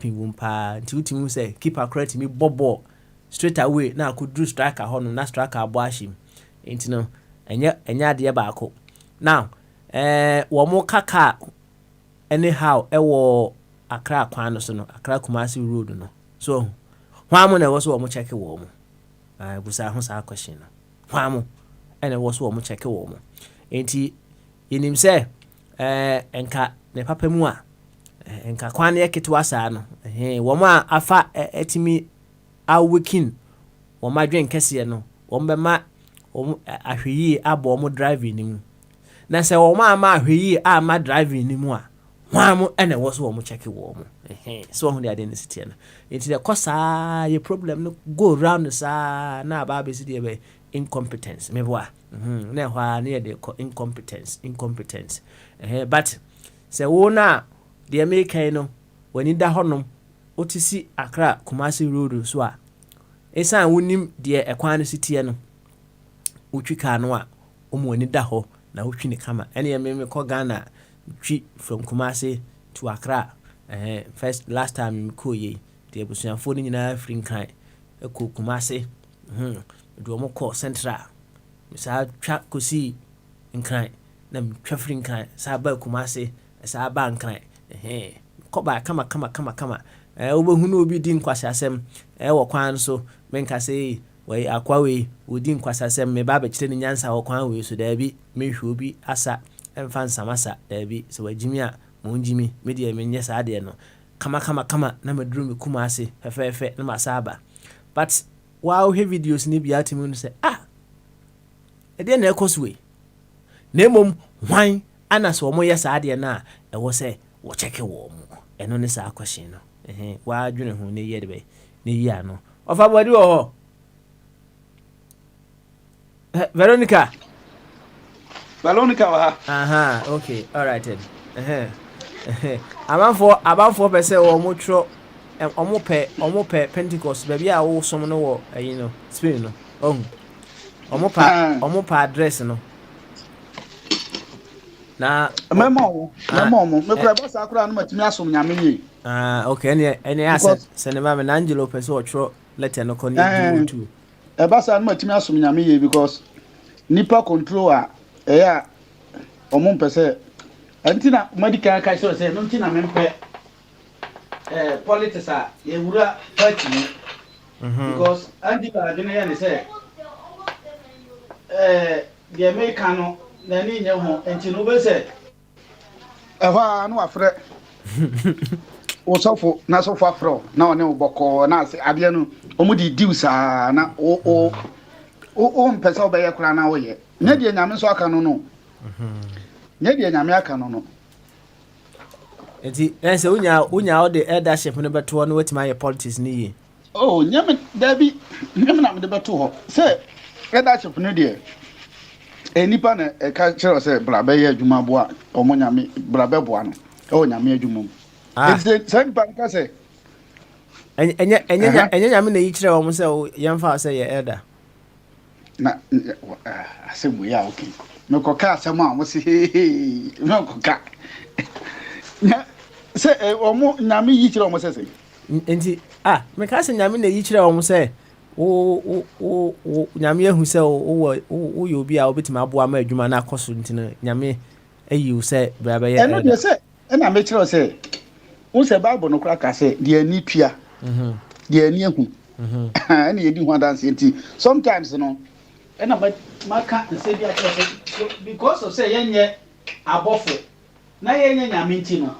wumpa nti utimu se keep accurate me bobo straight away na akudru striker hɔ no na striker abɔ ahyem nti no ɛnyɛ adeɛ baako now wɔn kaka anyhow ɛwɔ Accra kwan no so no Accra Kumasi road no so hwan mo na ɛwɔ so wɔn check wɔ mo busa ho saa question no hwan mo ɛna ɛwɔ so wɔn check wɔ mo nti yɛnim sɛ enka ne papa mu a enka kwan yɛ ketewa saa no wɔn a afa etimi awakin wɔn adwen kɛseɛ no wɔn bɛma wɔn ahwɛyie abɔ wɔn driving nim na sɛ wɔn ama ahwɛyie ama driving nim a hwan mo ɛna ɛwɔ so wɔn check wɔ mo so wɔn de ade ne sitia no nti de kɔ saa yɛ problem no go round saa na aba abɛsi deɛ bɛ incompetence meboa na hɔ a ne yɛ de incompetence but sɛ wo na deɛ mekan no wani da hɔnom otisi Accra Kumasi road so a esan wonim deɛ ɛkwan no sitie no wotwi ka no a wani da hɔ na wotwi ne kama ɛne yɛ me kɔ Ghana twi from Kumasi to Accra first last time ko ye deɛ busuafo no nyinaa free kan ɛkɔ Kumasi do mo kɔ central saa twa kosi nkran na twa free kan saa ba Kumasi saa ba nkran kɔba kama wobɛhunu obi di nkwasasɛm wɔ kwan so menka sɛ wei akwawe wodi nkwasasɛm me ba bɛkyerɛ ne nyansa wɔ kwan wei so daabi mehwɛ obi asa ɛmfa nsamasa daabi sɛ wagimi a mongyimi medeɛ menyɛ saa deɛ no kama na maduru me Kumasi fɛfɛɛfɛ na masa aba but wow he videos ni bia timi no sɛ ɛdeɛ na ɛkɔ so wei na mmom hwan ana sɛ wɔn yɛ saa deɛ na ɛwɔ sɛ wɔkyɛke wɔ mu ɛno ne saa question no wadwene ho ne yɛ de bɛ ne yi ano ɔfa bɔdi wɔ hɔ Veronica wɔ ha okay all right then amanfoɔ pɛ sɛ wɔn twerɛ ɔmo pɛ Pentecost baabi a wo som no wɔ ayi no Spain no ɔmo pa address no na memo me kura ba sa kura no matimi asom nyame yi okay ene asɛ sɛ ne ma me Angelo pɛ sɛ ɔtwerɛ letter no kɔ tu e ba sa no matimi asom nyame yi because nipa control a ɛyɛ ɔmo pɛ sɛ antina medical ka sɛ no ntina mempɛ politics a yewura party because Angelo adwene yɛ ne sɛ the American na ni nye ho enti no be se ehwa no afre wo sofo na sofo afro na one oboko na ade no omudi diusa na o mpesa obeye kura na wo ye nya de nyame so aka no no nya de nyame aka no no enti ense unya o de eldership no beto no wetima ye politics ni yi nyame dabi nyame na me de beto ho se eldership no de enipa na ka kyerɛ sɛ brabe yɛ adwuma boa ɔmo nyame brabe boa no ɛwɔ nyame adwuma mu sɛ nipa ka sɛ ɛnyɛ nyame na yi kyerɛ ɔmo sɛ yɛmfa sɛ yɛ elder na asɛm yɛ a okay mekɔka asɛm a mo se mekɔka sɛ ɔmo nyame yi kyerɛ ɔmo sɛ nti meka sɛ nyame na yi kyerɛ ɔmo sɛ wo nyame ahu sɛ wo yɛ obi a wobɛtumi aboa ma adwuma no akɔ so nti no nyame ayi wo sɛ braba yɛ ɛno deɛ sɛ ɛna mekyerɛ sɛ wo sɛ bible no kora ka sɛ deɛ ani tua deɛ ani ahu ɛna yɛdi ho adanse nti sometimes no ɛna maka nsɛ bi akyerɛ sɛ because of sɛ yɛnyɛ abɔfo na yɛnyɛ nyame nti no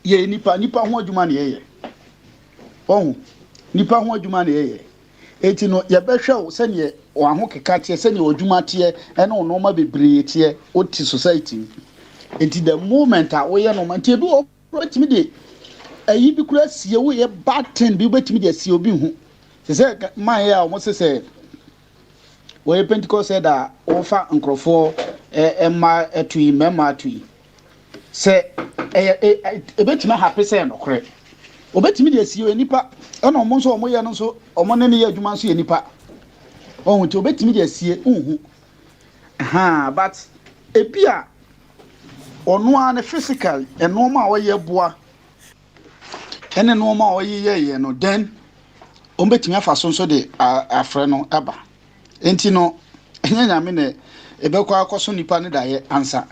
yɛ nipa ho adwuma ne yɛyɛ ɔhu nipa ho adwuma ne yɛyɛ eti no yɛbɛhwɛ wo sɛneɛ waho keka teɛ sɛneɛ adwuma teɛ ɛne ɔnɔma bebree teɛ ɔte society enti the moment a woyɛ nɔma nti ebi wɔtumi de ayi bi kura sie woyɛ bad thing bi wobɛtumi de asie obi ho sɛ mayɛ a ɔmo sɛ wɔyɛ Pentecost sɛ da wɔfa nkurɔfoɔ ɛma atui mɛma atui sɛ ɛbɛtumi hape sɛ nɔkorɛ obetimi de asie nipa ɛna ɔmo nso ɔmo yɛ no nso ɔmo ne yɛ adwuma nso yɛ nipa ɔho nti obetimi de asie nhu but ebi a ɔno a ne physical ɛnoɔma a ɔyɛ boa ɛne noɔma a ɔyɛ yɛ no then ombetimi afa so nso de afre no aba enti no enya nyame ne ebekwa akoso nipa ne daye ansa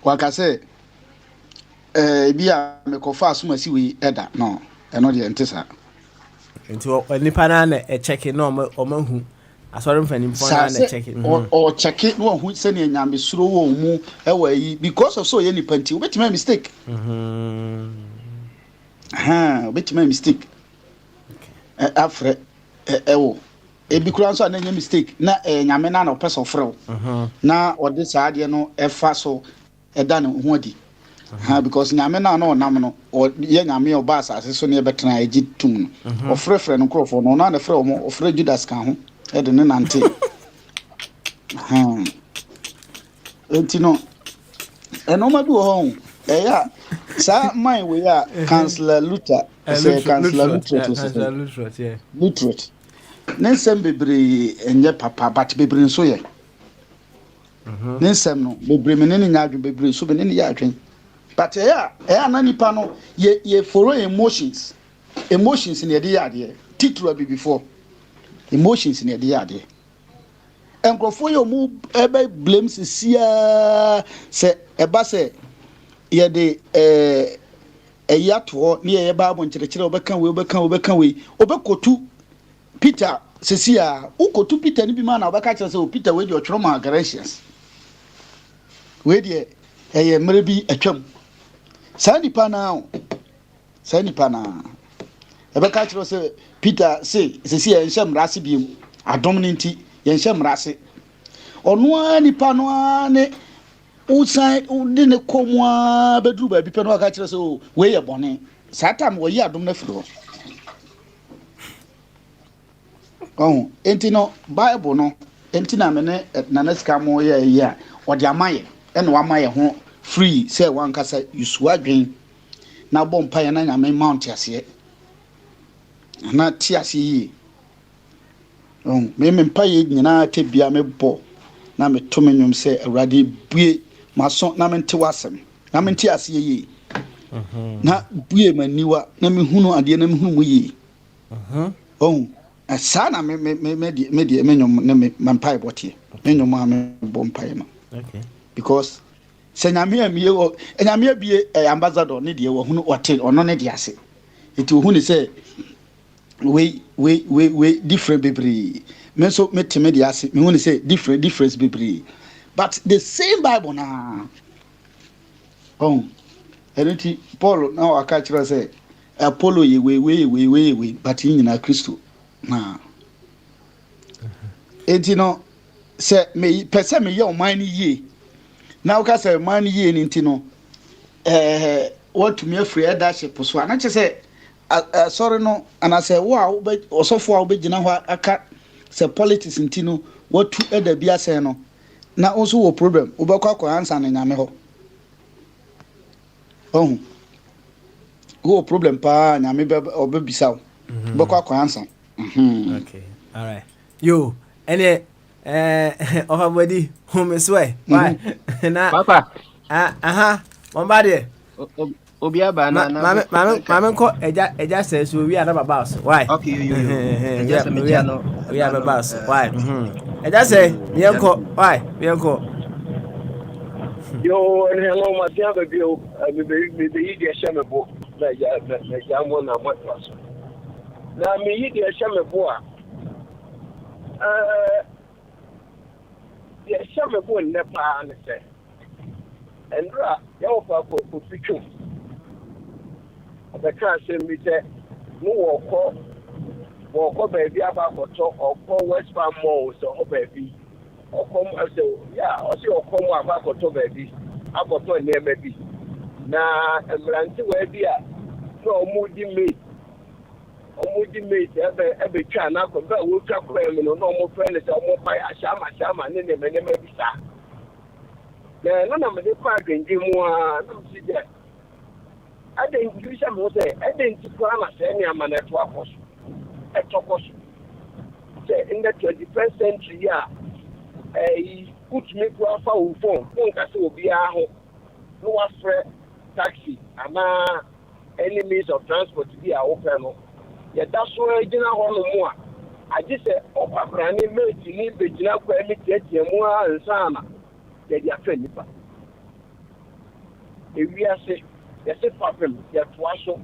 waka se bia mekofa asomasi we eda no eno de ntesa enti nipa na na check no omahu asori mfanimfo na na check o check no hu se ne nyame suro wo mu ewa yi because of so ye nipa nti obetimi mistake obetimi mistake afre ewo ebi kura nso na nya mistake na nyame na person frɛ na ɔde saade no ɛfa so ɛda ne ho adi because nyame na ɔnam no ye nyame ɔba asase so ne ɛbɛtena agi tum no ɔfrɛfrɛ no nkrɔfo no na frɛ ɔmo ɔfrɛ Judas kan ho ɛde ne nante entino ɛnoma bi wɔ hɔ ɛya sa man we ya Chancellor Luther say Chancellor Luther Nensem bebre enye papa but bebre nso ye Nensem no bebre menene nya adwen bebre so benene ya adwen but na nipa no ye follow emotions in the yard titru be before emotions in the yard enkrofo ye mu ebe blame sia se eba se ye de eyato ne ye ba bo nkyerɛkyerɛ obɛka we obekotu Peter sesia ukotu Peter ni bi ma na obaka kyerɛ sɛ Peter we de ɔtwerɛ ma Galatians we de eye mmere bi atwam saa nipa na ebeka kyerɛ sɛ Peter say sesia enhyɛ mrase bi adom ne nti yenhyɛ mrase ɔno nipa no ne usan de ne komwa beduru ba bi pɛ no aka kyerɛ sɛ we yɛ bɔne saa tam wo yi adom na firi hɔ enti no Bible no enti na me ne nana sika mo yɛ yi a ɔde amaye ɛna wamaye ho free sɛ wankasa yusu adwen na bɔ mpaye na nyame mount ase na ti ase yi me mpaye nyina tebia me bɔ na me to me nwom sɛ awurade bue maso na mente wasem na mente ase yi na bue maniwa na me hunu ade na me hunu mu yi asa na me nyom na me mpaye bɔtie me nyom a me bɔ mpaye no because sɛ nyame bie ambassador ne de wo hunu ɔte ɔno ne de ase eti wo hunu sɛ we different bebree me so metime de ase me hunu sɛ difference bebree but the same Bible na ɛnti Paul na waka kyerɛ sɛ Apollo ye we but nyina Kristo na enti no sɛ me pese me ye o man ye na waka sɛ man ye ni enti no what to me afre leadership so ana kyerɛ sɛ sorry no ana sɛ wo a osofo a obegina hɔ aka sɛ politics enti no what to eda bia sɛ no na also wo problem obekwa kwa answer na nyame hɔ wo problem pa nyame obebisa wo obekwa kwa answer okay all right yo ene ofabody home swear why na papa bombade obi aba na mame ko eja say so we are not about why okay yo eja say me no we are about why eja say yenko why yenko yo hello my dear baby me yi de shemebo na ya mo na motwa so na me yi de shemebo a ya shemebo ne pa ne se endra ya wo pa ko pitchu abeka se mi te no wo baby aba koto okọ West Farm Mall so o baby okom ase ya o se okom aba koto baby akoto ne baby na emranti we bi a no omudi mate ebe twa na ko ba wo twa ko em no mo friend se mo pa ashama ne me bi sa na me de kwa genji mu a na si de ade inclusion mo se ade ntikwa na se ni amana to akoso etokoso se in the 21st century ya put me to afa wo phone nka se obi a ho no wafre taxi ama any means of transport bi a open no yɛ da so gyina hɔ no mu a agye sɛ ɔpaprane mɛti ni bɛgyina kɔ ɛne tiatia mu a nsana yɛde afɛ nipa ewiase yɛsɛ papem yɛtoa so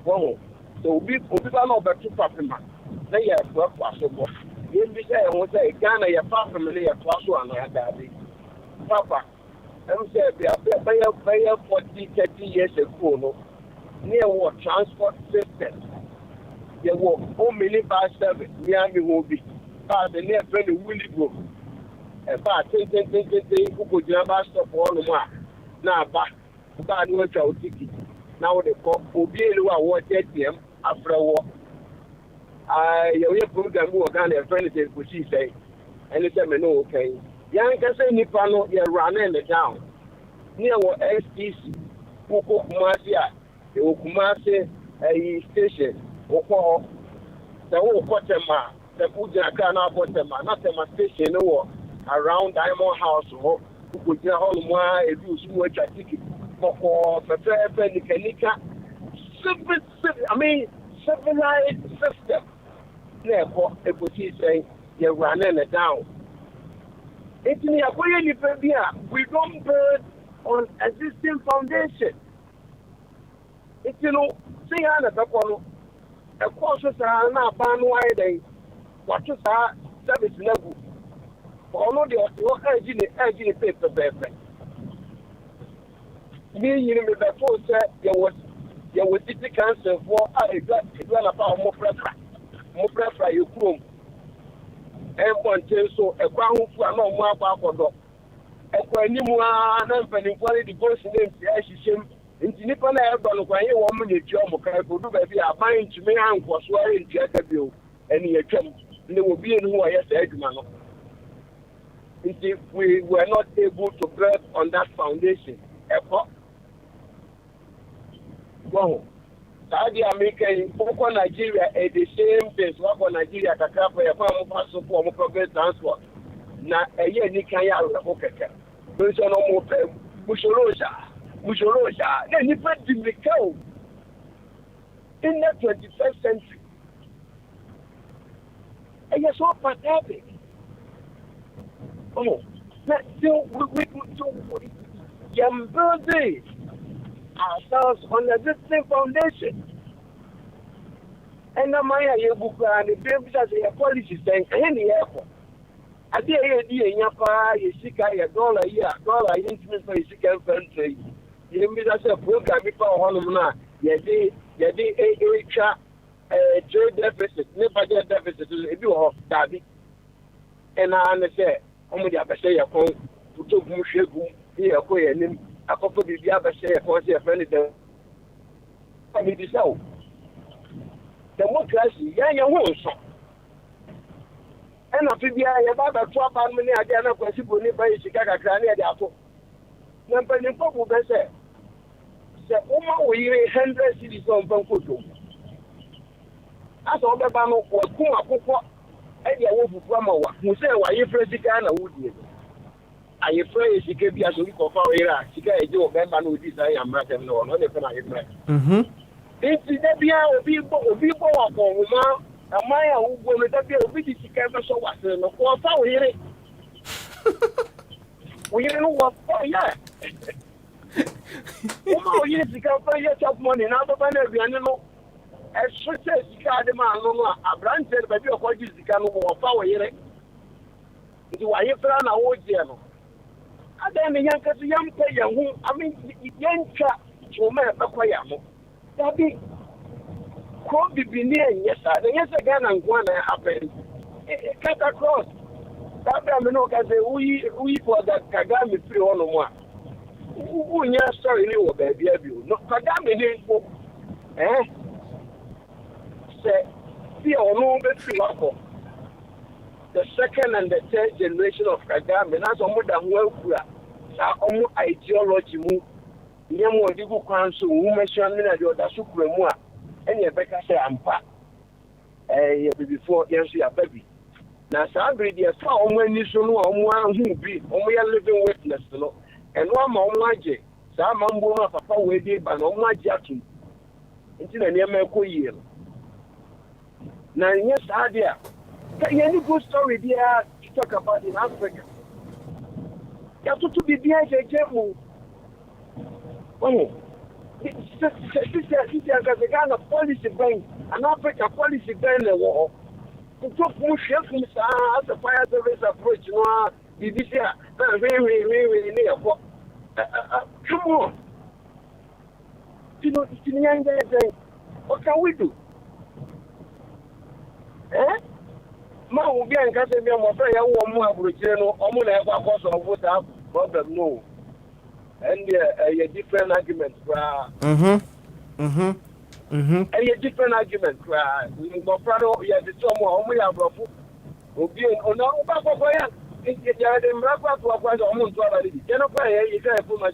wɔn so obi ba na ɔbɛto papem a na yɛtoa so bɔ yɛn bi sɛ ɛho sɛ Ghana yɛ papem ne yɛtoa so anaa daade papa ɛmu sɛ bɛyɛ 40-30 years ago no ne yɛwɔ transport system yɛwɔ omini bus service ní àmì wọn bi baasi ní ẹ̀fẹ́ ní wíìlìbò ẹ̀fẹ́ àtẹ́ntẹ́ntẹ́ntẹ́ kókò gyina bá stop ọ̀nù mu a náà bá báà ní wọ́n twa o tiki náà wọ́n de kọ́ obi èlò a wọ́n tẹ́ tiẹ̀m afrẹ́wọ́ yẹ̀wò yẹ program bi wọ̀ Ghana ẹ̀fẹ́ ní sẹ́ kò sí ìsẹ́yìn ẹni sẹ́ mi ní wọ́n kẹ́yìn yẹn kẹsẹ́ nípa no yẹ run ẹ̀ down ní ẹ̀wọ̀ STC kókó Kumasi a ẹ̀wọ̀ Kumasi ẹ̀yìn station wọ́n sɛ wokɔ tɛma sɛ wogyina kaa no abɔ tɛma na tɛma station no wɔ around Diamond House hɔ wokɔgyina hɔ no mu a ɛbi osu mu atwa ticket kɔkɔɔ fɛfɛɛfɛ nikanika civilized system na ɛkɔ ɛkɔsii sɛn yɛwura ne down nti ne yɛkɔyɛ nnipa bi a we don't build on existing foundation nti no sɛ yɛa na bɛkɔ no ɛkɔɔ so saa na aban no ayɛ dɛn wato saa service no agu ɔno deɛ ɔte hɔ agyi ne pɛpɛpɛpɛ me yiri me bɛfoo sɛ yɛwɔ city councilfoɔ a ɛdua napa a ɔmofrɛfra yɛ kurom ɛmpɔnten so ɛkɔ ahofu a na ɔmo akɔdɔ ɛkɔ anim a na mpanimfoɔ no de bɔsi ne msia ahyehyɛm nti nipa na ɛba no kwan yɛ wɔn mo na etua ɔmo kan kodu baabi a aban ntumi ankɔso ayɛ ntua ka bio ɛne yɛtwam ne wɔ bie no ho ɔyɛ saa adwuma no nti we were not able to build on that foundation ɛkɔ wɔn saa deɛ Amerika yi wɔkɔ Nigeria the same thing wɔkɔ Nigeria kakra pɔ yɛkɔ a wɔn fa so fo wɔn public transport na ɛyɛ nika yɛ awerɛho kɛkɛ nso na wɔn pɛ Mushoroja, then you put the cow in the 21st century. And you're so pathetic. Oh, but still, we building ourselves on a different foundation. And now, my book and the baby as a policy saying, any airport. I did a yapa, you seek a dollar, intimate for a second country. You mean that's a program before Honolulu? Yadi trade deficit, never get deficit. If you have Daddy, and I understand, only the Abashay account to took Mushagu, here, and him, I could put the Abashay account here, friendly. I mean, this out. Democracy, yeah, won't so. And after the eye about 12 minutes, I get up when she put it by Chicago Granny at the apple. Number in Popo Bessa. The Oma will 100 cities on Bankoto. As all the Bano was Kuma Popo, and the Wolf of Ramawa, who said, why you afraid Chicana would you? I afraid she can be as a week of our era. She can do a member who desire American law, not the Canadian. It's the people upon woman. Amaya who will be a bit of so what or here. We know what for, yeah. Years to come for years of money, now the Banner, as she says, she can't demand a branch, but you are going to come over power here. Do I hear from a old general? And then the young player who, I mean, young chap to me, Pacoyamo. That be. Could be near, yes, sir. Yes, again, and one happened. Cut across. That Ramino can say, we for that Kagami 3 on 1. Who, yes, sorry, you baby, no Kagami didn't go. Say, see, or no, but the second and the third generation of Kagami, that's almost a well, almost ideology move. Yamo, Dibu Council, who mentioned the Supreme. And you better say I'm back. Before you see a baby. Now, Sabri, the far when you show one who be only a living witness, and one more magic. Some Mambona Papa waited, but no magic. Until the near Melco year. Now, yes, idea. Any good story there to talk about in Africa? You have to be behind a gem. Oh, sister, the kind of policy bank, an Africa policy bank, the war. To talk more shit from as a fire service approach, you know, this year, very near. Come on. You know, it's in the young guys. What can we do? Eh? Ma will be in Casemia, my friend, I want more Aboriginal, or more have a cause of what I problem, no. And a different argument. A different argument. We go proud of the someone we have a foot. Obi on our back of fire. If you are the Mrapa to acquire a month already, cannot buy a guy for my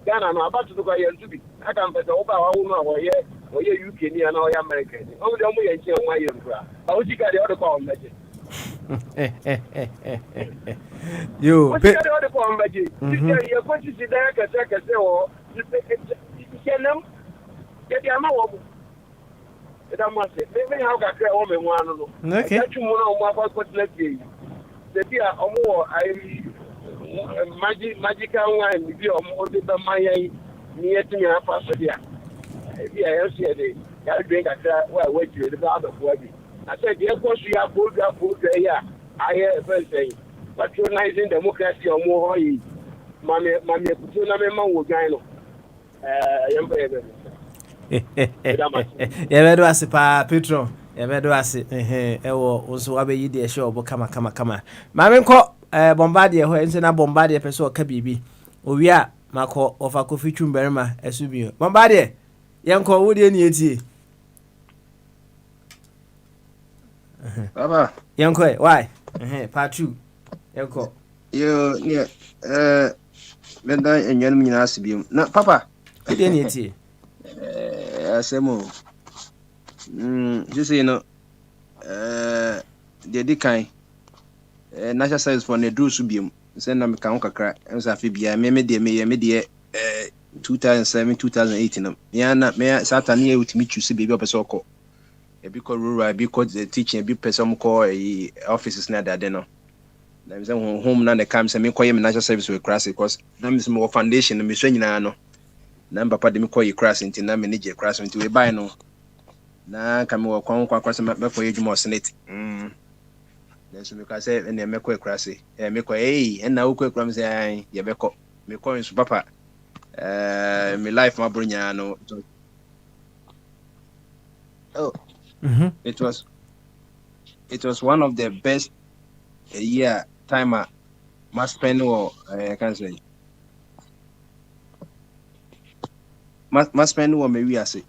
Ghana, I'm about to go to be. I can bet over our woman or here, or you can hear no American. Oh, the only and why you cry. I would you got the other call magic. You what you got the other call magic? You're going to see there, I say, or you can them get the amount. That must say, maybe how can I woman one? Okay. That's one of my first day. The dear more I magical one, if you are more than my near to me, I pass it here. If you are here, I drink a wait to the other body. I said, of course, you have put here. I hear a first saying, patronizing democracy or more. Mammy, Putuna will gyno. Yɛbɛdo ase paa Petro yɛbɛdo ase ɛwɔ nso wabɛyi deɛ ɛhyɛ ɔbɔ kama maame nkɔ bombardier hɔ ɛnso na bombardier pɛ sɛ ɔka biribi owie a makɔ ɔfa kofi twumbarima ɛso bio bombardier yɛnkɔ wo deɛ ne yɛtie Papa yɛnkɔ why part 2 yɛnkɔ yo yeah menda enyanum nyina ase bio na papa deɛ ne yɛtie asemo just you know the dekan national service for the do subium send na meka ho kakra enso afi bia me de 2007 2008 no me satan ye utimi choose baby opese okọ e bi ko rural bi ko teaching bi person ko offices na dade no na me say home na the camp say me ko ye national service we class because na me say mo foundation me so nyina no na papa de me call you crash into na manage crash into we buy no na ka me wo kwa se me for edwuma senate then so me ka say na me call crash me call and na wo call me say ye be call me call so papa me life ma bronya no oh it was one of the best year time I must spend or I can say must spend one maybe I say.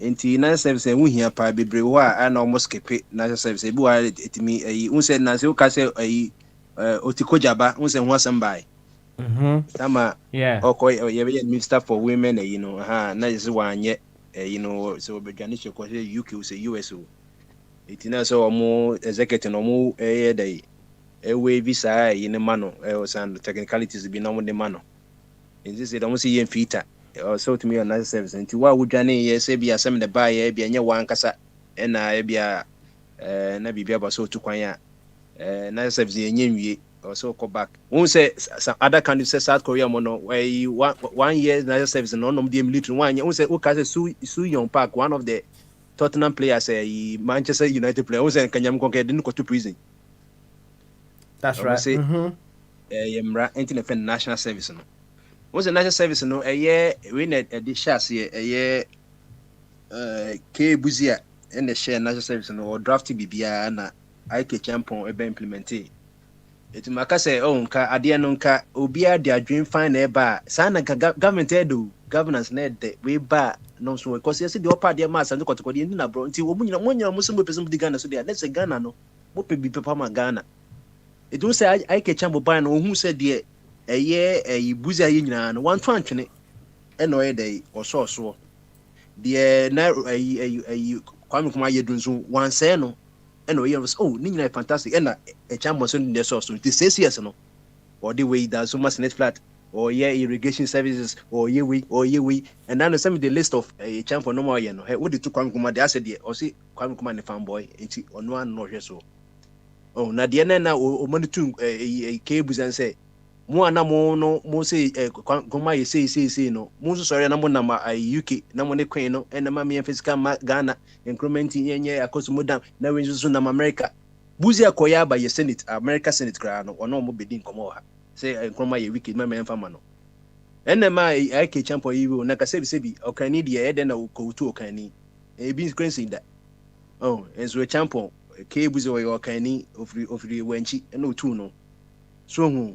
Enti na service e hia pa bebre wo a na almost kepe na service e bi wa etimi unse na se o ka se otikojaba unse ho asembai tama okoy ye be minister for women you know na is wanye you know so obedwane che ko UK say US o enti na so omo executive no mo dai we visa yi ne mano o san technicalities bi na mo ne mano enti se do see yen fita so to me on that service nti wa wudwane ye se bia sem ne ba ye bia nye wan kasa na ye bia na bibia ba so to kwan ya na service ye nyenwie so go back won say other countries say South Korea mo no 1 year na service no nom dem military wan won say o ka say Su Young Park one of the Tottenham players Manchester United player won say kanyam konke den ko to prison that's right yemra enti na national service no was the national service no we need the shares here K Buzia and the share national service no or draft bibia na IK champion ebe implement it maka say nka ade no nka obia de adwen fine na ba sa na government edo governance na de we ba no so because you see the upper there mass and the kotokodi ndi na bro nti wo munyina musim be person di Ghana so there let's say Ghana no mo pe bi papa ma Ghana it don't say IK champion ba no hu say there Buzia ye nyina no wan to antwene e no ye dey oso de na kwame kuma ye dunso wan say no e no ye ni nyina fantastic e na e champion so dey so the 6 years no or the way that so much net flat or yeah irrigation services or yeah we and then some of the list of champ for no more hey what the two Kwame Nkrumah they said or see Kwame Nkrumah the fanboy enti on one no so oh na de na o money to cables and say mo ana mo no mo say Nkrumah you say no mo so sorry na mo na UK na mo ne queen no and na me physical Ghana increment yenye akosumo dam na we so na America buzi akoya ba ye Senate America Senate kra no ono mo bedi nkomo ha say Nkrumah ye wiki ma me fama no enema ike champo yiwo na ka sebi okani de ede na ko tu okani e bi crazy that oh enso champo ke buzi o okani ofri wanchi na otu no so hu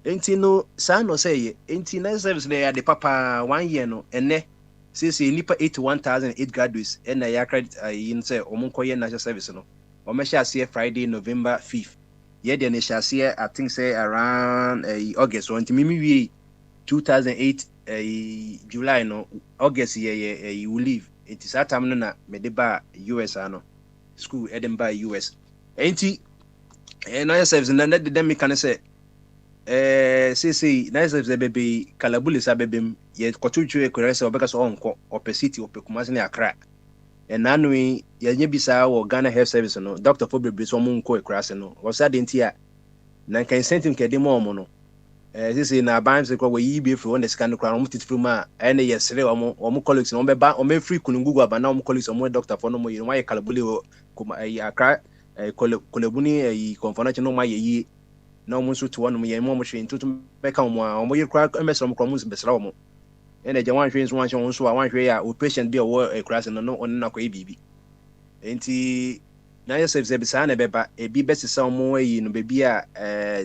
enti no sa no say enti na service na ya de papa 1 year no ene say nipa 81008 graduates na ya credit yin say omunkoye national service no o me sha say Friday November 5th ye de ne sha say I think say around August so enti mimi wi 2008 July no August ye will leave it is that time no na me de ba US ano school Edinburgh US enti na service na de dem me kan say say na service bebe kalabuli sa bebem ye kotuchu e korese obeka so onko opesity opekumase ne Accra enanwe ye nya bisa wo Ghana Health Service no doctor for bebe so mo nko e korase no wo sa de ntia na kan incentive ke de mo no say na ban se ko we yibe free on the scan kra no titiri ma ene yesere omo colleagues no be ba o me free kunungugu aba na omo colleagues omo doctor for no mo yiri wa kalabuli o kuma Accra kolebuni conference no ma yi na omo so to no ye mo hwe ntutu be ka omo yiri kra emesro mo kromo besra omo ene je wan hwe nso wan hwe nso wan hwe ya o patient bi o class no on na ko bibi enti na service be sa na be ba e bi besesa omo yi no be bi a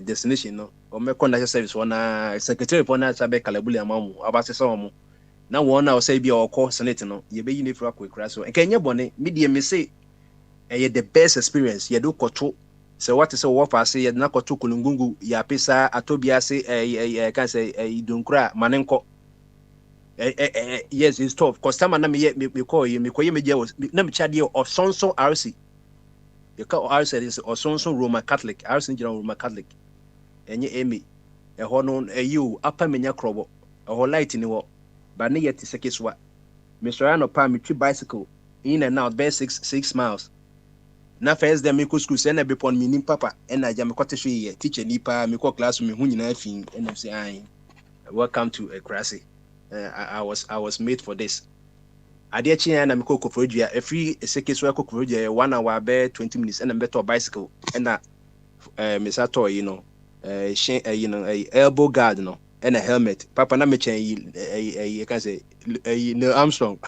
destination no o me contact service wana secretary for na sabe kalabuli amamu abasesa omo na wona o say bi o ko senate no ye be yi ne fra ko class so enkenye bone media me say the best experience ye do koto so what is what for say ye na koto kulungungu ya pesa atobia say can say donkra manenko yes it's tough cause time na me call you me koye me was na me chade o sonso RC you call RC is or sonso Roman Catholic RC general Roman Catholic enye emi ho no you apa menya krobo ho light ni wo ba ne yeti sekeswa me so no pa me twi bicycle in and out be 6 miles na first dem me school say na be pon me nim papa na ja me kwete hwe ye teacher nipa me ko class me hu nyina afin na say ai welcome to a classy I was made for this ade chi na me ko kofrodua every sekeswa kofrodua 1 hour be 20 minutes na me to bicycle na me sato you know elbow guard no and a helmet papa na me chen you can say no Armstrong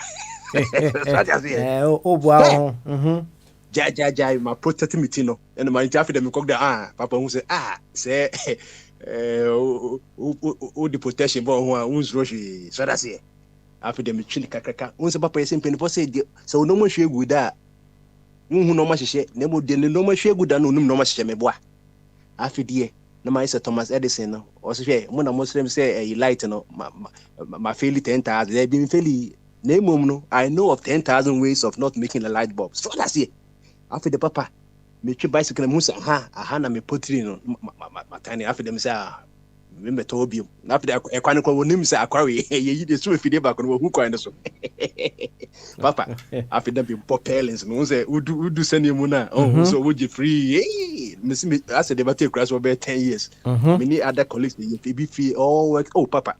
ja my protect me tino and my after them cook the papa who say say the protection but who rush so that's it after them chin kakaka who say papa say pen for say so no mo hwe good a hu no ma hye na mo de no ma hwe good a no no ma hye me boa after die na my say Thomas Edison no o say mo na Muslim say light no my fairly 10,000 they been fairly name no I know of 10,000 ways of not making a light bulb so that's it after the papa me twi bicycle na musa na me potri no matani after them say me meto obium na after e kwan ko wonim say akwawe ye de so fide ba ko no hu kwan so papa after them be popelins no say udu sani mu na so wo je free me see as the battle class over 10 years many other colleagues they be free all work papa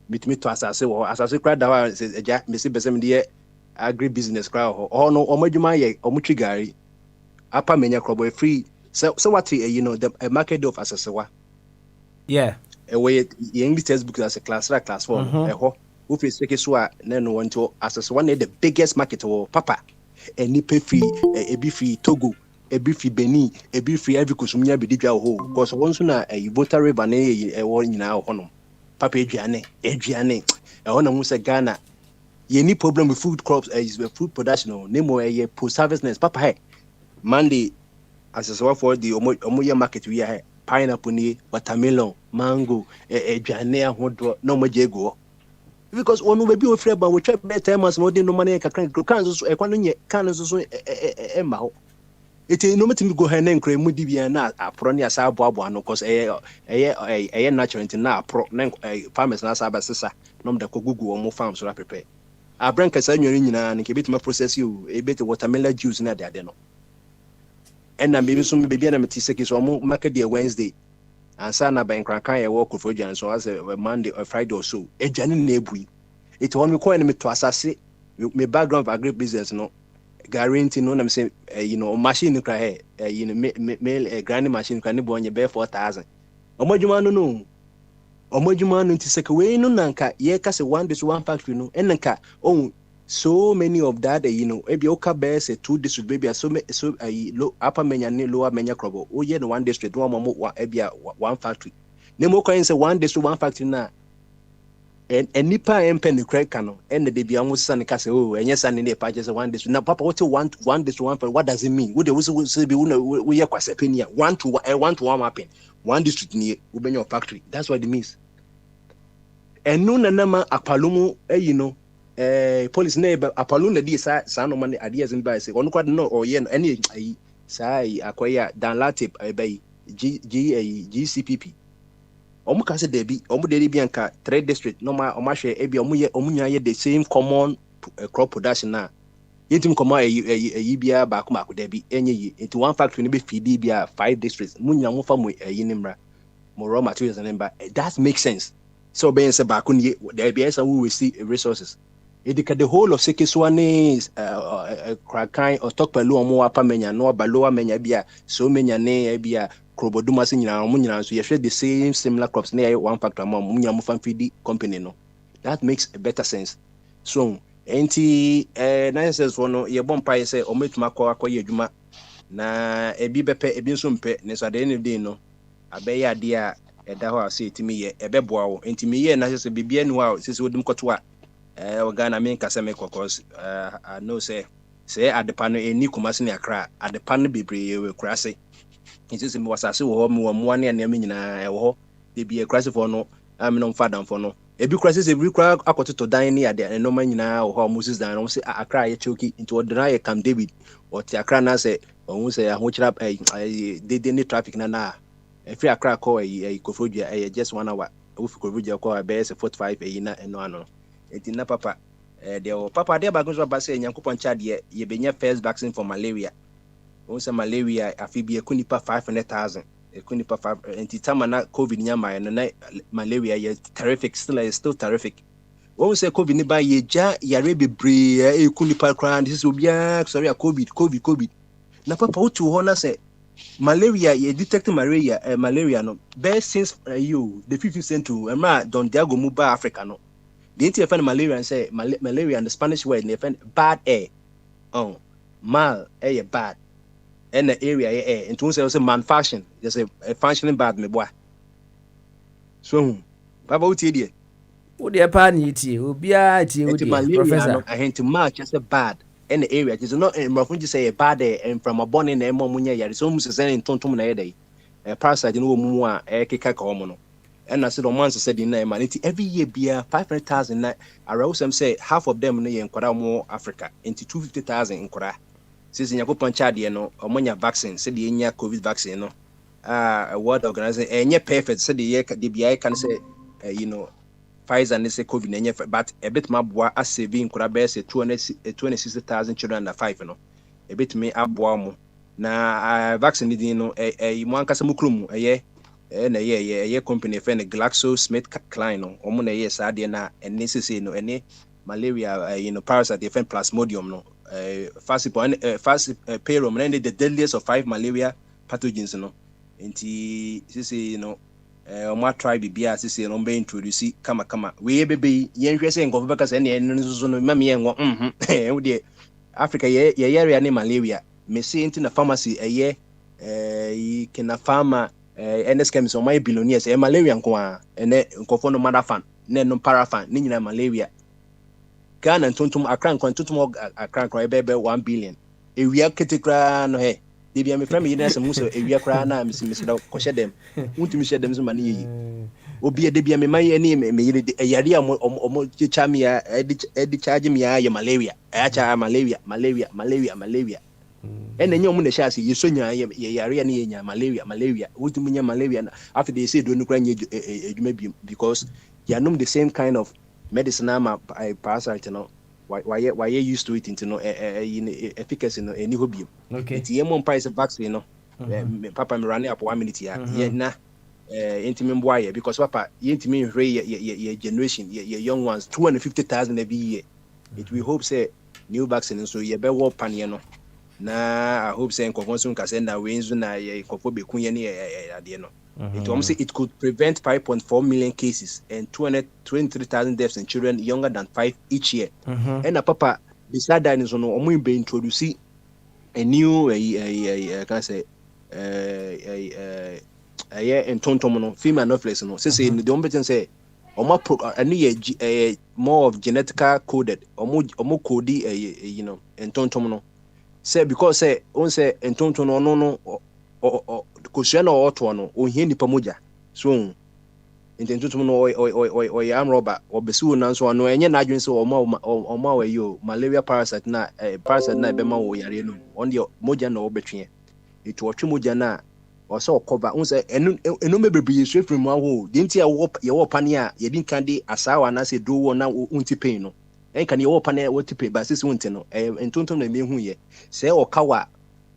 meet me to asase kra da wa eja me see besem de agri business kra ho no omadwuma ye omutwi gari apa menya krobo free so what you know the market of asasewa yeah way English textbook as a class 4 ho who face take so na no want to asasewa na the biggest market papa any pay free be free Togo be free Benin be free every kusumnya be didwa ho because once na Volta River na wo nyina ho no papa aduane ho na mu se Ghana ye ni problem with food crops is food production no name ye post harvestness papa hey Monday as a for the omoya market we are pineapple ni watermelon mango aduane ahodo no majego because one will be afraid but we try better mas no dey no money kan so e kwano nye kan so emma ho It no matter me go hen and cream mudi be na apronia sa boabo no cause a natural into na pro farmers na sa basesa nom da ko gugu omo farm so prepare. A branca sa nyori nyina nke bit ma process you e bit watermelon juice na de no. And na maybe some baby na metise so omo market day Wednesday. And sa na ban krankan e work for Jan so as a Monday or Friday or so. E jani na ebui. It won me ko en me to asase me background of agri business no. Guarantee no, I'm saying, machine cry, mail grinding machine can be on your bear 4,000. Omojumano no. Omojumano to second way no nanka, ye cast one factory no, and nanka, oh, so many of that, maybe Oka bears a 2 district baby, so low upper mania, lower mania crop, oh, yeah, 1 district, one factory. Nemo coins a 1 district, 1 factory now. And nipa empen the crack cano and the baby almost son case oh and yes and in the patches of 1 district. Now papa what you want 1 district 1 what does it mean? Would they also say be we are quasepenia 1 to 1 mapping 1 district near Ubenyo factory. That's what it means. And no nama apalumu police neighbor apalun the son of money ideas in by say on quite no or yen any say acquire dan latip by GCPP. Omu kase debi omu dedi bianka 3 district no ma omu hwe ebi omu nya ye the same common crop production na yetim koma bia ba ko debi enye yi into 1 factory no be feed bia 5 districts munya mo fa mo nimra mo raw materials and ba that makes sense so be say ba ko ni there be some we see resources edika the whole of Sekeswane krakan or stock pelu omo apa menya no ba lower menya bia so menya ne bia Kroboduma nyina omu nyina so ye the same similar crops near 1 factory among munya mu feed company no that makes a better sense so enti nonsense no ye bompa say ometuma akoye adwuma na ebi bepe ebi nso mpe ne so ade ne dey no abeya ade a eda ho ase etimi ye ebeboa wo enti me ye na se bibia nu a sisi wodim koto a Ghana me nkasa me kokos I know say adepa no eni kumase ne akra adepa no bebre we kurase it is me wasase wo me wo mo ne me nyina wo de bi kurase for no am no fadam for no ebi kurase se bi kura akototo dan ne ade no ma nyina wo Moses dan no say akra ye choki into ordinary Camp David or ti akra na say won say aho kira de ne traffic na if akra call Kofodua just 1 hour if Kofodua call be say 45 na eno ano eti na papa papa de ba gonso ba say Nyankopon cha de ye benya first vaccine for malaria once malaria afibi ekunipa 500,000 ekunipa 5 entitama na covid nyama na malaria ye terrific still terrific once covid ni ba ye ja yare bebre ekunipa kran this obia sorry covid na papa otu ho na say malaria ye detect malaria no best since the 15th century emra Don Diego Muba Africa no the entire malaria and say malaria and the Spanish word they find bad air mal air bad and the area and to say man fashion just a functioning bad me boy so baba uti dey wo dey pa ni ti obia ti wo dey professor I hint to match just a bad in the area just not in mafun just say a bad and from a born in e mom nya yare so mu se say tontom na yede parasite no mu a keka ka omo no and I said on once said in man every year be 500,000 na around some say half of them no ye nkwara mo Africa into 250,000 nkwara since Nyankopon cha de no omonya vaccine said the nya covid vaccine no world organization enye perfect said the BI can say Pfizer and say covid enye but a bit mabwa as saving nkwara be say 260,000 children under 5 no a bit me abwa mo na vaccine di no mo ankasa mukrum na ye company fe na GlaxoSmithKline no omo na ye sa de na ene no ene malaria parasite defend plasmodium no fast payroll and the deadliest of 5 malaria pathogens no enti omo try bibia sisi no be introduce kama we bebe ye nhwe se ngofo beka se ne nso no mama ye ngo wo de Africa ye area ne malaria me see into na pharmacy kina pharma NS chemist o my billionaires malaria nko a ene nkofo no madafan ne no parafan ni nyina malaria Ghana ntontom akran kwantotom akran kra bebe 1 billion ewia ketekra no he de bia me frame yi na se mu so ewia kra na me da ko hyedem untumi hyedem so mane yi obi de bia me man ani me yire de yare omo chicha me ya edi charge me ya malaria cha malaria And then you mun the shasi you sonya yare ne nya malaria wotuminya malaria after they say don't kra nya because you know the same kind of medicine am parasite no why you used to it into no efficacy no any hobby okay it's yemon price vaccine no papa me run up 1 minute ya na intimi boy because papa intimi hwe your generation your young ones 250,000 every year it we hope say new vaccine so ye be war pan ye no na I hope say nkofo so nka say na we nzu na ye nkofo be kunye ne ade no it almost say it could prevent 5.4 million cases and 223,000 deaths in children younger than 5 each year and papa beside that is no omo be introduce a new can say entontom no female anopheles no say the ombeten say omo more of genetically coded omo code you know entontom no say because say on say entontom no kosua na oto no ohia nipa moja so entontom no o yam roba obesu na so no enye na adwen say omo wa yo malaria parasite na be ma wo yare no on the moja na obetwe it wo twe moja na also cover on say enu mebrebi yesu from awo de ntia ye wo pane a ye din kan de asawa na say do wo na unti pain no en kan ye wo pane wo ti pain ba sisi unti no entontom na me hu ye say o kawa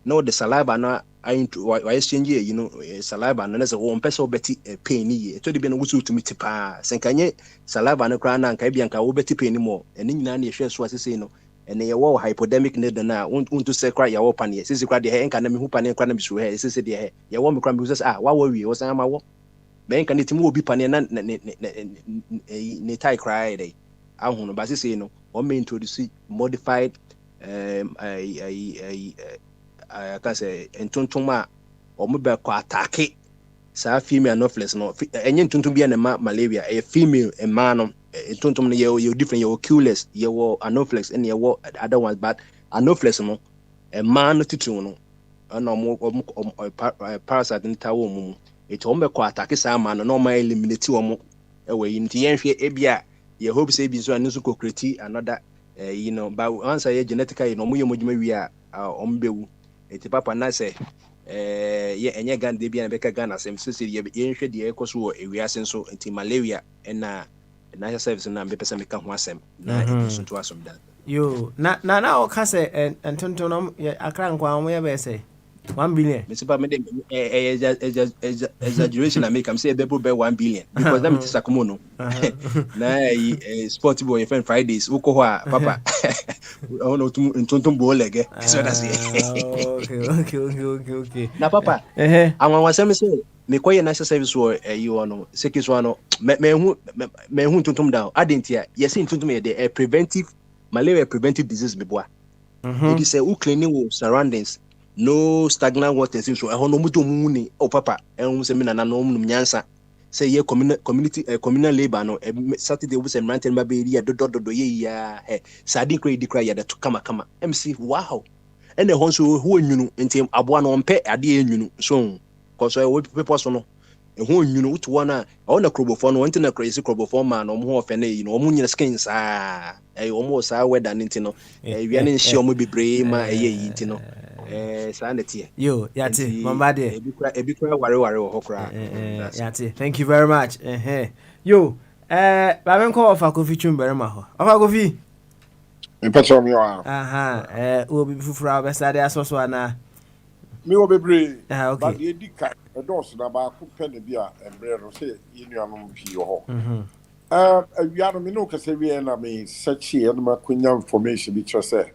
no the saliva na why exchange you know saliva na say wo mpese obeti pain ni ye to de be no wusu tumi tipa sen kanye saliva na kra na nka bia nka wo beti pain ni mo eni nyina na ye hwe so asese no ene ye wo hypodemic need na unto say cry ye wo pane sisi cry de he nka na me hu pane cry na bisu he sisi de he ye wo me cry me say wa wie wo san ma wo be nka ne timi obi pane na ne tai cry de ahunu ba sisi no o me introduce modified I can say entontoma o mo be ko attack sa female anopheles no enye ntontom bia na malaria a female a man entontom no you different you oculus you anopheles and you other ones but anopheles no a man titu no na mo parasite nta wo mu it o me ko attack sa man no ma eliminate wo mo e we nti yen hwe e bia ye hope say bi so anu so kokreti another you know but once I genetically no mo ye modwuma wi a o mbewu eti papa na say ye enye gan de bia na beka gan asem sisi ye nhwe de ekoso wo ewiase nso enti malaria na national service na be pesa meka ho asem na ebiso to asom da yo na o ka say entontom akra nkwa mo ye be say 1 billion me sipa me de exaggeration na make am say be 1 billion because that means sakomo no na sport boy friend Fridays uko ho papa ono entontom bo lege so that's okay na papa awon wasem say me koye national service wo you ono sekiso ano me hu entontom down adentia yes entontom ye the preventive malaria preventive disease beboa it is a cleaning wo surroundings no stagnant water so e hono muto muni o papa en se mina na no mum nyansa say ye communal labor no Saturday we say mountain ba be do ye ya sadin credit cry ya to kama MC wow and the honso who nyunu enti aboa no mpe ade nyunu so cause we people so no e ho nyunu to one a na crobofo no wonte na crazy crobofo man no ho ofe na yi no mo nyina skin saa o mo saa weather nti no wi na nshi o mo bebre ma yi nti no sanity yo yati mama de ebi kura ware wo hokra yati thank you very much yo ba men ko ofa kofi chumbere ma ho ofa kofi Mpacho mi wa obi fufura be sade asoso ana mi wo bebre okay ba de dika edos na ba ku pene bia embre ro se yinuanom pi ho awiano mi no kase wi na mi search e na kunya information bi trese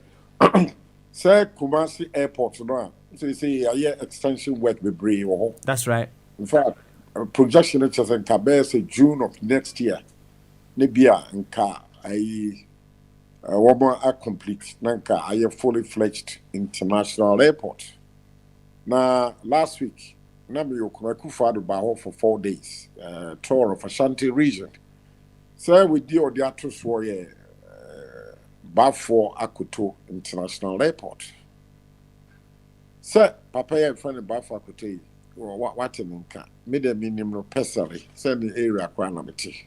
say Kumasi Airport no so say aye extension work bebre ho that's right in fact projection it says in Kabese June of next year ne bia nka ayi woman are complete nanka aye fully fledged international airport na last week na me yokumaku fado ba ho for 4 days tour of Ashanti region so we deal the atrus for Bafo Akoto International Airport. Sir, Papa and friend Bafo Akoto, what in Inca, made a minimum personally, send the area quanamity.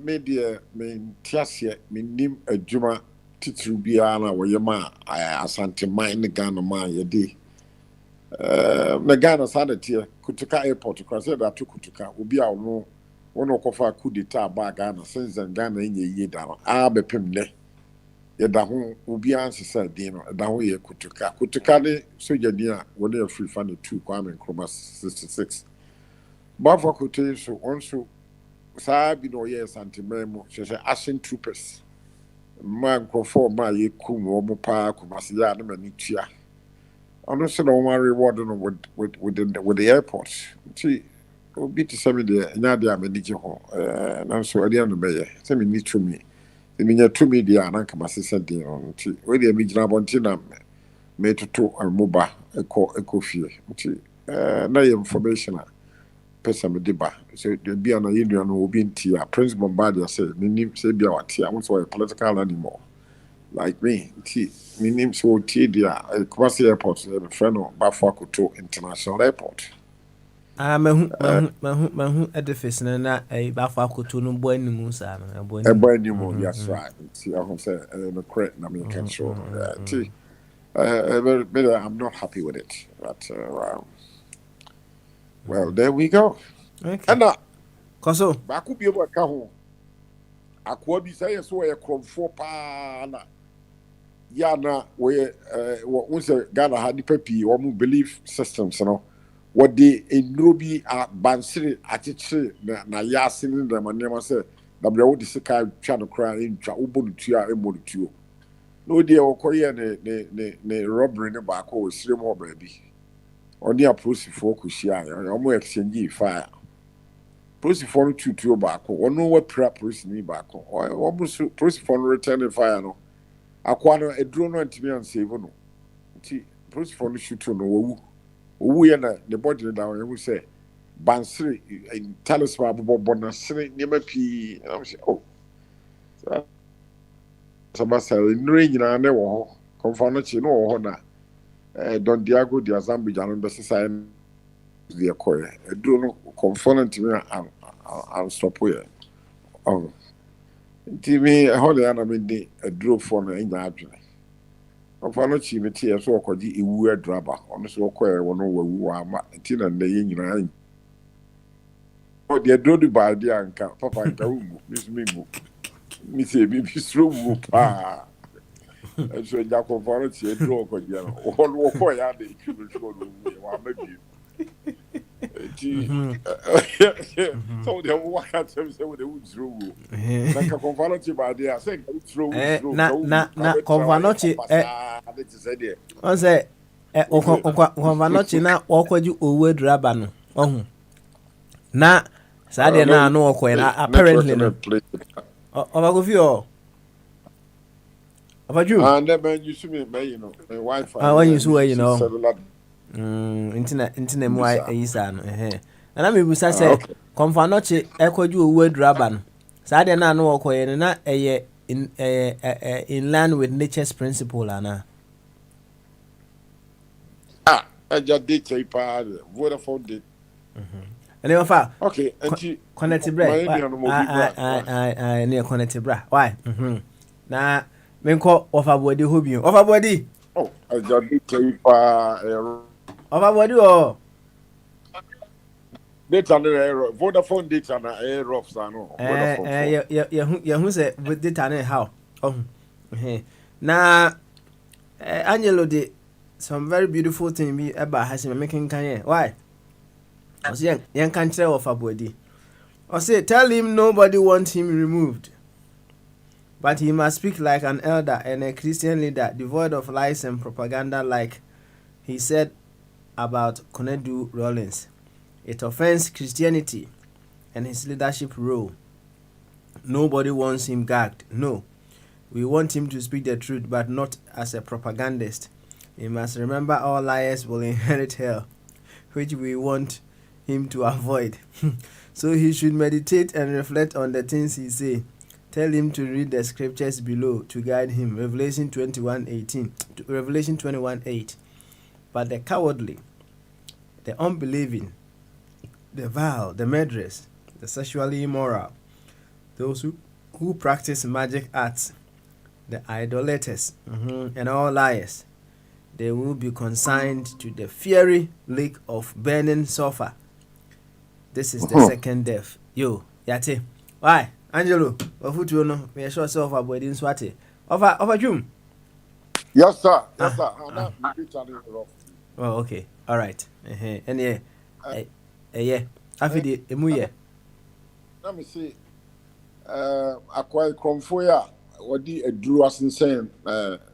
Media main Tiasia, mean a Juma titiri biara na wɔyɛ ma asante man ne Ghana man yɛde na Ghana saa na teɛ Kutuka airport kora sɛ dato Kutuka obi a ɔno kɔfa coup d'etat ba Ghana since Ghana nyɛ yie da no bɛpem nnɛ yɛda ho obiara nsesa din no ɛda ho yɛ Kutuka ne sogyani a wɔne afiri fa no 2 Kwame Nkrumah 66 Bafo Kote so onso saa bi na ɔyɛ santeman mu hyehyɛ action troopers ma nkrɔfoɔ ma yɛkum wɔn paa Kumasi ya na mani tua ɔno so na wɔn reward no with the airport nti obi te sɛ me deɛ ɛnyɛ adeɛ a m'ani gye ho nanso ɛdeɛ no bɛyɛ sɛ menni tumi sɛ menya tumi deɛ a na nka masesa din no nti wɔdeɛ megyina abɔnten na metoto moba ɛkɔ fie nti na yɛ information a pesa me de ba so de bia na yenu no obi nti a Prince Bombardier say menim say bia wate a so political anymore like me nti menim so tie dia Kumasi airport the friend of Bafakoto International Airport mahu edifice na Bafakoto no bo animu sa no bo animu yes right see I say no correct na me can show nti I'm not happy with it but well, there we go. Okay. And Koso. Ba ku bi ebo ka ho. Akwa bi say so ye kromfo pa na. Ya na we say Ghana had the papi or belief systems no. What they enro bi a bansiri achichi na yasin na manema say da bra wo de sika twa no kra ntwa obo no tua emo no tuo. No dey okoye ne robbery ne ba ko osire mo ba bi. Only a police for Kushia, or exchange fire. Police for two back, or no what police need back, or almost police for returning fire. No, acquire a drone to me and save no. Police for shoot no, we are the body down, and we say, Bansri, tell us about bonus, never pee. I'm saying, oh, Sabasa, in rain, I never confirm you know, honor. Don Diego de Azambi Jalan Besisa the Acquire. A drone conformant to me and stop here. TV, a holy anamindi, a drove for me in the adjourney. Of Anochi, Metia, so called the weird drabber, on the so queer one over who are Tina and the Yin. Oh, they drove by the anchor, Papa and Kaum, Miss Mimbo. Miss Bibi's room, pa. So Jacob Varity draw again. All walk away the so they walk at them say with the woods room. Like a convality by the I think it's room. Na convality. I say, convality na awkward over drabano. Oh, na Sadia na no awkward apparently. Oh, you. About you? And then you see me, you know, my Wi-Fi. When you see, you know, internet, why is an and I mean, we say, Confanoche, echo you a word raban. Sadia na no okay, and not in line with nature's principle, Anna. I just did say part, Vodafone did. And then, far, okay, and she connected bread. I near connected bra. Why? Now. Menko overbody hobby. Overbody. Oh, I just did say overbody oh. Data on the Vodafone data on the air of Sano. Yeah, who said with data on how? Oh, now, Angelo did some very beautiful thing me about has him making Kanye. Why? I was young country of a body. I say, tell him nobody wants him removed. But he must speak like an elder and a Christian leader, devoid of lies and propaganda, like he said about Konedu Rollins. It offends Christianity and his leadership role. Nobody wants him gagged. No. We want him to speak the truth, but not as a propagandist. He must remember all liars will inherit hell, which we want him to avoid. So he should meditate and reflect on the things he say. Tell him to read the scriptures below to guide him. Revelation 21:18 to Revelation 21:8. But the cowardly, the unbelieving, the vile, the murderers, the sexually immoral, those who practice magic arts, the idolaters, and all liars. They will be consigned to the fiery lake of burning sulfur. This is the second death. Yo, yate. Why? Angelo, wafutu no, me sure self avoid in swati. Over June. Yes, sir. Yes, sir. Oh, okay. All right. And yeah. Afidi emuye. Let me see. Akwai kromfo ya wadi eduru asensen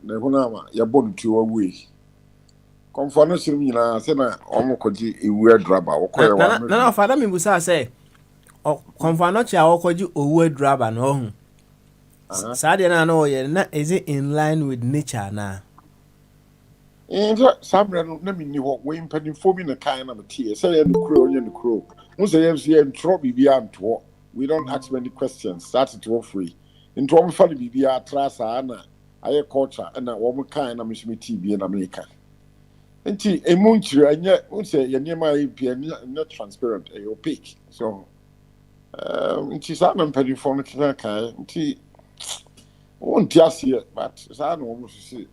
ne hunama ya bonu tu away. Kromfo no sirim nyina se na omokoji ewu adraba okoye wa. Na fada mi busa say kromfo no cha okoji owu adraba no hu. Sade na no ye na is it in line with nature na? Samre no na minni ho we mpanimfo bi na kan na metie say ye no kuro onye no kuro. Mo say ye so ntro bibia anto. We don't ask many questions. Start it all free. Into one family bibia trasa na aye culture na wo kan na mishimi TV in America. Enti emunchiri anya wo say ye niema e not transparent e opaque. So enti sa na mpanimfo no kan enti won't just here but sa na wo see.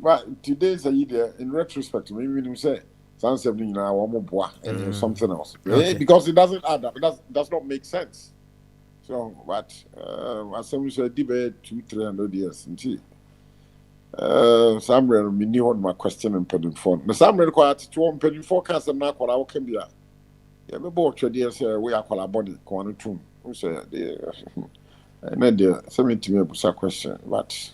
But today's idea, in retrospect, maybe we say something something else. Okay. Because it doesn't add up. It does not make sense. So, but as some said, debate 200-300 years. Somewhere we knew what my question and putting phone. The somewhere required to one penny forecast and not what I can be. Yeah, we both traditions we are called body. Quantum. Who say and then there, something to me was a question, but.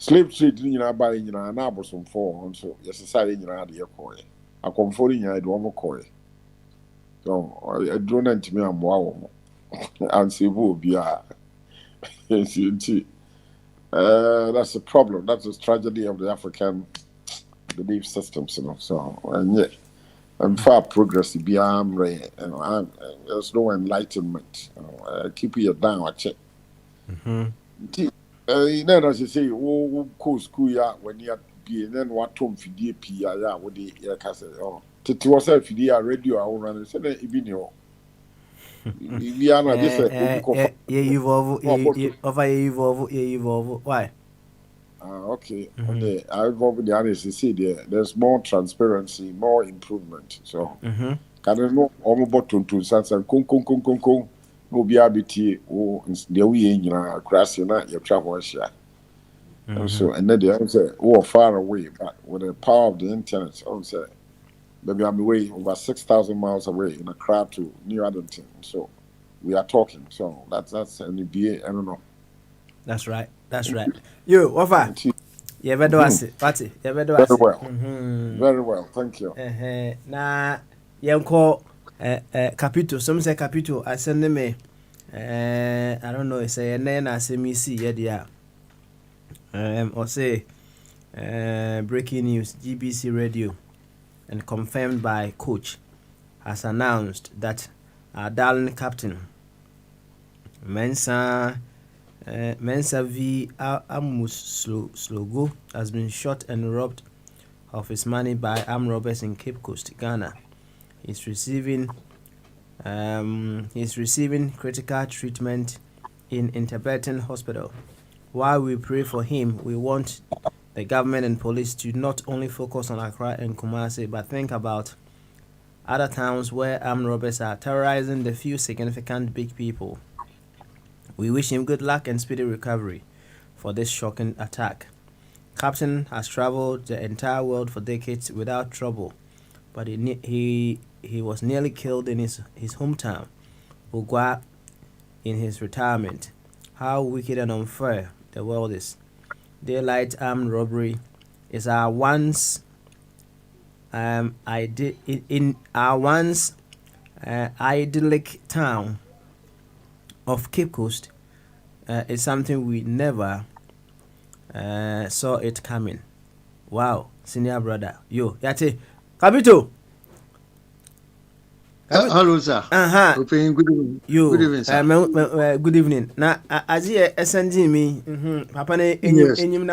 Slave trade by an abosom for so yes, society in the coy. I come for in I do more coy. So I don't know to me I'm wow and say who be that's the problem. That's the tragedy of the African belief systems, So and yet I'm far progress beyond there's no enlightenment. Keep it down, I check. As you say, school ya when you be and then what Tom Fidi Pia would the castle. To yourself, Fidia radio, I will run and say, Ibino. We are not just evolve. Why? Okay. I evolve the others to see there's more transparency, more improvement. So, can I know almost bottom to Sansan Kung. No be abiti o the we in grass na your travel share. So and then the answer far away, but with the power of the internet, say maybe I'm away over 6,000 miles away in a crowd to New Addington. So we are talking. So that's an NBA. I don't know. That's right. You, Wafa. You ever do it? Party. You ever do it? Very well. Very well. Thank you. Na yanko. Capito, some say Capito, I send them I don't know, it's a name I say me see yet, or say breaking news, GBC radio, and confirmed by coach, has announced that our darling captain, Mensa V. Amus Slogo, has been shot and robbed of his money by armed robbers in Cape Coast, Ghana. He's receiving critical treatment in Interpreting Hospital. While we pray for him, we want the government and police to not only focus on Accra and Kumasi, but think about other towns where armed robbers are terrorizing the few significant big people. We wish him good luck and speedy recovery for this shocking attack. Captain has traveled the entire world for decades without trouble, but he was nearly killed in his hometown, Bogyae, in his retirement. How wicked and unfair the world is. Daylight armed robbery is our once idyllic town of Cape Coast is something we never saw it coming. Wow, senior brother. Yo, yate. Capito. Hello, sir. Good evening. Good evening, sir. Good evening. Na azie SND me. Papa ne enyim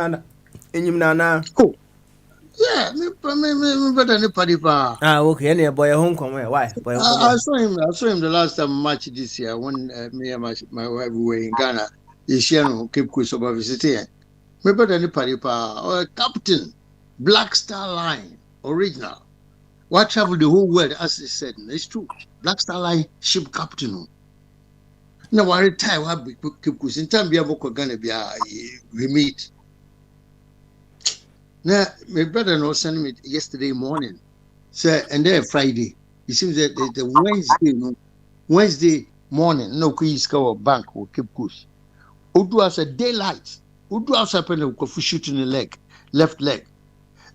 na. Oh. Yeah, me better ne party pa. Okay. Any boy home come where? Why? Boy I saw him the last time match this year when me and my wife were in Ghana. Yeshiano Cape Coast over visiting. Me better ni paripa or captain, Black Star Line, original. What travel the whole world, as they said, it's true. Black Star Line ship captain. Now I retire. What Cape Coast in time? Be able to Ghana be we meet. Now my brother no sent me yesterday morning. Say and then Friday. It seems that the Wednesday morning. No, we go bank or Cape Coast. Udu as a daylight. Udu as a pen of shooting the leg, left leg.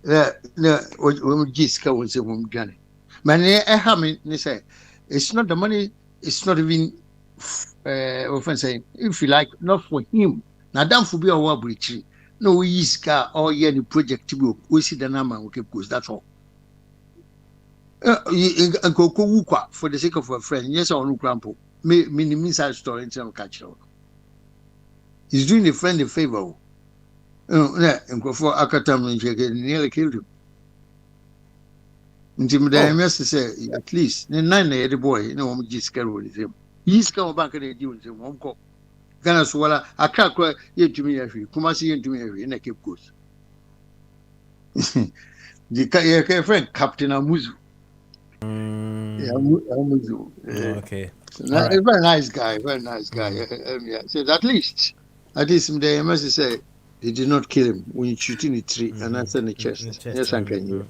When Jiska was a woman, Johnny. Man, say it's not the money, it's not even often saying, if you like, not for him. Now, don't for be a war breach. No, Yiska or any project to go. We see the number of Cape Coast, that's all. And go for the sake of a friend, yes, or no grandpa. Meaning inside story in some catch. He's doing a friend a favor. And go for Akatam nearly killed him. Intimidate me to say, at least, the 9 the boy, you know, just scared with him. He's come back and do it. One call. Gana Swalla, I can't cry yet to me every. Come see into me every, and I keep good. The friend, Captain Amuzu. Amuzu. Okay. Right. A very nice guy, very nice guy. Yeah. So at least the must say they did not kill him when you shoot in the tree and answer in the chest. Yes, I can you.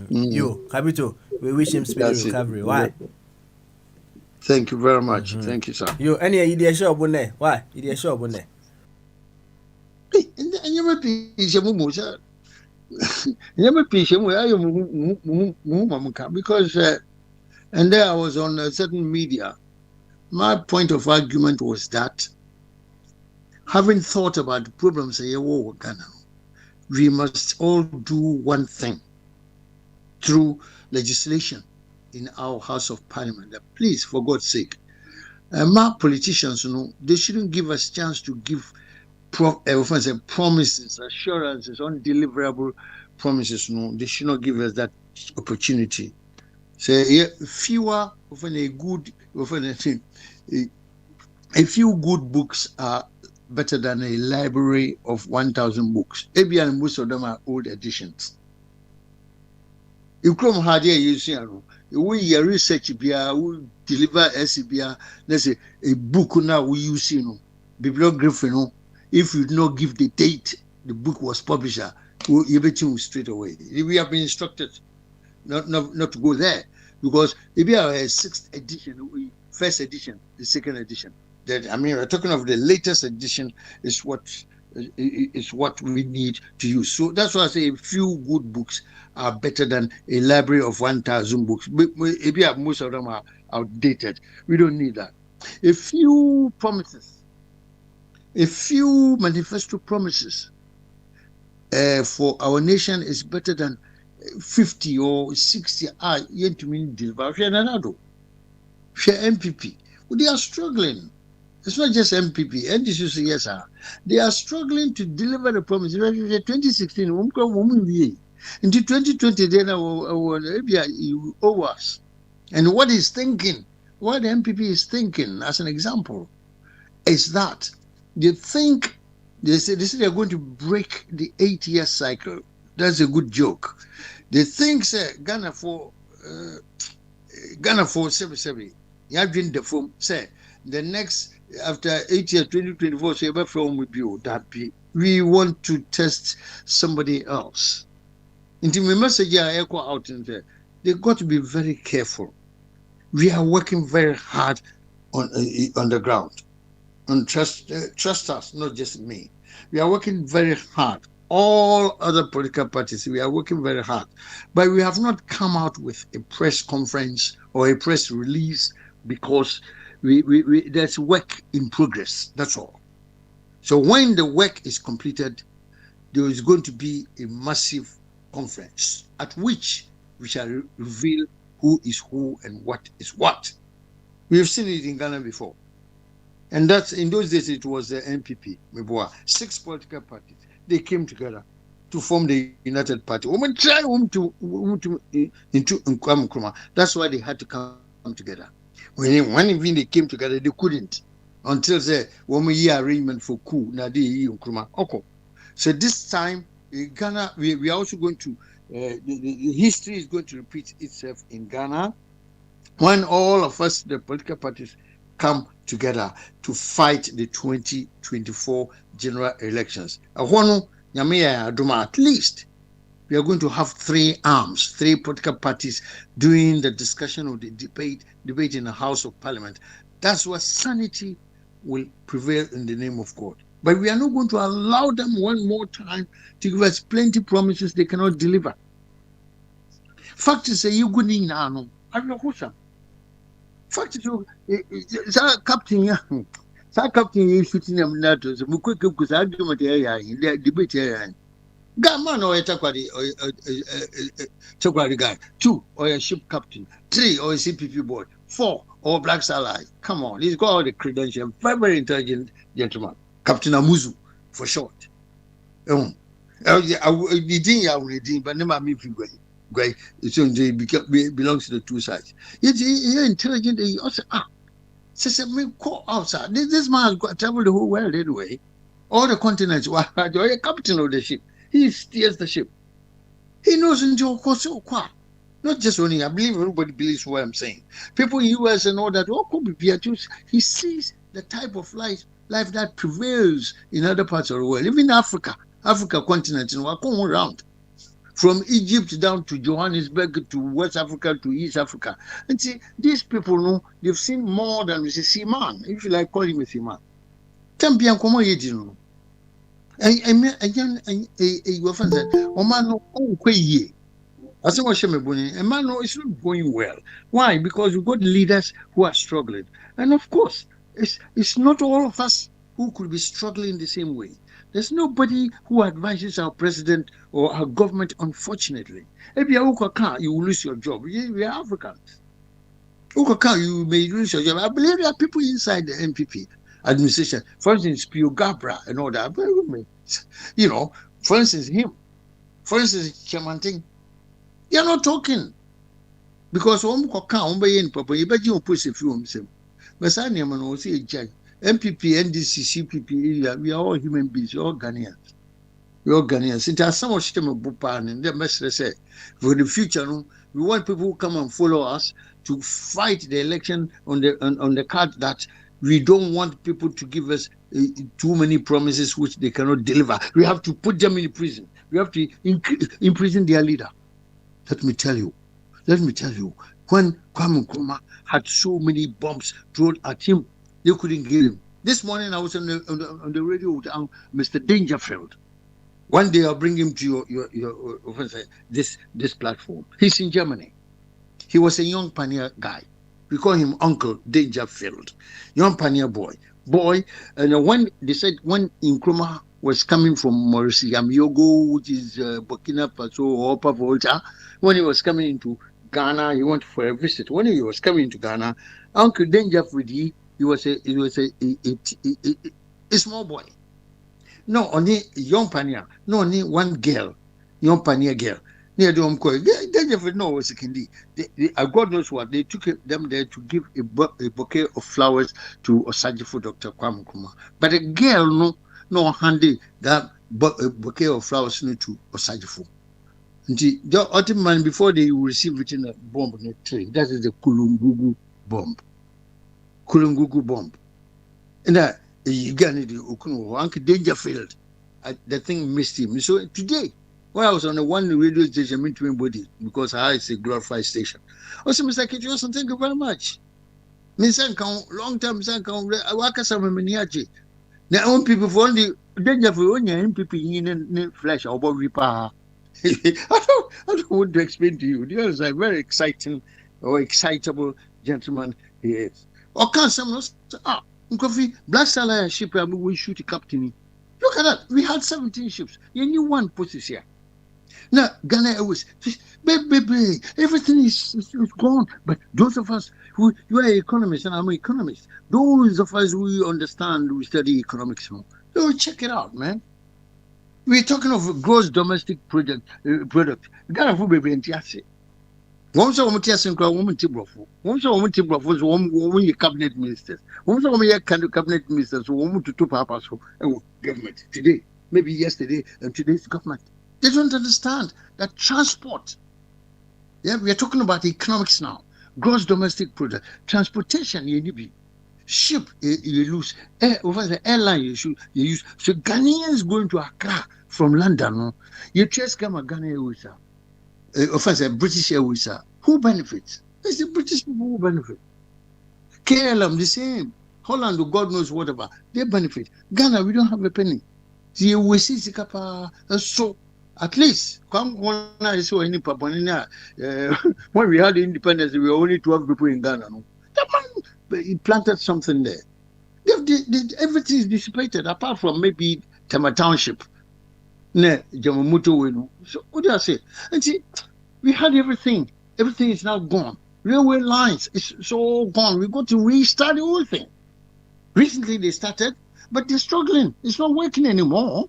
Yo, Kabito, we wish him speedy recovery. Why? Thank you very much. Thank you, sir. Yo, any idea shop on there? Why? Idea shop on there? And you may be Jamusa. You may be Jamu because and there I was on a certain media. My point of argument was that having thought about the problems of Ghana, we must all do one thing through legislation in our House of Parliament. That please, for God's sake, my politicians, they shouldn't give us chance to give promises, assurances, undeliverable promises. They should not give us that opportunity. So fewer a few good books are better than a library of 1,000 books. And most of them are old editions. You come hard here, you see, we research, we deliver SCBA, let's say a book now we use, bibliography, if you do not give the date the book was published, you bet you straight away. We have been instructed not to go there because if you have a 6th edition, first edition, the 2nd edition. That I mean, we're talking of the latest edition is what we need to use. So that's why I say a few good books are better than a library of 1,000 books. Maybe most of them are outdated. We don't need that. A few promises, a few manifesto promises for our nation is better than 50 or 60. Yet to mean MPP. They are struggling. It's not just MPP. NDC, yes, sir. They are struggling to deliver the promise. In 2016, into 2020, then you owe us. And what he's thinking, what the MPP is thinking, as an example, is that they think they say they're going to break the 8-year cycle. That's a good joke. They think, Ghana for 77. You have been the form, say the next. After 8 years, 2024, so ever from with you that be we want to test somebody else. Until my message I echo out in there, they got to be very careful. We are working very hard on the ground. And trust us, not just me. We are working very hard. All other political parties, we are working very hard. But we have not come out with a press conference or a press release because there's work in progress. That's all. So when the work is completed, there is going to be a massive conference at which we shall reveal who is who and what is what. We have seen it in Ghana before. And that's in those days it was the NPP, 6 political parties. They came together to form the United Party. Women try into Nkrumah. That's why they had to come together. When even they came together, they couldn't. until say one year arrangement for coup na de Nkrumah. Okay. So this time in Ghana, we are also going to the history is going to repeat itself in Ghana when all of us, the political parties, come together to fight the 2024 general elections. At least we are going to have three arms, three political parties doing the discussion or the debate in the House of Parliament. That's where sanity will prevail in the name of God. But we are not going to allow them one more time to give us plenty promises they cannot deliver. Fact is, you go in now. Fact is, captain, captain, shooting them not as a quick because argument area in the debate area. Gaman or a Chakwari guy. 2 or a ship captain. 3 or a CPP board. 4 or Black Ally. Come on, he's got all the credentials. Very, very intelligent gentleman. Captain Amuzu, for short. But never me great. It's only belongs to the two sides. Yet he's intelligent. He also says me call outside. This man has got traveled the whole world anyway. All the continents. Why a captain of the ship? He steers the ship. He knows in Joe Koso. Not just only, I believe everybody believes what I'm saying. People in US and all that, all could be Beatrice. He sees the type of life that prevails in other parts of the world, even Africa continent, and we're going around. From Egypt down to Johannesburg, to West Africa, to East Africa. And see, these people know they've seen more than we say seaman, if you like calling me seaman. Tampian Komo Yedino. Your friend said, Omano, ye. As I was saying, Emmanuel is not going well. Why? Because you've got leaders who are struggling. And of course, it's not all of us who could be struggling the same way. There's nobody who advises our president or our government, unfortunately. If you will lose your job. We are Africans. You may lose your job. I believe there are people inside the NPP administration. For instance, Pio Gabra and all that. You know, for instance, him. For instance, Chairman Ting. You're not talking. Because MPP, NDC, CPP, we are all human beings, we are all Ghanaians. We are all Ghanaians. It has so much time of Bupan and the message say for the future, we want people who come and follow us to fight the election on the card that we don't want people to give us too many promises which they cannot deliver. We have to put them in prison. We have to imprison their leader. Let me tell you, when Kwame Nkrumah had so many bombs thrown at him, they couldn't get him. This morning I was on the radio with Mr. Dangerfield. One day I'll bring him to your this platform. He's in Germany. He was a young pioneer guy. We call him Uncle Dangerfield. Young pioneer boy. And when they said when Nkrumah was coming from Maurice Yamiogo, which is Burkina Faso or Upper Volta, when he was coming into Ghana, he went for a visit. When he was coming to Ghana, Uncle Dangerfield, he was a small boy. No, only young pioneer. No, only one girl, young pioneer girl. Near the Dangerfield, no, was a candy. God knows what. They took them there to give a bouquet of flowers to Osajifo Dr. Kwame Nkrumah. But a girl, no handy that bouquet of flowers to Osajifo. The Ottoman, before they receive it in a bomb on a tree, that is the Kulungugu bomb. And that you got it, Uncle Dangerfield. The thing missed him. So today, when I was on the one radio station, meeting body, because it's a glorified station. Also, Mr. Kitchen, thank you very much. Long time, I work as a maniaci. Now, own people for only Dangerfield, only people in flesh or body power. I don't want to explain to you. This is a very exciting or excitable gentleman he is. Or can someone say, Nkofi, Black Stallion ship, we shoot a captain. Look at that. We had 17 ships. You knew one post here. Now, Ghana was, baby, everything is gone. But those of us who, you are economists and I'm an economist, those of us who understand, we study economics, check it out, man. We're talking of gross domestic product. Ghana food baby and One say woman tia senkra woman ti brofo. One say woman ti brofo so woman cabinet ministers. One say woman cabinet ministers so woman to papa so government today, maybe yesterday and today's government. They don't understand that transport. Yeah, we are talking about economics now. Gross domestic product, transportation you need. Ship you lose, over the airline you use. So Ghanaians going to Accra from London, no? You just come a Ghana Airways, offense British Airways. Who benefits? It's the British people who benefit. KLM the same. Holland, God knows whatever, they benefit. Ghana, we don't have a penny. See, we see so at least when we had independence, we were only 12 people in Ghana. No? He planted something there. Everything is dissipated apart from maybe Tema Township. So what do I say? And see, we had everything. Everything is now gone. Railway lines is so gone. We got to restart the whole thing. Recently they started, but they're struggling. It's not working anymore.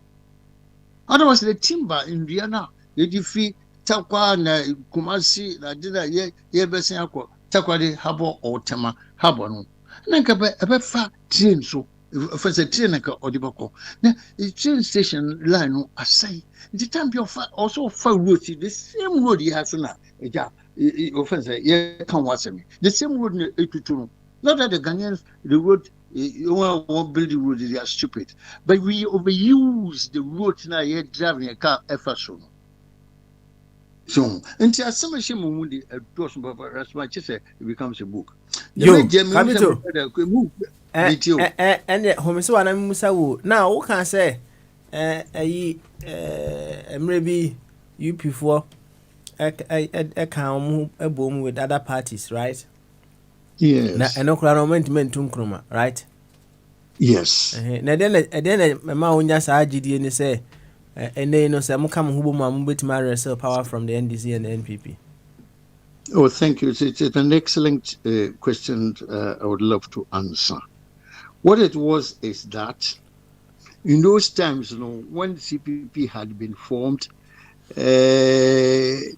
Otherwise, the timber in Vienna, the defeat Takwa na Kumasi, na Dina ye besen akwa Takwa de habo or Tema habo no. Nanka be fa train so if it's a train nka odibako. Na the train station line no asai. The time you also for road the same road you have now. Ja offense ye kan wasemi. The same road na etutu. Not that the Ghanaians the road you want build the road, they are stupid. But we overuse the road now, you're driving a car effortful. So, until some of them a dozen of as much as it becomes a book. And the home so I'm Musa. Now, what can I say? Maybe you before a calm a boom with other parties, right? Yes. And no crowd to right? Yes. Then my own just RGD and say, and then no some come who with my resell power from the NDC and the NPP. Oh, thank you. It's an excellent question. I would love to answer. What it was is that in those times, when CPP had been formed, these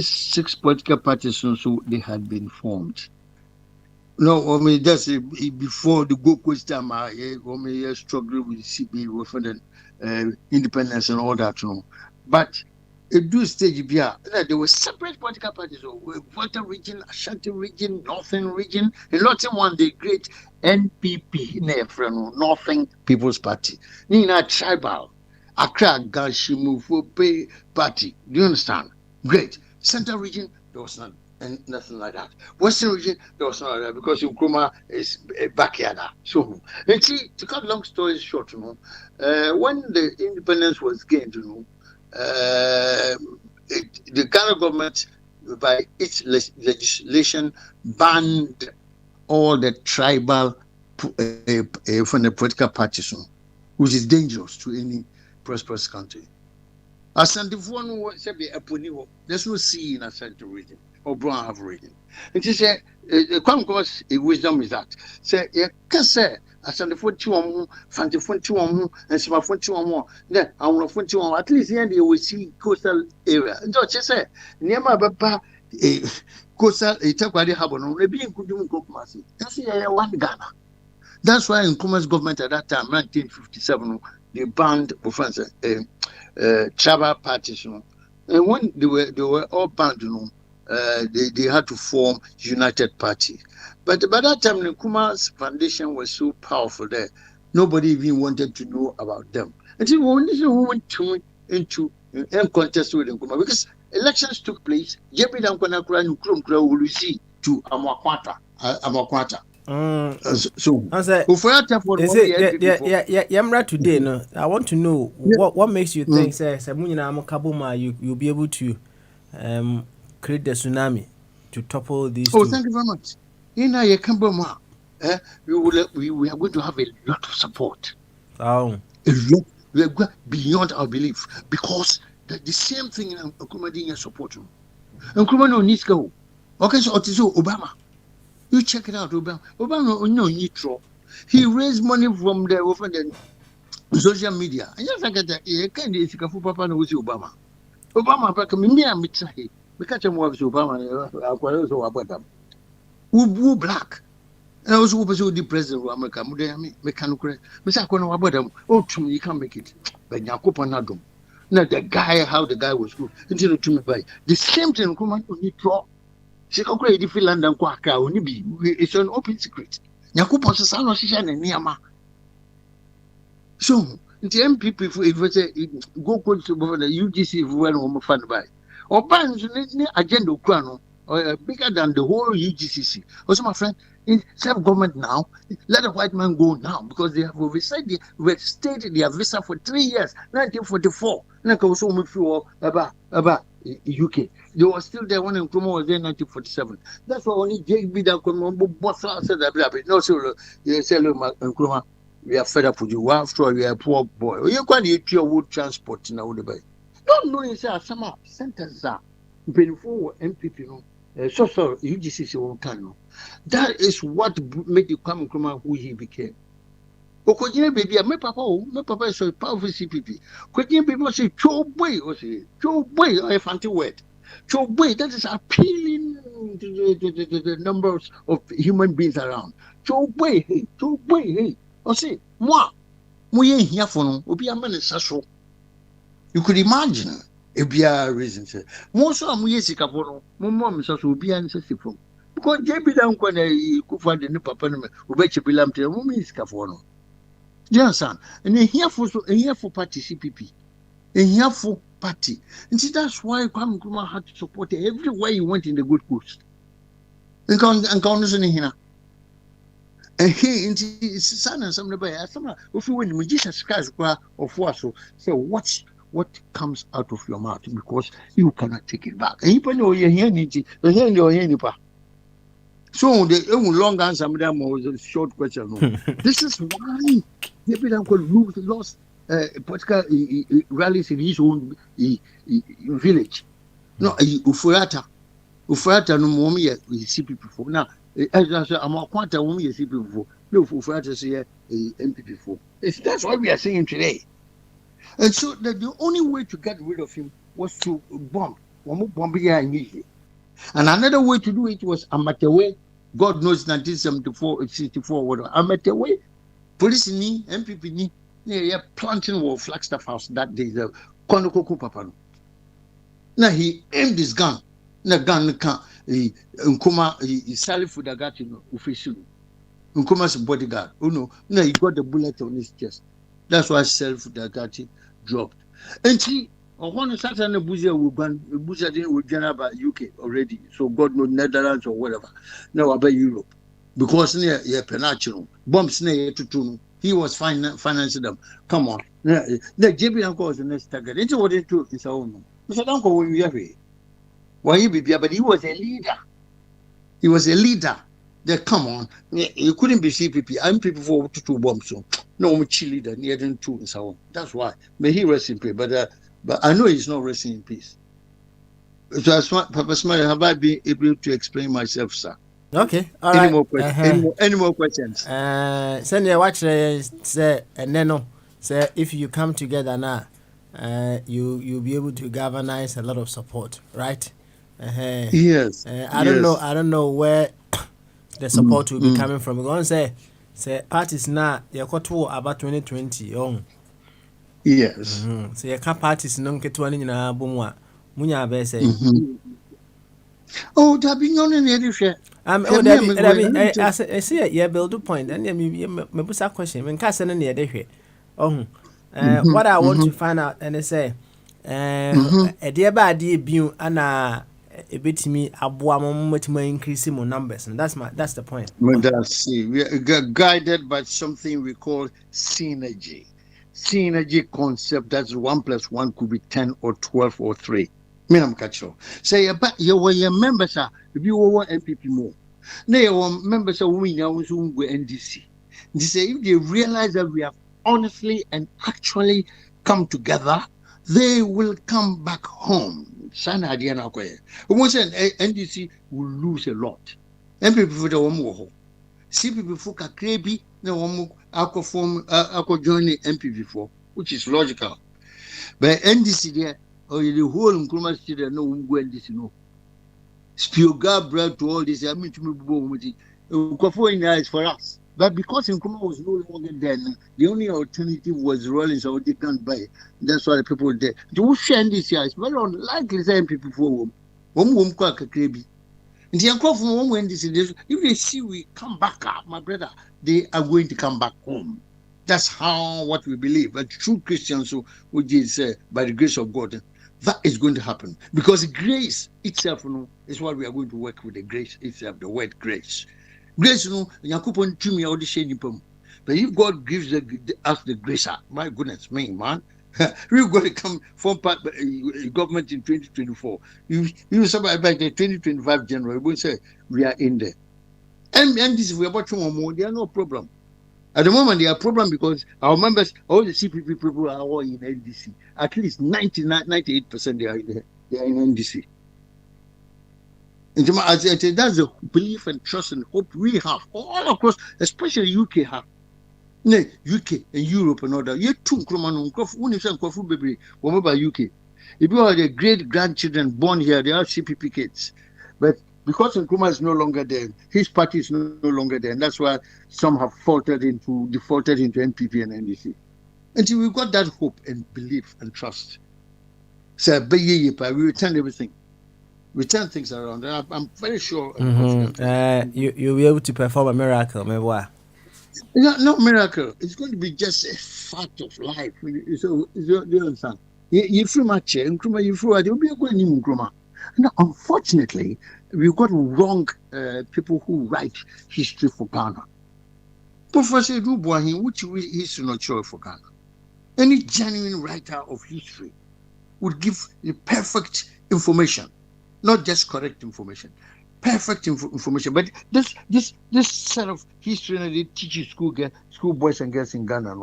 6 political parties, so they had been formed. No, I mean that's before the Gold Coast time. I struggled with CPP, with independence and all that, But at this stage, there were separate political parties. Volta region, Ashanti region, Northern region, and Northern one, the great NPP, Northern People's Party. Nina tribal, Accra Gashimu Party. Do you understand? Great. Central region, there was none. And nothing like that. Western region, there was not like that because Nkrumah is a backyard. So, and see, to cut long story short, when the independence was gained, the Ghana government, by its legislation, banned all the tribal from the political parties, which is dangerous to any prosperous country. Asante there's no sea in Asante region. Or brown have reading. And she said, "Concourse wisdom is that." Say, "You can say, as on the 41, Fanti 41, and some 41 then I want 41. At least here they will see coastal area." And so she said, "Near my papa, coastal, a Takwadi Habono, maybe in Kudum Kokumasi. That's one Ghana." That's why in Nkrumah's government at that time, 1957, they banned tribal parties. And when they were all banned, they had to form United Party. But by that time, Nkrumah's foundation was so powerful there, nobody even wanted to know about them. Until we went into contest with Nkrumah, because elections took place, Jebi Dankwanakura Nkrumah Ulusi to Amakwata. So, Yamra today, no, I want to know what makes you think, you'll be able to create the tsunami to topple these two. Thank you very much. In a Kamboma, we are going to have a lot of support. Oh. A lot. We are going beyond our belief because the same thing in Nkrumah didn't support you. Nkrumah no needs go. Okay, so Obama. You check it out, Obama. Obama no neutral. He raised money from the social media. And just like that, he can't Papa no Obama. Obama, We catch him with Obama, so about them. Who black? And I was also the president of America, mechanical. Mr. Kono about them. Oh, to me, you can't make it. But Yakupanadum. Now, the guy, how the guy was good. Until to me by the same thing, come on, you draw. She can create the Finland and Quaka, only be. It's an open secret. Yakupan Sasano Shishan and Niama. So, the MPP, if it was a go to the UGC, if we were fund by. Or bands, agenda Krano, or bigger than the whole UGCC. Also, my friend, in self-government now, let a white man go now because they have overstayed their visa for 3 years, 1944. Like also about UK. They were still there when Nkrumah was there in 1947. That's why only JB that boss said that. No, sir, you say, Nkrumah, we are fed up with you. After all, you are a poor boy. You can't eat your wood transport now. Don't know, you say, some centers are painful MPP. So UGCC won't can. That is what made you come Nkrumah who he became. Okojine baby, my papa is so powerful CPP. Okojine baby say Joe Boy, a fancy word. Joe Boy, that is appealing to the numbers of human beings around. Joe Boy, hey. I say, moi ain't here for no. Obi a man is so. You could imagine if be a reason. Most of them yes, Capono, mom is also be an from. Because JB down when I could find the new papa, who bet you belong to a woman is Cafono. Yes, and here for party CPP, and here for party. And see, that's why Kwame Nkrumah had to support everywhere he went in the good coast. And counters in here. And he in his son and some of the if you win Jesus Christ of what so what comes out of your mouth because you cannot take it back. And you know you're here, so the long answer, madam, was a short question. This is why people could lost political rallies in his own village. No, Ufurata no more we see people for now. As I said, I'm a quanta woman you see people for. No, Ufurata say MPP for. That's what we are saying today. And so the only way to get rid of him was to bomb. And another way to do it was Amatewe. God knows 1974, 64, whatever. Amatewe, police ni, MPP ni, they are planting war Flagstaff House that day. The Konoko Papano. Now he aimed his gun. Na gun can Nkuma he salif for the gat official. Nkuma's bodyguard. Oh no, now he got the bullet on his chest. That's why self the gat dropped. And see. On one Saturday, Buzia didn't general UK already, so God knows Netherlands or whatever. Now about Europe, because near Penachino, bombs near to he was financing them. Come on, the JB Uncle was the next target. It's what it took his own. Mr. Uncle, when we have it, why he be but he was a leader. He was a leader. That come on, you couldn't be CPP. I'm people for 2 bombs, so no leader near than 2 and so on. That's why. May he rest in peace, but I know he's not resting in peace. So, Papa Smiley, have I been able to explain myself, sir? Okay, all right. Any more questions? Send your watch, say, and then say if you come together now, you'll be able to galvanize a lot of support, right? Yes. I don't know where the support will be coming from. We're going to say parties now, you're got to about 2020. Yes. So you can't parties no get one in a boom. Munya be say. Oh, that be on any share. I see you build a point and me put a question. When cast any near the what I want to find out and they say a dear bad dear being and a bit me much more increasing more numbers, and that's the point. We are guided by something we call synergy. Synergy concept, that's 1 + 1 could be 10 or 12 or 3. I'm catch you. Say about your members are if you were MPP more. Now members are we now NDC. They say if they realize that we have honestly and actually come together, they will come back home. Sana Diana Koye. Once an NDC will lose a lot. MPP for the one CPP for Kakrebi, no one alcohol form alcohol join the MPP4, which is logical. But NDC there, or the whole Nkrumah City, no one go NDC no. Spioga brought to all this. I mean, to me, is for us. But because Nkrumah was no longer there, the only alternative was Rollins or they can't buy. That's why the people were there. To share this year, it's very unlikely that people for whom quack a crabby. And the uncle from home when this is, if they see we come back up, my brother, they are going to come back home. That's how what we believe. But true Christians, which is by the grace of God, that is going to happen. Because grace itself is what we are going to work with, the grace itself, the word grace. Grace, Yakupon to me all the shady pum. But if God gives us the grace, my goodness, me, man, we're going to come from part government in 2024. You survive by the 2025 January, we'll say we are in there. And this, we are about 2 more, there are no problem. At the moment, there are problem because our members, all the CPP people are all in NDC. At least 98% they are in NDC. And that's the belief and trust and hope we have all across, especially UK have. UK and Europe and all that. You too, baby, about UK. If you are the great grandchildren born here, they are CPP kids. But because Nkrumah is no longer there, his party is no longer there, and that's why some have defaulted into NPP and NDC. Until we got that hope and belief and trust. So we return everything. We turn things around. I'm very sure. You'll be able to perform a miracle, maybe what? Not miracle. It's going to be just a fact of life. So you understand? You feel much, Nkrumah. You feel you'll be going to Nkrumah. Now, unfortunately, we've got wrong people who write history for Ghana. Professor Dubois, which history not sure for Ghana. Any genuine writer of history would give the perfect information. Not just correct information, perfect information. But this set of history that they teach school boys and girls in Ghana,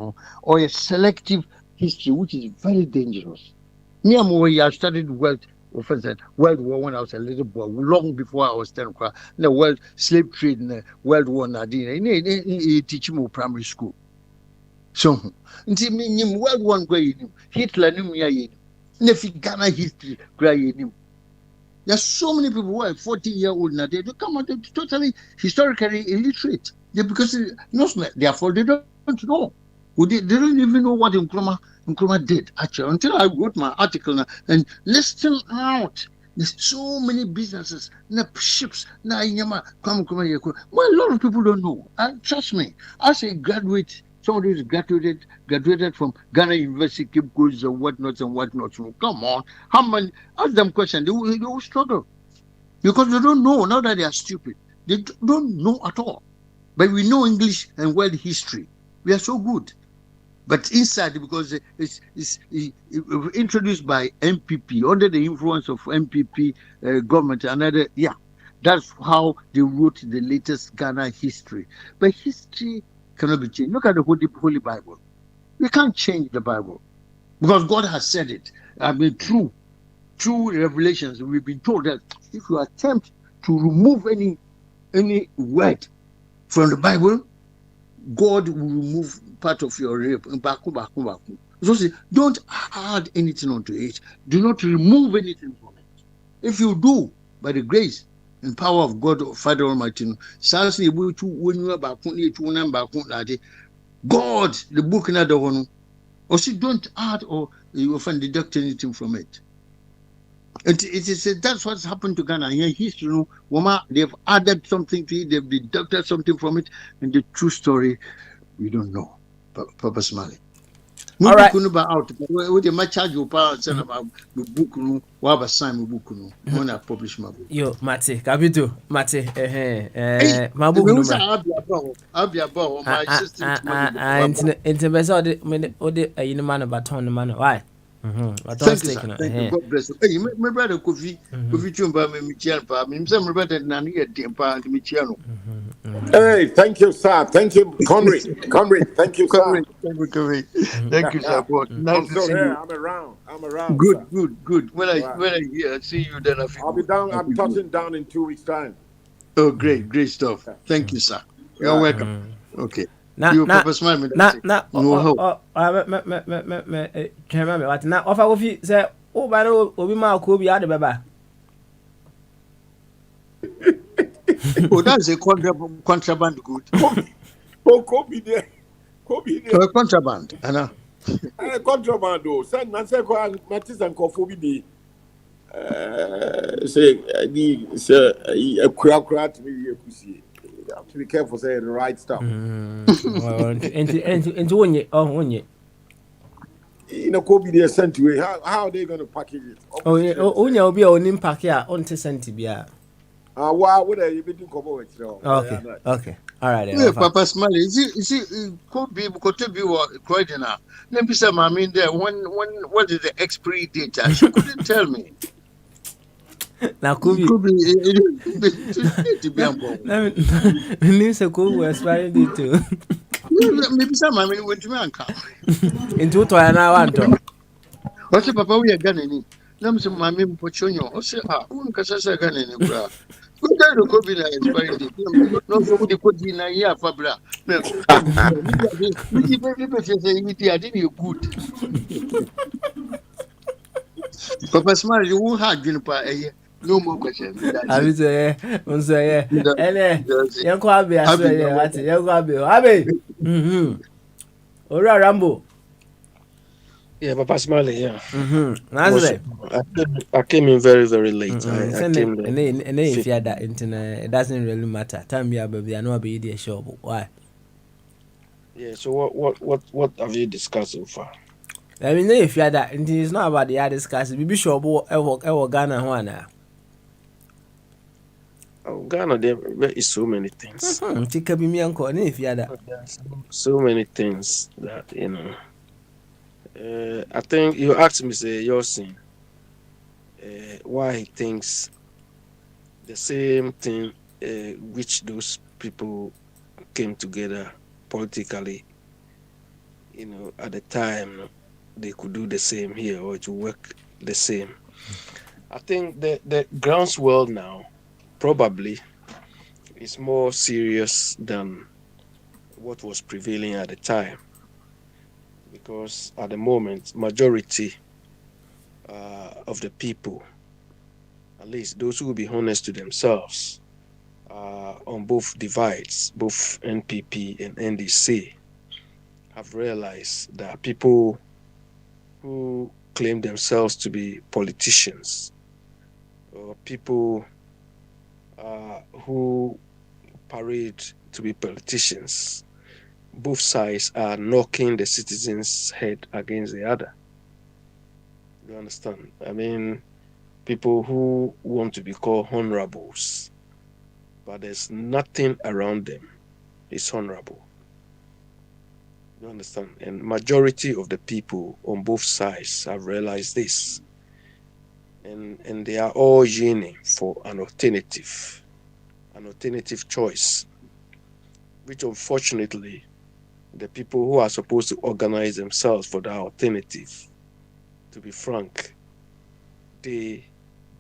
or a selective history, which is very dangerous. Me, I studied World War when I was a little boy, long before I was 10. The world slave trade in the World War Nadine, teach me primary school. So, until World War Hitler knew me. Ghana history, there's so many people who are 40-year-old now. They come out totally historically illiterate. Because therefore they don't know. They don't even know what Nkrumah did actually. Until I wrote my article now and listen out. There's so many businesses, ships, a lot of people don't know. And trust me, as a graduate, somebody who's graduated from Ghana University, Cape Coast and whatnot. So come on, how many? Ask them questions. They will struggle because they don't know. Now that they are stupid, they don't know at all. But we know English and world history. We are so good. But inside, because it's introduced by MPP under the influence of MPP government, that's how they wrote the latest Ghana history. But history cannot be changed. Look at the Holy Bible. We can't change the Bible because God has said it. I mean, through revelations, we've been told that if you attempt to remove any word from the Bible, God will remove part of your rib. So say, don't add anything onto it. Do not remove anything from it. If you do, by the grace and power of God, Father Almighty, God, the book in other one, or see, don't add or you often deduct anything from it. It is that's what's happened to Ghana. Here, history, they've added something to it, they've deducted something from it, and the true story, we don't know. Papa Smiley. All right. With the much charge you power and about the book, what was sign book when I publish my book. Yo, Mate, Capito, Mate, my book. I'll be about my assistant. In man about ton man. Why? Thank you. God bless you. Hey, my brother Kofi Chumba, Hey, thank you, sir. Thank you, Conrad. Thank you, sir. Thank you, sir. I'm still here. I'm around. Good. When I see you, then I'll be down. I'm touching down in 2 weeks' time. Oh, great stuff. Thank you, sir. You're welcome. Okay. Papa Smile, what offer of you say, oh, by no, will be my Kobe out of Baba. Oh, that's a contraband good. Oh, Kobe there. Kobe there. Contraband, Anna. Contraband though. Send Nancy Matis and Kofobi. Say, a crowd to me. You have to be careful saying the right stuff. Into one year. You know, Kobe there sent you. How are they going to package it? Oh, yeah. Oh, yeah, be on impact here on to Santibia. Why would I be doing cover with you? Okay, okay. All right, Yeah, Papa Smiley. Is it could be Croydon? Let me say, I mean, there. What is the expiry date? She couldn't tell me. Now, could be. News a cool was expiring date too. Maybe some, I mean, went to man come. Into what I now want to. What's Papa? We are gunning. Nam some mammy Pochonio. Oh, say, who can say gunning? Good day to copy the expiry date. No, so would you put in a year, Fabra? No, I didn't you good. Papa Smile, you won't have Juniper. No more questions. I was there, and Yanko Abbey, I say, Yanko Abbey. Ora Rambo. Yeah, Papa Smiley, yeah. I came in very, very late. I came there. And if you had that internet, it doesn't really matter. Time me, baby, I know I'll be the show, but why? Yeah, so what have you discussed so far? I mean, if you had that, it's not about the other discussion. Be sure about Ghana, Juana. Oh, Ghana, there is so many things. If you had that. So many things that, you know. I think you asked me, say, Yosin, why he thinks the same thing which those people came together politically, you know, at the time they could do the same here or to work the same. I think the groundswell now probably is more serious than what was prevailing at the time. Because at the moment, majority of the people, at least those who will be honest to themselves, on both divides, both NPP and NDC, have realized that people who claim themselves to be politicians or people who parade to be politicians, both sides are knocking the citizens' head against the other. You understand? I mean, people who want to be called honorables, but there's nothing around them is honorable. You understand? And majority of the people on both sides have realized this. And they are all yearning for an alternative choice, which unfortunately the people who are supposed to organize themselves for that alternative, to be frank, they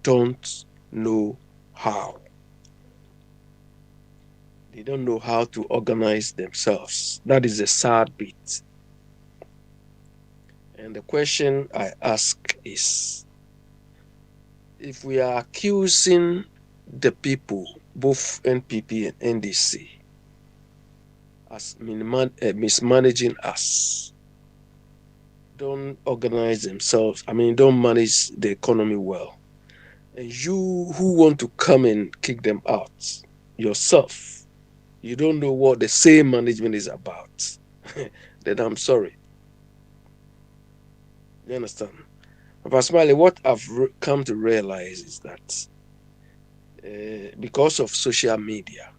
don't know how. They don't know how to organize themselves. That is a sad bit. And the question I ask is, if we are accusing the people, both NPP and NDC, as mismanaging us, don't organize themselves, don't manage the economy well, and you who want to come and kick them out yourself, you don't know what the same management is about, then I'm sorry. You understand? But Smiley, what I've come to realize is that because of social media,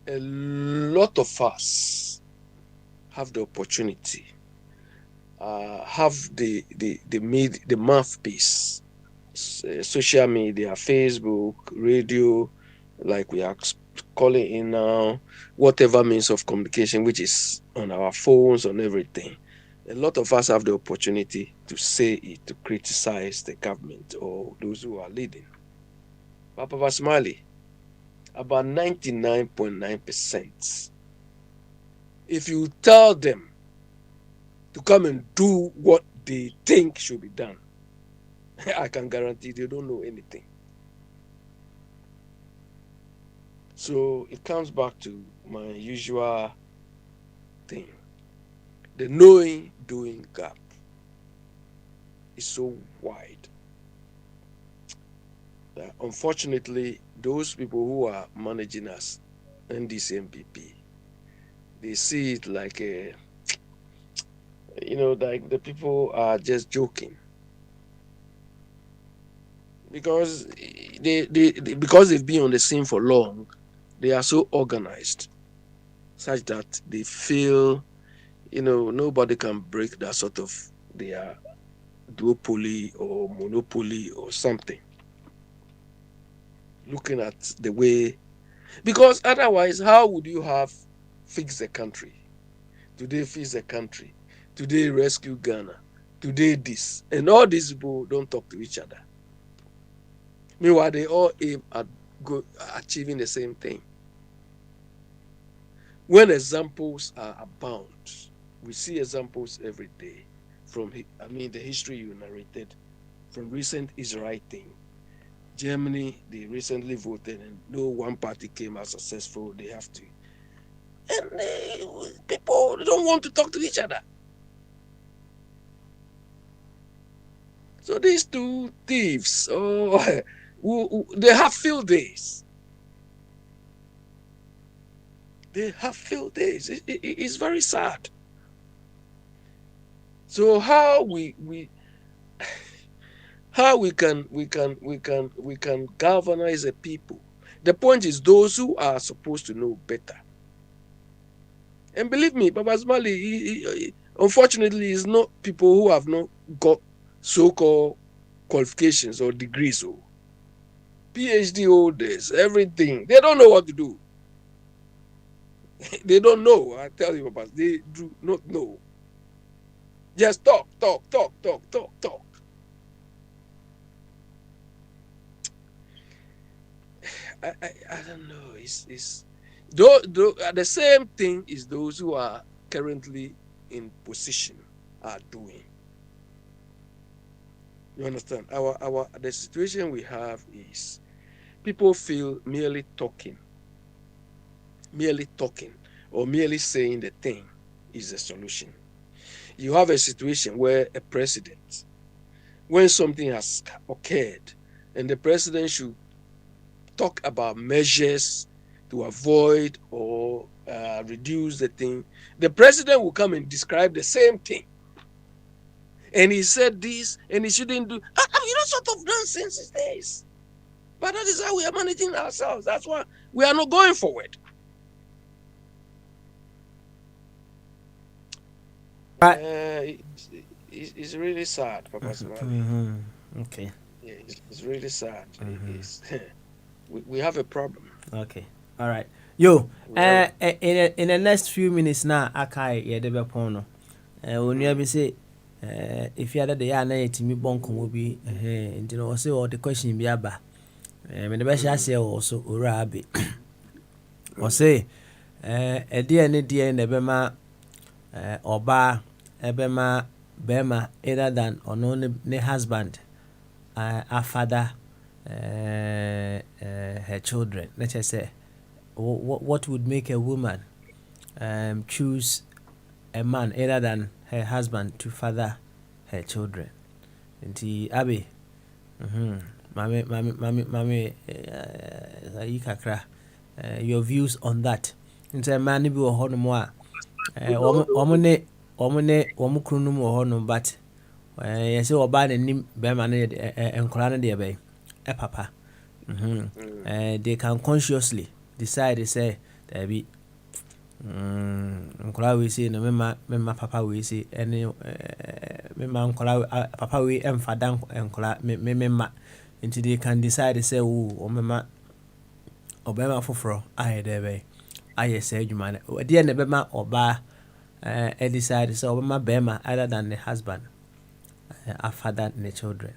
a lot of us have the opportunity, have the mouthpiece, social media, Facebook, radio, like we are calling in now, whatever means of communication, which is on our phones, on everything. A lot of us have the opportunity to say it, to criticize the government or those who are leading. But Papa Smiley, about 99.9%, if you tell them to come and do what they think should be done, I can guarantee they don't know anything. So it comes back to my usual thing. The knowing doing gap is so wide that unfortunately those people who are managing us, NDC they see it like a, like the people are just joking because because they've been on the scene for long, they are so organized such that they feel nobody can break that sort of their duopoly or monopoly or something. Looking at the way, because otherwise, how would you have fixed the country? Today, fix the country. Today, rescue Ghana. Today, this. And all these people don't talk to each other. Meanwhile, they all aim at achieving the same thing. When examples are abound, we see examples every day from, the history you narrated, from recent Israel thing. Germany, they recently voted and no one party came out successful. They have to. And people don't want to talk to each other. So these two thieves, they have field days. They have field days. It's very sad. So how we can galvanize the people? The point is those who are supposed to know better. And believe me, Baba Smali, unfortunately, is not people who have not got so-called qualifications or degrees or PhD holders, everything. They don't know what to do. They don't know. I tell you, Baba, they do not know. Just talk. I don't know. It's the same thing is those who are currently in position are doing. You understand? The situation we have is people feel merely talking or merely saying the thing is the solution. You have a situation where a president, when something has occurred, and the president should talk about measures to avoid or reduce the thing, the president will come and describe the same thing. And he said this, and he shouldn't do. Sort of nonsense is this. But that is how we are managing ourselves. That's why we are not going forward. It's really sad, Papa Smiley. Okay. Yeah, it's really sad. We have a problem. Okay. All right. Yo, in the next few minutes now, Akai Yedebe Pono. When you ever say, if you had the yana to me bonko will be, and you know, say all the question be aba. And the best I say also, Urabi. Or say, a dear and a dear in the Bema or bar, Ebema, Bema, either than or no ne husband, our father, her children. Let's just say, what would make a woman choose a man other than her husband to father her children? Nti Abi, mami, kakra, your views on that? Nti man bi wo hono mo a, omo krunu mo hono, but yesi oba na nim be ma na enkora na de be e papa. They can consciously decide to say there be nkola we say no mema papa we say any mema nkola papa we emfada nkola mema, until they can decide to say o mema obema foforo aye there be aye say adwuma na de na bema oba decide to say obema bema other than the husband a father and the children.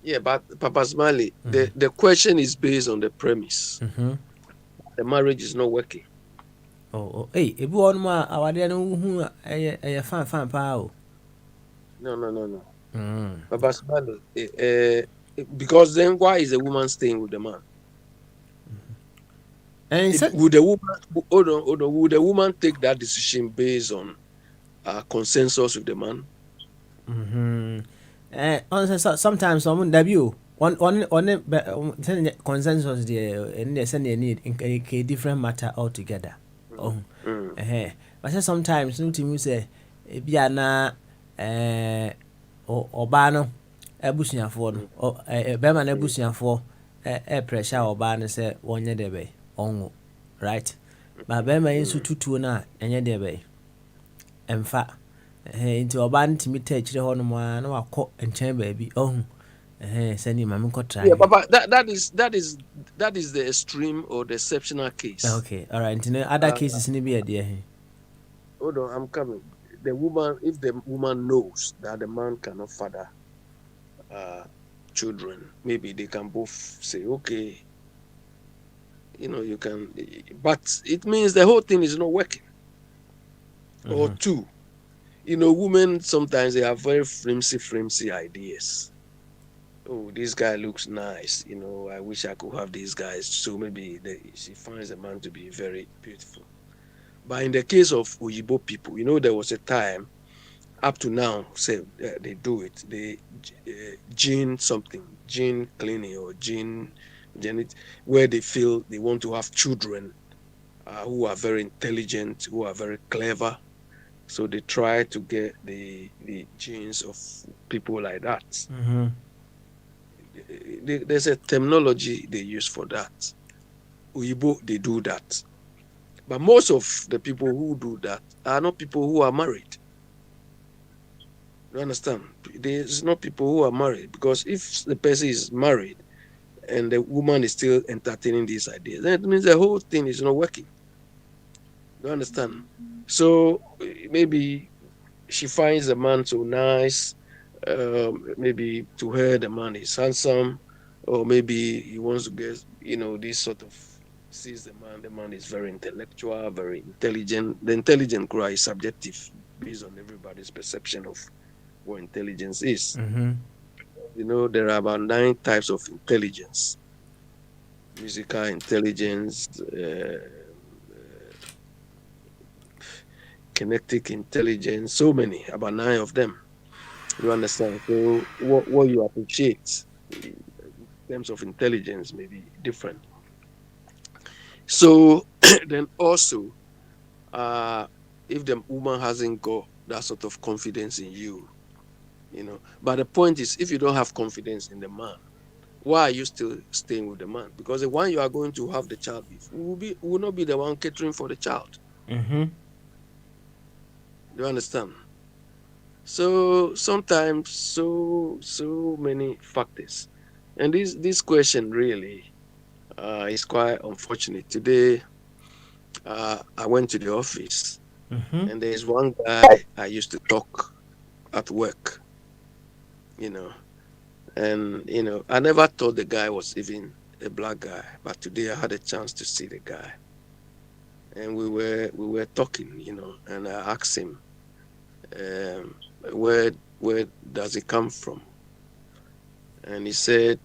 Yeah, but Papa Smiley, the question is based on the premise. The marriage is not working. Hey, if you want more, I want to know fan power. No. Papa Smiley, because then why is the woman staying with the man? Would the woman hold on, would the woman take that decision based on consensus with the man? Sometimes someone debut on consensus there and they send they need a different matter altogether. Oh, but say sometimes no to say bia na ọbaa no abusuafoɔ no bɛrima no abusuafoɔ pressure ọbaa no sɛ wɔnyɛ deɛ bɛyɛ ɔnwo right, but bɛrima yi nso tutuo no a ɛnyɛ deɛ bɛyɛ ɛmfa nti ɔbaa no tumi ta akyire hɔ nom a na wakɔ nkyɛn baabi ɔhu sɛne maame nkɔtra. Yeah, but that is the extreme or the exceptional case. Okay, all right. Nti other cases ni bi ɛdeɛ. Hold on, I'm coming. The woman, if the woman knows that the man cannot father children, maybe they can both say, okay, you can, but it means the whole thing is not working. Or two, women sometimes they have very flimsy ideas. Oh, this guy looks nice. I wish I could have these guys. So maybe she finds the man to be very beautiful. But in the case of Oyibo people, there was a time, up to now, say they do it. They gene cleaning or gene, where they feel they want to have children who are very intelligent, who are very clever. So they try to get the genes of people like that. Mm-hmm. There's a terminology they use for that. Oyibo, they do that. But most of the people who do that are not people who are married. You understand? There's not people who are married, because if the person is married and the woman is still entertaining these ideas, then it means the whole thing is not working. You understand? So maybe she finds the man so nice, maybe to her the man is handsome, or maybe he wants to get, this sort of, sees the man is very intellectual, very intelligent. The intelligent cry is subjective based on everybody's perception of what intelligence is. Mm-hmm. There are about 9 types of intelligence: musical intelligence, kinetic intelligence, so many, about 9 of them. You understand? So what you appreciate in terms of intelligence may be different. So then also, if the woman hasn't got that sort of confidence in you, but the point is, if you don't have confidence in the man, why are you still staying with the man? Because the one you are going to have the child with will not be the one catering for the child. Mm-hmm. You understand? So sometimes so many factors, and this question really is quite unfortunate. Today, I went to the office, and there is one guy I used to talk at work, and I never thought the guy was even a black guy, but today I had a chance to see the guy, and we were talking, and I asked him, where does he come from? And he said,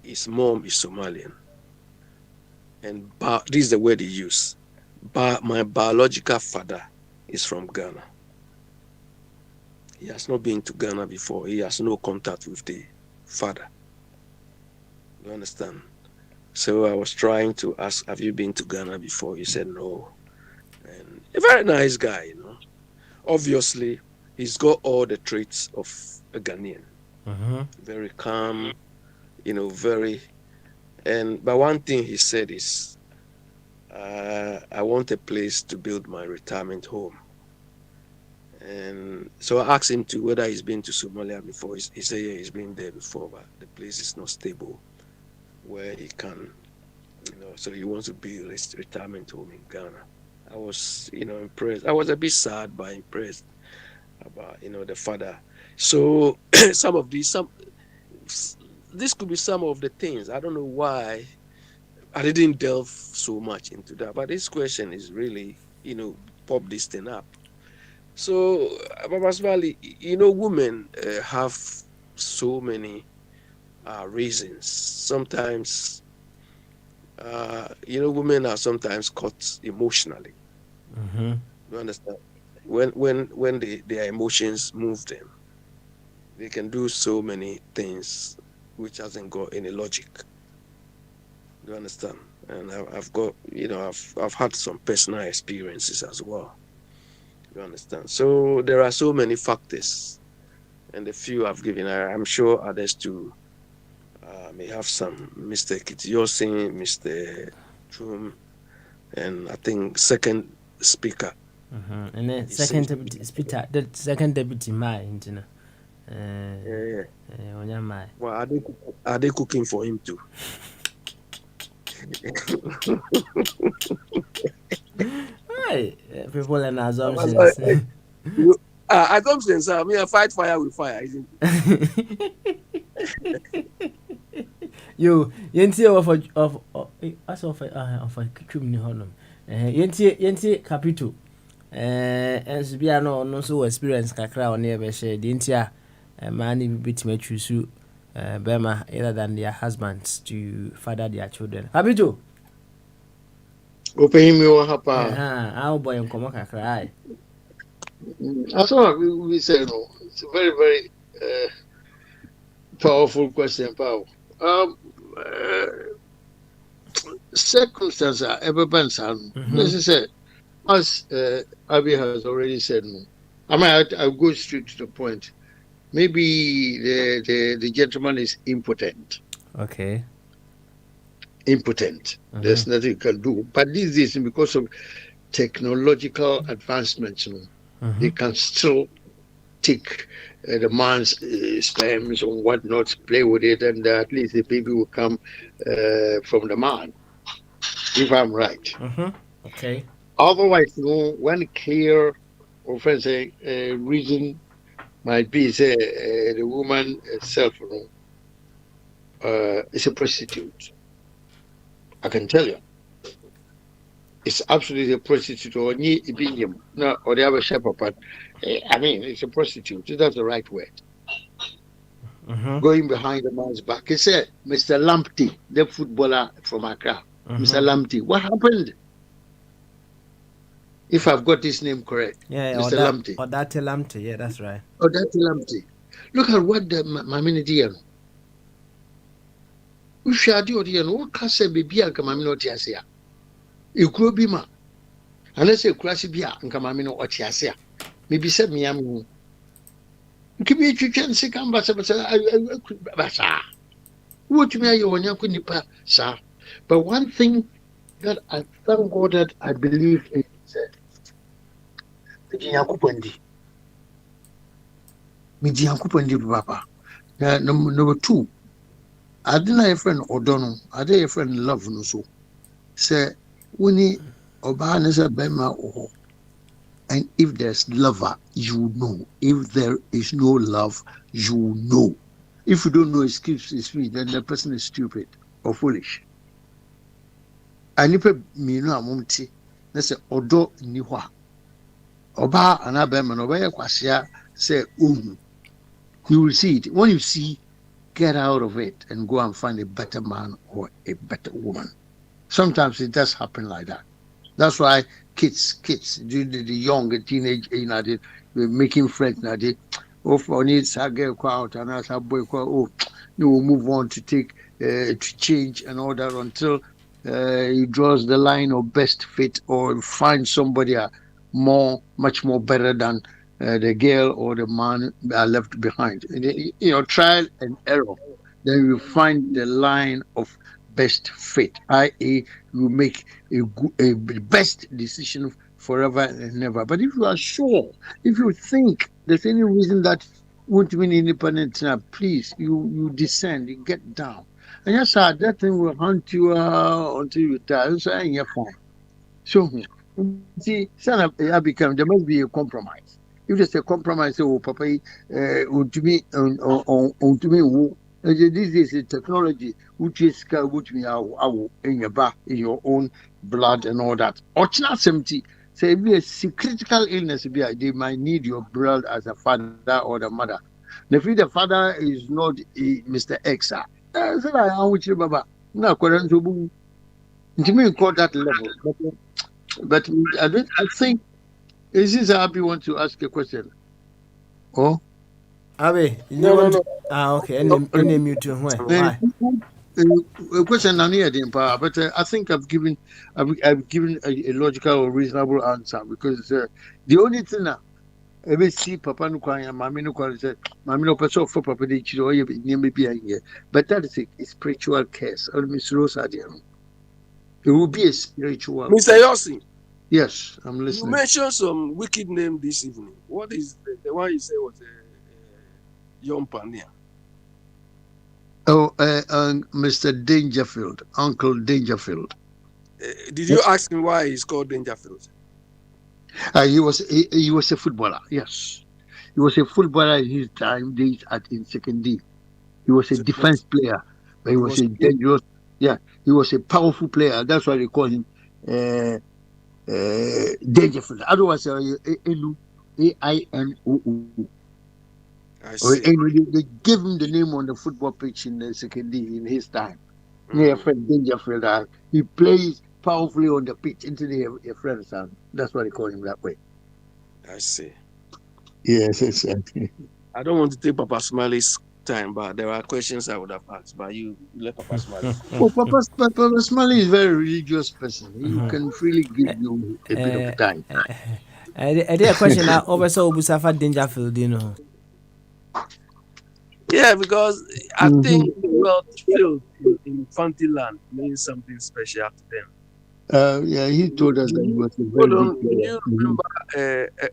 his mom is Somalian, and this is the word he used. My biological father is from Ghana. He has not been to Ghana before. He has no contact with the father. You understand? So I was trying to ask, have you been to Ghana before? He said no. And a very nice guy, Obviously, he's got all the traits of a Ghanaian. Mm-hmm. Very calm, but one thing he said is, I want a place to build my retirement home. And so I asked him whether he's been to Somalia before. He said, yeah, he's been there before, but the place is not stable where he can, so he wants to build his retirement home in Ghana. I was, impressed. I was a bit sad, but impressed about, the father. So this could be some of the things. I don't know why I didn't delve so much into that, but this question is really, pop this thing up. So, Babas Valley, women have so many reasons. Sometimes, women are sometimes caught emotionally. You understand? When their emotions move them, they can do so many things which hasn't got any logic. You understand? And I've got, I've had some personal experiences as well. You understand? So there are so many factors, and the few I've given, I'm sure others too may have some. Mr. Kitiosin, Mr. Trum, and I think second speaker. And then second speaker, the second deputy, my, well, are they cooking for him too? Right, people and assumptions. Assumptions. I mean, I fight fire with fire, isn't it? Yo, yenti of as of kitchen ni honum. Yenti capital. And be no so experience kakra on near be share. Yenti a man bit me choose Bema either than their husbands to father their children. Capital. Open me one hapa. How boy and come kakra. That's what we say. No, it's a very, very powerful question, Paul. Circumstances are ever been necessary. As Abby has already said, no. I'll go straight to the point. Maybe the gentleman is impotent. Okay. Impotent. There's nothing you can do. But these days, because of technological advancements, they can still take the man's sperms or whatnot, play with it, and at least the baby will come from the man, if I'm right. Okay. Otherwise, one clear offensive reason might be say the woman herself is a prostitute. I can tell you. It's absolutely a prostitute or no, or the other shepherd, but I mean, it's a prostitute. That's the right word. Going behind the man's back. He said, Mr. Lamptey, the footballer from Accra. Mr. Lamptey, what happened? If I've got his name correct. Yeah, Mr. Lamptey. Odate Lamptey, yeah, that's right. Odate Lamptey. Look at what the Mamini did. We shall do it. What can say baby and Kamamino Tiasia? You could be ma. Unless you crash beer and Kamamino or Tiasia. Maybe said me, I'm. Give me a chicken, sick and bassa. What me you when you couldn't pass, sir. But one thing that I thank God that I believe in is Papa. Number two, I didn't have a friend O'Donnell, I did a friend love no so. Say, Winnie Obanesa Bema or and if there's lover, you know. If there is no love, you know. If you don't know excuse me, then the person is stupid or foolish. And if me no amunti, let's say Odo niwa. Oba anabema no baya kwasia say you will see it. When you see, get out of it and go and find a better man or a better woman. Sometimes it does happen like that. That's why kids, the young teenage, they making friends now. They for needs a girl out and as a boy you will move on to take to change and all that until he draws the line of best fit or find somebody much more better than the girl or the man are left behind. Trial and error. Then you find the line of best fit, i.e., you make a best decision forever and never. But if you are sure, if you think there's any reason that won't mean independent, please, you descend, you get down. And yes, sir, that thing will haunt you until you die. So you're fine. So, see, there must be a compromise. If there's a compromise, Papa, to me, this is a technology which is which me in your back, in your own blood and all that. Ochna 70 say if a critical illness they might need your blood as a father or the mother. If the father is not Mr. X, So I want you, Baba. No, according to Boo. To me, call that level. But I think, is this Abby want to ask a question? Oh? Abe, you No, no, want no. to, okay, any mute you, why? A question I'm here in power, but I think I've given a logical or reasonable answer because the only thing now, ever see Papa no kwanya, Mammy no kwanya said, Mammy no person for Papa de Chilo, near me be here. But that is a spiritual curse. Or Miss Rosa, dear. It will be a spiritual Mr. curse. Yossi, Yes, I'm you listening. mentioned some wicked name this evening. What is the one you say was Young Pania? Oh, Mr. Dangerfield, Uncle Dangerfield. Did you ask him why he's called Dangerfield? He was a footballer. Yes, he was a footballer in his time days in second D. He was a defense player, but he was a dangerous. Yeah, he was a powerful player. That's why they call him Dangerfield. Otherwise, Ainoo. I see. They gave him the name on the football pitch in the second D in his time. Near friend Dangerfield, he plays powerfully on the pitch into the friend's son. That's why they call him that way. I see. Yes, exactly. I don't want to take Papa Smiley's time, but there are questions I would have asked. But you let Papa Smiley. Well, Papa Smiley is a very religious person. He can really give you a bit of time. I did a question now over so Busafa Dangerfield, you know. Yeah, because I think the word field in Fantiland means something special to them. Yeah, he told us that he was a very Hold on, big do player. you remember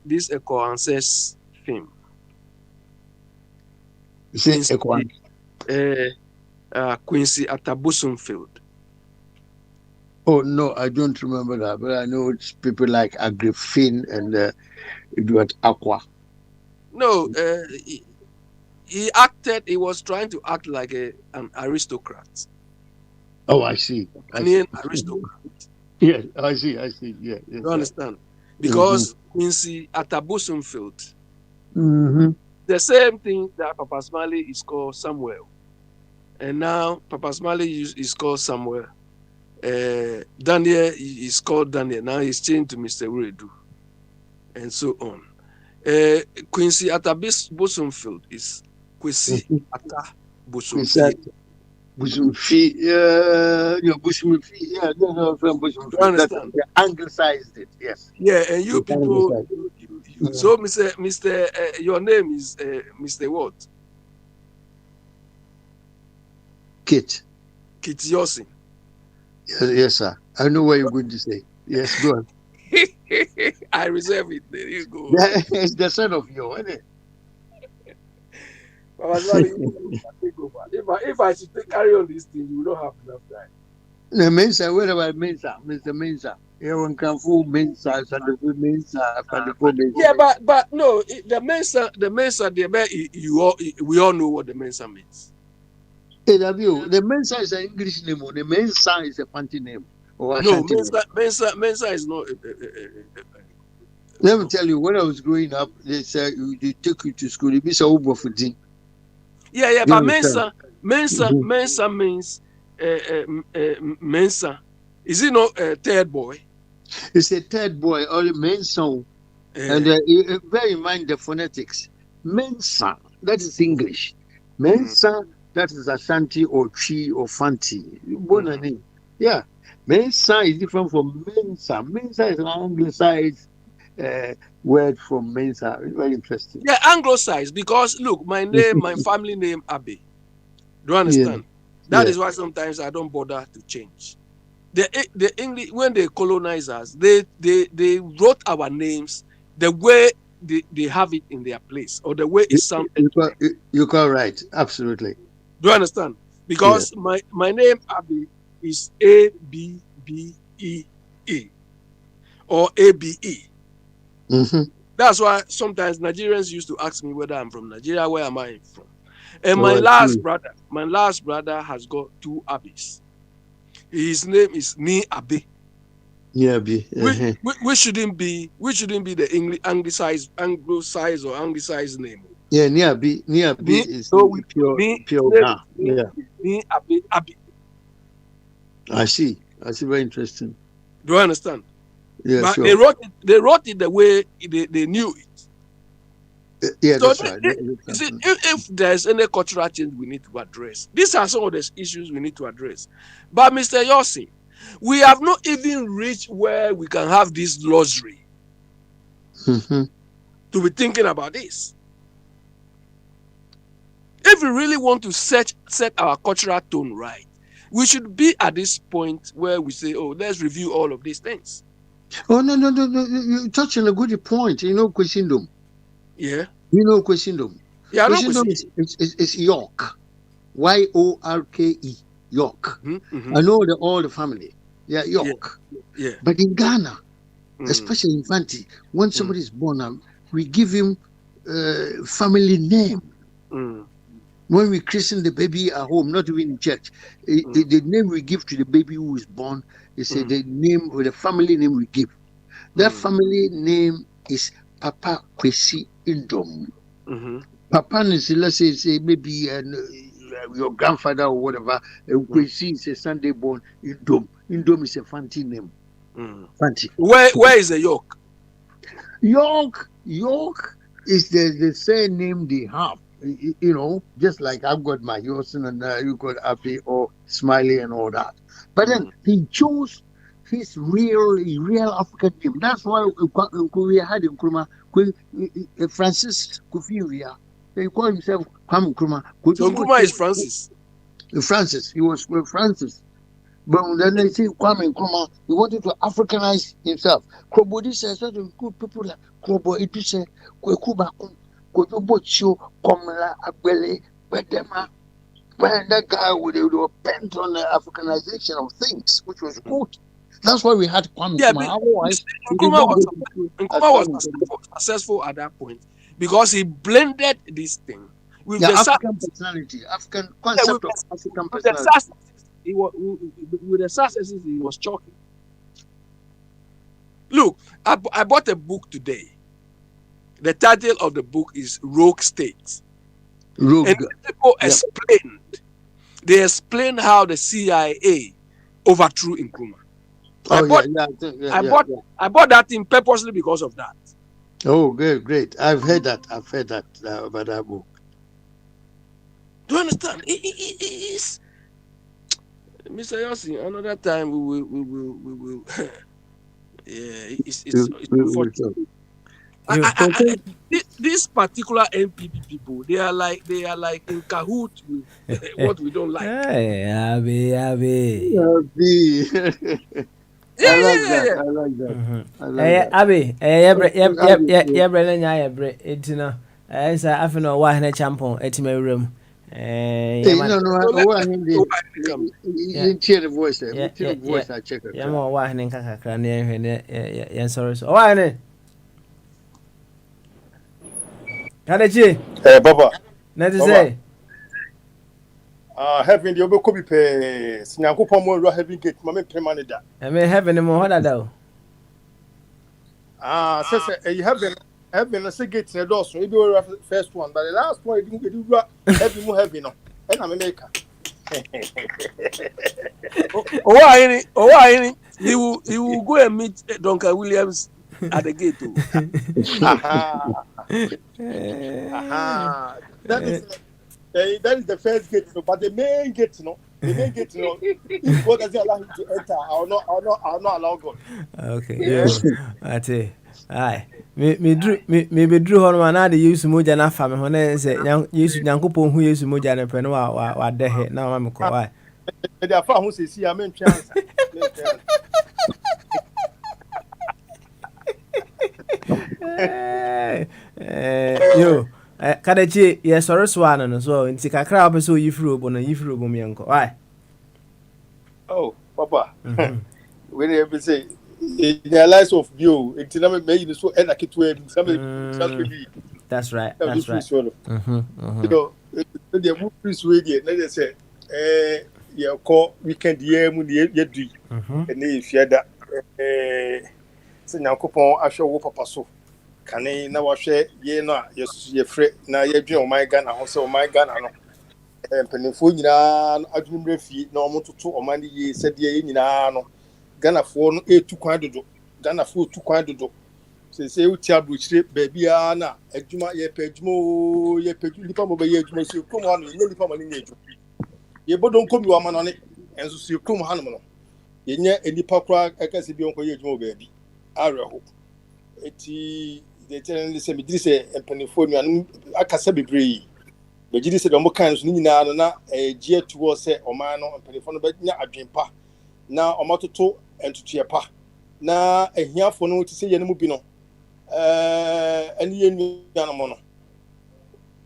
this Eco-Ancest film? Quincy Atabusum Field. Oh no, I don't remember that, but I know it's people like Agrifin and Edward Aqua. No, he was trying to act like an aristocrat. Oh, I see. An aristocrat. Yes, I see. Yeah. Yes, you understand? Because Quincy Atabusum Field. The same thing that Papa Smiley is called Samuel. And now Papa Smiley is called Samuel. Daniel is called Daniel. Now he's changed to Mr. Uredu. And so on. Quincy Atabusum Field is Quincy Atabusum Busumfi, Busumfi, no, from Busumfi. You understand? They anglicized it, yes. Yeah, and you people, so Mr. Your name is Mr. What? Kit Yossi. Yes, sir. I know what you're going to say. Yes, go on. I reserve it. There you go. It's the son of you, isn't it? If I should carry on this thing, you don't have enough time. The Mensa, where about Mensa? Mr. Mensa. Everyone can fool Mensa, Mensa. Yeah, but no, the Mensa, we all know what the Mensa means. The Mensa is an English name, or the Mensa is a fancy name. No, Mensa is not. Let me tell you, when I was growing up, they said they took you to school. It means a for thing. Yeah, but Mensa means Mensa. Is it not a third boy? It's a third boy, or a Mensa. And bear in mind the phonetics. Mensa, that is English. Mensa, that is Ashanti or Chi or Fanti. Yeah. Mensa is different from Mensa. Mensa is an anglicized word from Mensa. It's very interesting. Yeah, anglicized, because look, my name, my family name, Abe. Do you understand? That is why sometimes I don't bother to change. The English, when they colonize us, they wrote our names the way they have it in their place, or the way it sounded. You're quite right. Absolutely. Do you understand? Because my name Abe is Abebe or Abe. That's why sometimes Nigerians used to ask me whether I'm from Nigeria, where am I from? And my last brother has got 2 Abes. His name is Ni Abe. Yeah, Abe. We shouldn't be the anglicized or anglicized name. Yeah, near B is pure Ga. Yeah. Me Abi. I see. Very interesting. Do you understand? Yeah, But sure. they wrote it the way they knew it. Yeah, So that's right. you see, if there's any cultural change we need to address, these are some of the issues we need to address. But Mr. Yossi, we have not even reached where we can have this luxury to be thinking about this. If we really want to set our cultural tone right, we should be at this point where we say, oh, let's review all of these things. Oh, no. You're touching a good point. You know, Kwesindom. Yeah. You know Kwesindom. Yeah, Kwesindom is York. Yorke. York. Mm-hmm. I know all the family. Yeah, York. Yeah. But in Ghana, especially in Fanti, when somebody is born, we give him family name. When we christen the baby at home, not even in church, the name we give to the baby who is born is the name or the family name we give. That family name is Papa Kwesi Indom. Papa is, let's say maybe your grandfather or whatever. Kwesi is a Sunday born. Indom. Indom is a Fanti name. Fanti. Where is the York? York is the same name they have. You know, just like I've got my Yosin and you got Happy or Smiley and all that. But then he chose his real African name. That's why we had in Nkrumah, Francis Kofi. He called himself Kwame Nkrumah. So Nkrumah is Francis. Francis. He was Francis. But then they say Kwame Nkrumah, he wanted to Africanize himself. Krobodi says that good people like Krobo Ituse, Kwekuba. Kojobocho, Komla, Agbele, Bedema, when that guy would bent on the Africanization of things, which was good. That's why we had Kwame. Yeah, Nkrumah was successful at that point because he blended this thing with the African personality, African concept of African personality. With the successes, he was talking. Look, I bought a book today. The title of the book is Rogue State. And people explained. They explained how the CIA overthrew Nkrumah. I bought that thing purposely because of that. Oh, great. I've heard that about that book. Do you understand? It is, Mr. Yossi, another time we will. Yeah, it's unfortunate. This particular NPP people, they are like in cahoots with what we don't like. Hey, Abby. Yeah. I like that. Abby, it's no. It's a half an hour in a champon at my room. You hear the voice there. You hear the voice. I check it. Yeah, more wine and Kakakran. Yeah, sorry. So, why? Kadachi. Papa. Let us say. Having the Obokobi pay, Sinako more having get Mamma Permanida. I may have any more though. Says you have been a second in a door, so maybe we're the first one, but the last one you didn't do heavy more heavy no. And I'm a maker. Oh, he will go and meet Duncan Williams at the gate too. That is the first gate, but the main gate, if God doesn't allow him to enter, I'll not allow God. Okay, yeah, that's it. Aye, me drew on one. I use Moja na family. When I say use Yankupon who use Moja and Penua, what the heck now I'm quiet. They are far who say, see, I'm in chance. Yo, Kadachi, yes, or swan and so in Tikakra, so you threw on a Yifru Bumianko. Why? Oh, Papa, when they say, in their lives of view, it's not made you so and I keep to somebody. That's right. That's right. You know, the movies radio, they say, you call weekend year, you and if you had that, Sinankopon, I shall whoop Papa so. kane na wɔhwɛ ye no a yɛfrɛ na yɛdwe ɔman Ghana ho sɛ ɔman Ghana no mpanimfoɔ nyinaa no adwene mmerɛ fie na ɔmo toto ɔman no yie sɛdeɛ yɛ nyinaa no Ghanafoɔ no etu kwan dodo Ghanafoɔ tu kwan dodo sɛ wotia aburokyire baabiara na adwuma yɛpɛ adwuma yɛpɛ nipa mo bɛyɛ adwuma so kurom ha no yɛnyɛ nipa ma no nyɛ adwuma yɛbɔdɔ nkɔmi wɔ ama no ne ɛnso so kurom ha no no yɛnyɛ nipa koraa ɛkɛse bi ɔnkɔyɛ adwuma wɔ baabi awerɛho eti deɛ sɛ mediri sɛ mpanimfoɔ nuanom akasa bebree bɛgyiri sɛ deɛ ɔmo kan so ne nyinaa no na gye atu hɔ sɛ ɔman no mpanimfoɔ no bɛnya adwen pa na ɔmo atoto ntutuɛ pa na ahiafoɔ no te sɛ yɛn mu bi no ɛne yɛn nuanom no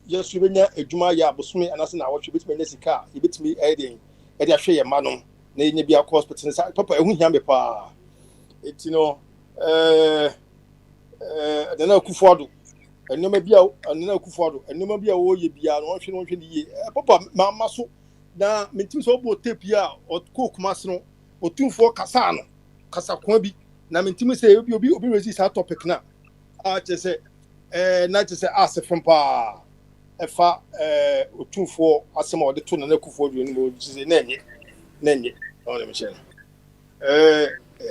yɛso bɛnya adwuma yɛ abosome anaasɛ na awɔtwe bɛtumi anya sika a yɛbɛtumi ɛde ahwɛ yɛn mma no na yɛnya bi akɔ hospital sa papa ɛho hia me paa eti no nana Akufo-Addo nneɛma bi a wɔyɛ bia no wɔhwɛ ne yie papa mama so na mentim sɛ ɔbɔ tape a ɔkɔ Kumasi no ɔtumfoɔ kasa no kasa kwa bi na mentim sɛ obi resist that topic na a kyerɛ sɛ na kyerɛ sɛ asefem paa ɛfa ɔtumfoɔ asɛm a ɔde to nana Akufo-Addo no mu kyerɛ na ɛnyɛ ɔne mehyɛ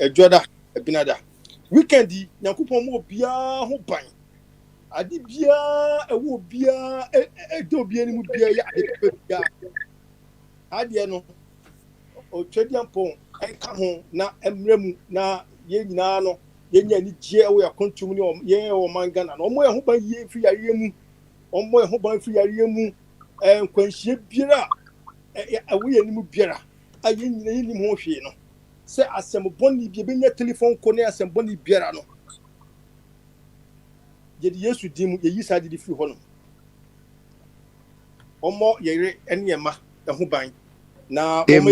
adwada abinada weekend yi Nyankopɔn mo biara ho ban ade biara ɛwɔ biara ɛdɔ biara mu biara yɛ ade pɛpɛ biara adeɛ no ɔtwadiampɔn ɛka ho na ɛmmerɛ mu na yɛn nyinaa no yɛnya ani gye ɛwɔ yɛkontom ne yɛn ɛwɔ man Ghana no ɔmo yɛ ho ban yie mfiri yareɛ mu nkwanhyia biara ɛwɔ yɛn anim biara a yɛn nyinaa yɛnim ho hwee no sɛ asɛmbɔne bi ebɛnya telephone kɔ ne asɛmbɔne biara no yɛde Yesu din mu yɛyi saa de firi hɔ no ɔmmɔ yɛre ɛne ɛma ɛho ban na ɔmmɔ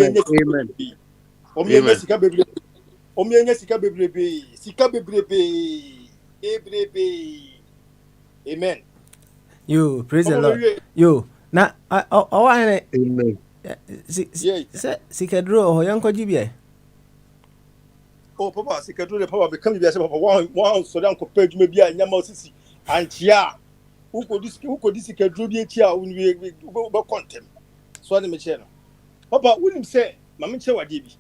yɛnya sika bebrebe amen yo praise the Lord yo na ɔwa ne sikaduro hɔ yɛnkɔgye biɛ oh papa sikaduro de papa become bi ase papa one so dan ko pɛ dwuma bi a nyama osisi antia ukodi sikaduro bi eti a unwie be contem so na me che no papa wonim sɛ mame che wade bi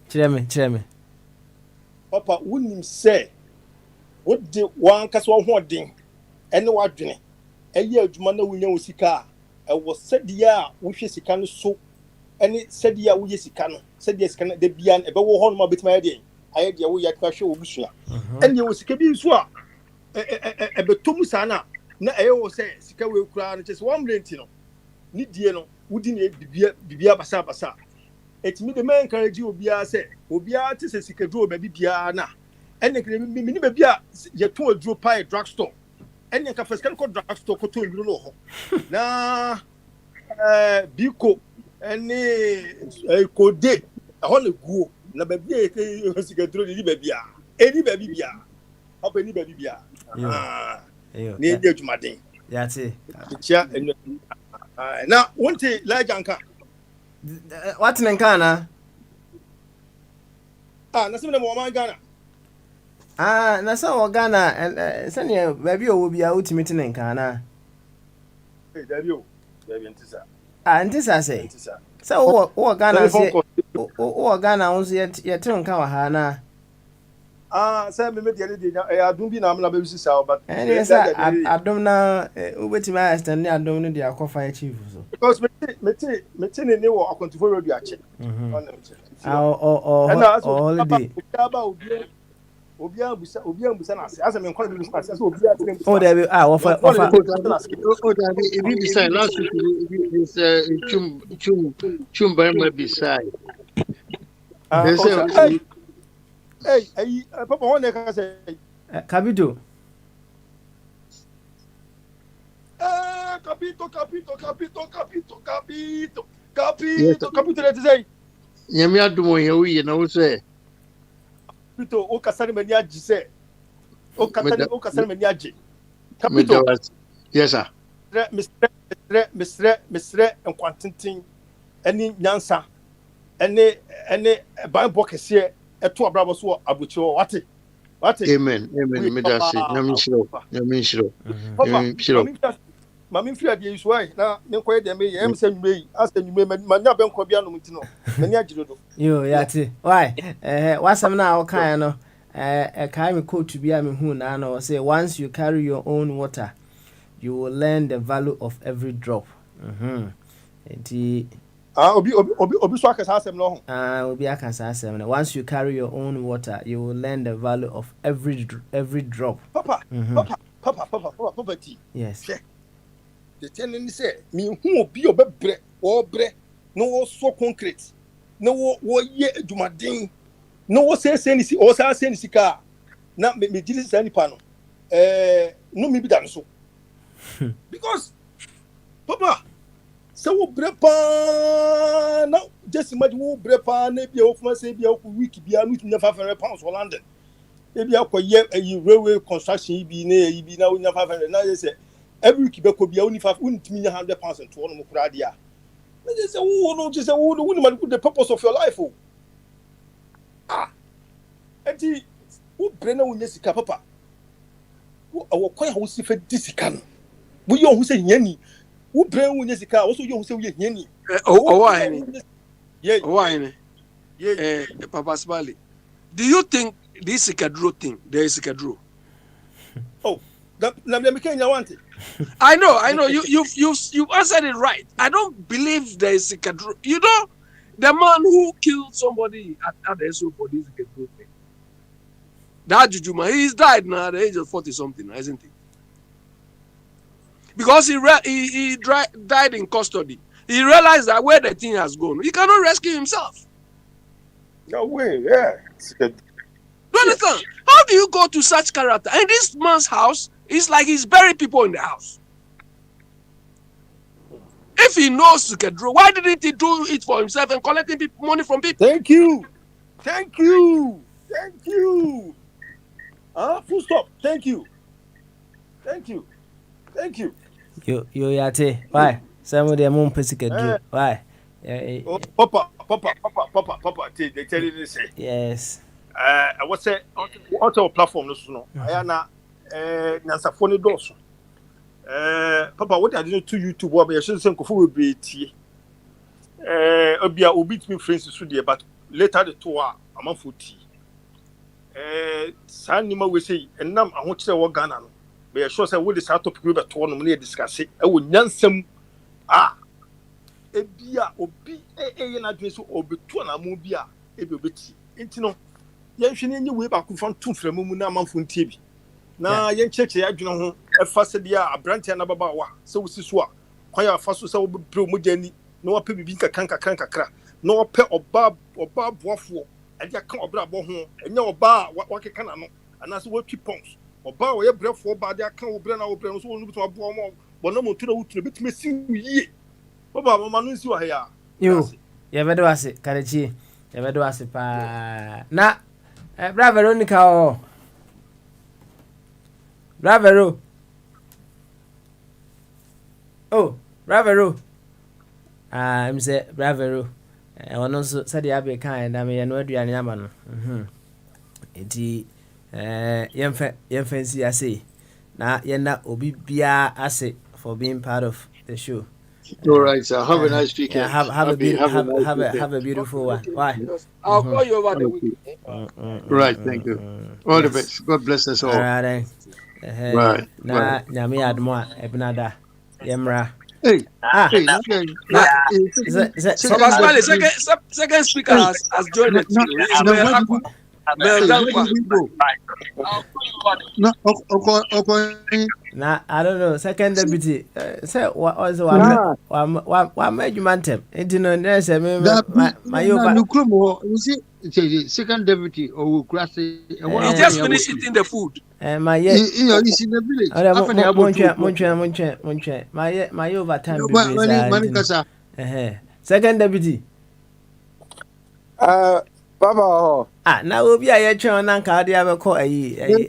kyerɛ me papa wonim sɛ wode wan kasa wo hoden ɛne wadwene ɛyɛ adwuma na wonya wo sika a ɛwɔ sɛdeɛ a wohwɛ sika no so ɛne sɛdeɛ a woyɛ sika no sɛdeɛ sika no da bia no ɛbɛwɔ hɔ no ma bɛtumi ayɛ deɛ woyɛ atuma hwɛ wɔ busua ɛne wɔ sika bi nso a ɛbɛtɔ mu saa na ɛyɛ wɔ sɛ sika wɔ kura no kyɛ sɛ wɔn renti no ne die no wodi ne bibia basa ɛtumi de mɛ encourage obiara sɛ obiara te sɛ sika duro baabi biara na ɛne kire mini baabi a yɛtɔn aduro pa yɛ drug store ɛne nka fɛ sika no kɔ drug store kɔtɔ nduro no hɔ na biko ɛne kode ɛhɔ ne guo na baabi a yɛ sika duro ne ni baabi a ɛni baabi bia ɔpɛ ni baabi bia ne yɛ adwumaden yate kyia na wonte laja nka what in Ghana? Nothing more Ghana. Nasa Ghana and send you baby will be out to meeting in Ghana. Hey, there you and this I say. So what Ghana say? Oh, Ghana owns yet turn Kawahana. Sam, maybe I don't be now, but I don't know which master and I don't know the Aquafire chief. Because Metin knew I want to follow the action. Holiday. As I'm calling oh, there we are. Offer. If you decide last week, it's Chumba beside. Hey, Papa, one can say, Capito. Capito, let's say. Yamia do you know, say. Capito, O Casanmaniaji say. O Casanmaniaji. Capito. Yes, sir. Mr. and Quantin, any Nansa, any Bible here. Eto abrabo so abucho wate Amen. Medasi. Namishiro. Mami free dey is why na me koy dey me am say nyume as nyume ma nya ben ko bia no mutino mani agirodo yo yati why wasam na o kan no kai me quote bia me hu na no say once you carry your own water you will learn the value of every drop. Enti obi so akasa asem no ho obi akasa asem no once you carry your own water you will learn the value of every drop. Papa tea. Yes. The telling say me hu obi obebre wo bre no wo so concrete no wo ye adwumaden no wo say ni si o say ni sika na me gili say ni pa no no me bi da so because papa so wo bre pa na just imagine wo bre pa na bia wo fuma say bia wo week bia no nya £500 for London e bia ko ye railway construction bi na wo nya £500 na say every week be ko bia oni timi nya £100 to no kura dia na say wo no just say wo no man the purpose of your life enti wo bre na wo nya sika papa wo awokwan wo si fa disika no wo ye ho say hiani wo bre wo nya sika wo so ye ho say wo ye hiani Papa Smiley, do you think this Sikadro thing there is Sikadro? I know you've answered it right. I don't believe there is Sikadro. You know the man who killed somebody at the SO for this Sikadro thing, that Jujuma, he's died now at the age of 40 something, isn't he? Because he died in custody. He realized that where the thing has gone, he cannot rescue himself. No way, yeah. Do you understand? How do you go to such character? And this man's house is like he's buried people in the house. If he knows Sikadro, why didn't he do it for himself and collecting money from people? Thank you. Full stop. Thank you. Yo yate. Why? Some of them won't Sikadro. Why? Papa. They tell you this. Yes. What's it? Auto platform no. I na nansa phone doors. Papa, what I did to YouTube, what I should say, Kofu will be tea. Obia beat me friends to there, but later the tour, I'm on foot tea. Sanima will say, and now I want to say what Ghana. But I sure say, what is our topic we were torn on discuss it. I would answer. Ebia obi na dwe so obetu na mu bia ebe obeti intino yen hwe ne we ba ku fan tu fremu mu na amanfo ntie bi na yen cheche adwene ho efa se dia abrantia na baba wa se wusi so a kwan ya fa so se wo bre mu jani na wa pe bibi kakra na wa pe oba boafo e dia kan obra bo ho enya oba wa keka na no ana se wo twi pons oba wo ye brefo ba dia kan wo bre na wo bre no so wo nu bitu abo mo bono mo tu na wo tu bitime si yie Baba, mama no nsi wa ya. Yo, ye bedo ase karechi. Ye bedo ase pa. Na bra Veronica o. Bra Vero. Oh, bra Vero. I'm say bra Vero. Ono so said ya be kan na me ye no aduane ama no. Enti yemfa nsi ase. Na ye na obi bia ase for being part of the show. All right, sir. Have a nice weekend. Yeah, have a beautiful one. Why? I'll call you over the weekend. Right, thank you. All the best. God bless us all. All right. Right. Na nyame admo ebnada. Yemra. Hey. Second speaker has joined the team. Nah, I don't know. Second deputy. Say what was one made you mantem. It no there's a my you see second deputy or he just finished eating the food. My he's in the village. My overtime. Second deputy. Baba na obi a ye twen na nka de abekọ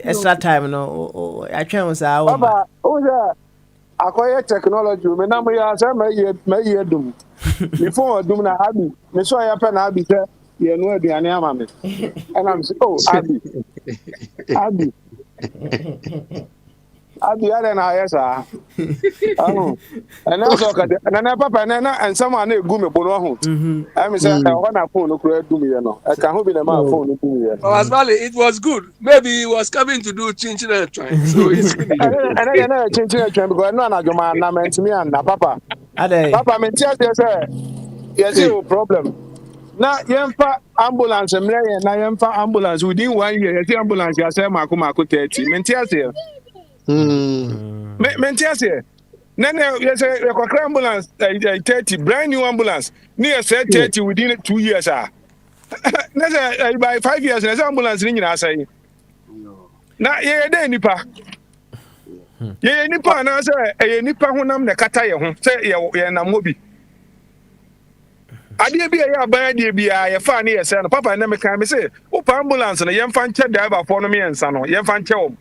extra time no atwen wo sa wo Baba o ja akoye technology me na mo ya say me ye dum before dum na abi me so ya pe na abi say you know the anime. And I'm saying, oh, Abby. Abby, I don't know, yes, oh. And that's okay. And then papa and someone go me bono. I'm saying, I want a phone, no create do me, you know. I can't be the man phone, no do me. Oh, as well, it was good. Maybe he was coming to do chin and trying. So it's finished. And then I change it because no, man, I meant me and papa. Papa, I mean, just say, yes, no problem. Now, yemfa ambulance, na yemfa ambulance within 1 year. Yes, ambulance, I say, Marco 30. Mentias here. Then yes, a ambulance 30, brand new ambulance. Near said 30 within 2 years. By 5 years, there's ambulance in your say. Now, yeah, then nipa. Yeah, nipa, and I say, a nipa who nam the kataya, say, yeah, na mobi. Ade bi ya ban de bi ya fa ne yesa no papa na me kan me say o pa ambulance no yem fa nche driver for no me ensa no yem fa nche wo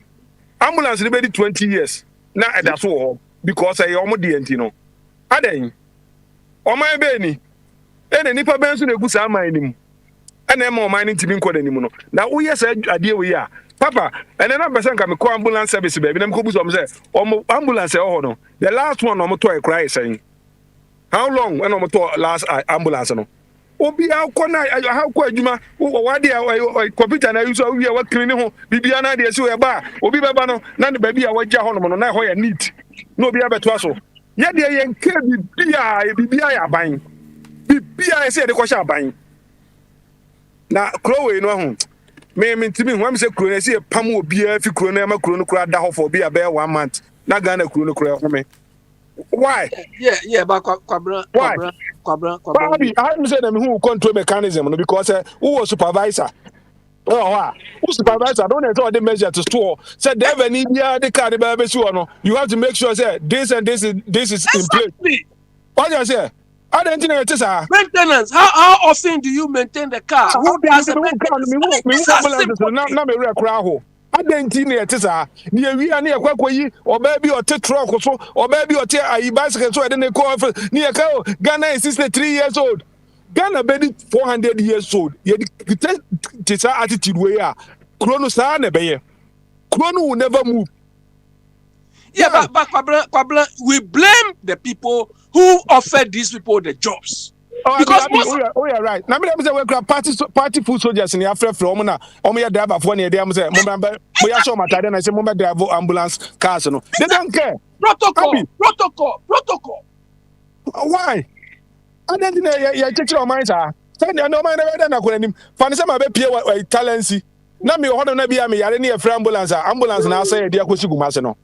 ambulance be 20 years na eda so ho because e omo de enti no adan o man be ni e na nipa ben so na gusa man nim e na ma o man ntimi nko da nim no na wo yesa ade we ya papa ene na person ka me call ambulance service be na me ko buso me say omo ambulance e ho no the last one omo to e cry saying how long when I'm to last ambulance no obi akona how ko adwuma wo de computer na use we wa clean ho bibia na de se we ba obi beba no na ne ba bia wagya ho no na ho ya neat no obi abeto aso ye de ye nke bibia ya ban bibia se de ko sha ban na crowway no ho me ntimi ho am se kro na se pam obi afi kro na ma kro no kro da ho for obi be 1 month na Ghana kro no kro ho me. Why? Yeah, but Kwabra. I'm saying who control mechanism because who was supervisor? Oh, who supervisor? Don't know the measure to store. Said they have an India, the car, the you have to make sure say this and this is in place. What do you say? I don't think it is maintenance. How often do you maintain the car? Who does the maintenance? Adenti na yete sa ni awia na yakwakoyi oba bi ote truck so oba bi ote ayi bicycle so e dey call ni yaka Ghana is 63 years old Ghana be 400 years old ye the attitude we are krono sa na be ye krono will never move. Yeah, but Kwabra, we blame the people who offered these people the jobs. Because yeah, right. Now me say we grab party food soldiers in the Africa from na ya driver for na dey say mo ya show matter na say mo be drive ambulance cars no. They don't care. Protocol. Why? And then ya check your mind sir. Say no man never na ko nim. Fan say ma be pie talency. Na me ho na bia me yare na free ambulance na say dey akosi gumase no.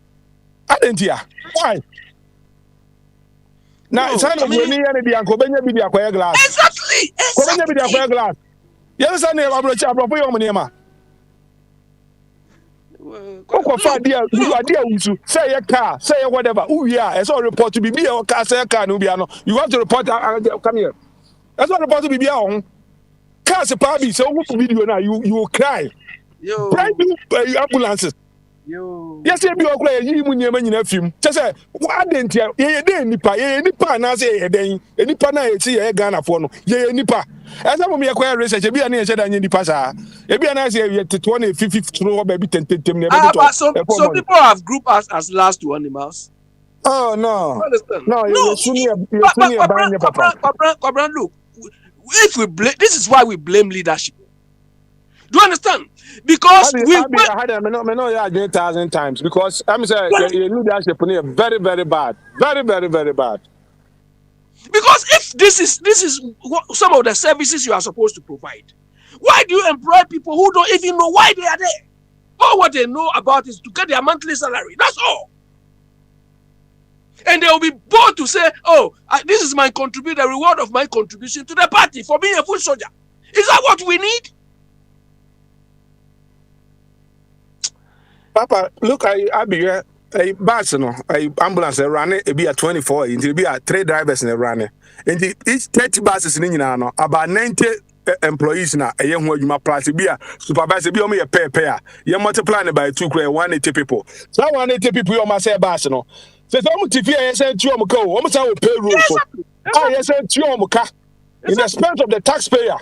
Adentia. Why? Now it's not any the uncle Benya be the acquire glass. Exactly. Benya be the acquire glass. Yes, I never approach a proper young you are dear, say a car, say whatever. Oh, yeah, it's all report to be a car, say a car, Nubiano. You have to report, come here. That's what report to be on. Cars a party, so video now, you will cry. Brand new ambulances. Yes, you be okay. You mun yema nyina film. Just say, what didn't you? Ye nipa na say ye den. Nipa na ye see ye Ghana for no. Ye nipa. As I'm me acquire research, e bia na ye say dan nipa sa. E bia na say ye 2050 through baby 10 some people have grouped us as last two animals. Oh no. No, Kwabra, look. If we blame, this is why we blame leadership. Do you understand? Because I had 1,000 times because I'm saying leadership is very, very bad. Very, very, very bad. Because if this is what, some of the services you are supposed to provide, why do you employ people who don't even know why they are there? All what they know about is to get their monthly salary. That's all. And they will be bold to say, oh, this is my the reward of my contribution to the party for being a foot soldier. Is that what we need? Papa, look, I be a bus, no, a ambulance running, it be a 24, it be a 3 drivers in a running. And each 30 buses in Inano, about 90 employees now, a young one you might price be a supervisor, be only a pair. You multiply by 2, 180 people. So 180 people, you must say a bus, no. So, I'm to fear, I said, you go, almost our payroll. I said, you in the expense of the taxpayer.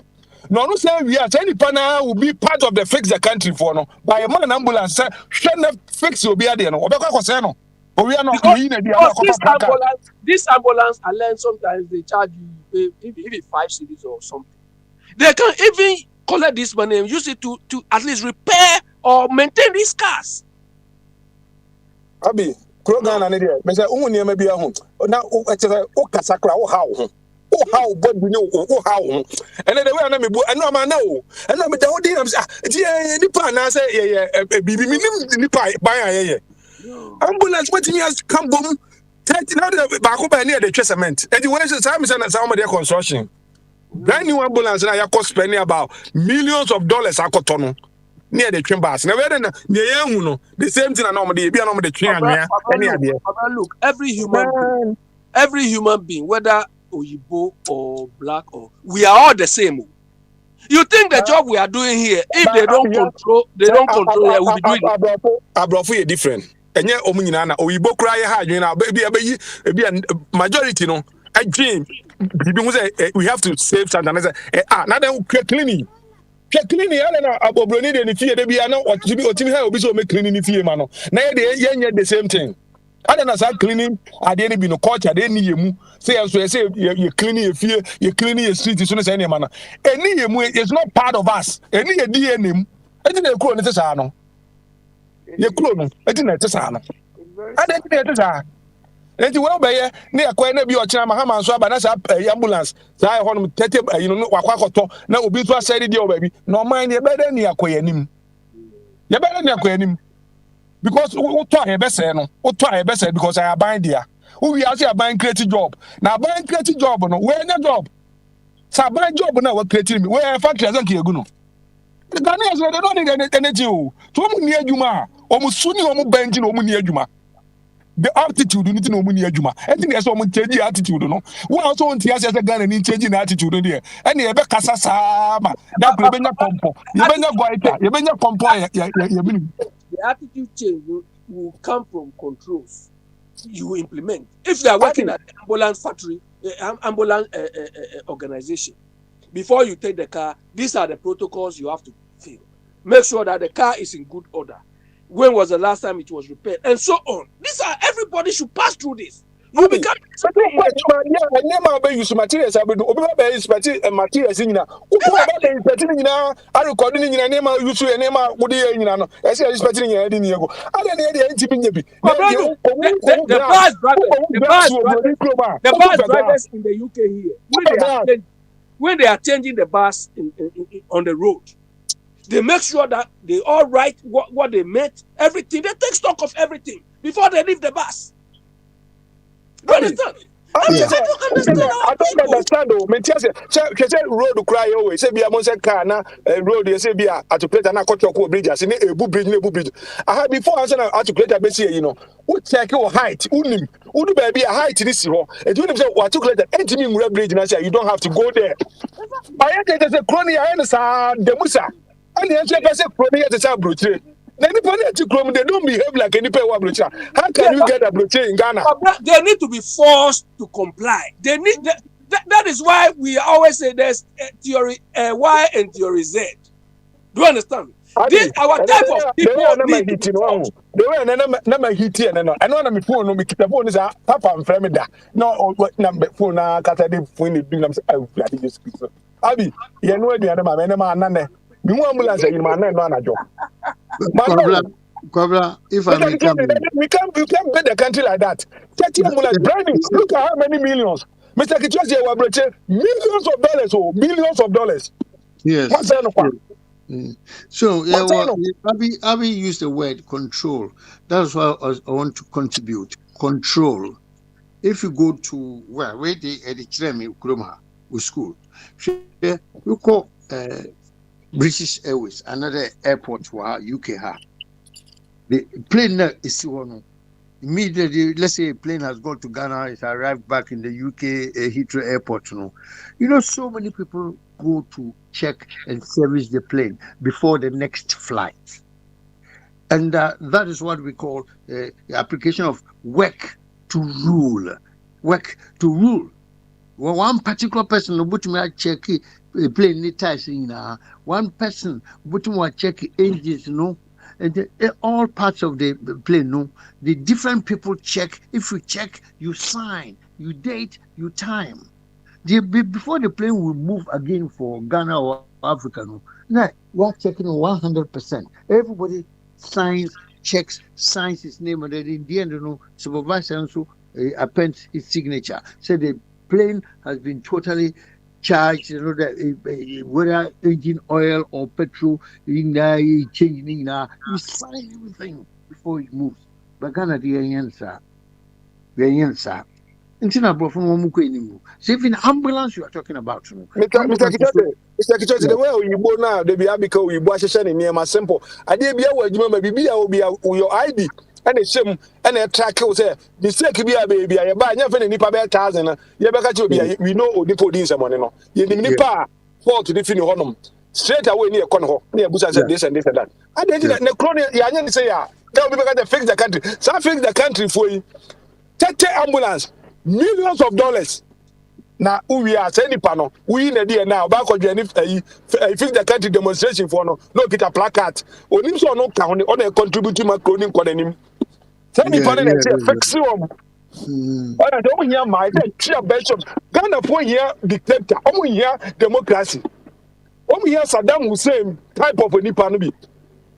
no say we are any pana will be part of the fix the country for no by a man ambulance say shouldn't fix will be there no obeka ko say no we are not we na dia na ko papa this ambulance I learn sometimes they charge you if it's 5 cities or something. They can even collect this money and use it to at least repair or maintain these cars. Abi Krogan na there me say unu niam bia ho na o kasakra o ha ho o ha o body ni o ha ho and the way na me bu eno ma na o and me da odi am say ti nipa na say ye bibi minim nipa ban aye ambulance wetin has come bom 30 now ba ko ba near the cement and when say say me say na some of construction brand new ambulance na ya cost spending about millions of dollars akoto no near the train bus. Now, the same thing. I normally be on the train. Look, every human being, whether Oyibo or black or we are all the same. You think the job we are doing here, if they don't control, here, we'll be doing it. Abrofu is different. And yet, Oyibo cry hard. You know, baby, majority no. I dream. We have to save something. Now they cleaning. Cleaning na abobroni de ni fie de bia na otimi ha obi so make cleaning ni fie ma no na ye the same thing ada na sa cleaning ade ni bi no culture de ni yemu say you cleaning your fie you cleaning your street so na say ni ma no eni yemu is not part of us eni ye di enim eti na ekuro ni te sa no ye kuro no eti na te sa no ada eti na te sa enti wo be ye na yakwa na bi o kira ma ha man so aba na sa ambulance sa ho no tete you know wakwa koto na obi so aside dia o ba bi no man ye be da ni yakwa yanim ye be da ni yakwa yanim because wo to a be say no wo to a be say because I aban dia wo wi ase aban create job na aban create job no we nya job sa aban job na wo create me we factory azan ki egu no the Ghanaians they don't need energy o to mo ni adwuma o mo suni o mo banji no mo ni adwuma. The attitude need to know money adwuma. Anything that's what change attitude no. We also want to say Ghana need change attitude there. And you be kasa sama. That you be na pompo. You be na goita. You be na pompo ya be. The attitude change will come from controls you implement. If they are working at ambulance factory, ambulance organization, before you take the car, these are the protocols you have to fill. Make sure that the car is in good order. When was the last time it was repaired, and so on. These are everybody should pass through this. You become never be use materials. I will use materials in now. I recording in your name. You see, name would you know? I say, I'm expecting you. I didn't go. I don't need the bus drivers in the UK here, when they are changing the bus on the road, they make sure that they all write what they met, everything. They take stock of everything before they leave the bus. You understand? I don't understand though. Me tell say road cry always. Say be a monse car na road. You say be a articulate na kochoko bridge. Say ne ebu bridge. I had before answer na articulate be say you know. Who check your height? Unim. Udu baby a height this ho. And you say articulate entimi mura bridge na say you don't have to go there. I just say crony I understand the musa. And the answer say crony at the brochure. They don't behave like any brochure. How can you get a brochure in Ghana? They need to be forced to comply. They need that is why we always say there's theory Y and theory Z. Do you understand? This our type of people need to be forced. The way na hit here no. I know na me phone no me keep phone is papa and friend da. No number phone na kata dey phone dey do na say I will just speak. Abi, you know the other man na nane. Me wan ambulance you man na no anajo. Cobra, if I may come in. We can't build the country like that. 30 ambulance branding. Look at how many millions. Mr. Kichosi Wabrache, millions of dollars, billions of dollars. Yes. So, Abby used the word control. That's why I want to contribute. Control. If you go to where they at the Chiremi Ukroma school, you call British Airways, another airport where UK have. The plane is one. Immediately, let's say a plane has gone to Ghana, it arrived back in the UK Heathrow Airport. So many people go to check and service the plane before the next flight. And that is what we call the application of work to rule. Work to rule. one particular person but me check plane ni tires one person but me check engines no and all parts of the plane no the different people check. If you check, you sign, you date, you time. Before the plane will move again for Ghana or Africa, no, now we're checking 100%. Everybody signs, checks, signs his name, and then in the end, supervisor also appends his signature. So the plane has been totally charged, that whether engine oil or petrol, changing, you sign everything before it moves. But Ghana, the answer. So if in ambulance you are talking about, Mr. Kichote, the way you go now, they be because we wash a near my simple. I did be a word, you remember, be your ID and a sim and a track was there. The second be a baby, I buy nothing in Nipa 1,000. You ever be we know the police and money. You Nipa fall to the finish honum straight away near Conho, near Busa said this and this and that. I didn't the crony, Yanyan say, tell me to fix the country. So fix the country for you. Take ambulance, millions of dollars. Now we are sending panel. We in a day now. Back on the fix the country demonstration for no kita placard. Only so no count on a contributing macroning kodenim. Send me panel and say fix you. I don't hear my chair bishops. Ghana for here dictator. Omo here democracy. Omo here Saddam Hussein type of nipa be.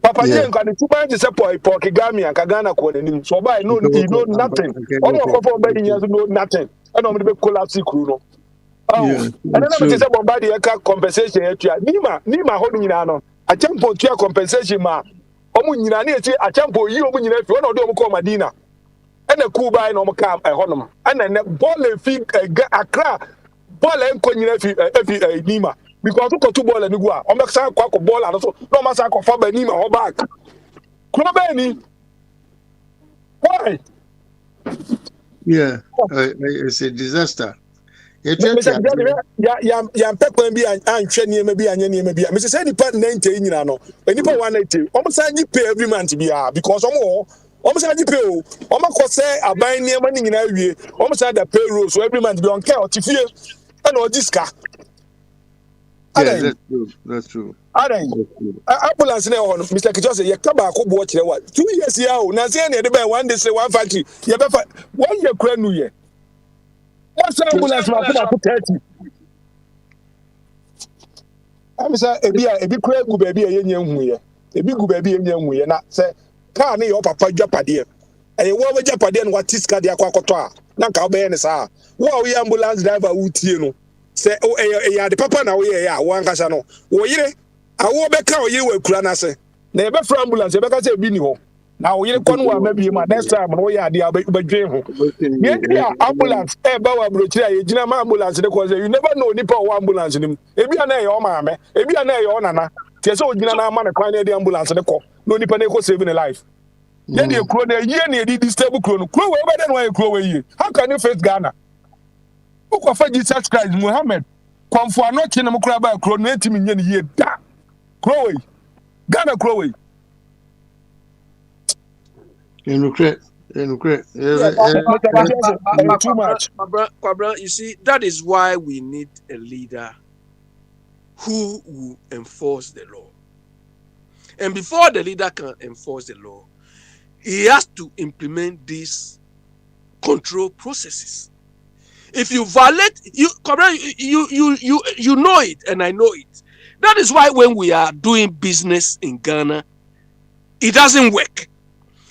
Papa Jen can two bands support Kigami and Kagana kodenim. So by no he know nothing. Omo couple of years know nothing. I don't be collapse crew. Oh, and then I'm just about the compensation. Nima holding no. A champion to compensation ma. Omunina near a champion you when you one of them call Madina. And a cool buy no cam a honum. And then ball a fee a cra ball and coin every Nima. Because you got two ball and you go. I'm not saying quack ball and also no matter for Nima or back. Krobeni. Why? Yeah, it's a disaster. Ya pekwan bi anhwe ne ma bi anya ne ma bi. Me say nipa 90 nyina no. Nipa 180. Omo say gi pay every month bia because omo say gi pay o. Omo ko say aban ne ma nyina wie. Omo say the payroll so every month bi on care otifie. And o diska. Yeah, that's true. Ambulance na on Mr. Kichose ye ka ba ko bo kire wa 2 years ya o na say na de buy one day say one factory ye be 1 year kura nu ye. What's ambulance ma ko 30. I'm say ebi kura gu ba bi ye nya hu ye. Ebi gu ba bi ye nya hu ye na say car na your papa dwapade. E wo ba dwapade no what iska de akwakoto a na nka obeye ne sa. Wo we ambulance driver wutie no. Say oh ya the papa na we ya wo ankasa no. Wo yire awo be ka oyire wa kura na se. Na e be fra ambulance e be ka say bi ni ho. Na wo yire kwon wa ma bi ma next time no ya de abadwen ho. Ye ambulance e ba wa brochire a ye gina ma ambulance de ko say you never know nipa o ambulance nim. Ebi ana e o maame, ebi ana e o nana. Tie say o gina na ma na kwan na de ambulance de ko. No nipa na ko save in life. Ye de kuro na ye na e di stable kuro no. Kuro we be de no ye kuro we yi. How can you face Ghana? Who for Jesus Christ Muhammad? Come for not in a crab by chronating in ye da. Chloe. Ghana Chloe. Too much. You see, that is why we need a leader who will enforce the law. And before the leader can enforce the law, he has to implement these control processes. If you violate, you know it, and I know it. That is why when we are doing business in Ghana, it doesn't work.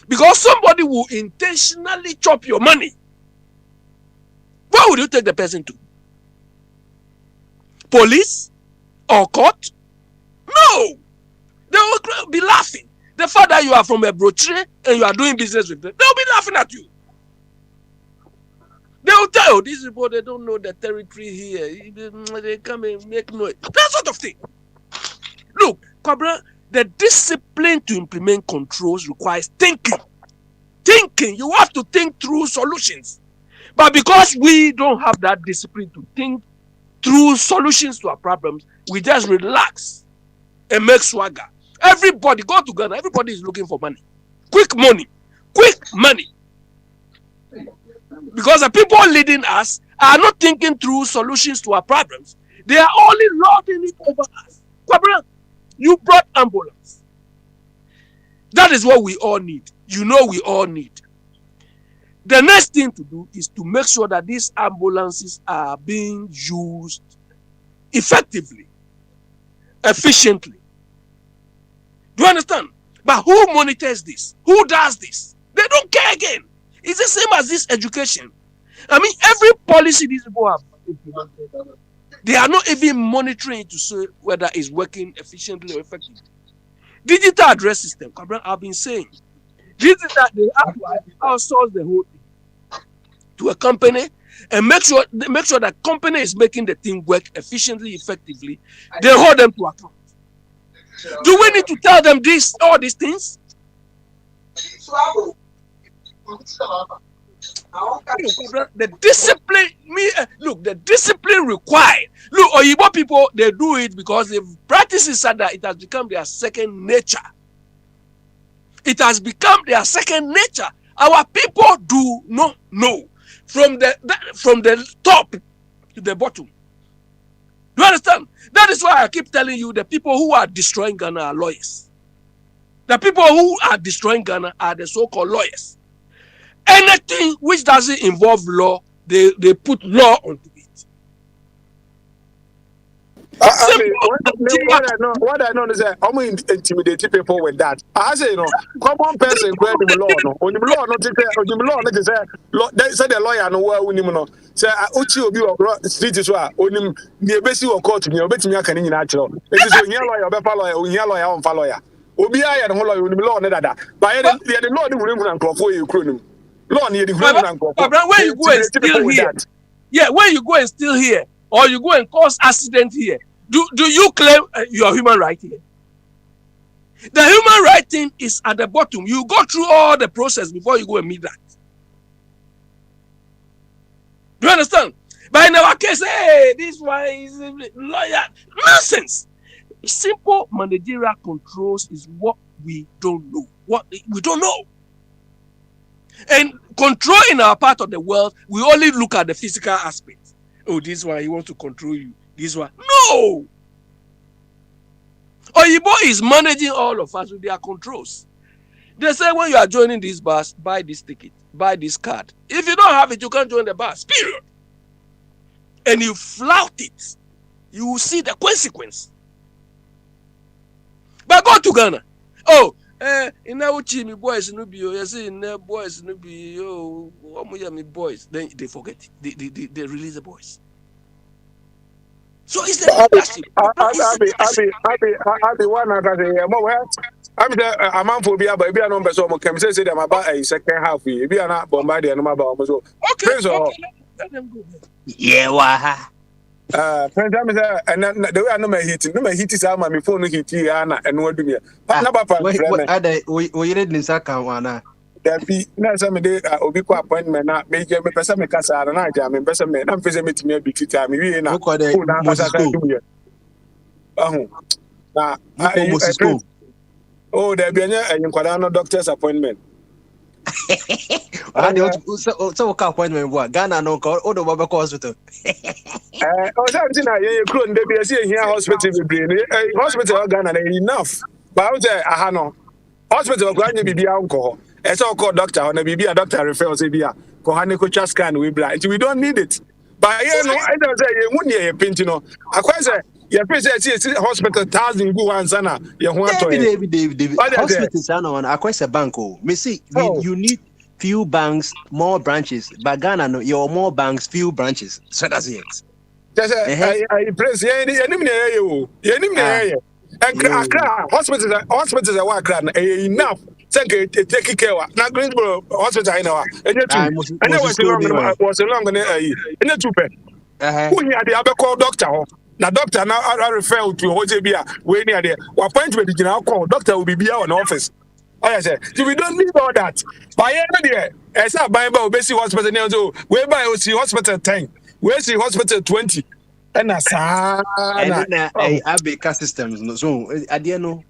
Because somebody will intentionally chop your money. Where would you take the person to? Police? Or court? No! They will be laughing. The fact that you are from a brochure and you are doing business with them, they will be laughing at you. They will tell you, these people, they don't know the territory here. They come and make noise. That sort of thing. Look, Cobra, the discipline to implement controls requires thinking. Thinking. You have to think through solutions. But because we don't have that discipline to think through solutions to our problems, we just relax and make swagger. Everybody, go to Ghana, everybody is looking for money. Quick money. Quick money. Because the people leading us are not thinking through solutions to our problems. They are only lording it over us. Kwabra, you brought ambulance. That is what we all need. You know we all need. The next thing to do is to make sure that these ambulances are being used effectively, efficiently. Do you understand? But who monitors this? Who does this? They don't care again. It's the same as this education. I mean, every policy these people have implemented, they are not even monitoring it to see whether it's working efficiently or effectively. Digital address system, I've been saying, digital, they have to outsource the whole thing to a company and make sure that company is making the thing work efficiently, effectively. They hold them to account. Do we need to tell them all these things? The discipline, the discipline required. Look, Oyibo people, they do it because they've practiced it, that it has become their second nature. It has become their second nature. Our people do not know from the top to the bottom. Do you understand? That is why I keep telling you the people who are destroying Ghana are lawyers. The people who are destroying Ghana are the so-called lawyers. Anything which doesn't involve law, they put law onto it. What I know is that I'm intimidating people with that. I say, common person go to the law. On the law, not the law, not say, they say the lawyer no where we know. Say, Uchi obi or street is where on him near basic or court me, or bet me I can in natural. It is when your lawyer, better lawyer, when your lawyer on lawyer. Obi I and whole lawyer on the law, that. But the law the room and for you, cronym. Law near the room and when you go and steal here, yeah, when you go and steal here, or you go and cause accident here, do you claim your human right here? The human right thing is at the bottom. You go through all the process before you go and meet that. Do you understand? But in our case, hey, this one is lawyer. Nonsense. Simple managerial controls is what we don't know. What we don't know. And control in our part of the world, we only look at the physical aspect. Oh, this one, he wants to control you. This one. No! Oyibo is managing all of us with their controls. They say when you are joining this bus, buy this ticket, buy this card. If you don't have it, you can't join the bus. Period. And you flout it, you will see the consequence. But go to Ghana. Oh, in our me boys no be, you see, in boys no be, oh, boys. Then they forget it. They release the boys. So it's the leadership. I be one I can say, I'm the amount for be about a number so can say them about a second half. If you are not bombarded and about so. Okay, let them go. Yeah, waha. Friends, and the way I know my heat is out my phone hit and what do you? We read in Sakawana. There be not some day Obiko appointment, not major person, Casa, and I jam in person, I'm visiting me a big time. We know what they do. Oh, there be a Quadano doctor's appointment. So, appointment what Ghana no call or the Baba hospital. Oh, something I couldn't be a here hospital hospital Ghana enough. But I would say, no hospital going to be alcohol. It's all called doctor on a BB, a doctor refers to be a Kohanico scan we blind. We don't need it. But you know, I don't say you wouldn't hear a pintino. I quite say, your patient hospital 1,000 go and sana. You want to David. Hospitals are on Aquesa Banco. Me see, you need few banks, more branches. But Ghana, no, you're more banks, few branches. So that's it. I press you. And hospitals are working enough. Take care of now. Greensboro hospital, I know. And there was a long in a two. Who had the other call doctor? Now, doctor now I refer to Hosebia. When near the appointment, you now call doctor will be on office. I said, so we don't need all that. By any day, as a Bible, basic hospital, whereby you see hospital 10, where see hospital 20. And that's I be systems. So, I didn't know.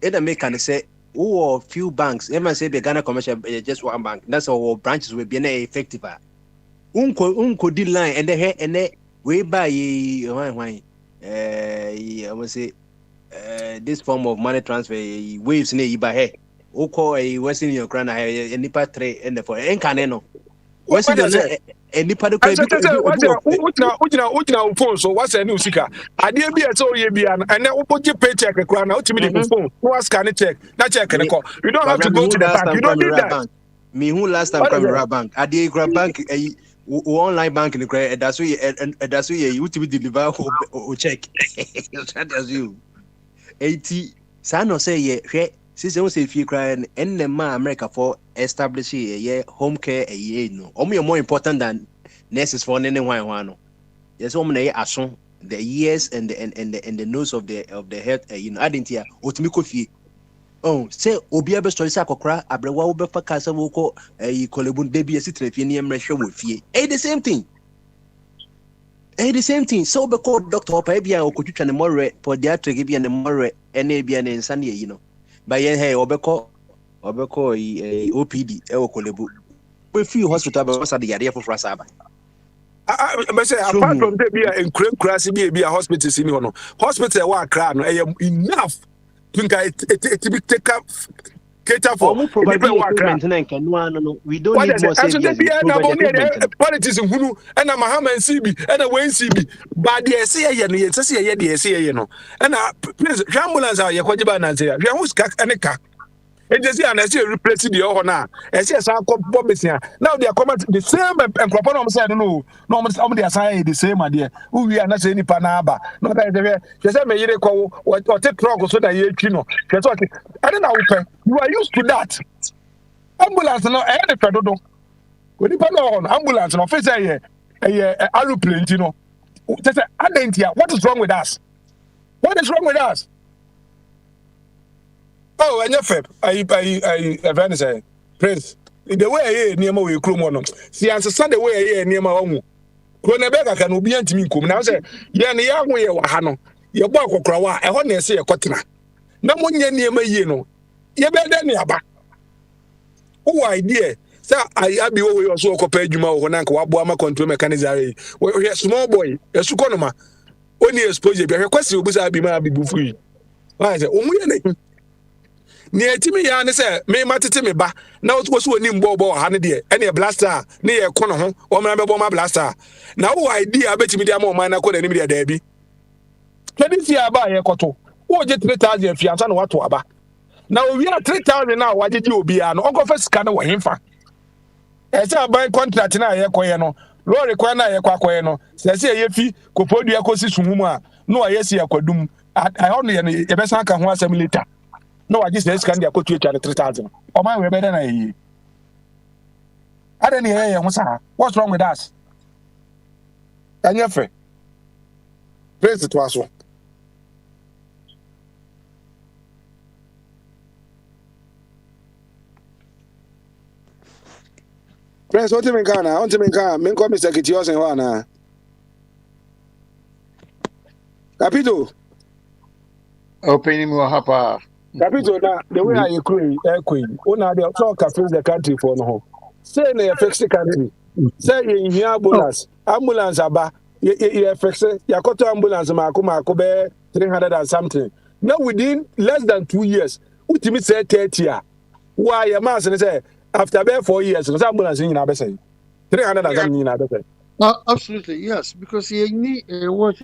It make and say, oh, few banks. They must say the Ghana commercial just one bank. That's all branches will be effective. unko di line and then way by why I must say this form of money transfer waves ne by hey oko Western Union krana nipa 3 and the 4 enkaneno Western Union nipa do I said, what phone? So what's a new seeker? I didn't be a so ye be and then put your paycheck a crown out to me the phone. What's can it check? Not check and call. You don't have to go to the bank. You don't need that. Me who last time come to bank? I did grab bank online bank in the credit. That's why you to be deliver or check. That as you 80 Sano say yeah. Since I say if you cry and the man America for establishing home care no. More important than nurses for anyone. Yes, the years and the nose of the health I didn't hear otimiko fie. Oh, say obi ebe story say akokra abrewa wo befa ka say wo ko kolebun de bi esitre fie ne emrehwe wo fie. The same thing. The same thing. So be call doctor opa bia okotwitwa ne more podiatric bia ne more ene bia ne nsa ne By hey obeko OPD e wo kolebu. We free hospital be wasa de yare for frasaba. I say apart from the be in crazy be a hospital in no. Hospital wa kra no enough to take up cater for equipment no. We don't need more services. Politics in Hunu and a Mahaman CB and a Wayne CB. But the SCA no. And please, ambulance are your Kwajiban and say, who's cack and a cack. And just and I see replace the honor. I see a sound Bobisia. Now they are coming the same and Cropon said, no, somebody assign the same idea. Who we are not any panaba. Not that just a may call or take trouble so that you know. I don't know. You are used to that. Ambulance no any pedodo. When you on ambulance no face a aeroplane, you know. Just what is wrong with us? What is wrong with us? Oh, and your feb, I say, Prince, the way I near my crew, see, answer Sunday way I near my own. Kronebega can be anti me come now say, Yan young way or Hano, your bark or crowa, I want to say a cotton. No one near my yeno. You better near back. Oh, idea. Sir, I be over your so compared you when Uncle Abuama control mechanism. Well, small boy, a suconoma. Only exposure, be a request you be my be free. I say, oh, near Timmy Yan say, may matter me ba. Now it was when him bobo handy, any a blaster, near a corner, or my bomber blaster. Now, idea, I bet me the more mine I could any media debby. Can you see about a cotto? Or just 3,000 if you answer what to about. Now we are 3,000 now. What did you be an uncle first kind of him for? As I buy contract now, Yakoyano, Lord Quana Yaquano, says a fee, Copodia Cosisuma. No, I see a quadum. I only a best I can once a milita. No, I just can be a coach at 3,000. Or my way better than I. I don't hear what's wrong with us? And your friend. Praise it was one. Prince, what do you mean, Ghana? Want to mean, Ghana? Men call me Secretary and Wana. Capito. Opening more hapa. Capito, the way I queen. Una they talk face the country for no. Say they fix the country. Say in here ambulance aba. You fix it. You got to ambulance Marco be 300 and something. Now within less than 2 years, ultimate say 30 years. Why a man say after about 4 years, because ambulance in our best 300 and something in our best. Absolutely, yes, because you need what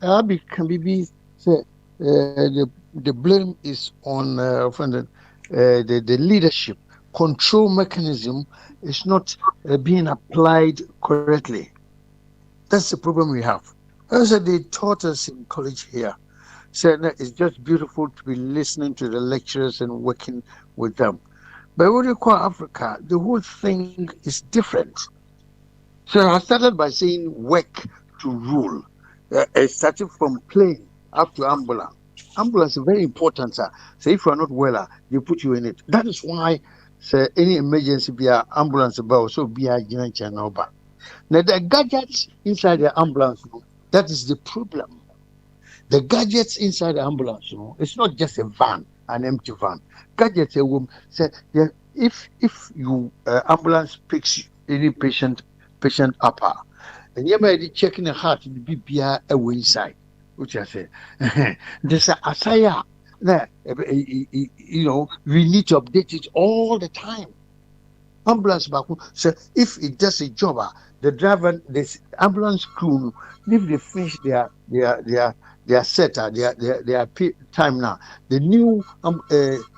Abby can be say the blame is on the leadership. Control mechanism is not being applied correctly. That's the problem we have. As they taught us in college here, said that it's just beautiful to be listening to the lecturers and working with them. But what you call Africa, the whole thing is different. So I started by saying work to rule. It started from plane up to ambulance. Ambulance is very important, sir. So if you are not well, they put you in it. That is why, sir, any emergency be an ambulance about so be a channel. Now the gadgets inside the ambulance, that is the problem. The gadgets inside the ambulance, it's not just a van, an empty van. Gadgets, a woman say, yeah, if you ambulance picks any patient patient upper. And you may be checking the heart in the BPR away inside, which I say. This asaya that you know we need to update it all the time. Ambulance back. So if it does a job, the driver, this ambulance crew, if they finish their set, their time now, the new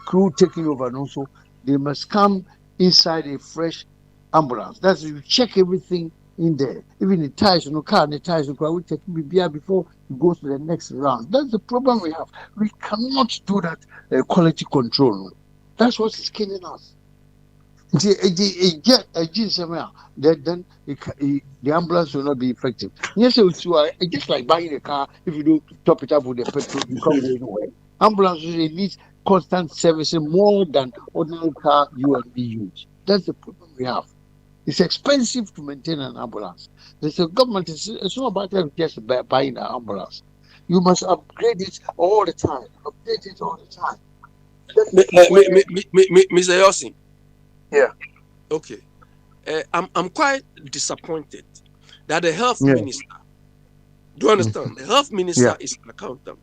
crew taking over, and also they must come inside a fresh ambulance. That's you check everything in there, even the tires, no car, the tires, no car. We take BBR before it goes to the next round. That's the problem we have. We cannot do that quality control. That's what is killing us. Then the ambulance will not be effective. Yes, it's just like buying a car. If you don't top it up with the petrol, you can't go anywhere. Ambulance needs constant servicing more than ordinary car you and me use. That's the problem we have. It's expensive to maintain an ambulance. The government it's not about just buying an ambulance. You must upgrade it all the time. Update it all the time. Mr. Yossi. Yeah. Okay. I'm quite disappointed that the health minister. Do you understand? The health minister is an accountant.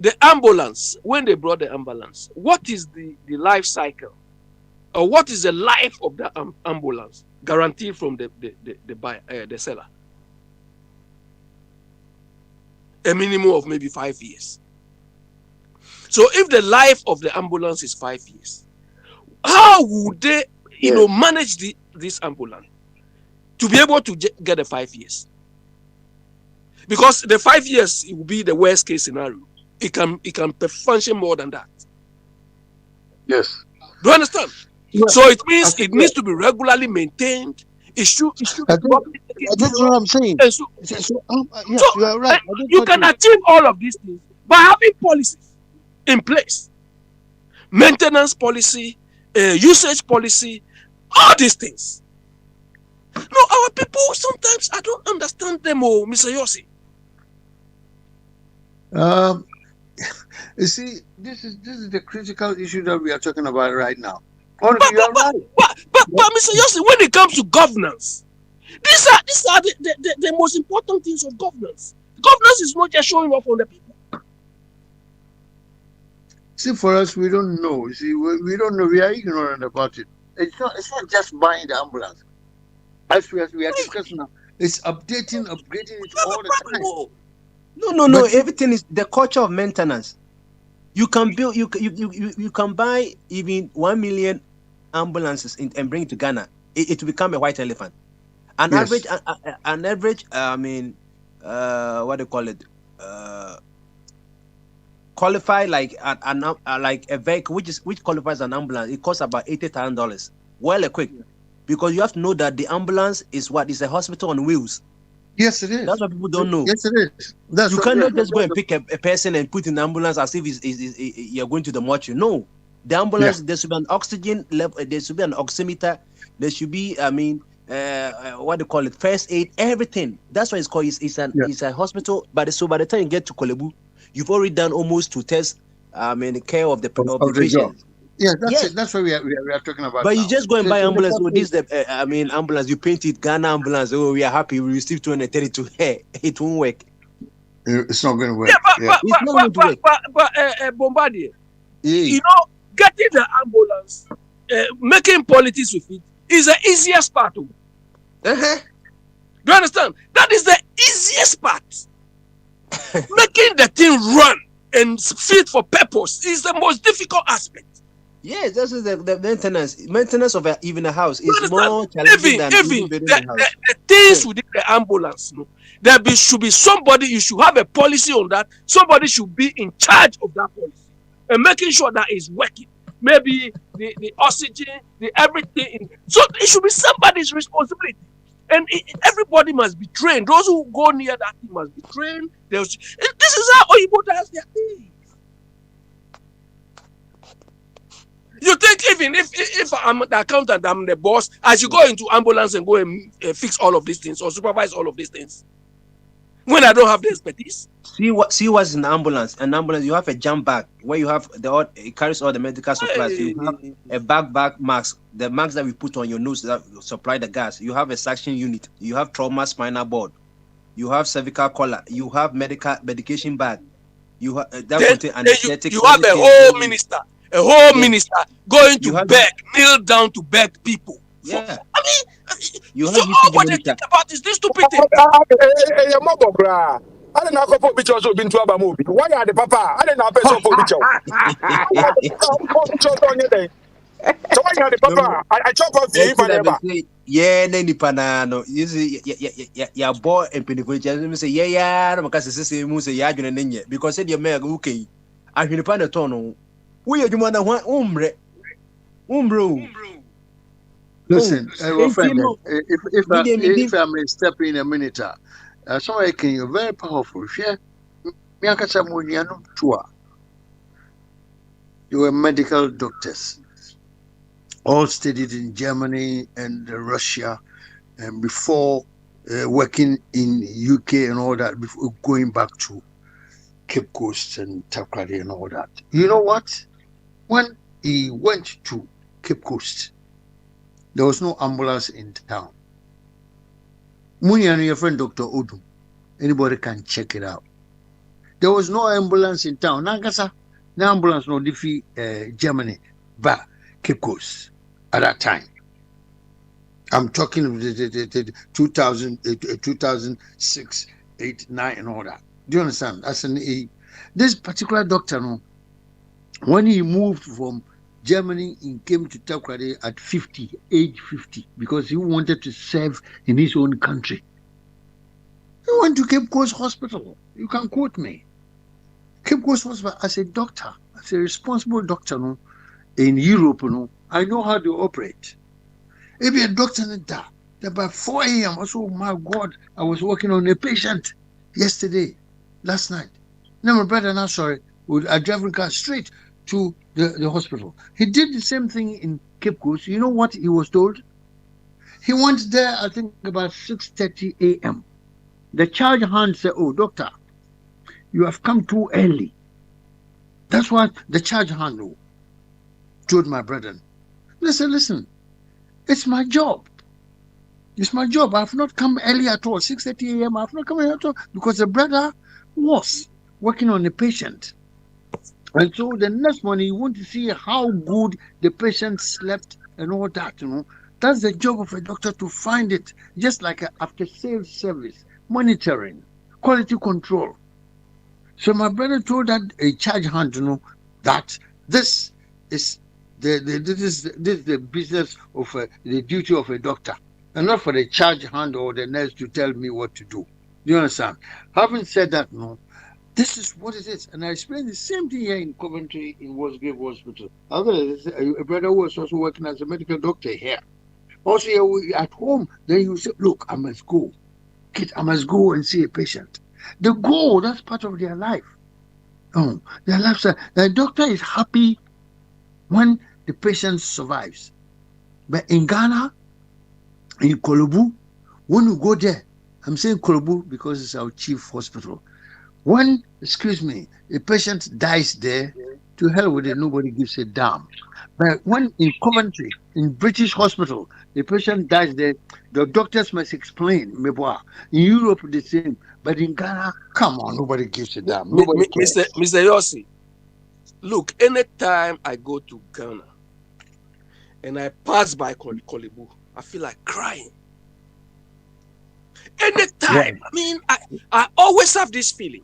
The ambulance, when they brought the ambulance, what is the life cycle, or what is the life of the ambulance guaranteed from the buyer, the seller? A minimum of maybe 5 years. So if the life of the ambulance is 5 years, how would they, manage this ambulance to be able to get the 5 years? Because the 5 years it will be the worst case scenario. It can function more than that. Yes. Do you understand? Yeah. So it means it needs to be regularly maintained. It should be that's what I'm saying. Yes, you are right. You can achieve all of these things by having policies in place. Maintenance policy, usage policy, all these things. No, our people sometimes I don't understand them, Mr. Yossi. You see, this is the critical issue that we are talking about right now. But Mr. Yossi, when it comes to governance, these are the most important things of governance. Governance is not just showing off on the people. See, for us, we don't know. You see, we don't know. We are ignorant about it. It's not just buying the ambulance. As we are discussing now, it's updating, upgrading it all the time. No. Everything is the culture of maintenance. You can build. You can buy even 1 million ambulances and bring it to Ghana. It will become a white elephant. An average. I mean, what do you call it? Qualify like a vehicle which qualifies an ambulance. It costs about $80,000. Well equipped, because you have to know that the ambulance is a hospital on wheels. Yes, it is. That's what people don't know. Yes, it is. You cannot just go and pick a person and put in the ambulance as if you're going to the mortuary. No, the ambulance there should be an oxygen level. There should be an oximeter. There should be, what do you call it? First aid, everything. That's why it's called. It's a hospital. But by the time you get to Kolebu, you've already done almost 2 tests. The care of the patient. Yeah, that's it. That's what we are talking about. But now. You just go and buy ambulance. Ambulance. You paint it Ghana ambulance. Oh, we are happy. We received 232. Hey, it won't work. It's not going to work. But Bombardier, getting the ambulance, making politics with it is the easiest part. Do you understand? That is the easiest part. Making the thing run and fit for purpose is the most difficult aspect. Yes, this is the maintenance of even a house is more challenging than the things within the ambulance. No, should be somebody. You should have a policy on that. Somebody should be in charge of that policy and making sure that it's working. Maybe the oxygen, the everything. So it should be somebody's responsibility. And everybody must be trained. Those who go near that thing must be trained. This is how Oyibo does their thing. You think even if I'm the accountant, I'm the boss, I should go into ambulance and go and fix all of these things or supervise all of these things? when I don't have the expertise? See what's in the ambulance. An ambulance, you have a jam bag where you have it carries all the medical supplies. You have a backpack mask, the mask that we put on your nose that supply the gas. You have a suction unit. You have trauma spinal board. You have cervical collar. You have medication bag. You have then you have a whole minister, going to beg, kneel down to beg people. Yeah. I mean, you so all what they think about is this stupid thing. I don't know how pictures of been to Abamobi. Why are the papa? I don't know how for picture. So why are the papa? I chop off the infant. Yeah, nani panano. You see, ya boy and penny say, yeah, I'm a say, Musa, Yajun and Ninja, because said your mayor, okay. I can find a tono. We are the one that want umbro. Listen, friend, if I may step in a minute, so I can, you're very powerful. Share Miakasamuniano tour. You were medical doctors, all studied in Germany and Russia, and before working in UK and all that, before going back to Cape Coast and Takrady and all that. You know what? When he went to Cape Coast, there was no ambulance in town. Muni and your friend Dr. Odum, anybody can check it out. There was no ambulance in town. Nangasa, no ambulance no defeat Germany, but Cape Coast at that time. I'm talking of the 2006, 8, 9, and all that. Do you understand? This particular doctor, no, when he moved from Germany, he came to Takrady at age 50, because he wanted to serve in his own country. He went to Cape Coast Hospital. You can quote me. Cape Coast Hospital, as a doctor, as a responsible doctor, no, in Europe, no, I know how to operate. If you're a doctor in that, by 4 a.m., oh my God, I was working on a patient last night. Now my brother, now sorry, with a driving car straight to the hospital. He did the same thing in Cape Coast. You know what he was told? He went there, I think, about 6:30 a.m. The charge hand said, "Oh, doctor, you have come too early." That's what the charge hand told my brother. Listen, it's my job. It's my job. I have not come early at all. 6:30 a.m. I have not come early at all, because the brother was working on a patient. And so the next morning, you want to see how good the patient slept and all that, you know. That's the job of a doctor, to find it, just like an after-sales service, monitoring, quality control. So my brother told that a charge hand, you know, that this is the business of the duty of a doctor, and not for the charge hand or the nurse to tell me what to do. Do you understand? Having said that, no, this is what it is. And I explained the same thing here in Coventry, in Bogyae Hospital. A brother was also working as a medical doctor here. Also, here at home, then you say, look, I must go. Kid, I must go and see a patient. The goal, that's part of their life. Oh, their lifestyle. The doctor is happy when the patient survives. But in Ghana, in Kolobu, when you go there, I'm saying Kolobu because it's our chief hospital. When, a patient dies there, to hell with it, nobody gives a damn. But when in Coventry, in British hospital, the patient dies there, the doctors must explain. In Europe, the same. But in Ghana, come on, nobody gives a damn. Mr. Yossi, look, anytime I go to Ghana and I pass by Kolibu, I feel like crying. Anytime. Yeah. I mean, I always have this feeling.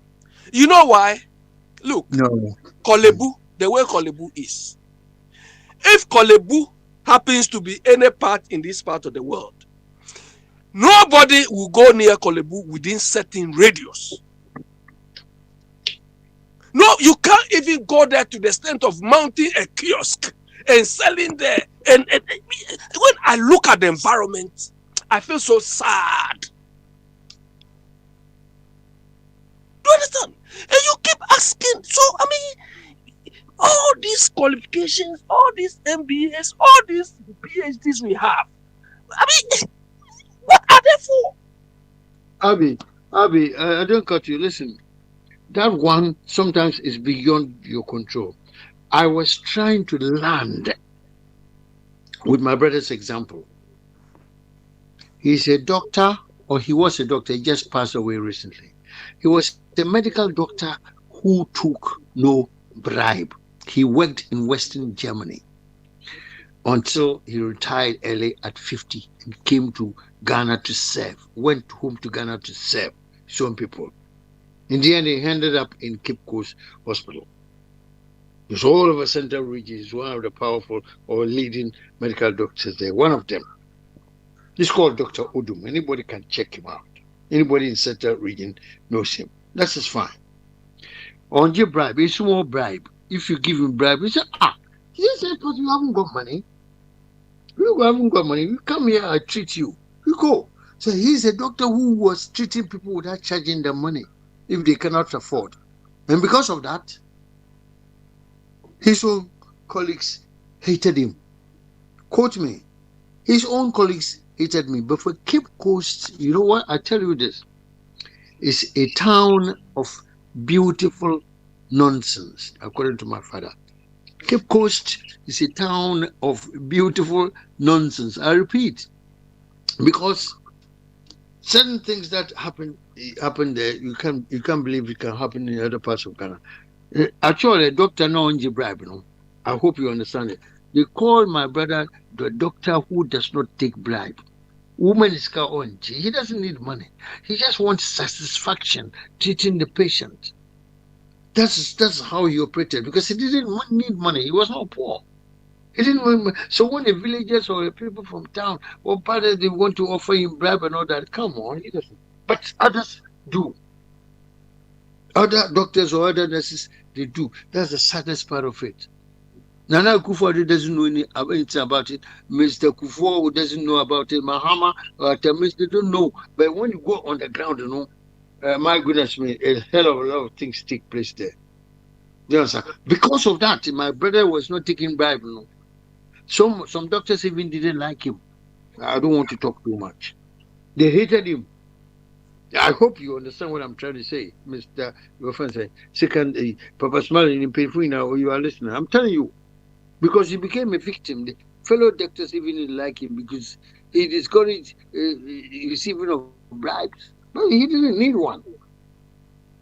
You know why? Look, Kolibu, the way Kolibu is. If Kolibu happens to be any part in this part of the world, nobody will go near Kolibu within certain radius. No, you can't even go there to the extent of mounting a kiosk and selling there. And when I look at the environment, I feel so sad. Do you understand? And you keep asking. So, I mean, all these qualifications, all these MBAs, all these PhDs we have, I mean, what are they for? Abby, I don't cut you. Listen, that one sometimes is beyond your control. I was trying to land with my brother's example. He's a doctor, or he was a doctor, he just passed away recently. He was a medical doctor who took no bribe. He worked in Western Germany until he retired early at 50 and came to Ghana to serve, went home to Ghana to serve some people. In the end, he ended up in Cape Coast Hospital. He's all over Central Region. He's one of the powerful or leading medical doctors there. One of them. He's called Dr. Odum. Anybody can check him out. Anybody in Central Region knows him. That's just fine. On your bribe, a small bribe. If you give him bribe, he say, he said, because you haven't got money. You haven't got money. You come here, I treat you. You go. So he's a doctor who was treating people without charging them money if they cannot afford. And because of that, his own colleagues hated him. Quote me. His own colleagues hated me. But for Cape Coast, you know what? I tell you this. It's a town of beautiful nonsense, according to my father. Cape Coast is a town of beautiful nonsense. I repeat, because certain things that happen there, you can't believe it can happen in other parts of Ghana. Actually, a doctor no only bribe, you know. I hope you understand it. They call my brother the doctor who does not take bribe. Woman is on. He doesn't need money. He just wants satisfaction treating the patient. That's how he operated, because he didn't need money. He was not poor. He didn't want money. So when the villagers or the people from town or part they want to offer him bribe and all that, come on, he doesn't. But others do. Other doctors or other nurses, they do. That's the saddest part of it. Nana Akufo doesn't know anything about it. Mr. Kufuor doesn't know about it. Mahama or Tamis, they don't know. But when you go on the ground, you know, my goodness me, a hell of a lot of things take place there. You understand? Because of that, my brother was not taking bribe. You know. Some doctors even didn't like him. I don't want to talk too much. They hated him. I hope you understand what I'm trying to say, Mr. Your friend said. Second, Papa Smiling in painful now, you are listening. I'm telling you, because he became a victim. The fellow doctors even didn't like him because he discouraged receiving of bribes. No, he didn't need one.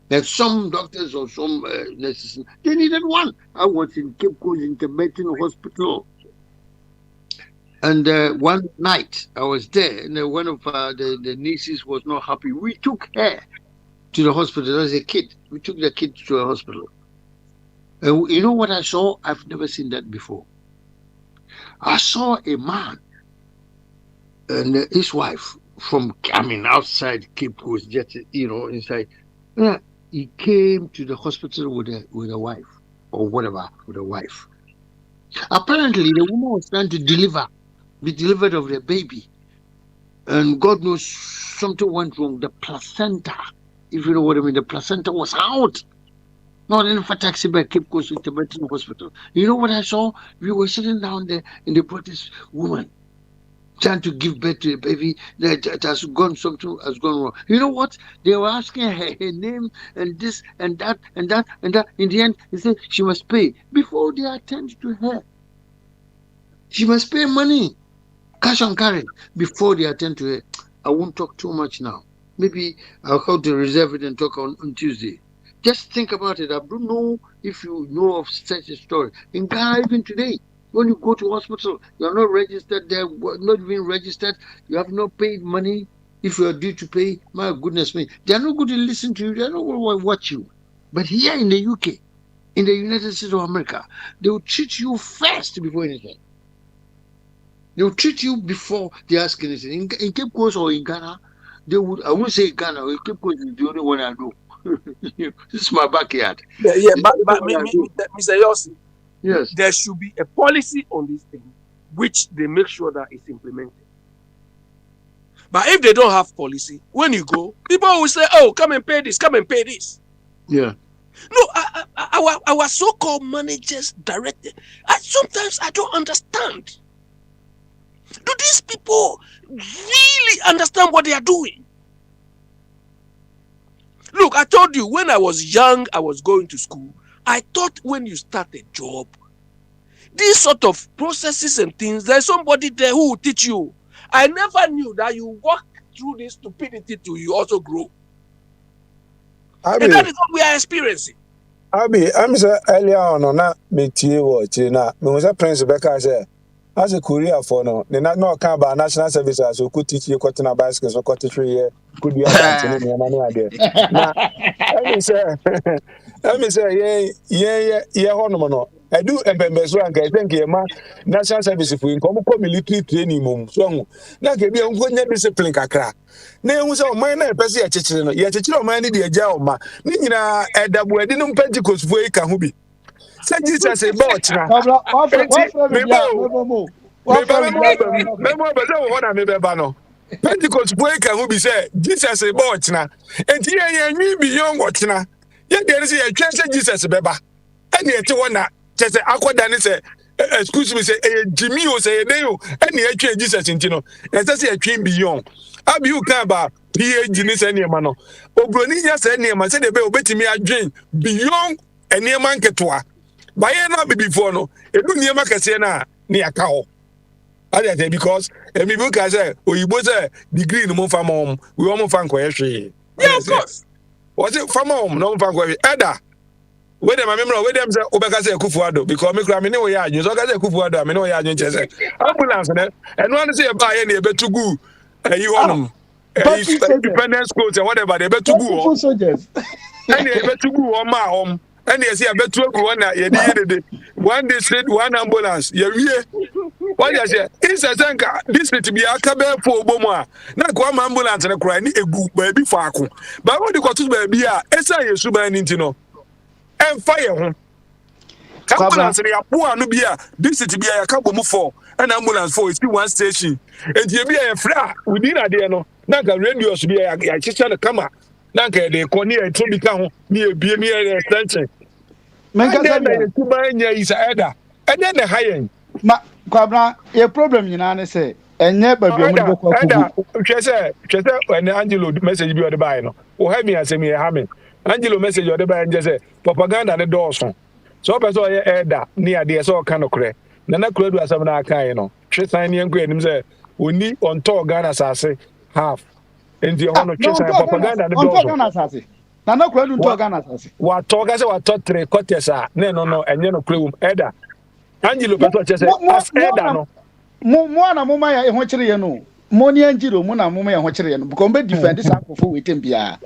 There's some doctors or some nurses, they needed one. I was in Cape Coast Intervention Hospital. And one night I was there, and one of the nieces was not happy. We took her to the hospital as a kid. We took the kid to the hospital. And you know what I saw? I've never seen that before. I saw a man and his wife from, outside Cape Coast, just, inside. He came to the hospital with a wife, or whatever, with a wife. Apparently, the woman was trying to be delivered of the baby. And God knows something went wrong. The placenta, if you know what I mean, the placenta was out. Not in for taxi by Cape Coast Intervention Hospital. You know what I saw? We were sitting down there and they brought this woman trying to give birth to a baby that something has gone wrong. You know what? They were asking her name and this and that and that and that. In the end, they said she must pay before they attend to her. She must pay money, cash on carry, before they attend to her. I won't talk too much now. Maybe I'll have to reserve it and talk on Tuesday. Just think about it. I don't know if you know of such a story. In Ghana, even today, when you go to hospital, you're not registered there, not even registered, you have not paid money. If you're due to pay, my goodness me, they're not going to listen to you, they're not going to watch you. But here in the UK, in the United States of America, they will treat you first before anything. They will treat you before they ask anything. In Cape Coast or in Ghana, they would, I won't say Ghana, Cape Coast is the only one I know. This is my backyard. But Mr. Yossi, yes, there should be a policy on this thing, which they make sure that it's implemented. But if they don't have policy, when you go, people will say, "Oh, come and pay this, come and pay this." Yeah. No, our so-called managers, directors, sometimes I don't understand. Do these people really understand what they are doing? Look, I told you when I was young, I was going to school. I thought when you start a job, these sort of processes and things, there's somebody there who will teach you. I never knew that you walk through this stupidity till you also grow. And that is what we are experiencing. I'm saying earlier on, not me watch na. Me was a Prince Becca say, as a courier for no, they not know about national services who could teach you cutting a bicycle, so cut 3 years, could be a bank in money again. Now, let me say, yeah, no. I do a member's rank. I think ma national service if we come military training mum. So, now can be a good discipline kakra. Ne was all mine a person at Chichino, yet a child man in the Jama. Nina at the wedding Pentecost for a cahubi. Say Jesus a bot now. Pentecost for a cahubi say Jesus a bot now. And here you be young watch now. Yet there is a chance Jesus beba. And yet one just akwa dani say excuse me say Jimmy o say dey o and e atwa Jesus ntino e say atwa beyond abi you can ba PhD ni say niam no obroni nya say niam say dey be obetimi adwen beyond niam nketoa baye na be before no edu niam kase na ne aka ho ade because me book say oyibo say degree no mo fa mom we o mo fa nkoye hwe yeah of course was it fa mom no mo fa nkoye eda wait them, I remember. Wait them say Obeka say Kufuado because me cry me no ya you so ka say Kufuado I me no ya you say ambulance and one say buy any be too good you on independent schools and whatever they be too good soldiers and they be too good on my home and they say be too good na ye dey one district one ambulance ye wie what you say is a zanka district be aka be for obomu a na ko ambulance na cry ni egu ba bi fa ako ba wo dey ko to ba bi a esa yesu ba ni ntino and fire home. Ambulance in Yapua Nubia, this city be a couple move for an ambulance for it's one station. And you be a flat within a day no. Naka radio should be a chicha the camera. Naka the cornea to become near be near extension. Manka to buy is a header. And then the high end. Ma Kwabra, a problem you know say. And never be Chesa when Angelo message be on the buy no. Or have me as me hamming. Angelo message on the buy and just say propaganda the doors. So person ye elder near there so kind of cre. Nana kure do asem na aka ye no. Chesa ni enko enim say oni on to Ghana asase half. Enti ho no chesa propaganda the doors. On to Ghana asase. Nana kure do to Ghana asase. Wa to ga say wa to 3 quarters a na no enye no kure wum elder. Angelo person chesa as elder no. Mo na mo ma ya ho kire ye no. Mo ni Angelo mo na mo ma ya ho kire ye no. Because be defend this akofo wetin bia.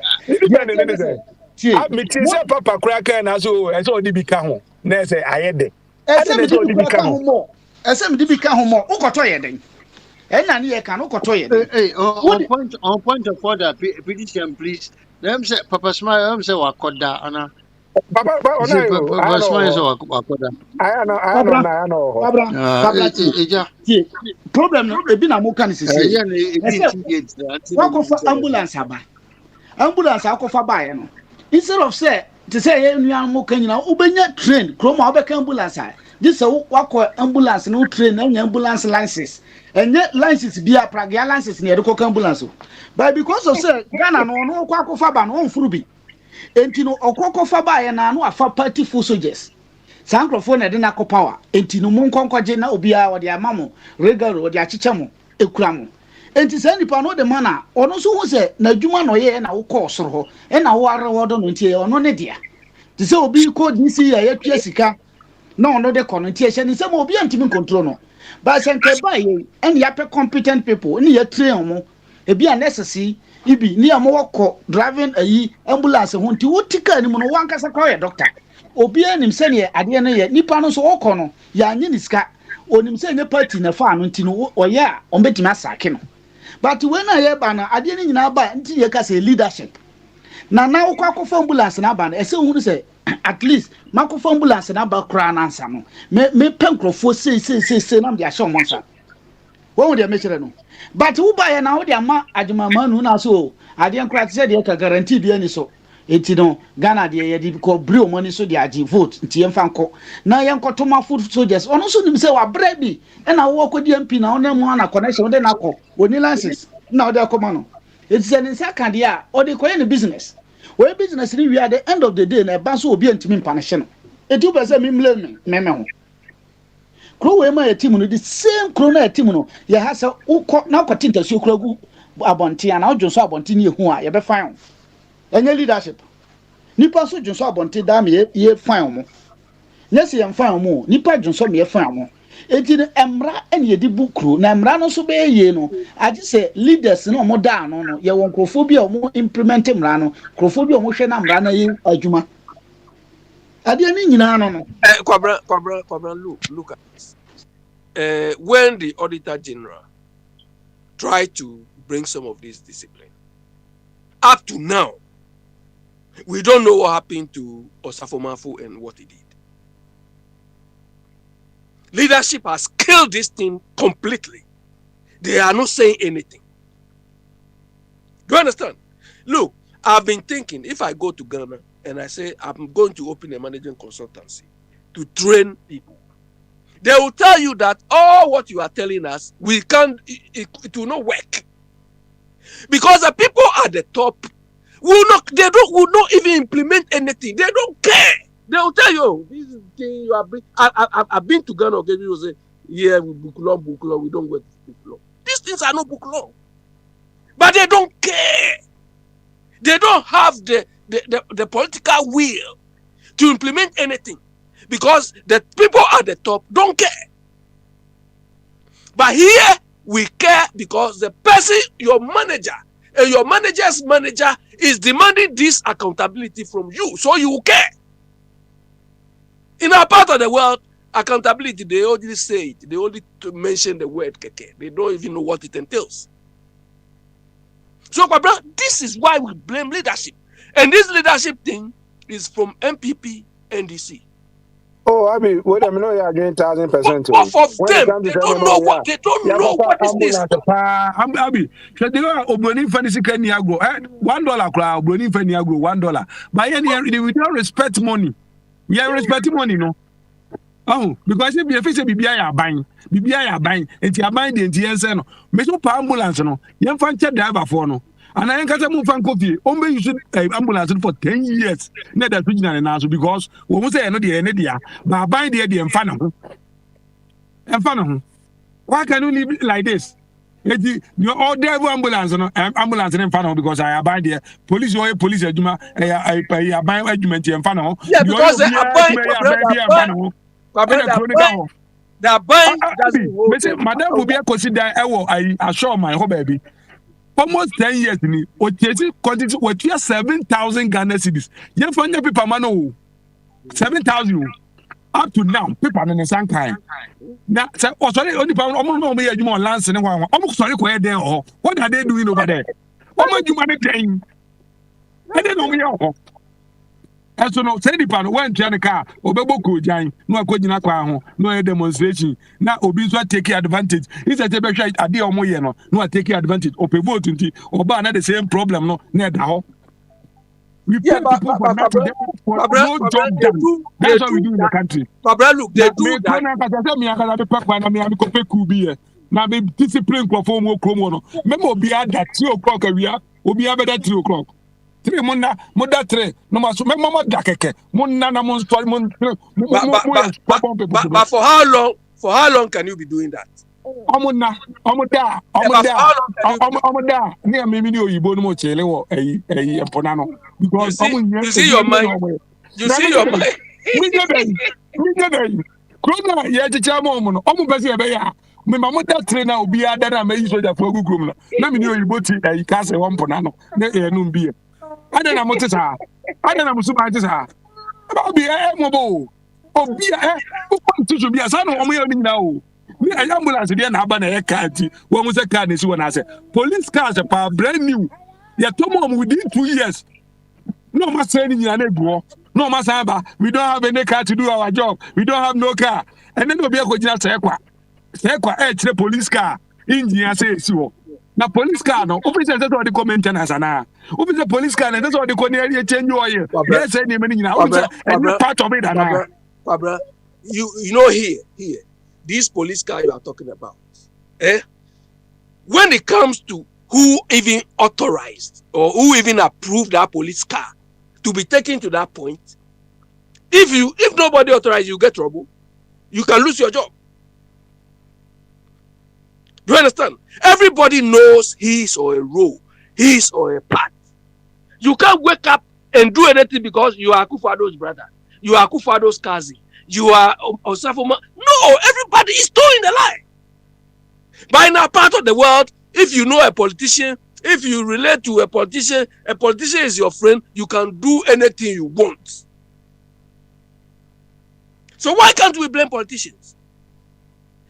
Me say papa cracker na so e so di bi ka ho na say ayede ese me di bi ka ho mo ese me di bi ka ho mo ukoto ye den e na ne ye ka no ukoto ye den on point of order petition please them say papa smile them say wakoda ana papa papa smile say wakoda I know problem no e bi na mo kan sisi wakofa ambulance akofa bae no instead of say to say nua mo kan nyina ubenya train kroma obeka ambulance this wakọ ambulance no train na ambulance license enye license bia pragia license na yedeko ambulance but because of say Ghana no kwakofa ba no onfuru bi enti no okokofa ba ye na no afa party full soldiers sankrofo na de na power enti no mo nkonkoje na obia wo de amamo regular wo de achicha mo ekura mo enti say nipa no de mana ono so hu say na adwuma no ye na wo kọ soro ho e na wo are wo do no ntie ono ne dia ti say obi ko disi ya yatwa sika na ono de kono ntie hye ni say mo obi antimi control no ba senke ba ye en ya pe competent people ni ya train mo e bia necessary ibi ni ya mo wako driving ayi ambulance ho nti wotika ni mo no wankasa kwa ye doctor obi anim say ne ade ne ye nipa no so wo kono ya anyi ni sika onim say ne party na fa no nti no oye a ombetimi asake no. But when I hear banner, I didn't know about until you can say leadership. Now, Kwako ambulance and Aban, as soon say at least Marco ambulance and about crown and some. Me pencro for say, I'm the show monster. What would you measure? No, but who buy an audio ma Adjuma man who now so I didn't quite say you can guarantee the any so. It's no Ghana, the called Brew money so the AG vote, TM Fanco. Now, young Cotoma food soldiers, or also them say, well, Brady, and I walk with the MP now, no one connection, then I call when the license. Now they're common. It's an second year, or they call any business. we business ni we at the end of the day na ba so obi antimi mpanish no eti be say me ho kro we ma team no the same kro na team no ye ha say ukọ na kwati ntasuo kro gu abonte ana odwonso abonte ni ehu a ye be fine enye leadership nipa so dwonso abonte da me ye fine mo nyese ye fine mo nipa dwonso me ye fine mo eti emra ene ye di bukru na emra no so be ye no agi say leaders no mo da no ye won krofo bi o mo implement emra no krofo bi o mo hwe na emra na ye adwuma ade ni nyina no Kwabra, look at this. When the Auditor General tried to bring some of this discipline, up to now, we don't know what happened to Osafomafu and what he did. Leadership has killed this thing completely. They are not saying anything. Do you understand? Look, I've been thinking, if I go to Ghana and I say I'm going to open a management consultancy to train people, they will tell you that all what you are telling us, we can't, it will not work. Because the people at the top will not even implement anything. They don't care. They will tell you, this is the thing you have been. I've been to Ghana, okay, people say, yeah, we book law, we don't work book law. These things are not book law. But they don't care. They don't have the political will to implement anything. Because the people at the top don't care. But here, we care because the person, your manager, and your manager's manager is demanding this accountability from you. So you care. In our part of the world, accountability, they only say it. They only mention the word keke. They don't even know what it entails. So, this is why we blame leadership. And this leadership thing is from MPP, NDC. Oh, I mean, wait a minute, you're getting 1,000%. Both of them, they don't know what is this. Abi, they go Obroni fancy can go $1 crowd, Obroni fan go $1. But we don't respect money. We are respecting money, no. Oh, because if you face a BBI are buying, and you are buying the NTS, no. Meso pa ambulance, no. Young fan check driver for no. And I can't move fan coffee. Only you should ambulance for 10 years. Not that original and answer because we will say no the idea, but buy the idea and fan. Why can you live like this? You all devil ambulance and fan because I buy the police or police I buy argument and fan. Yeah, because they are buying. They're buying. Madam will be a consider I assure my whole baby. Almost 10 years ni o chesi quantity what you 7,000 Ghana cedis. You find the people man 7,000 up to now people in the same kind. Now say oh sorry only people no be adwuma lance ne wan. Sorry ko there oh. What are they doing over there? Adwuma ne den. E dey no me oh. And so no say the pan when the car obebo ko jan no akogina kwa ho no demonstration na obi so take advantage is that be hwa ade omo ye no take advantage ope vote nti oba na the same problem no na da ho we pay people for not to no job done. That's what we do in the country. Look, they do that. Now be discipline for more chromo no memo be at that 3 o'clock awia obi abeda 3 o'clock 3 mona moda 3 no maso memo da keke mona na mon story mon but for how long can you be doing that? Omoda ni amemi ni oyibo no mo chele wo empona no because you see your mind me dey Corona ye chicha mo no omo pese e be ya me ma mo da train na obi ada na me soja for gugrum na me ni oyibo ti ka se wo mpona no na e no mbi e ada na mo tisa ada na mo su ba tisa obi mo bo obi o kwantu so bi asa no omo ye ni na o ni ambulance dey na aba na e car ti wo mo se car na si wo na se police cars pa brand new ye to mo within 2 years no ma say ni na go no masamba we don't have any car to do our job we don't have no car and then obi akogina sekwa kire police car engineer say si wo na police car no officer say the maintenance na officer police car na say the ko na change oil yes say ni many nyina any part of it na Barbara, you know here this police car you are talking about when it comes to who even authorized or who even approved that police car to be taken to that point. If nobody authorizes you, get trouble. You can lose your job. Do you understand? Everybody knows his or a role, his or a part. You can't wake up and do anything because you are Akufado's brother, you are Akufado's cousin, you are Osafoma. No, everybody is toeing the line. By now, part of the world, if you know a politician, if you relate to a politician is your friend, you can do anything you want. So why can't we blame politicians?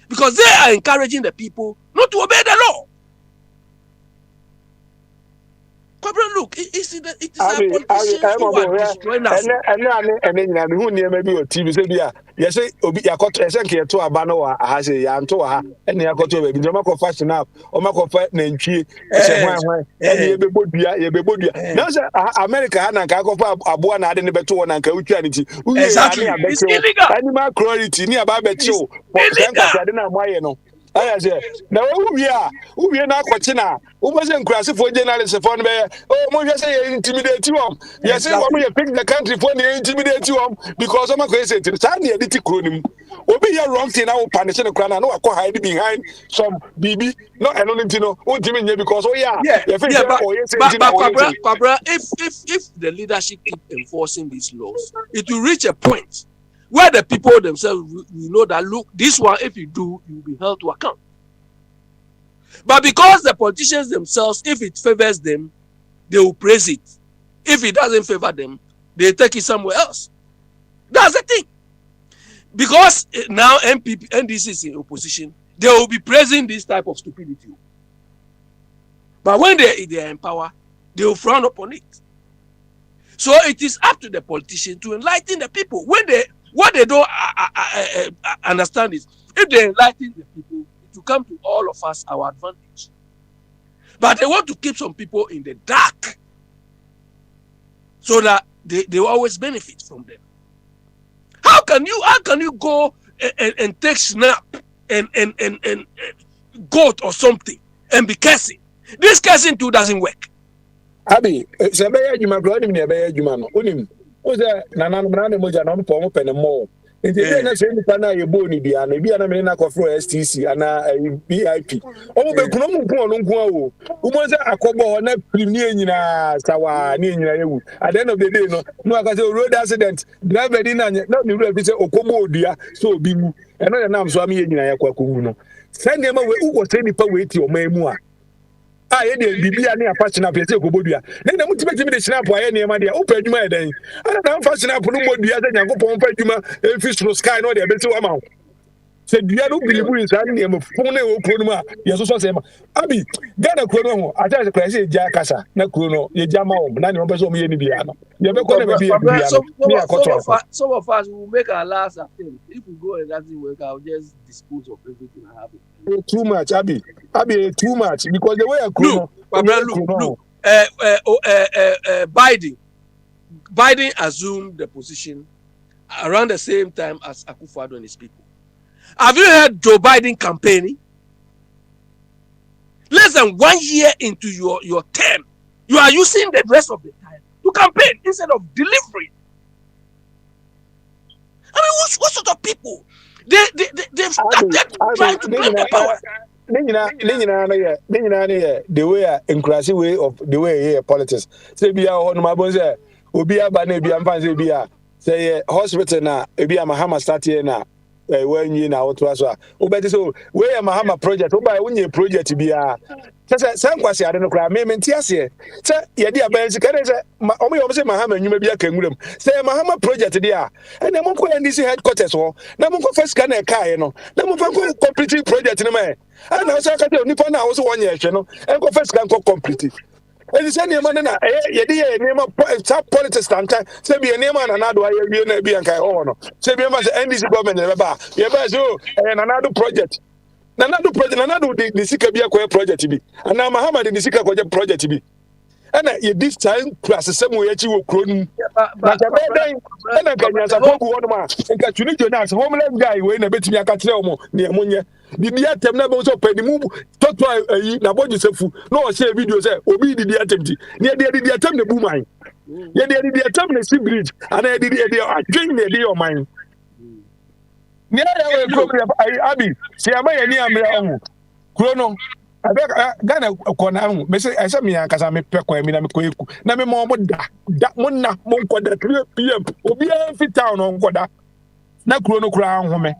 Because they are encouraging the people not to obey the law. Look, it is our politicians who are destroying us. And who near maybe a TV say, yes, Obi Yakot, Esenke to Abano, has a Yantoa, and Yakoto, Jamako fashion up, or Mako Fat Nanchi, and Yebebudia. Now, America and Kakofa, Abuana, and Betuan and Kauchanity, who is illegal. Animal cruelty near Babecho, Sadina Mayano. I say, now who we are now Quatina, who wasn't crassy for journalists upon there. Oh, Moja say intimidate you. Yes, you pick the country for the intimidate you because I'm a crazy to Sandy Croonim. Obi here wrong thing now, punish the crown. I know I call hiding behind some BB, not Anonintino, or Jimmy because, oh, but Barbara, if the leadership keep enforcing these laws, it will reach a point where the people themselves will know that, look, this one, if you do, you will be held to account. But because the politicians themselves, if it favors them, they will praise it. If it doesn't favor them, they take it somewhere else. That's the thing. Because now NDC is in opposition, they will be praising this type of stupidity. But when they are in power, they will frown upon it. So it is up to the politicians to enlighten the people. What they don't understand is, if they enlighten the people, it will come to all of us our advantage. But they want to keep some people in the dark so that they will always benefit from them. How can you go and take snap and goat or something and be cursing? This cursing too doesn't work. Abi, Sabaya Juma Glodim near Jumano, Unim. Was there Nanan Mojanon Pomo Penamo? In the same Pana, you bony be an Abiana for STC and a VIP. Oh, but Kuno, who was a Kobo on a premium Sawa, Nina. At the end of the day, no, I got a road accident, driver didn't not the represent Okomo, dear, so Bimu, and I am Swami in Ayakuno. Send them away who was any power with your memoir. I did be a fashion up your Bodia. Then I'm to make the snap by any money. Open my day. I don't fashion up nobody other than go Puma, a fish from sky, no, they're better amount. Said, you don't believe who is having a phone or Puma. Yes, so say, Abi, Gana Chrono, I tell the crazy Jackassa, no Chrono, ye jam out, none of us will be any piano. You're going to be a piano. Some of us will make our last attempt. If we go and doesn't work, I'll just dispose of everything I have. Too much, Abi, too much, because the way I look, Biden assumed the position around the same time as Akufo-Addo and his people. Have you heard Joe Biden campaigning? Less than 1 year into your term, you are using the rest of the time to campaign instead of delivering. I mean, what sort of people? They've started trying to bring the power. The way inclusive way of the way here politics. Say be on my bones there. Obi abane bi amfa say be say hospital na ebi Mahama start here na when you na oto aso a. Obedi so we Mahama project oba unye project bia. Say kwase ade no kra me ntiase. Say ye dia ban sika dey say omo say Mahama nwuma bia kanwuram. Say Mahama project dia. And na monko NDC headquarters ho. Na monko first ka na kai no. Na monko complete project no me. And now say ka dey nipa na also won ye hwe no. En ko first kan ko complete. And say ne man na ye dey ne ma politics tantan. Say be ne man na do aye wie na bia kai ho no. Say be ma say NDC government ne ba. Ye ba so na do project. Nanado project, Nanado the Sika be a project be. And now Mahama the Sika project be. And this time class some way you croon. But and I can answer one man. And catch you need to ask homeland guy when a bit me a catremo near Munya. The Diatem never was open the move. Talk to Nabodi Sefu. No, say video say, Obi the attempt. Near the attempt the boom mine. ye dey tell me see bridge and I dey adwin dey your mind ni ya we problem abi se ama ye ni amre ohu kuro no abeg Ghana ko na hu me say I say me ankasa me pekwa mi na me ko eku na me mo da mo na mo ko da 3 pm obi an fit town on ko da na kuro no kura hu me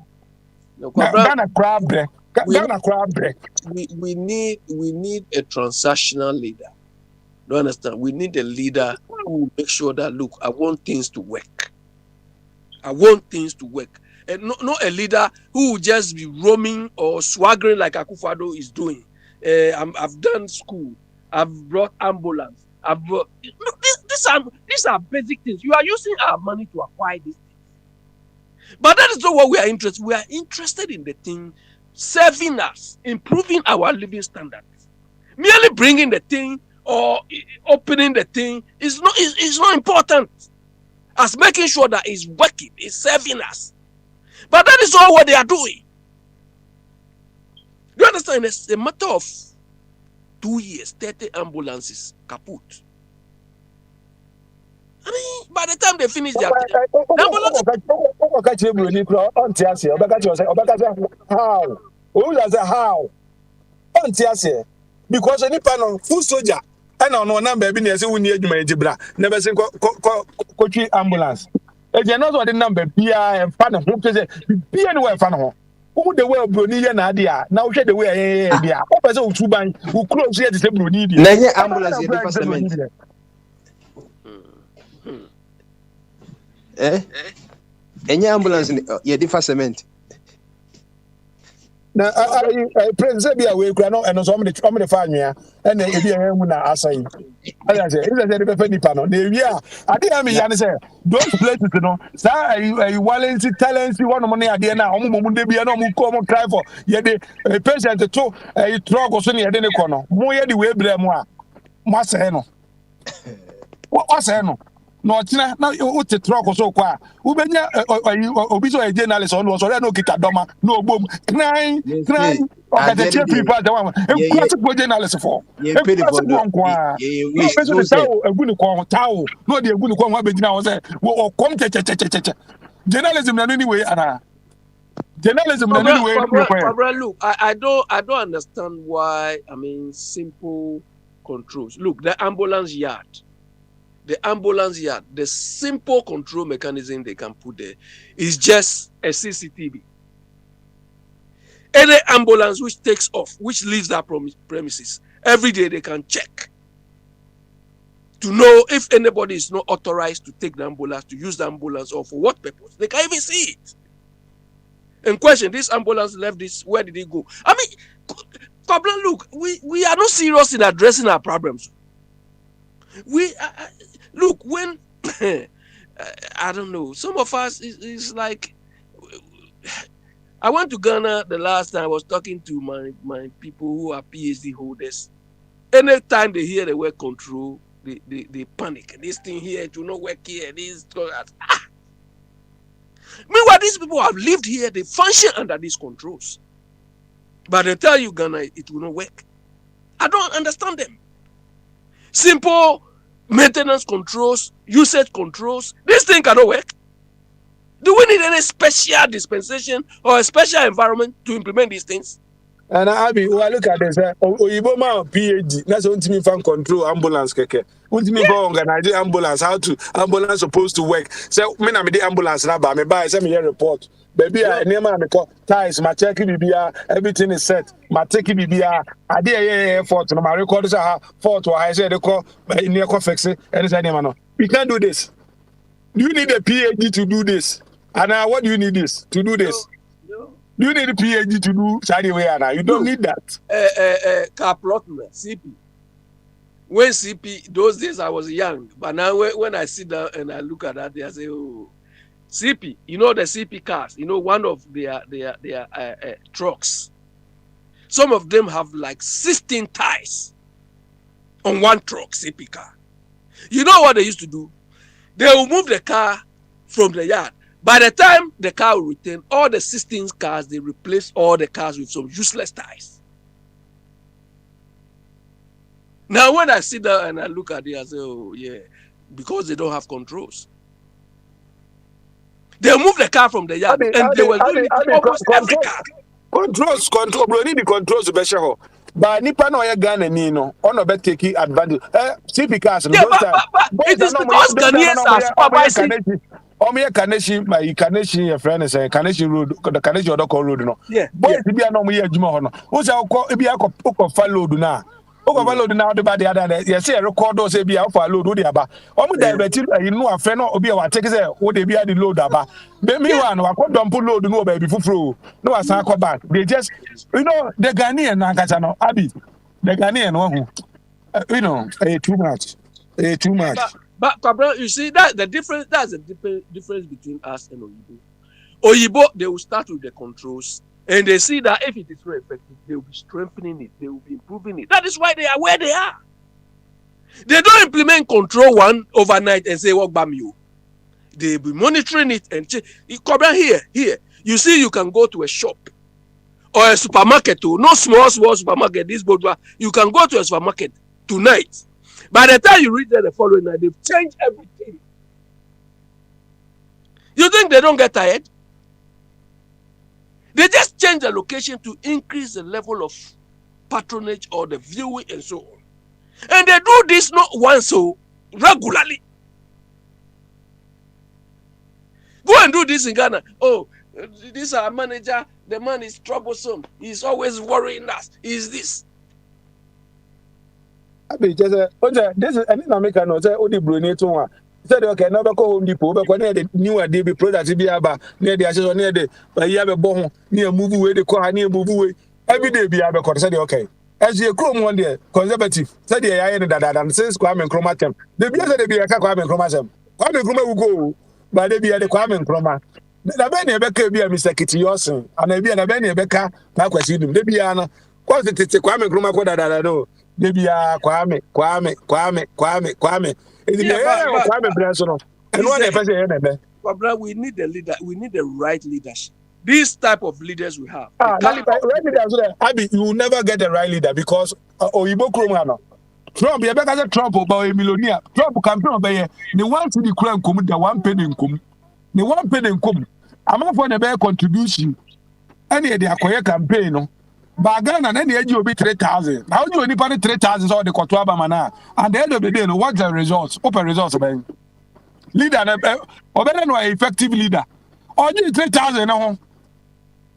Ghana kura bre Ghana kura bre we need a transactional leader. Do you understand? We need a leader who will make sure that look, I want things to work. I want things to work. And not a leader who will just be roaming or swaggering like Akufo-Addo is doing. I've done school. I've brought ambulance. I've brought these are basic things. You are using our money to acquire these things. But that is not what we are interested. We are interested in the thing serving us, improving our living standards. Merely bringing the thing or opening the thing is not important as making sure that it's working, it's serving us. But that is all what they are doing. Do you understand? It's a matter of 2 years, 30 ambulances kaput. I mean, by the time they finish their ambulance, because any panel full soldier and on number be near say we need adwuma ejibra never say ko ambulance e je no so the number bia and panel who say bia no we fa no who the way broni ye na ade a na wo hwe the way ye dia o pese o tuban wo close ye the say broni dia na ye ambulance ye different cement enye ambulance ye different cement na president bia we kura no eno so me de fa anwea na e bia hu na asai ala say is say the nipa no na wi a ade am ya ne say those places no sa Walensi talents one mo na ade na omo de bia na omo ko omo try for ye de patient to drug so na ye de ne ko no mo ye de we bra mu a mo asai no asai no no tina na o te truck so kwa u benya obi so e journalist on so na okita doma no ogbom kran o ga the people that one e classic journalist for e classic one kwa no be so tawo eguni ko tawo no de eguni ko ho abegina wo say o kom che journalism na anyway ana journalism na anyway look I don't understand why. I mean, simple controls. Look, the ambulance yard, the simple control mechanism they can put there is just a CCTV. Any ambulance which takes off, which leaves that premises, every day they can check to know if anybody is not authorized to take the ambulance, to use the ambulance, or for what purpose. They can even see it. And question, this ambulance left this, where did it go? I mean, problem, look, we are not serious in addressing our problems. We look, when I don't know, some of us is like, I went to Ghana the last time. I was talking to my people who are PhD holders. Anytime they hear the word control, they panic. This thing here, it will not work here. Meanwhile, these people have lived here, they function under these controls. But they tell you Ghana, it will not work. I don't understand them. Simple maintenance controls, usage controls, this thing cannot work. Do we need any special dispensation or a special environment to implement these things? And Abi, we look at this. Oyibo ma PhD. That's what me fan control ambulance keke. What me for organize ambulance? How to ambulance supposed to work? So me na me the ambulance na ba me buy. Say me hear report. Baby, I never me call ties. My check bibia. Everything is set. My take bibia. I did fault. No, my record say fault. I say they call near fix it. And say no. We can't do this. Do you need a PhD to do this? And what do you need this to do this? Do you need a PhD to do Saudi way? You don't need that. Caplotman, CP. When CP, those days I was young, but now when I sit down and I look at that, I say, oh, CP, you know the CP cars, you know, one of their trucks. Some of them have like 16 tires on one truck, CP car. You know what they used to do? They will move the car from the yard. By the time the car will return, all the 16 cars, they replace all the cars with some useless tires. Now, when I sit down and I look at it, I say, oh, yeah, because they don't have controls. They move the car from the yard, and they were doing it in almost every car. Control, bro. Need the controls to be sure. But nipa no ya Ghana ni no, ono be take advantage. CP cars. Yeah, but it is because Ghanaians are supervising. Kaneshi, my Kaneshi, your friend is a Kaneshi road, the Kaneshi Odoko road. No, yeah, boys, be a normal year, Jumono. Who's our call? Be a follow now. Overload now the body other day. Yes, a record those be out for load. Aba. Diverted, you know, a friend or be our take what they be at the load. Aba. Me one, I don't put load no baby for no, I can't come back. They just, you know, the Ghanaian Nankasano, Abi, the Ghanaian one, you know, too much. Too much. But you see that the difference. That's the difference between us and Oyibo. Oyibo, they will start with the controls, and they see that if it is very effective, they will be strengthening it. They will be improving it. That is why they are where they are. They don't implement control one overnight and say what bam you. They will be monitoring it and check. Here. You see, you can go to a shop or a supermarket too. No small supermarket. This boat, you can go to a supermarket tonight. By the time you reach there the following night, they've changed everything. You think they don't get tired? They just change the location to increase the level of patronage or the viewing and so on. And they do this not once, so regularly. Go and do this in Ghana. Oh, this is our manager. The man is troublesome. He's always worrying us. Is this? I be just this is any American no say odi broni to one said okay now be call Home Depot be call the new ade be product be aba near the access near the ya be bo ho near move way the call near move way every day be aba call said okay as you chrome one there conservative said the ya no dada since Kwame Nkrumah term the be said the be ka Kwame Nkrumah term Kwame Nkrumah will go but they be the Kwame Nkrumah na be na be ka be Mr. Kitty Yosin and be na be na be ka na kwasi dum de be ya no cause the Kwame Nkrumah ko dada no maybe Kwame. Kwame Branson. And what they say, we need the leader. We need the right leadership. This type of leaders we have. Right leader, Abi, you will never get the right leader because Oyibo Kromano. Trump, you better say Trump about a millionaire. Trump campaign over the one to the crown come, the 1 penny income. The 1 penny income. I'm not for the better contribution. Any of the acquire campaign, no. But Ghana, then the edge will be 3,000. Now you only pay 3,000 or the Kotuaba mana. At the end of the day, what's the results? Open results, man. Leader, or better no effective leader. Or you 3,000 now.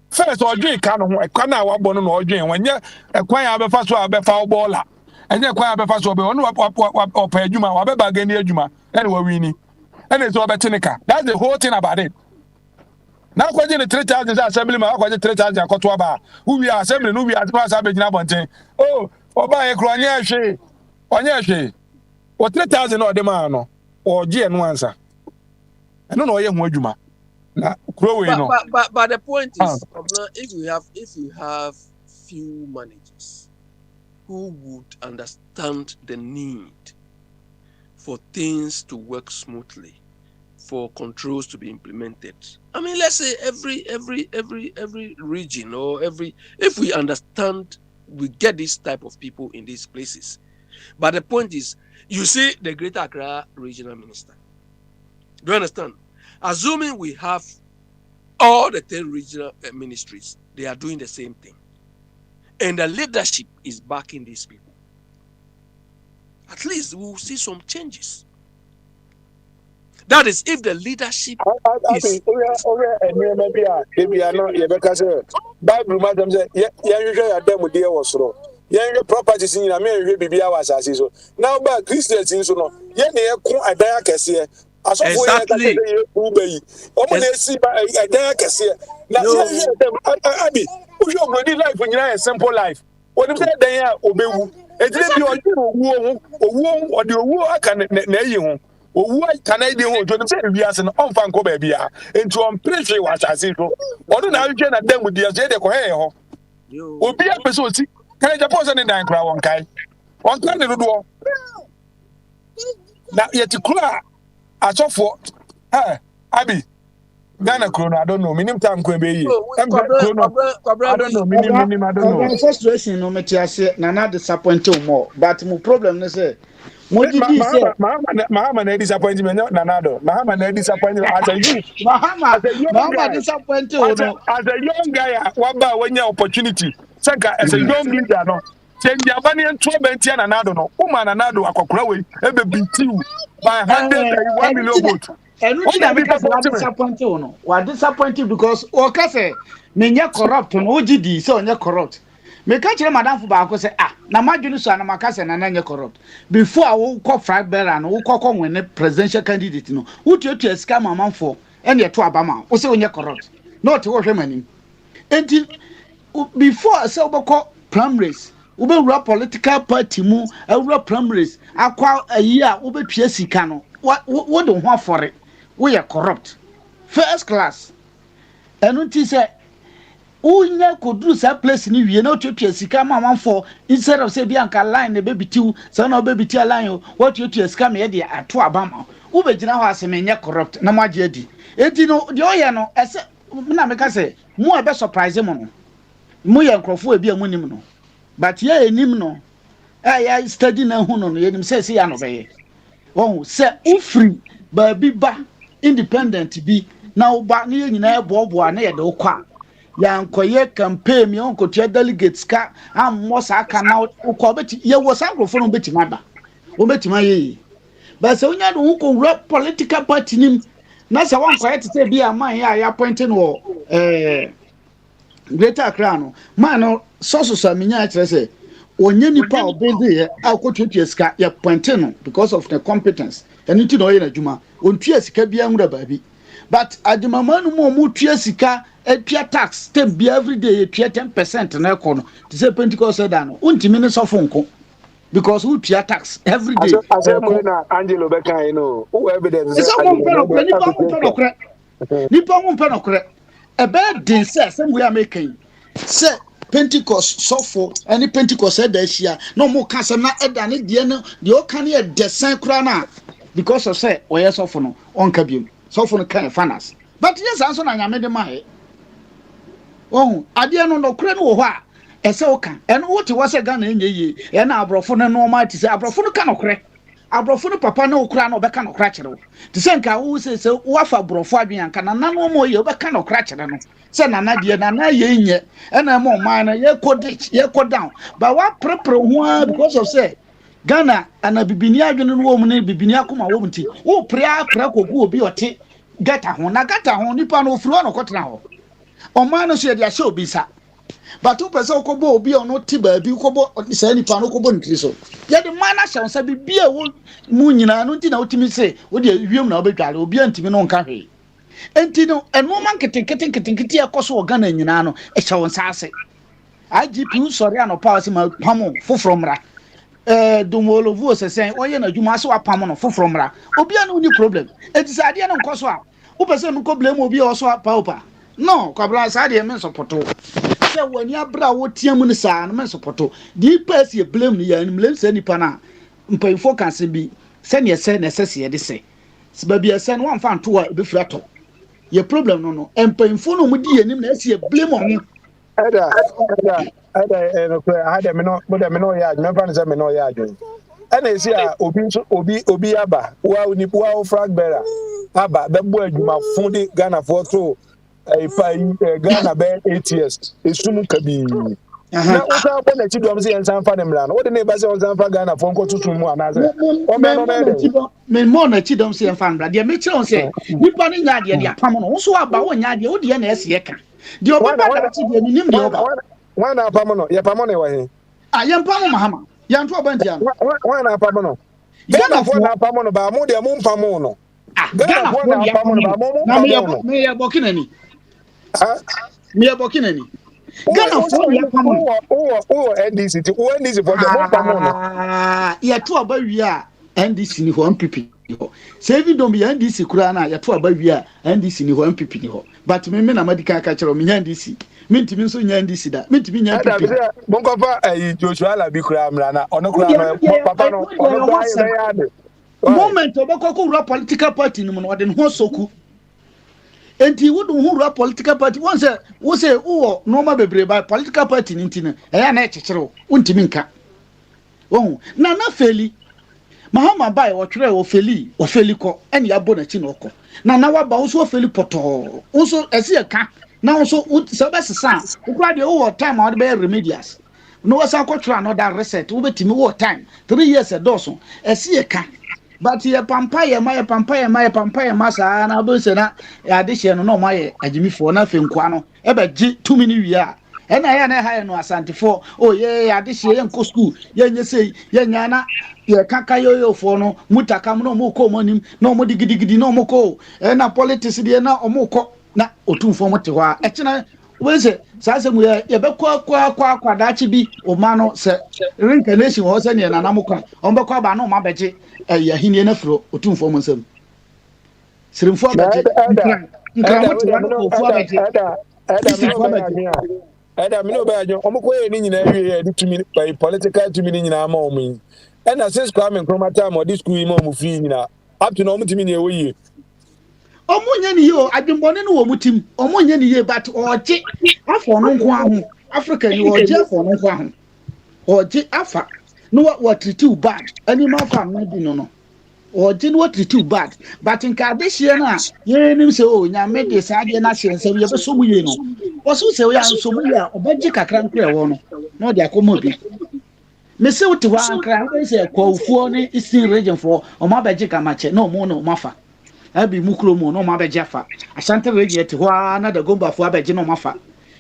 First, or you can't want one or drink when you acquire a first or a foul baller. And you acquire a first or pay Juma or bargain near Juma. Anyway, we need. And it's over Tenica. That's the whole thing about it. Now, question the 3,000 assembly, my question 3,000 Kotuaba. Who we are assembling, who we are to assembly Nabonte. Oh, buy a crony, on your shade. Or 3,000 or the man, or GN answer. I don't know what you but the point is, if you have few managers who would understand the need for things to work smoothly, for controls to be implemented. I mean, let's say every region or if we understand, we get this type of people in these places. But the point is, you see the Greater Accra Regional Minister. Do you understand? Assuming we have all the 10 regional ministries, they are doing the same thing. And the leadership is backing these people. At least we will see some changes. That is, if the leadership is... Bible madam said, yeah, properties in America, baby, I was as so. Now, but Christians in so no, yeah, they are a diakes here. Exactly. Abi, who should body life when you are a simple life? What if they are obewu? It's really or the war can name. What can I do to say we are an unfan go baby? Into unpleasant was as it. Or do not get at them with the Azede. Will be a person. Can I suppose any nine crowd one kind? One kind of door. Now, yet to cry. I saw for Abi Ghana Chrono, I don't know. Minimum time could be. I don't know. Minimum, I don't know. Frustration, no matter, Nana disappointed more. But my problem is, Mojidi say Mahama na disappointment Nanado. Mahama na disappointment as a youth. As a young Mahama guy. disappointed As a young guy, waba when your opportunity. Saka as a young leader no. Change your money and 12 Nanado no. Woman Nanado akokra we ebe bintiu by 1 million vote. And which I make us disappointed no. Wa disappointed because o ka say me nya corrupt no ogidi say onye corrupt. Me ka kire madam fu ba ko say na madwunu so na maka say na nya corrupt. Before I wo call Frank Bella no wo kokko win presidential candidate no. Wo tuatua sika mamanfo ene to abama. Wo say onye corrupt. Not wo hwe manim. Enti before say wo call primaries ube wura political party mu awura primaries akwa ayi a ube twa sika no wo de ho afore we are corrupt first class enu ti say unya koduru sa place ni wie na otwa sika mama for instead of say bi anka line na bebitiu say na obebiti line o what otwa sika me de ato abama ube gina ho aseme corrupt na maje adi enti no de oye no ese na meka say mu e be surprise mo no mu ye nkrofo e bi amunim no but ye enim no ya study na hu no ye nim say ya no be ye oh say ufri ba bi ba independent bi na uba na ye nyina ebobo na ye de ukwa ya nkoye campaign mi onkotua delegates ka ammo sa aka na ukwa beti ye wo sankrofo no beti maba wo beti ma ye but say onya do ko wura political party nim na say wan koye te say bi aman ya appointing wo Greater Accra no man no so minya akere say onye nipa obezi ye akotutua sika ya pointe no because of the competence and nti no ye na djuma ontua sika bia nwura baabi but adimama no mo tua sika etua tax step bia every day ye tua 10% na ekono to say Pentecost said no untimi ne sofo nko because we tua tax every day as mo na Angelo Bekan no who evidence say nipa mo mpe no kre ebe din say we are making say Pentecost suffer any Pentecost said that year no more cancer na edane de no de o kan ye design kura na because of say we yes suffer no on kabiem suffer no kan fanas but yes answer na nyame de mai oh ade no kura no ho a ese o kan and what was say Ghana enye ye e na abrofo no normal ti say abrofo no kan okre abrofo no papa no okra no be kan okra kire ti say nka wo say wo afa abrofo adwen kan na no mo ye be kan okra kire no say nana de nana ye nye ena mo man na ye ko down but what prepare ho because of say Ghana ana bibini adwen no wo mu ne bibini akoma wo mu ti wo pra kogu obi ote gata ho na gata ho nipa no ofuru no kotena ho o man no so ye dia show bisa but who person ko bo obi ono ti ba bi ko bo say nipa no ko bo ntiri so ye de man na hye nsa bibia wo mu nyina no nti na otimi say wo de wiem na obetware obi antimi no nka hwe enti no eno man kete akoso wo Ghana nyina no e hye nsa ase IGP sorry anopa ase ma pamo foforo mra dumolo vu sesen oye na dwuma ase wa pamo no foforo mra obi an uni problem enti say ade no nkoso a wo person no ko blame obi o so pa no kwabla sa ade men sopoto say wani abra wo tiamu ni sa no men sopoto di pass ye blame ni ya ni blame say nipa na mpanfo kan se bi se ne se ne se ye de se siba bi ese no wan fa nto a be frato ye problem no mpanfo no mu di yenim na se ye blame on ada no ada me no ya me fa say me no ya adwen ana esi a obi aba wa ni wa frag bearer aba be bo adwuma fun de Ghana for to Ghana be 8 years esum kabi na o sa bo na ti dom se ensan fa dem la no o de na ba se ensan fa Ghana for nko tutu mu anaze o me no na de me mo na ti dom se enfa mbra de me kire on se nipa ni nya de de apam no so aba wo nya de o de na ese ye ka de o ba da ti de nim de oba wa na apam no ye pam no wa he ye pam mahama ye nto oba ntia no wa na apam no Ghana for na apam no ba mo de mo pam no Ghana for na apam no ba mo pam no me ye bokinani me ye bokinani Ghana for ya pam o NDC ti o NDC for the mo pam no ye to oba wi a NDC ni ho MPP ni ho say don't be NDC kura na ye to oba wi a NDC ni ho MPP ni ho but me na madika ka kire o me NDC me ntimi nso nya NDC da me ntimi nya MPP bon ko fa Joshua la bi kura amra na ono kura no papa no ono ba ya de moment obekoko wura political party ni mo no de ho soku enti wo do ho wura political party won say wo say wo normal bebre ba political party ni ntine e ya na e kekere wo ntimi nka wo na feli Mahama bai wɔtwerɛ ofeli kɔ ɛne yɛabɔ n'akyi na ɔkɔ na waba wo so ofeli pɔtɔɔ wo so ɛsi ɛka na wo so sɛ wobɛsesa a wokora deɛ wowɔ time a wode bɛyɛ remedias na wɔsan kɔtwerɛ another reset wobɛtumi wɔ time 3 years ɛdɔɔso ɛsi ɛka but yɛ pampa yɛ ma saa na wobɛhu sɛ na ade hyɛ no na ɔmo ayɛ agyimifoɔ na afei nkoa no ɛbɛgye tumi no wie a ɛna ɛyɛ na ɛha yɛ no asantefoɔ yɛ ade hyɛ yɛnkɔ school yɛnyɛ sei yɛnya na yɛkaka yɛyɛfoɔ no mutakam na ɔmo kɔ ɔmo anim na ɔmo de gidigidi na ɔmo kɔ ɛna politics deɛ na ɔmo kɔ na otumfoɔ mo te hɔ a ɛkyena wobɛhu sɛ saa sɛ mu yɛbɛkɔ akwadakye bi ɔma no sɛ reincarnation wɔ hɔ sɛ neɛ nanam kɔ a ɔmbɛkɔ aba na ɔma bɛgye ahenniɛ no afiri otumfoɔ mo nsam sirimfoɔ bɛgye nkramo te hɔ no kɔfoɔ bɛgye sisimfoɔ bɛgye ɛda me ne obɛagye ɔmokɔyɛ ne nyinaa wie yɛ de tumi political tumi ne nyinaa ma ɔmo yi ɛna since Kwame Nkrumah time ɔde school yi ma ɔmo free nyinaa up to na ɔmo tumi ne ɛwɔ yie ɔmo nyɛ ne yie o adwembɔne no wɔ mu tim ɔmo nyɛ ne yie but ɔgye afɔ no nko aho Africa ni ɔgye afɔ no nko aho ɔgye afa no what treat bad anim afa no bi no ɔgye no what treat bad but nka adehye no a yɛnim sɛ nyame de saa deɛ na hyɛ nsɛm yɛbɛsɔ mu yie no ɔso sɛ yɛ ansɔ mu yie a ɔbɛgye kakra nkra ɛwɔ no na ɔde akɔma bi mese wote hɔ ankra sɛ kɔwfoɔ ne eastern region foɔ ɔmo abɛgye kamakyɛ na ɔmo na ɔmo afa abi mu kurom na ɔmo abɛgye afa ashanti region te hɔ na da gombafoɔ abɛgye na ɔmo afa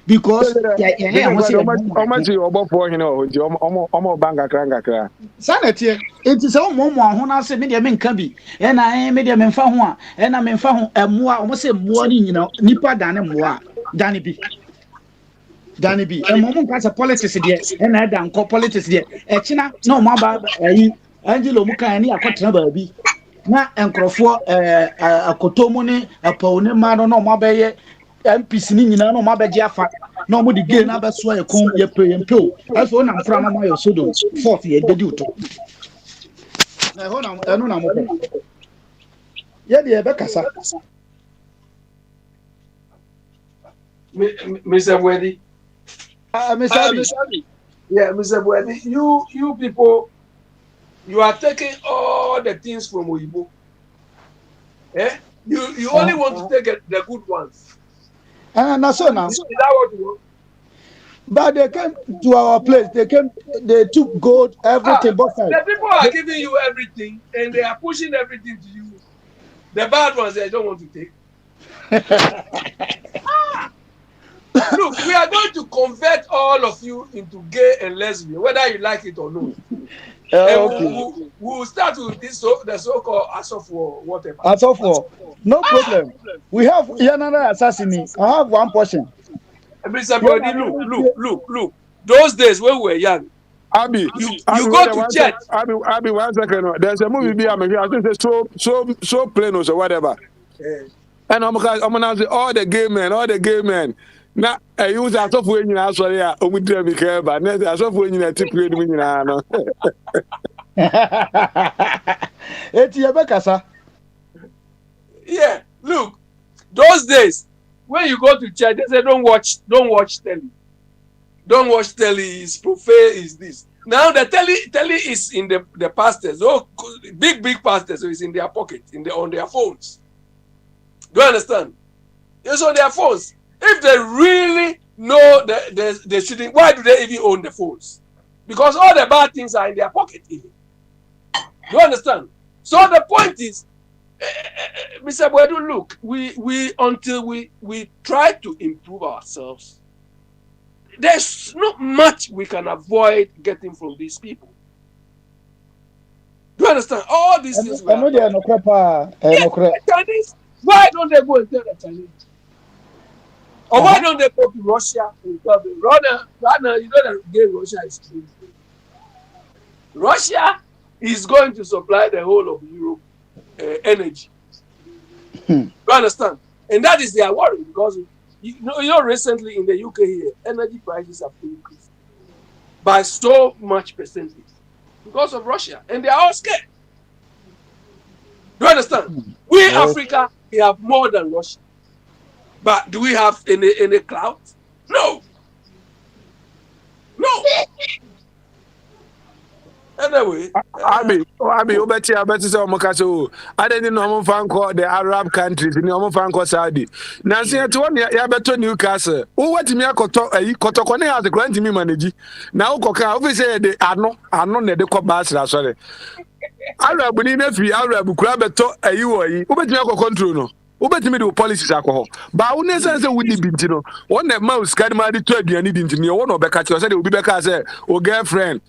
because yɛyɛ ɔmo sɛ ɔmo ti ɔbɔfoɔ hene ɔhɔ nti ɔmo ban kakra sanɛteɛ enti sɛ ɔmo aho na sɛ medeɛ menka bi ɛna medeɛ memfa ho a ɛna memfa ho ɛmmoa ɔmo sɛ mmoa no nyina nipa dane mmoa dane bi ɛmɔ mo nka sɛ politics deɛ ɛna ɛda nkɔ politics deɛ ɛkyena na ɔmo aba ayi angelo mu kan ne akɔtena baabi na nkurɔfoɔ akotomu ne apɔw ne ma no na ɔmo abɛyɛ MPC ni nyina na ɔmo abɛgye afa na ɔmo de gay na abɛsoa yɛ kom yɛ pɛw ɛso ɔnam kora na ɔmo ayɛ sodom fourth yɛ bɛdi uto na ɛno na mo pɛ yɛ deɛ ɛbɛkasa Mr. Bwedi. Yeah, Mr. Bwedi, you people, you are taking all the things from Oyibo. Eh? You only want to take the good ones. And so now. Is that what you want? But they came to our place. They took gold, everything. The people are giving you everything, and they are pushing everything to you. The bad ones they don't want to take. Look, we are going to convert all of you into gay and lesbian, whether you like it or not. Okay. We'll start with this the so-called Asof War, whatever. Asof War, no problem. We have another assassin. I have one portion. Mr. Brody, look. Those days when we were young, Abi, you go to church. Abi, 1 second. There's a movie I think it's so plain or whatever. And I'm gonna say all the gay men. Na use Asof War in our sorry, Omudia Mika, but Asof War in a tip grade winner. Yeah, look, those days when you go to church, they say don't watch telly. Don't watch telly, is profane, is this. Now the telly is in the pastors, big pastors, so it's in their pocket, on their phones. Do you understand? It's on their phones. If they really know they shouldn't, why do they even own the phones? Because all the bad things are in their pocket even. Do you understand? So the point is, Mr. Bwedu, look, we until we try to improve ourselves, there's not much we can avoid getting from these people. Do you understand? All these things. Chinese, why don't they go and tell the Chinese? Or why don't they go to Russia and tell them, rather, you know that Russia is crazy. Russia is going to supply the whole of Europe energy. You understand? And that is their worry because you know recently in the UK here, energy prices have increased by so much percentage because of Russia, and they are all scared. Do you understand? We Africa, we have more than Russia, but do we have any clout? No. Anyway, Abi, obeti say omokaso. I didn't know fan call the Arab countries, ni omo fan call Saudi. Na say to one ya beto Newcastle. Who what me akoto kotokone as the grant me manage. Na ukoka obviously the ano na de ko Basra sorry. Arab ni na fi Arab kura beto ayi wo yi. Obeti me akọ control no. Obeti me the policies akọ. Ba wo ne sense we di binti no. One na mouse card ma di to aduani di ntimi. One obeka che say the obi beka say o girlfriend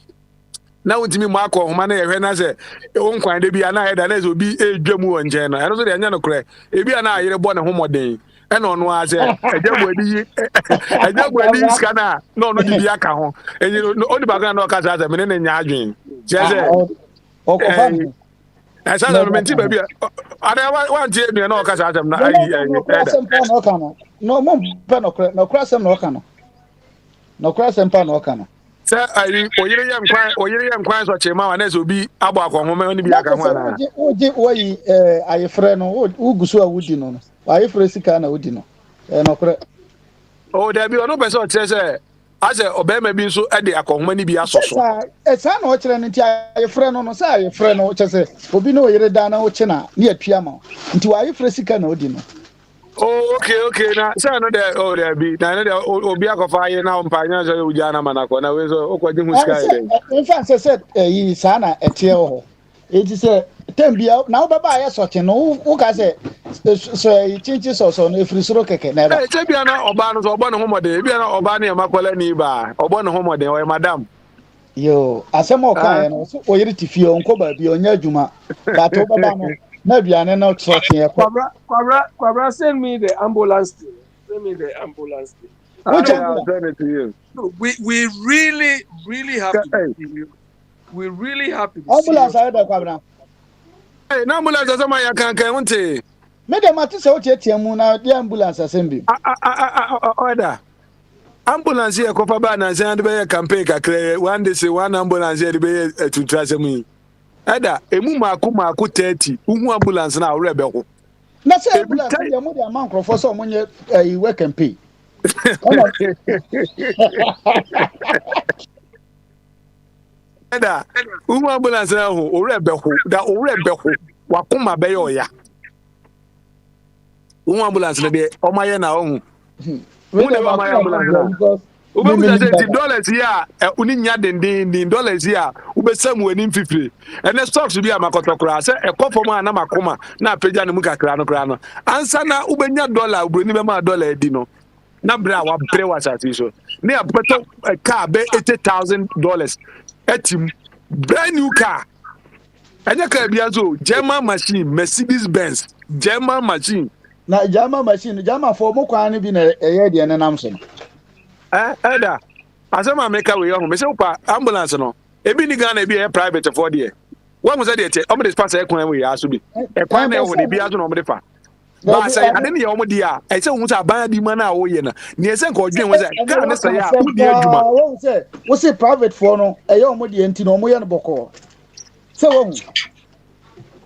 na wotimi mu akọ homa na yɛhwɛ na sɛ wo nkwan de bia na yɛda na sɛ obi ɛdwa mu wɔ nkyɛn no ɛno so deɛ ɛnyɛ no korɛ ebia na ayere bɔ ne ho mmɔden ɛna ɔno a sɛ agya bɔadi sika no a na ɔno de bi aka ho ɛnyi ɔde baako na ɔka saa sɛ mene ne nya adwen kyerɛ sɛ ɛsa sɛ no menti baabi a ada wantie adua na ɔka saa sɛm na ayi ɛda no mo mpɛ nɔkora sɛm na ɔka no nɔkora sɛm pa na ɔka no sɛ ayi oyere yɛ nkwan sɔ kyema wa na sɛ obi abɔ akɔnhoma ne bi aka ho ana wogi wayi ayefrɛ no wogu so a wodi no no ayefrɛ sika na wodi no nɔkorɛ o dabi ɔno pɛ sɛ ɔkyerɛ sɛ asɛ ɔbɛrima bi nso de akɔnhoma ne bi asɔ so saa na ɔkyerɛ no nti ayefrɛ no no sɛ ayefrɛ no kyerɛ sɛ obi na oyere da na wokye na ne atua ma nti ayefrɛ sika na wodi no. Oh, okay. Now, say no there. Oh, there be. Now, there. Obi akofa ye na ompanya so uja na manako. Na we so okwaji hu sky there. In fact, say yi sana etie ho. It is say tembia na obaba ye soche no wo ka say so chinchi so no efrisoro keke na ba. Eh, tembia na oba no so obo ne homode. Bia na oba ne makola ni ba. Obo ne homode o madam. Yo, asem o kan ye no so oyiri tifie onko ba bi onya adwuma. Ba to baba no. Na biane na soche ye ko. Kwabra, send me the ambulance thing. Send me the ambulance thing. I'll send it to you. No, we really have to be serious. We really have to be ambulance ayo da Kwabra. Hey, na ambulance asema ya kankan wonte. Me dem ati se o tietia mu na the ambulance asem bi. Order. Ambulance ye kofa ba na se ande be campaign kakre one day say one ambulance ye be to trasemu. Ada emu maako 30 uhu ambulance na awre be ko. Na say ambulance dey mo dey amount crofo so mo nye work and pay. Ada uhu ambulance na ho owre be ko da owre be ko wakoma be yo ya. Uhu ambulance na dey o maye na ohu. Mo dey ba maye ambulance na. Ube mu say $10 here uni nya den dollars here ube sam wani mfifire ene stocks bi amakotokura say ekofo mu ana makoma na peja ne mu kakra no ansa na ube nya dollar ubroni be ma dollar edi no na bra wa pre wa sati so ne abeto car be $80,000 etim brand new car anya ka bia so German machine Mercedes Benz German machine na German machine German for mo kwa ne bi na eye de ne nam so Eda asema America we young me say pa ambulance no ebi ni Ghana ebi private for there one was there o me dey pass ekwan we aso bi ekwan na ho dey bi aso no mo dey fa ba say ade ne ye o mo dey a e say hu say aban di ma na wo ye na ne say nko odwen we say ka ne say ya wo di adwuma wo say private for no e ye o mo dey enti no mo ye no boko say wo hu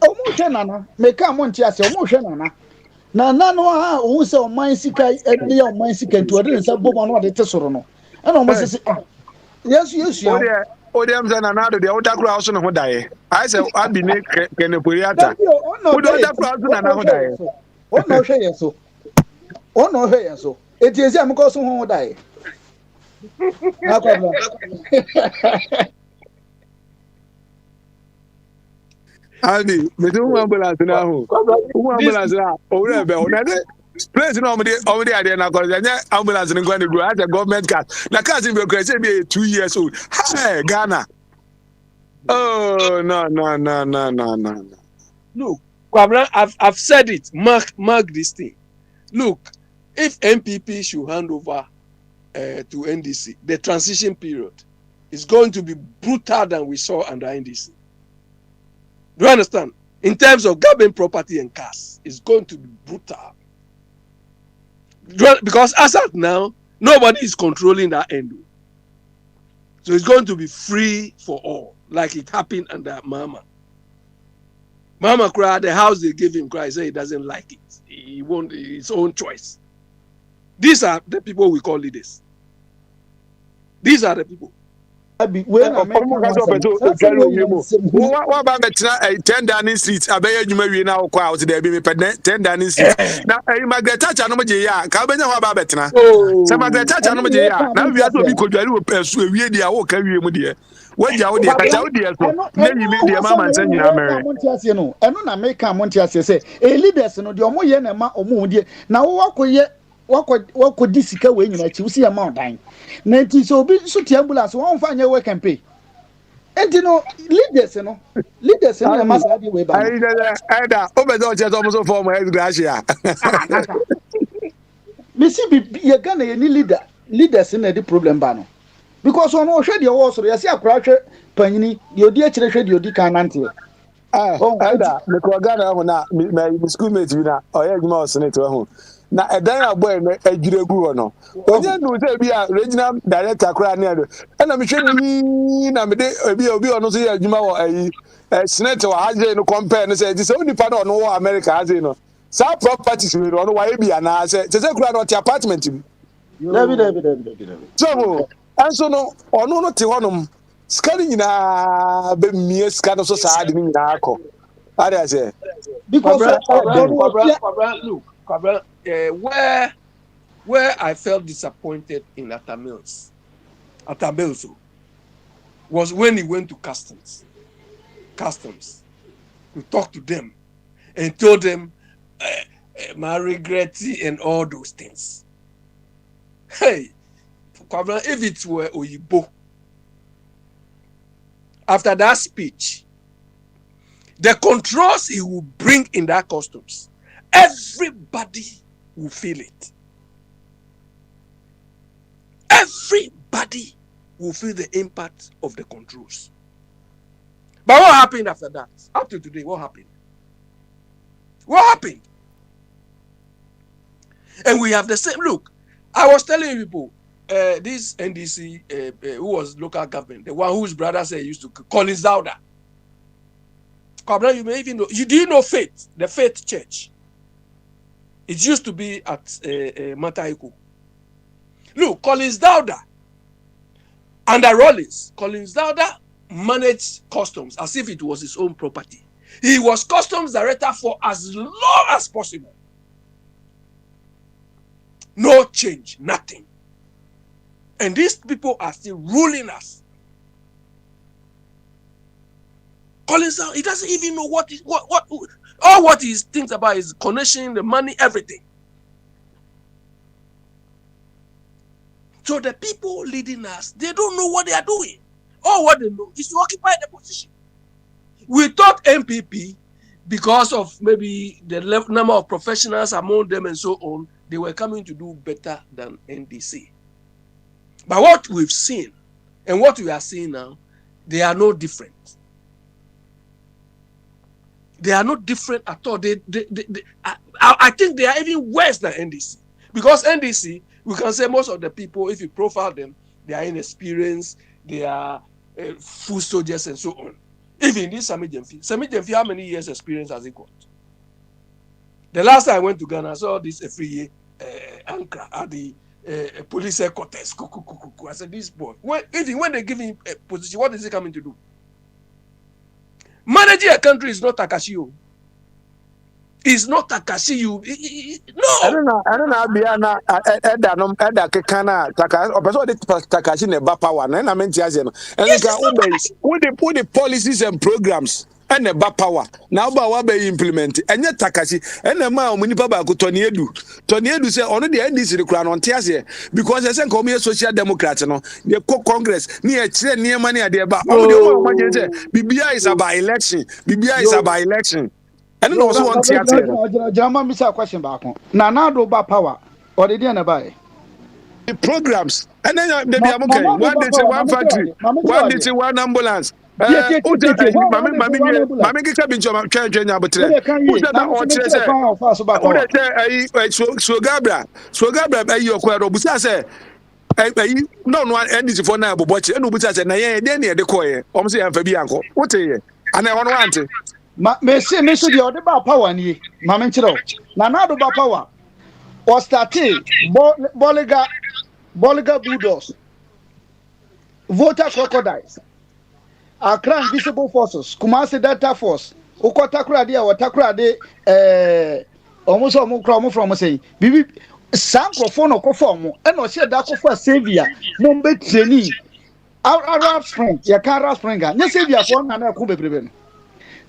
o mo hwe nana me ka mo nti ase o mo hwe nana na no ha o se o man sika e ye o man sika nti o de nsa bomo no de te soro no e na o mo se yesu ya o de am say na do de o da kura house no ho dae I say abi ne kenepori ata o do da kura house na ho dae o no hwe yeso eti ezi am ko so ho dae na kwa Abi, me do ambulance na ho. Ambulance na owre be ho. Na de place na omde ade na college. Anya ambulance ni kwa ni go as a government car. Na car sin be crazy be 2 years old. Hey, Ghana. Oh, no. Look, Kwabra, I've said it. Mark this thing. Look, if MPP should hand over to NDC, the transition period is going to be brutal than we saw under NDC. Do you understand? In terms of grabbing property and cars, it's going to be brutal. Because as of now, nobody is controlling that end. So it's going to be free for all, like it happened under Mama. Mama cried, the house they gave him cried, said he doesn't like it. He wants his own choice. These are the people we call leaders. These are the people. we na make omo ka so beto o twari owie mo wa ba betra 10 Downing Street abeya adwuma wie na okwa out there bi me pɛ 10 Downing Street na Margaret Thatcher no mo je ya ka obenya ho ba betra se Margaret Thatcher no mo je ya na wi aso bi kodwari wo pesu ewie dia wo ka wie mu de wagya wo de kacha wo de so na yi mi de mama nsan nyina mere eno na make am monti ase say e leaders no de omo ye na ma omo hu de na wo wakoye wako di sika we nyina chi usi ama odan na nti so obi so ti ambulance won fa nya we campaign enti no leaders no na masa di we ba ai da o be do che so mo so form e gracia me see bi ye Ghana ye ni leaders na di problem ba no because ono hwe de wo so ye se akura hwe panyini de odi akire hwe de odi kan nante da me ko Ghana ho na me schoolmate bi na o ye adwuma o senate ho na edan aboy no agiregu ho no onye nu se bi a regional director kura na do na me hwe ni na me de obi ono so ye adwuma wo ayi senate wa haje no compare no say say onipa na ono wo America haje no sa properties we ono wa e bi ana say kura no ti apartment bi David. So anso no ono no te honom skani nyina be mie ska no so saa de nyina akọ ada say because where I felt disappointed in Atamils was when he went to customs. We talked to them and told them my regret and all those things. Hey, if it were Oyibo, after that speech, the controls he will bring in that customs, everybody will feel it. Everybody will feel the impact of the controls. But what happened after that? Up to today, what happened? What happened? And we have the same look. I was telling people, this NDC, who was local government, the one whose brother said he used to Collins Zauda. You may even know. Do you know Faith, the Faith Church? It used to be at Mataiku. Look, Collins Zauda under Rollins, Collins Zauda managed customs as if it was his own property. He was customs director for as long as possible. No change, nothing. And these people are still ruling us. Collins, he doesn't even know what he thinks about is connection, the money, everything. So the people leading us, they don't know what they are doing. All what they know is to occupy the position. We thought MPP, because of maybe the number of professionals among them and so on, they were coming to do better than NDC. But what we've seen and what we are seeing now, they are no different. They are not different at all. I think they are even worse than NDC. Because NDC, we can say most of the people, if you profile them, they are inexperienced, they are full soldiers and so on. Even this Sami Jemfi, how many years experience has he got? The last time I went to Ghana, I saw this free anchor at the police headquarters. I said, this boy, even when they give him a position, what is he coming to do? Managing a country is not Takashi. It's not Takashi. No. I don't know. Biana Eda Kekana Taka. Person de Takashi ne ba power. Na na menti aze no. And can the policies and programs and the ba power. Now ba wa be implement. Enye Takashi. And ma o muni pa ba ko Tony Edu say ono the NDC the crown on tiase because they say come here social democrats no. The Congress ni e kire ni ma ni ade ba. Omo de o ma je Bibia is about election. Bibia is about election. I don't know also want to Jama misa question back. Na do ba power or the na buy. The programs and then they be okay. One day one factory, one day one ambulance. Mami kika bincho ma twa nyabotre. Who said that or say so Gabra ayi okwa do busa say ayi no NDC for na bobochi enu busa say na ye dey na de koye. Om say amfa bi anko. What ye? And I want me say the other power ni mama nchiro na do ba power o started Boliga Bulldogs voter crocodiles, Accra Invisible Forces, Kumasi Delta Force, Uko Takrade, or Takrade, almost from saying, Bibi, Sankophone or Koformo, and no share Dako for Savior, no big training. Arab Spring, Yakara Springer, no Savior for Nana Kube Prevent.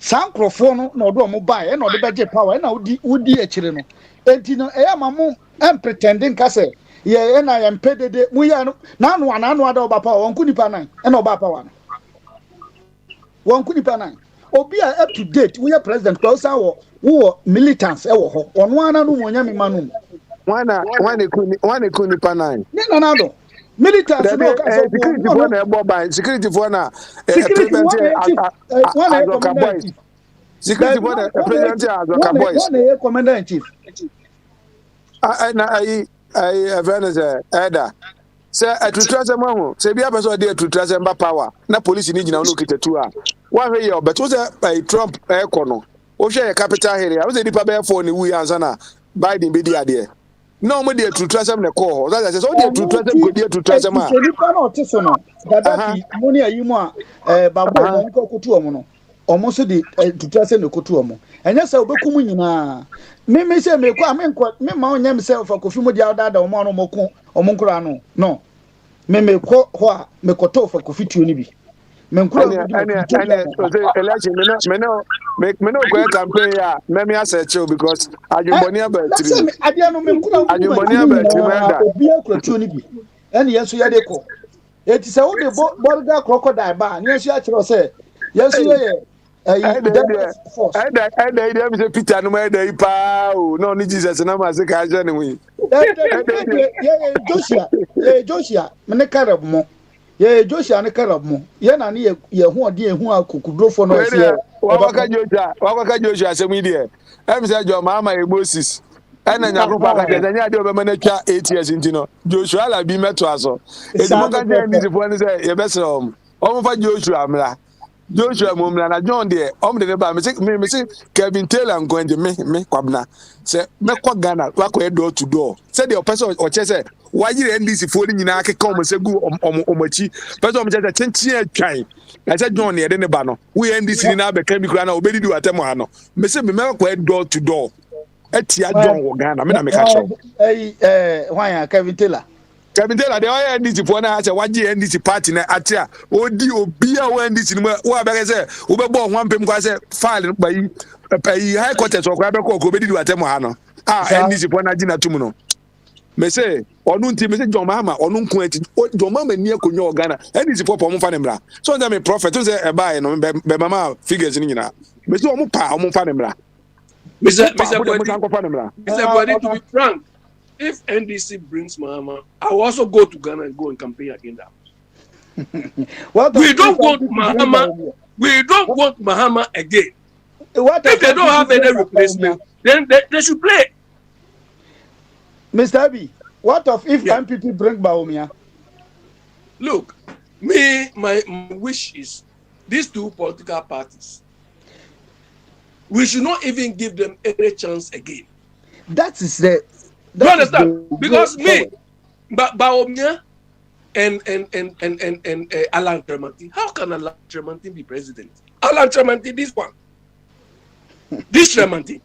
Sankophone, no do mobile, and no the budget power, and would be a chileno. And you know, I am a mom, and pretending Casse. Yeah, and I am paid the we are now one other Bapa on Kunipana and Obapa one Kunipana. Obi are up to date. We are president because our militants on one and Monyami Manum. One Kunipana. No. Militants no security for na ebo security for na one commander in chief. Security for na president Azoka boys. One commander in chief. I Veneza Eda. Say atutrase mo say bia person dey atutrase mba power na police ni gina no kitetu a wa hwe ye but wo say Trump ekono wo hwe capital area wo say dipa be for ni wu ansa na Biden be di ade no mo dey atutrase me call that say so dey atutrase go dey atutrase ma nipa na otiso no Gaddafi moni ayimu a babo mo nko kutu omo no omo so dey atutrase ne kutu omo enye say obekum nyina me say me kwa me ma onya me say for kofi mo dia da omo no moko omo nkura no me ko ho a me koto for kofi tuo ni bi me nkura election me no go campaign ya me asearch because ajumboni abatiri adia no me nkura ajumboni abatiri menda obi akura tuo ni bi ene yeso ye de ko eti say wo de border crocodile ba ne yeso a kire say yeso ye Eda mi se Peter no ma eda ipa o no ni Jesus na ma se ka je ni wi. Joshua me karab mo. Joshua ne karab mo. Ye na ne ye hu ode ehu akokudrofo no se. Wa ka Joshua se mi de. Em se jo ma e Moses. Ena nyako pa ka je nya de obema na twa 8 years ntino. Joshua la bi meto aso. Edimo ka je ndi fo ni se ye bese o fa Joshua amla. Joshua Mumla na John de de ba me say Kevin Taylor ngonje me kwabna say me kwa Ghana kwa door to door say the person o che say why you NDC for nyina akeka o say gu omachi person o che say chenchi atwan na say John de ne ba no we NDC ni na be kan bi kura na obedi di watem ha no me say me kwa door to door etia John wo Ghana me na me ka show why Kevin Taylor the oil NDC for na say waji NDC party na atia odi obi a NDC no wo abege say wo be bo hwampem kwa say file ba yi high court so kwa be ko be di watem ha no NDC for na gina tum no me say onu nti me say John Mahama onu nko ati John Mahama ni akonyo Ghana NDC for mo fa ne mra so nza me prophet so say e ba no be mama figures ni nyina me say omo fa ne mra Mr. Body, to be frank, if NDC brings Mahama, I will also go to Ghana and go and campaign against them. We don't want Mahama. We don't want Mahama again. If they don't have any replacement, then they should play. Mr. Abi, what of if MPP bring Bawumia? Look, my wish is these two political parties, we should not even give them any chance again. That is the. You understand? Because Bawumia and Alan Tremantin, how can Alan Tremantin be president? Alan Tremantin, this one. This Tremantin.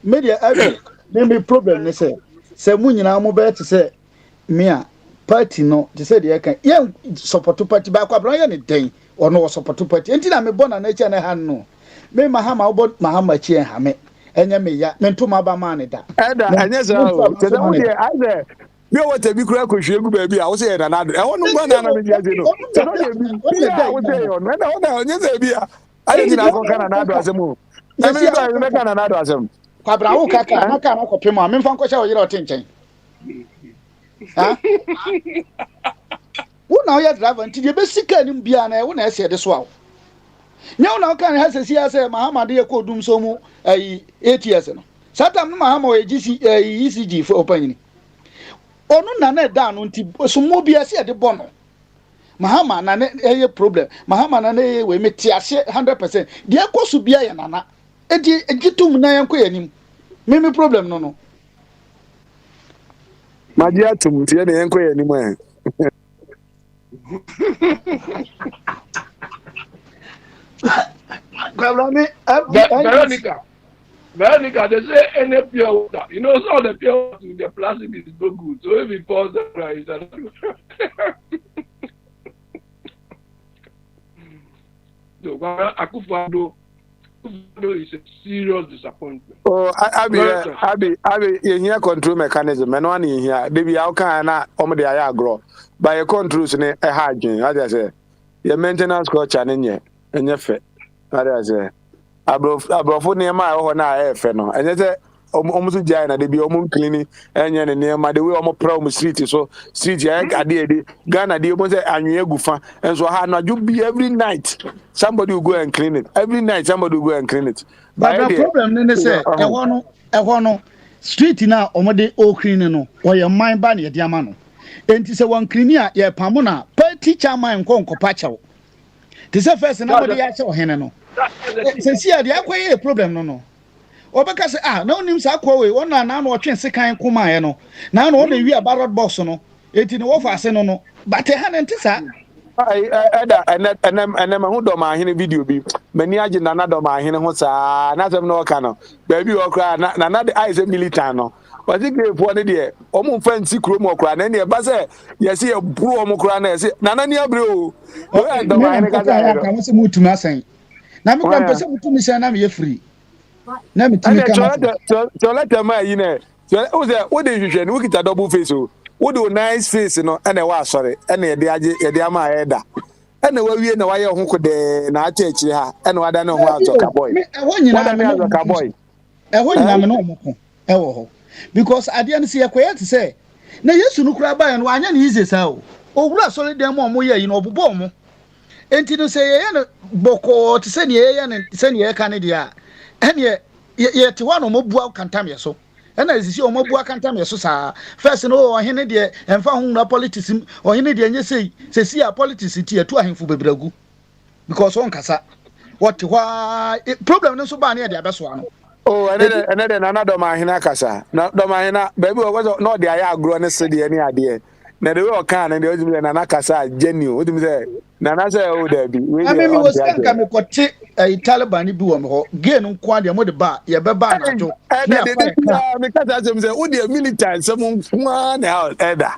Media, maybe problem. They say Munyina Mobile to say, Mia, party no, to say the can, young support to party back, anything, or no support to party. Until I'm a born and nature and I had no. Me Mahama about Mahama Chia Hame, and Yamia, Mentuma Manida. And yes, I said, you want to be crack with you, baby. I was saying another. I want to go down and get you. I didn't know another as a move. Let me make another as him. Kabrao Kaka, Makana Kopima, Minfanko show your attention. Who now yet drive until you basic and Biana when I said this wow. Now can has a CSA Mahama dear called Doom Somo 8 years. Satam Mahama ECG for opening. Oh, no, none down until some more be at the bono. Mahama, none a problem. Mahama, none we met 100%. Dear Kosubia, Nana. Get to Nayan Queen. Maybe problem, no. Magia to Mutian and Quay anywhere. Veronica, they say any pure water. You know, all the pure water with the plastic is no good. So if it falls down, it's not good. So, Akufo-Addo is a serious disappointment. Oh, Abi, you hear control mechanism, and one in here, maybe how can I, the I grow by a controls in a hygiene, as I say, your maintenance coach and your fit, as I say. Abroad near my own eye, Feno, and that's a almost giant, they be almost cleaning, and near my the way almost promo street, so street, I did Ghana, the almost and you go and so how not you be every night. Somebody will go and clean it. Every night, somebody will go and clean it. But the problem, then they say, I want street now, omode o cleaning no, or your mind ban your diamano. And it's a one cleaner, your pamona, per teacher mine conco pacho. This is first and nobody else or henno. Since here, the aqua problem, no. Or because no names are quo, one and now watching second Kumayano. Now only we are barrel boss no. It in offer no, but a hand and tissa. And then who do my video be many agent another my hosa, not no cano. Baby or cry, not the eyes of militano. But I think one idea, almost fancy chrome or cry, and but say, yes, see a bro mocrana, Nana near bro. I was a mood to nothing. Now, I'm person to me, and I'm free. Let me tell you, so let them, you know, what did you say? Look at a double face. What do nice face, you know, and I was sorry, and the ama head. And the way we know why you could not church here, and what I know what's a cowboy. I want you know, cowboy. I want you know, because I didn't see a quiet to say. Now, yes, you look by and one easy so. Oh, sorry, them more, you know, bomb. And to say, Boko to send ye and send ye Canada. And yet, one or more book can time so. And as you more book can time so, sir. First, no, or any dear and found no politics or any dear, you say, see a politics here to him for Bebragu. Because on Casa. What why problem no so bad near the best one. Oh, another mahina casa. Not the mahina, baby was not the aya grown city any idea. Now the way can and the other than casa genuine. What do you say? Nana say, oh, there be. I mean, was coming for a Taliban boom, gain quite a mother bar, your baba. Because as I'm saying, would you militant someone one out, Edda?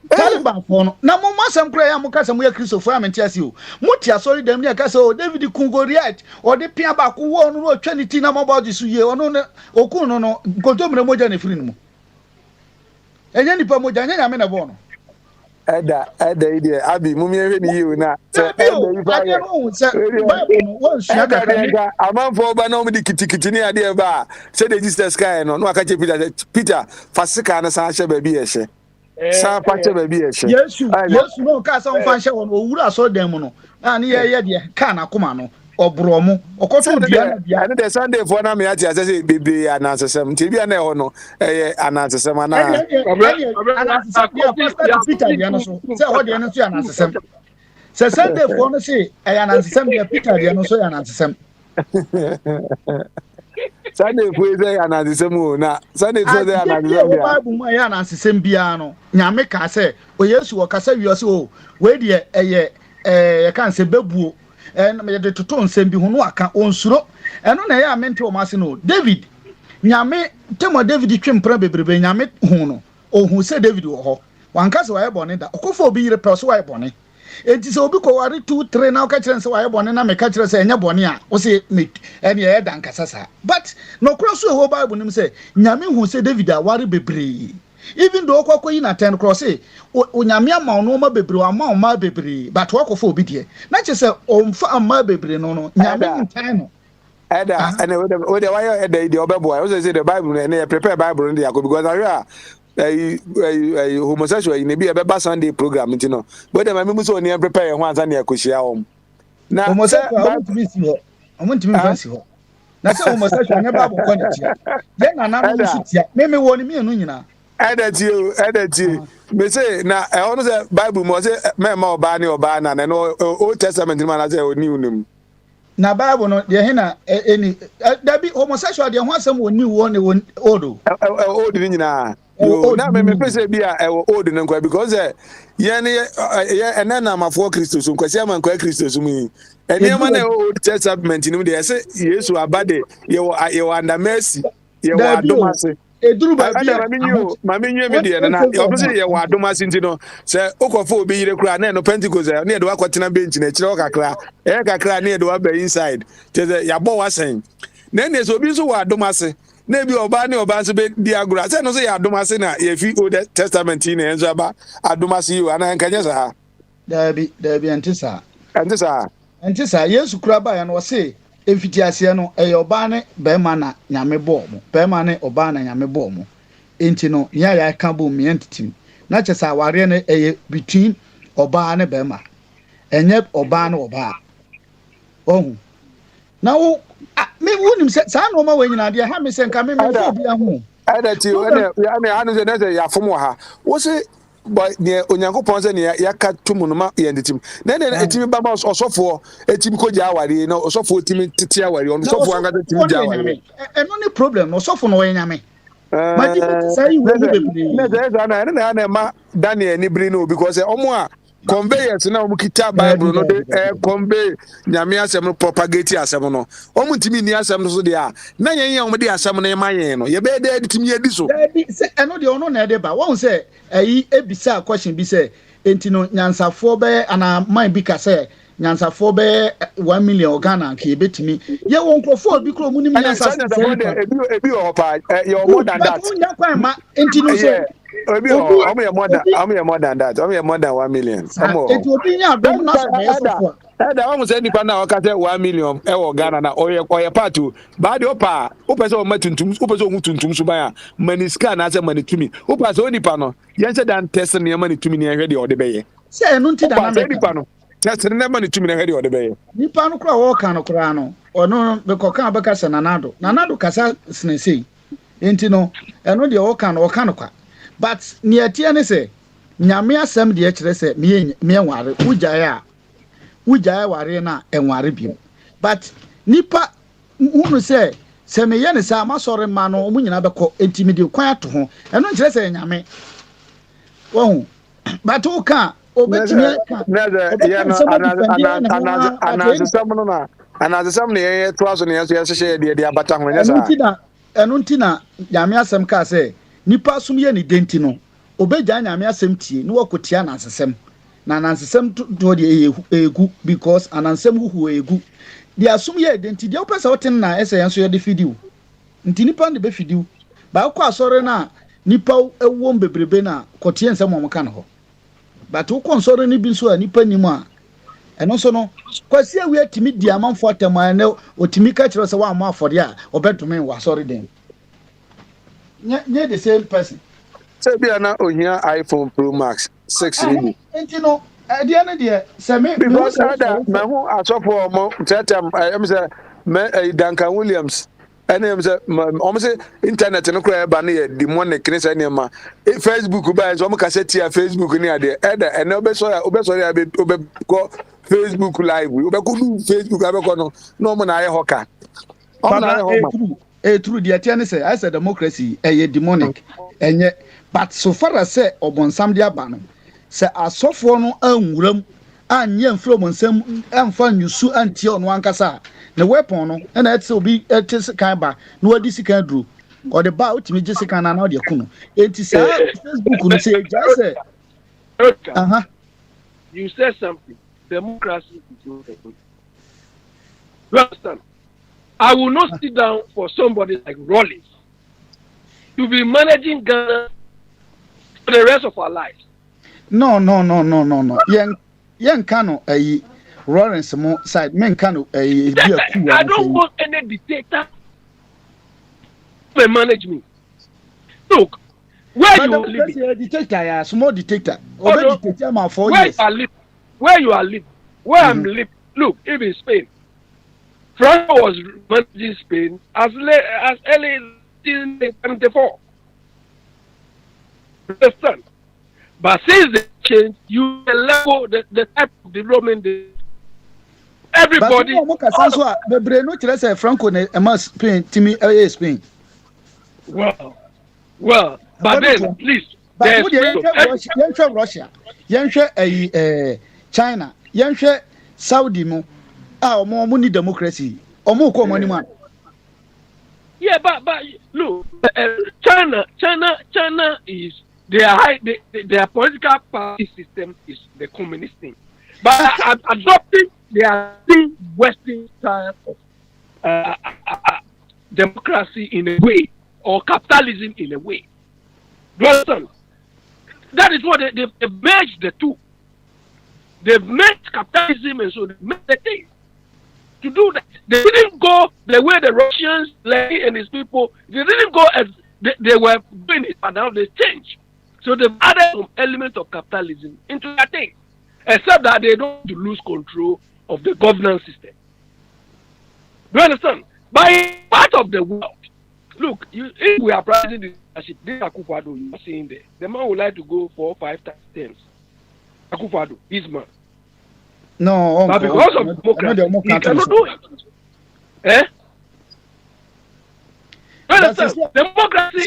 Taliban phone. Now, Mamma, prayer, Mocasam, we are Christopher, and tells you. Mutia, sorry, them near Castle, David Kungo Riat, or the Piabaku won or Trinity number about this year, or no, or Kuno, Gotomra Mojani Frino. And any Pomojani, I mean a bono. Edda, idiot, Abby, Mummy, you now. A man for Banomidi Kitty idea bar. Said the distance sky and no, I catch Peter, Fasika and Sasha baby. Sa pache baby. Yes, no, Casa on Fasha or Ura saw them. And yeah, Kana Kumano. Or Bromo, or Cotton and the Sunday for Nami, as I say, baby, and answer some TV and no, and answer some. Peter, what the answer and answer some. So Sunday for say, I answer some, Peter, the answer and answer some. Sunday for the answer some. Sunday for the answer some piano. Yameka say, oh, yes, you are Casa, you are so, where I can't say Bebu. And me de toto nsem bi ho no aka onsuro eno na ya mente o mase no David nyame temo David twempra bebrebe nyame ho no ohun se David wo ho wanka se waye bone da okofo obi yire pe so waye bone enti se obi ko ware 2 3 na ka kire se waye bone na me ka kire se enya bone a wo se me ene ye da nkasa sa but no kro so ho Bible nim se nyame hu se David a ware bebre. Even though Coco in a 10 cross, Unyamia Mama Bebre, or Mamma Bebre, but walk of obedient. Not just a my Bebre, no, Yamino. Ada, and with the wire the other boy, I was say the Bible and they prepare Bible in the because I a homosexual in a Baba Sunday program, you know. But I'm also near prepare once and near Kushia home. Now, homosexual, I want to miss you. I want to be fancy. That's a homosexual, never contact. Then another maybe one me and Edit you. Me say na I want say Bible mo say me ma oba ni oba na no Old Testament man na say oni unum. Na Bible no de hena any da bi homosexual de ho asem oni wo ne odo. Old ni nyina. Yo, na me pese bia e old nkwa because ye ne ye na mafo Christos nkwa se man kwa Christos mu eniema na old testament ni de say Yesu abade ye under mercy ye wa adomase eduru ba bia ma menyu me de na ye obo say ye wa adomase ntino se okofo obi yire kura na no Pentecost na ye de wakotena bench na kire kakra kakra na ye de wa ba inside te ya bo wasen na ne so obi so wa adomase na bi oba ne oba so be di agura say no say ya adomase na ye fi Old Testament ni enzo aba adomase yo ana nkanya sa dabi antisa Yesu kura ba ya no say emfiti ase no eye oba ne be ma na nyame bo mo be ma ne oba na nyame bo mo enti no ya ka bo mi entitim na chesa ware ne eye between oba ne be ma enye oba ne oba ohun na wo me wonim sa no ma wanyina de ha me se nka me fo bia ho adati ene anu ze na ya fom ha wo se ne onyankopon se ne ya ka tumu no ma ye nditim na etimi ba ma osofo etimi ko ja aware na osofo etimi tete aware on osofo anga etimi ja aware eno ni problem no osofo no yenyame ma di say we hu bebre na ma Daniel ni bri no because omo a conveyance na omo kita Bible no de convey nyame asem no propagate asem no omo ntimi ni asem no so de a na yen omo de asem no ma yen no ye be de ntimi ye di so eno de ono na de ba won say ayi ebisa question bi say enti no nyansafo be ana man bi ka say nyansafo be 1 million Ghana ka ebetimi ye won krofo bi kro mu ni nyansafo ebi o pa you more than that enti no say obi omo ye more than that omo ye more than 1 million omo enti obi nya dom na so be sofo da omo say nipa na o ka say 1 million e wo Ghana na oye part o ba de opa o pese o matuntum o pese o hutuntum so ba ya maniska na say manitumi o pese o nipa no yen say dan test na manitumi na hwe de o de be ye say enu nti da na nipa no test na manitumi na hwe de o de be ye nipa no kra wo kan no kra no ono be kokan be ka say nanado kasa sinese enti no eno de wo kan no kwa but niatia ne say nyame asem de kire say me enware wujae ware na enware biem but nipa hunu say se me ye ne sa masore ma no mu nyina beko enti me de kwan ato ho eno kire say nyame wo but wo kan obetimi kan anazesam ne ye to aso ne ye hye de abata ho nya sa eno ntina nyame asem ka say nipa sum ye ne denti no obeja nyame asem tie ne wakotia na asesem na nansesem to de egu because anansem huhu egu de asum ye denti de opesa woten na ese yenso ye de fidiu nti nipa de be fidiu ba kwa asore na nipa ewom bebrebe na kotie nsem mo ka no ho but wo konsore ni bi so a nipa nimu a eno so no kwasi awi atimi di amanfo atama na otimi ka kire se wa ama afode a obetumi wa asore den nye the same person say bia na ohia iPhone Pro Max 6 ni enti no de ene de se me because ada me hu asofo mo tetem em say me Duncan Williams ene em say o say internet no kra ba na ye demonic ni say ma Facebook ba so mo ka say tia Facebook ni ade eda ene obeso ya be go Facebook live obeko do Facebook abeko no mo na aye hoka o na aye hoka true de tia ne say I say democracy demonic enye but so far as say obonsam de aba no se asofo no anwuram anye mfro monsam amfa nyusu antie ono ankasa ne weapon no na etse obi etse kan ba na wadi sikan duro o de ba otimi je sikan na o de kuno enti sa Facebook no say just say you said something democracy is not a good. You understand? I will not sit down for somebody like Rollins to be managing Ghana for the rest of our lives. No. Yen kano Lawrence mo side men kano I don't want any dictator to manage me. Look, where you are living. A dictator, yeah, small dictator. Dictator man 4 years. Where you are living. Where I'm living. Look, even Spain. Franco was managing Spain as early as 1974. Understand? But since they changed, you level the type of development everybody. Franco Spain. Well, But then, please, but would you Russia? China, Saudi mo. More money democracy. Money. Yeah, but look, China is their political party system is the communist thing, but adopting their Western style of democracy in a way or capitalism in a way. Do you understand? That is what they've merged the two. They've merged capitalism and so they made the thing. To do that, they didn't go the way the Russians, Lenin and his people, they didn't go as they were doing it, but now they changed. So they've added some element of capitalism into that thing, except that they don't want to lose control of the governance system. Do you understand? By part of the world, look, if we are pricing this leadership, this Akufo-Addo you are saying there, the man would like to go 4 or 5 times. Akufo-Addo, this man. No, but because of democracy, he cannot do it. Eh? Democracy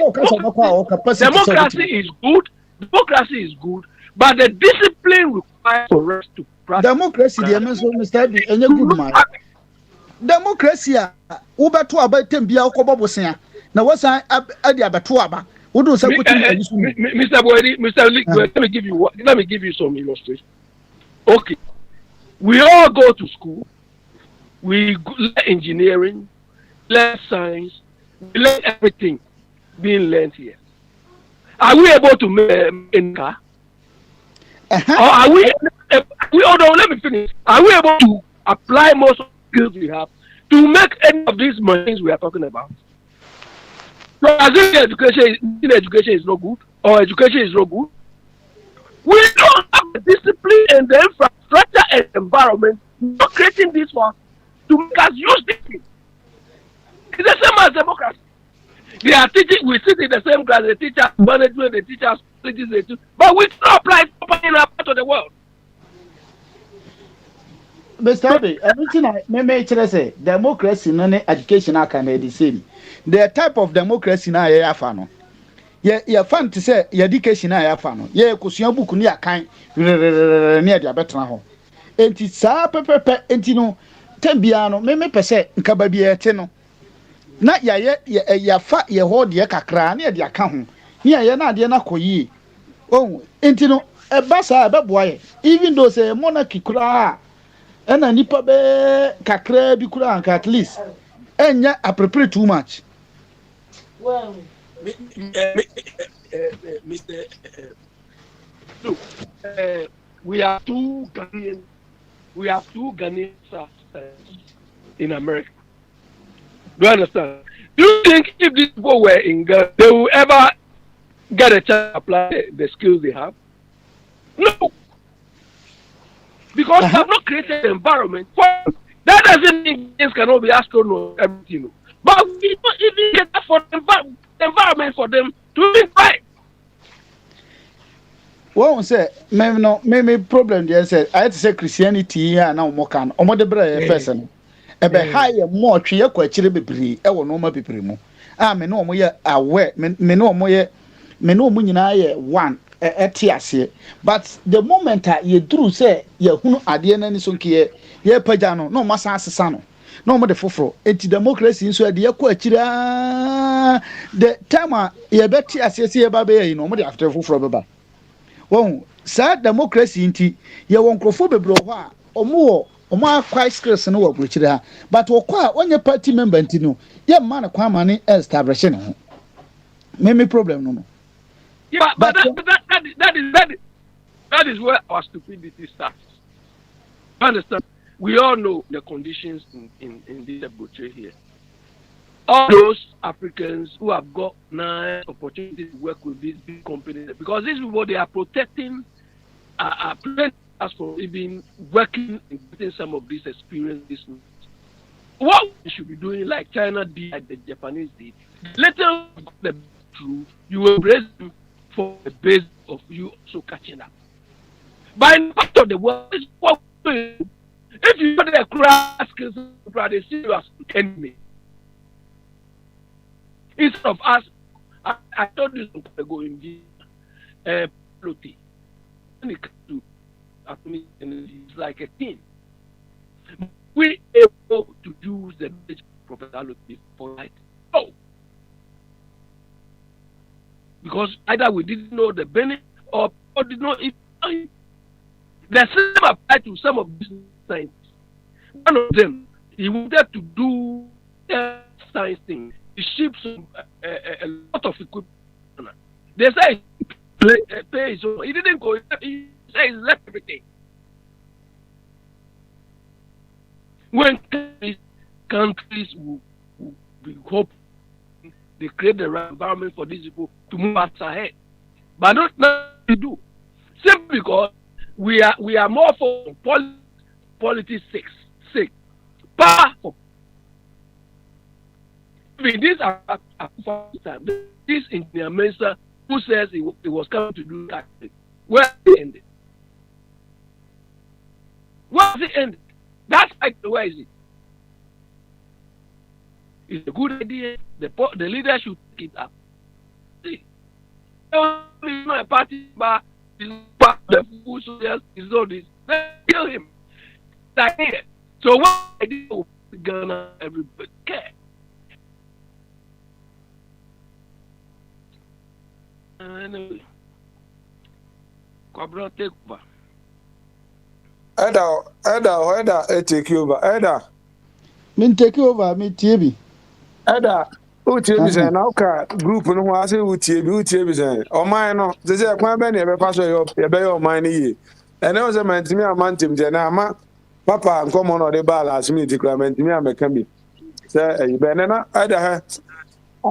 is good. Democracy is good, but the discipline required for us to practice. Democracy, Mr. B, any good man. Democracy, Ubetu about Tembia Kobosia. Now, what's I Adiabatuaba? Who do say, Mr. Boyd, Mr. Lee, let me give you some illustration. Okay. We all go to school. We learn engineering, learn science, we learn everything being learned here. Are we able to make a car? Or are we hold on, let me finish. Are we able to apply most of the skills we have to make any of these machines we are talking about? So as if education is no good, or education is no good, we don't have the discipline and the infrastructure and environment not creating this for us to make us use this thing. It's the same as democracy. They are teaching, we sit in the same class, they teach us management, they teach us politics, but we don't apply it properly in our part of the world. Mr. Abbey, everything I say, democracy and education are kind of the same. The type of democracy now I have. Yeah, fun to say, your education I have found. Yeah, because your book near kind near the better home. And it's a pepper, and you know, Tembiano, me per se, Cababia Teno. Not ya fat ye hold your cacra near the account. Near ya not dear Nakoyi. Oh, and you know, a bassa, a boy, even though say monarchy cra and a nipper cacra be crank at least. And yet I prepare too much. Well, Mr. Look, we have two Ghanaian in America. Do you understand? Do you think if these people were in Ghana, they will ever get a chance to apply the skills they have? No. Because they have not created an environment for them. That doesn't mean things cannot be astronauts, everything. But we don't even get that for the environment for them to live right. Well, say, maybe problem there said I had to say Christianity here now more can or more the person. A be higher more tree, quite chilly be I will no more people. I may no more aware, may no more one at Tiasia. But the moment you drew say, you who are the enemy so here, ye pajano, no massa sano. No more the fofro. It's democracy so the aquachira. The time ye bet Tiasia baby, no more after fofro baba. Well, sad democracy inti ye won't crofo bro or more. Oma quite skills no work which there, but when your party member intino, your man a money establishing. Maybe problem no. Yeah, but that is where our stupidity starts. Understand? We all know the conditions in this laboratory here. All those Africans who have got nice opportunities to work with these big companies, because these people they are protecting us for even working and getting some of this experience. What we should be doing, like China did, like the Japanese did, later the through, you will raise them for the base of you also catching up. But in part of the world, is what we do. If you put a crash skills, they see you as an enemy. Instead of us I told you some time ago in the Loti, when it comes to atomic energy, it's like a team. We able to use the knowledge of Professor Loti for light. Oh, because either we didn't know the benefit or did not even. The same applied to some of these scientists. One of them, he wanted to do a science thing. He shipped a lot of equipment. They say he pays, so he didn't go. He said he left everything. When countries will be hoping they create the right environment for these people to move us ahead, but not now we do. Simply because we are more for politics sake. Power for this this engineer minister who says he was coming to do that thing. Where it ended? Where has it ended? That's like where is it? It's a good idea. The leader should take it up. See, it's not a party, but the food soldiers is all this. They kill him. Like here. So what I did with Ghana, everybody care. Anyway, Kwabra take over. Eda, take over. Eda. Me take over, me TV. Eda, utie bi say na uka group no ho ase utie bi say. Oman no, ze say kwan be na ebe fa so ye be oman ni ye. Ene o se mantimi amantim je na ama papa nkomo no de ball as me ti kra mantimi ameka bi. Say e be na Eda ha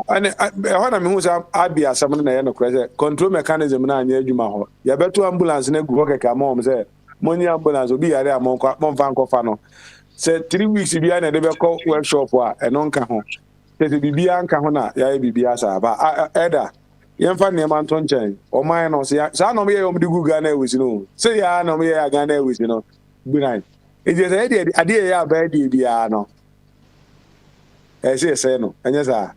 ane ho na me hu say abi asam na ye no kra say control mechanism na anya adwuma ho. Ye beto ambulance na gu ho keka ma om say money ambulance obi yare amon kwa mon fa nkofa no. Say 3 weeks bi na de be ko workshop a eno nka ho. Tete bibia nka ho na ya bibia sa ba Eda yemfa ne man to nchen o man no sa no me ye omdi guga na ewisi no se ya no me ya ga na ewisi no gbinan e je say de ade ya ba de bia no e se no enye sa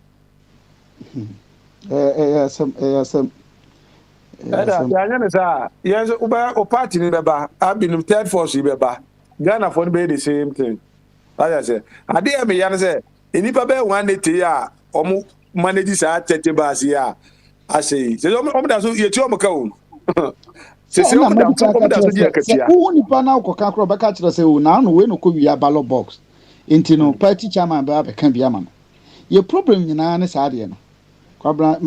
Some Eda ya nya ne sa yenso uba o party ni beba abinum third force beba Ghana for be the same thing I say ade ya me ya ne say enipa be one day ya omo manage sa tete bas ya asey se omo da so ye ti omo ka o se omo da so di akatia who nipa na ukoka kro beka kire say o na no we no ko wi ballot box into no party chairman ba be kan bia ma no your problem nyina ne sa de no kwabra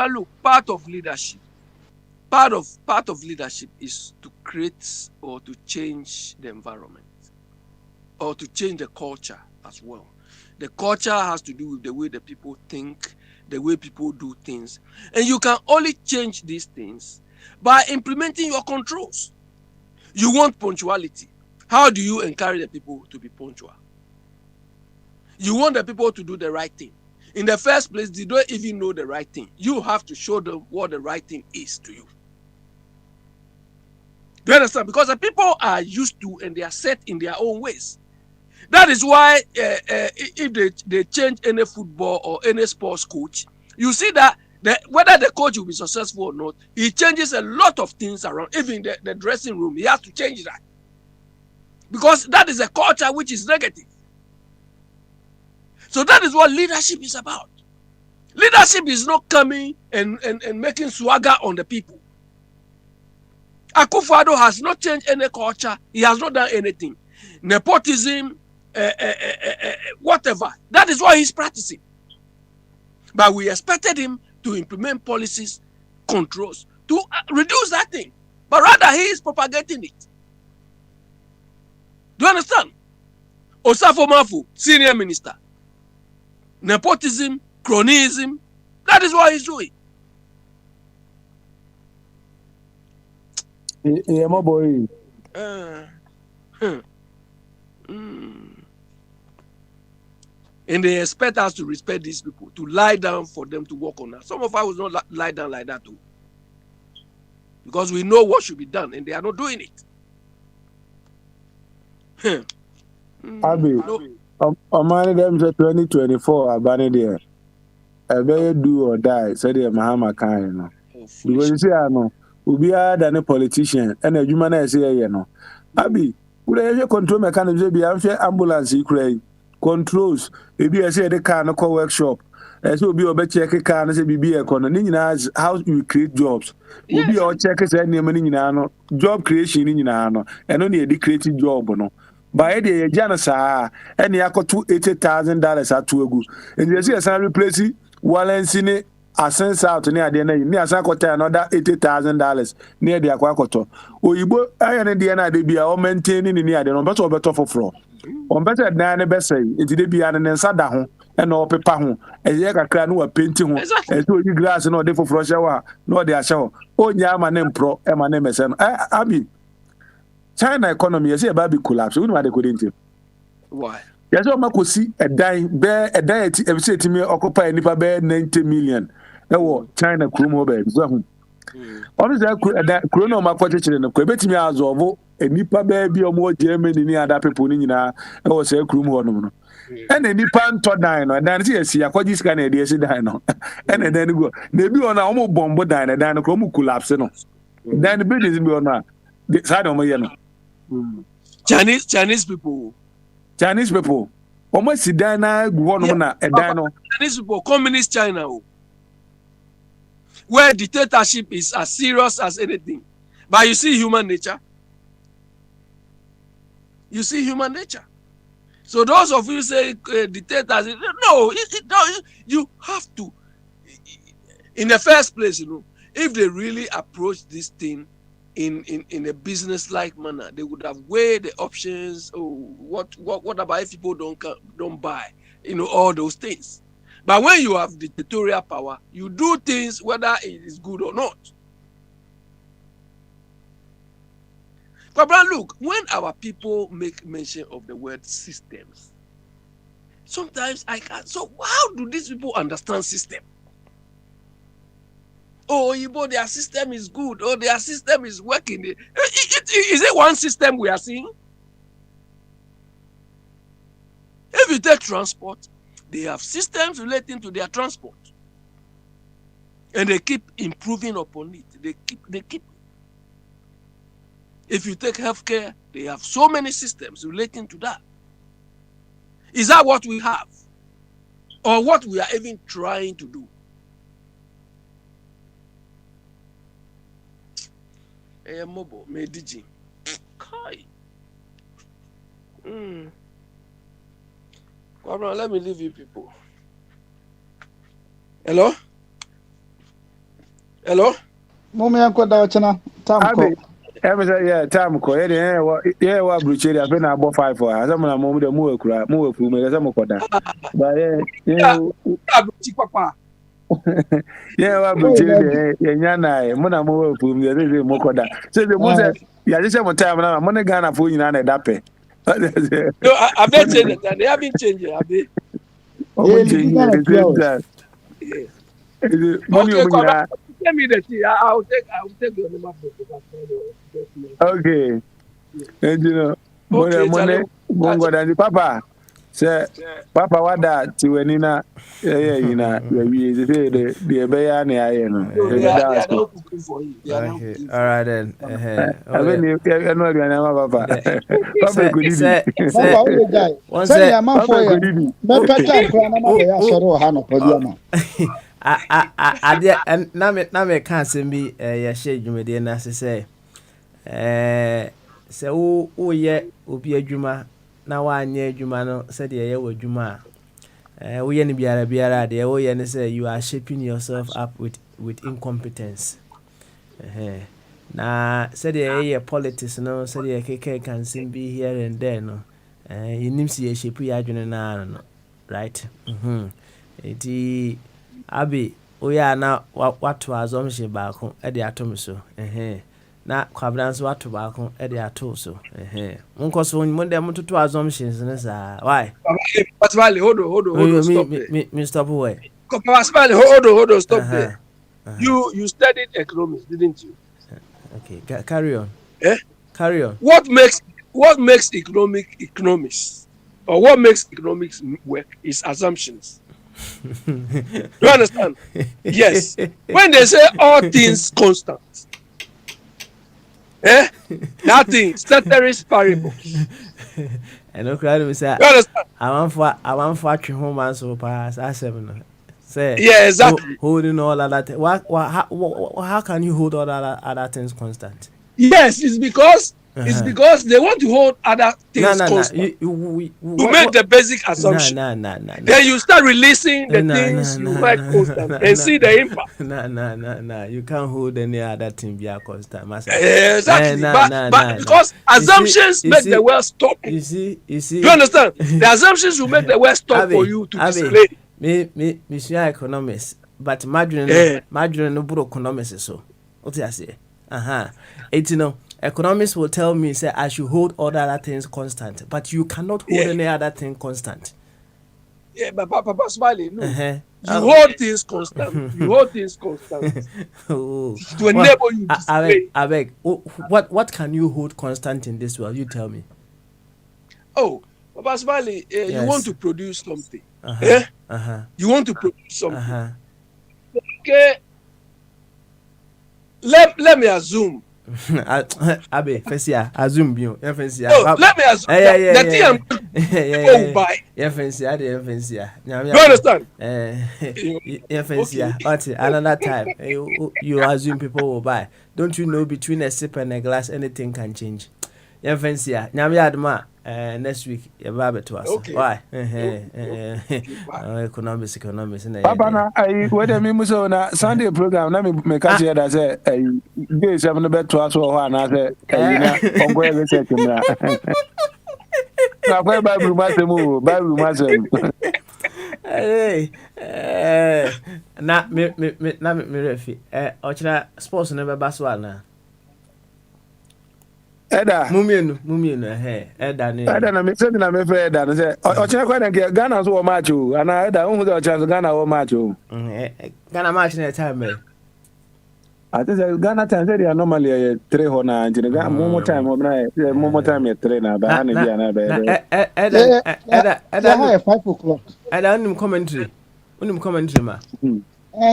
look, part of leadership is to create or to change the environment or to change the culture as well. The culture has to do with the way the people think, the way people do things. And you can only change these things by implementing your controls. You want punctuality. How do you encourage the people to be punctual? You want the people to do the right thing. In the first place, they don't even know the right thing. You have to show them what the right thing is to you. Do you understand? Because the people are used to and they are set in their own ways. That is why if they change any football or any sports coach, you see that whether the coach will be successful or not, he changes a lot of things around. Even the dressing room, he has to change that. Because that is a culture which is negative. So that is what leadership is about. Leadership is not coming and making swagger on the people. Akufo-Addo has not changed any culture. He has not done anything. Nepotism, whatever. That is what he's practicing. But we expected him to implement policies, controls, to reduce that thing. But rather, he is propagating it. Do you understand? Osafo Mafu, senior minister. Nepotism, cronyism. That is what he's doing. Yeah, my boy. And they expect us to respect these people, to lie down for them to work on us. Some of us will not lie down like that too. Because we know what should be done and they are not doing it. Abi, Omani them say 2024 abani there. ebe do or die said the Mahama kind no. Because you see I know ubi than a politician and a human I say you know. Abi would I control mechanism be ambulance controls ebi say the car no call workshop. So be obe check car and say be economy has how you create jobs. Obi or check say name ni no job creation ni no and only a creative job no. By the Jana sa and yakoto $80,000 at two ago. And you see a salary replace Wallency ne ascends out near the near Sakota another $80,000 near the Aquacoto. Oyibo iron the na de be all maintaining in near the number of better for floor. On better than a best say it did be an ensada home and all paper home. As you can who are painting home. As you glass and all day for flush shower, no they are show. Oh, yeah, my name pro and my name is Abi. China economy, you see a baby collapse. We know what they couldn't do. Why? Yes, I'm going to see a die, bear a diet, every say to me, occupy nipa bear 90 million. That was China Krumo bear. Obviously, Chrono, my quarter in the Quebec, me as of a nipa bear be more German than any other people in that was a Krumo. And a nipa to dine, and then see a quite this kind of idea, dino. And then go, maybe on a homo bomb dine, and then a chromo collapse. Then the business be on the side of my Chinese people. Almost see Dana Guanona, a dino. Chinese people, communist China, where dictatorship is as serious as anything. But you see human nature. You see human nature. So those of you say dictators, no, you have to. In the first place, if they really approach this thing in a business-like manner, they would have weighed the options. Oh, what about if people don't buy? All those things. But when you have dictatorial power, you do things whether it is good or not. But look, when our people make mention of the word systems, sometimes I can't. So how do these people understand system? Oh, their system is good. Oh, their system is working. Is it one system we are seeing? If you take transport, they have systems relating to their transport. And they keep improving upon it. They keep. If you take healthcare, they have so many systems relating to that. Is that what we have? Or what we are even trying to do? Mobile, Mediji. Kai. Let me leave you people. Hello? Mommy, I'm quite out now. Time. Yeah, time call. Yeah, what Brucheri have been about 5 for us. I'm a moment of more cry, more food, make some of that. But yeah, Papa. Yeah, what Brucheri, Yana, Mona more food, the other Mokoda. So the most, yeah, this is time now. Money Ghana for you and a dape. No, I bet that they haven't changed it, have they? Okay, tell me the thing. I'll take your number. Okay. And money, Papa. Say, Papa, what that to Wenina? The Bayani, All right then. I mean, you know, Papa. Papa could eat. Papa, you guy. Say, I'm not for you. But Papa, I'm sure Hannah Podiama. Na me ka asem bi yɛhyɛ dwumadie na ase sɛ sɛ wo yɛ obi adwuma na wanyɛ adwuma no sɛ deɛ yɛ wɔ adwuma a wo yɛ no biara deɛ wo yɛ no sɛ you are shaping yourself up with incompetence na sɛ deɛ yɛ politics no sɛ deɛ keke kan sim bi here and there no yinim si yɛ shape yɛ adwene na no right eti Abi oya na watu assumption baako e de atom so na kwabran so watu baako e de ato so monko so mo dem toto assumptions ne sa why Pasvali hold stop there. Me stop where Pasvali hold stop there. You studied economics, didn't you? Okay, carry on. Carry on. What makes economics or what makes economics work is assumptions. You understand? Yes. When they say all things constant, nothing, ceteris paribus. And no crowd will say, You understand? I want for home and so pass. I 7. Say, yeah, exactly. Holding all of that. How can you hold all other things constant? Yes, it's because they want to hold other things constant to make the basic assumption. Then you start releasing the things you make constant and see the impact. No. You can't hold any other thing be a constant. Exactly. But because assumptions make the world stop. You see. You understand? The assumptions will make the world stop for you to display. Me, economics, but margarine no broke economics so. What I say? It's economists will tell me say I should hold all the other things constant, but you cannot hold any other thing constant. Yeah, but Papa Smiley, no. You hold things constant. You hold things constant. To enable you to display. I beg. What can you hold constant in this world? You tell me. Oh, Papa Smiley, you want to produce something. You want to produce something. Okay. Let me assume. Abe, Fesia, assume you. Let me assume that thing I'm going to buy. You understand? But another time, you assume people will buy. Don't you know between a sip and a glass, anything can change? Next week, you're to us. Okay. Why? Economics. Papa, na what I mean, so na Sunday program, let me make a share that say, this 7 bed to us or one. I say, I'm going to say to me. Bible must move. Hey, not me, refi. Ochina sports never baswana. Eda Mumienu Eda na me say na me fe Eda no say o chena kwa na Ghana so match o ana Eda who the chance Ghana wo match o Ghana match na time I think Ghana time say they are normally 3 ho na njine Ghana more time ya 3 na ba na bia na ba Eda 5 o'clock Eda unim commentary ma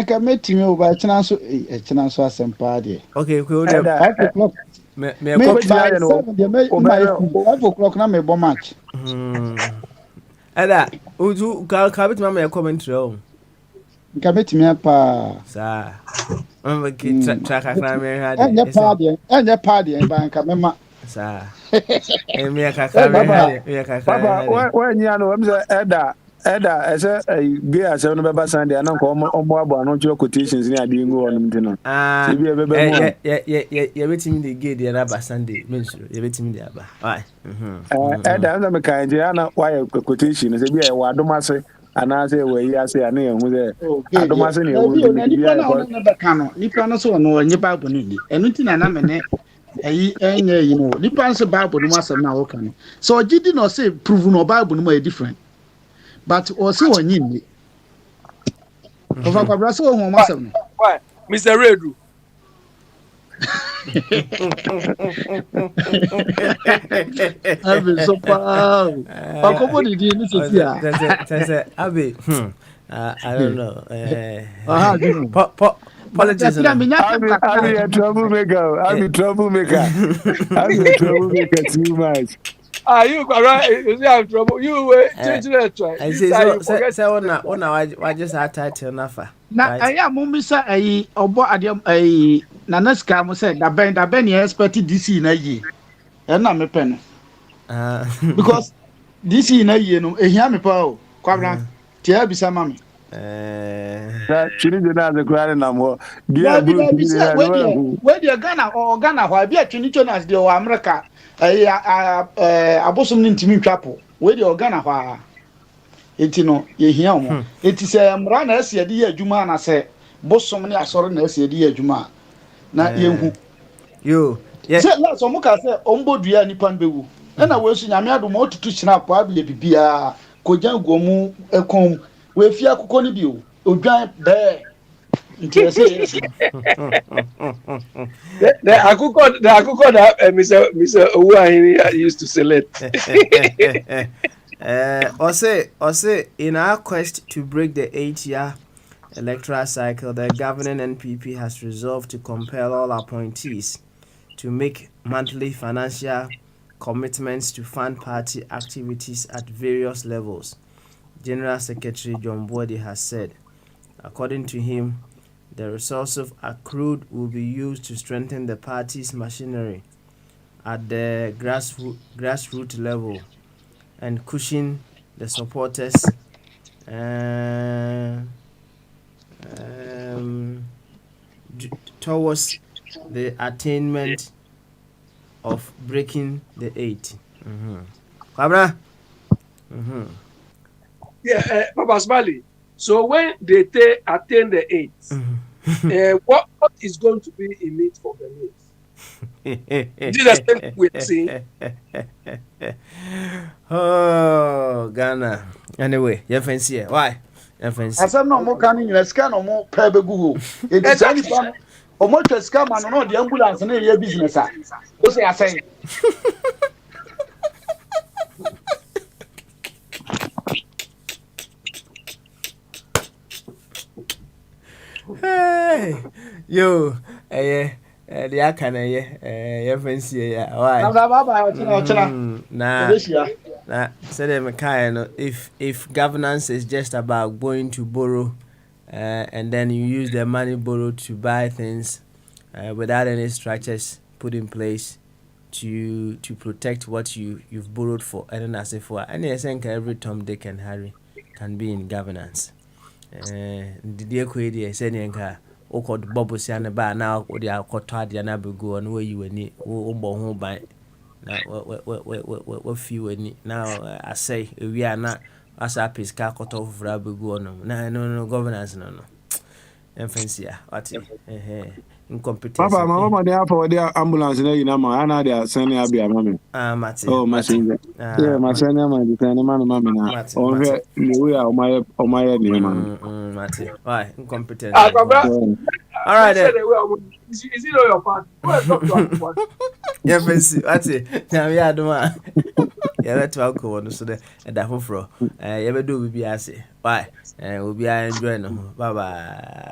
ka metimi o ba chena so asempa de okay 5 o'clock me 5 o'clock na me bo match Eda uju ka bit ma commentary o ka metimi pa sa track akra me ha de enya party ba nka me ma sa me akra me ha Papa when you know I'm say Eda ese gay ase no beba Sunday ana nko omo abo anu chiro quotations ni ade ngu onum ntino se bi beba mo ye betimi de gay de raba Sunday mensuro ye betimi de aba why Eda na me kan je ana why quotation se bi e wa adomase ana se we yi ase ana ye hu se adomase na e wu bi nipa na ono na beka no nipa no so no onye Bible ni ni enu ti na me ne enye yi no nipa nso Bible no asem na wo kan so ogidi no say prove no Bible no different. But also when you need over Brasso or Massam. Why, Mr. Redu? I've been so far. How did you miss it here? Abby, I don't know. Politics. I'm a troublemaker. I'm a troublemaker too much. You right? You see, I'm trouble. You wait. Try. I say, I just had title nafa. Na aya mumisa obo adem nana ska mo say da ben you expect DC na yi. E na me pen. Because DC na yi no ehia me pa o. Kwabra. Tia bisa mami. That chini de na the kware na mo. Where the Ghana why be a chini chonas de o America. Abosom ntimi twapo we de organa hwa enti no ye hia mo enti se mra na ase de adwuma na se bosom ne asore na ase de adwuma na yehu yo se la so mo ka se ombodua nipa nbewu na we su nyame adom otutu china po abile bibia kojan gomu ekom we fi akoko ne bio odwan be the akuko that Mr. Uwahini used to select. Ose, in our quest to break the 8-year electoral cycle, the governing NPP has resolved to compel all appointees to make monthly financial commitments to fund party activities at various levels. General Secretary John Bogyae has said. According to him, the resources accrued will be used to strengthen the party's machinery at the grassroots level and cushion the supporters towards the attainment of breaking the 8. Kabra? Yeah, Papa Smiley. So when they attain the 8, what is going to be in it for the needs? This is the same we're seeing. Oh, Ghana. Anyway, you fancy it. Why? You fancy. Asem no mo kan nyina ska no mo pa begu ho. E di sani pa. O mo twa ska ma no the ambulance na e business a. O say asay. Hey, yo, the akana ye fancy ya. Why? Nah, say them kind. If governance is just about going to borrow, and then you use the money borrowed to buy things, without any structures put in place to protect what you've borrowed for, and then as if for, and I think every Tom, Dick, and Harry can be in governance. The dear query saying o called bubbles and ba now or the alcotard and abigo and where you any home by what few any now I say we are not as a piece cut off rabigo no governance no fancy what incompetent. Papa, my mama there for the ambulance in the man, and they are sending a beer, mammy. Mati. Oh, my sister. Yeah, my son, man, the man, mammy. Oh, we are my name, Mati. Why? Incompetent. All right, then. Is it all your part? Yeah, fancy. What's it? Now, yeah, the man. Yeah, let's talk on so that at the hofro. You ever do be I say. Why? We'll be enjoying. Bye bye.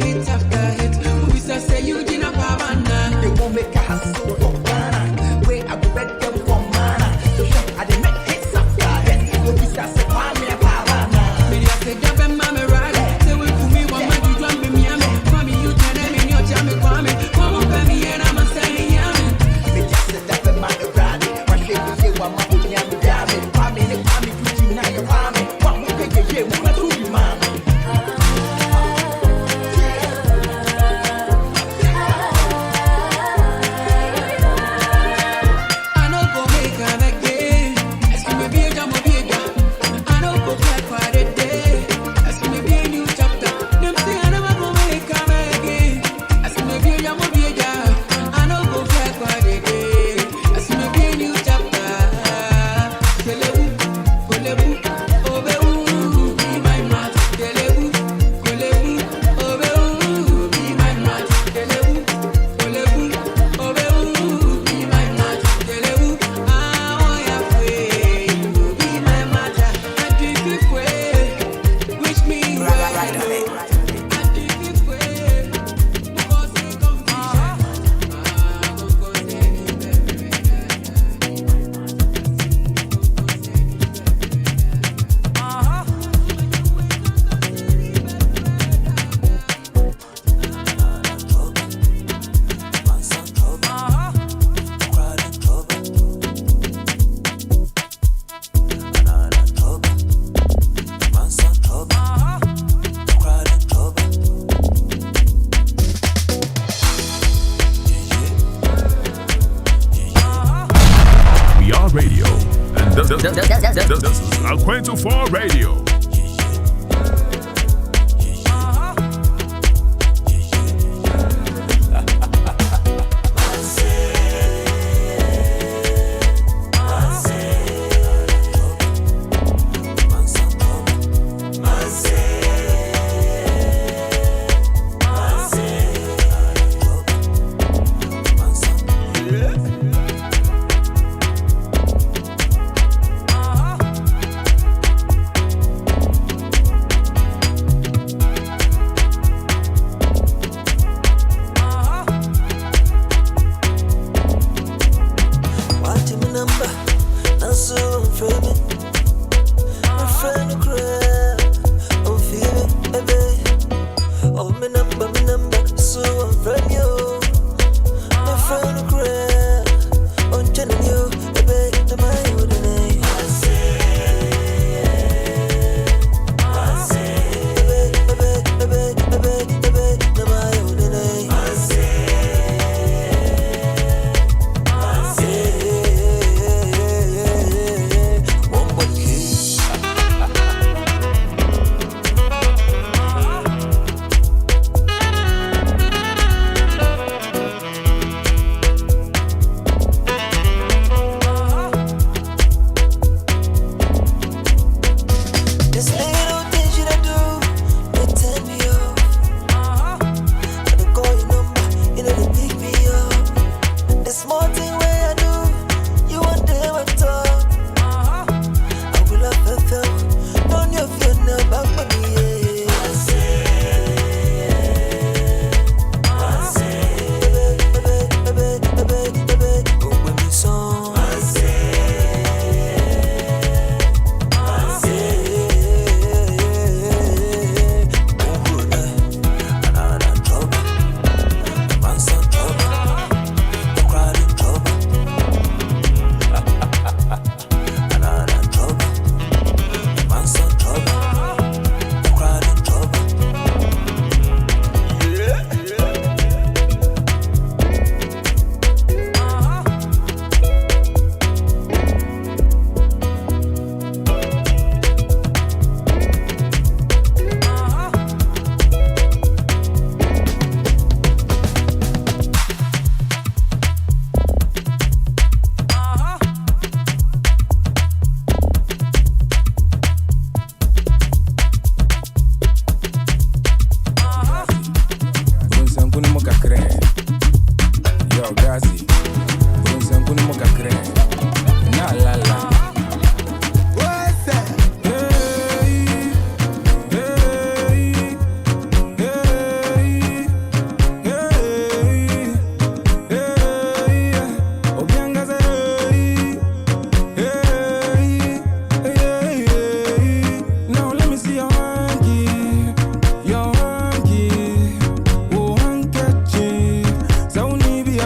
hit after hit. Movies that say you did not have an. They won't make a hustle for mana. Wait, I will bet them for mana. So sure, I didn't make hits after hits. Movies that say why me a pavana. Media say jump and mama ride. Say we for me one man you drum me me. Mommy you tell them in your jam me kwame. Come on baby and I'm a saying yummy. Me just say jump and mama ride. What they say one man you jam me yummy. Kwame ne kwame you now you kwame. What mo ke ye mo na do you man. Radio, and this is Aquento4 Radio.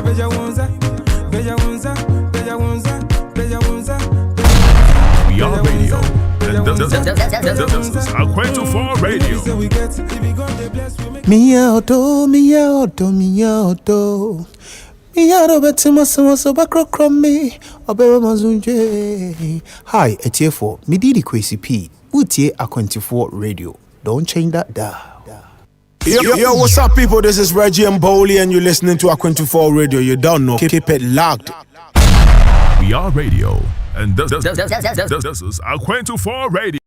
We are radio. This is Aquento4 Radio. Miauto. Miauto betima so bakro me. Obeba mazunje. Hi, etiefo. Mididi Kwesi P. Utie Aquento4 Radio. Don't change that dial. Yo, what's up, people? This is Reggie and Bowley, and you're listening to Aquento4 Radio. You don't know. Keep it locked. We are radio. And this is Aquento4 Radio.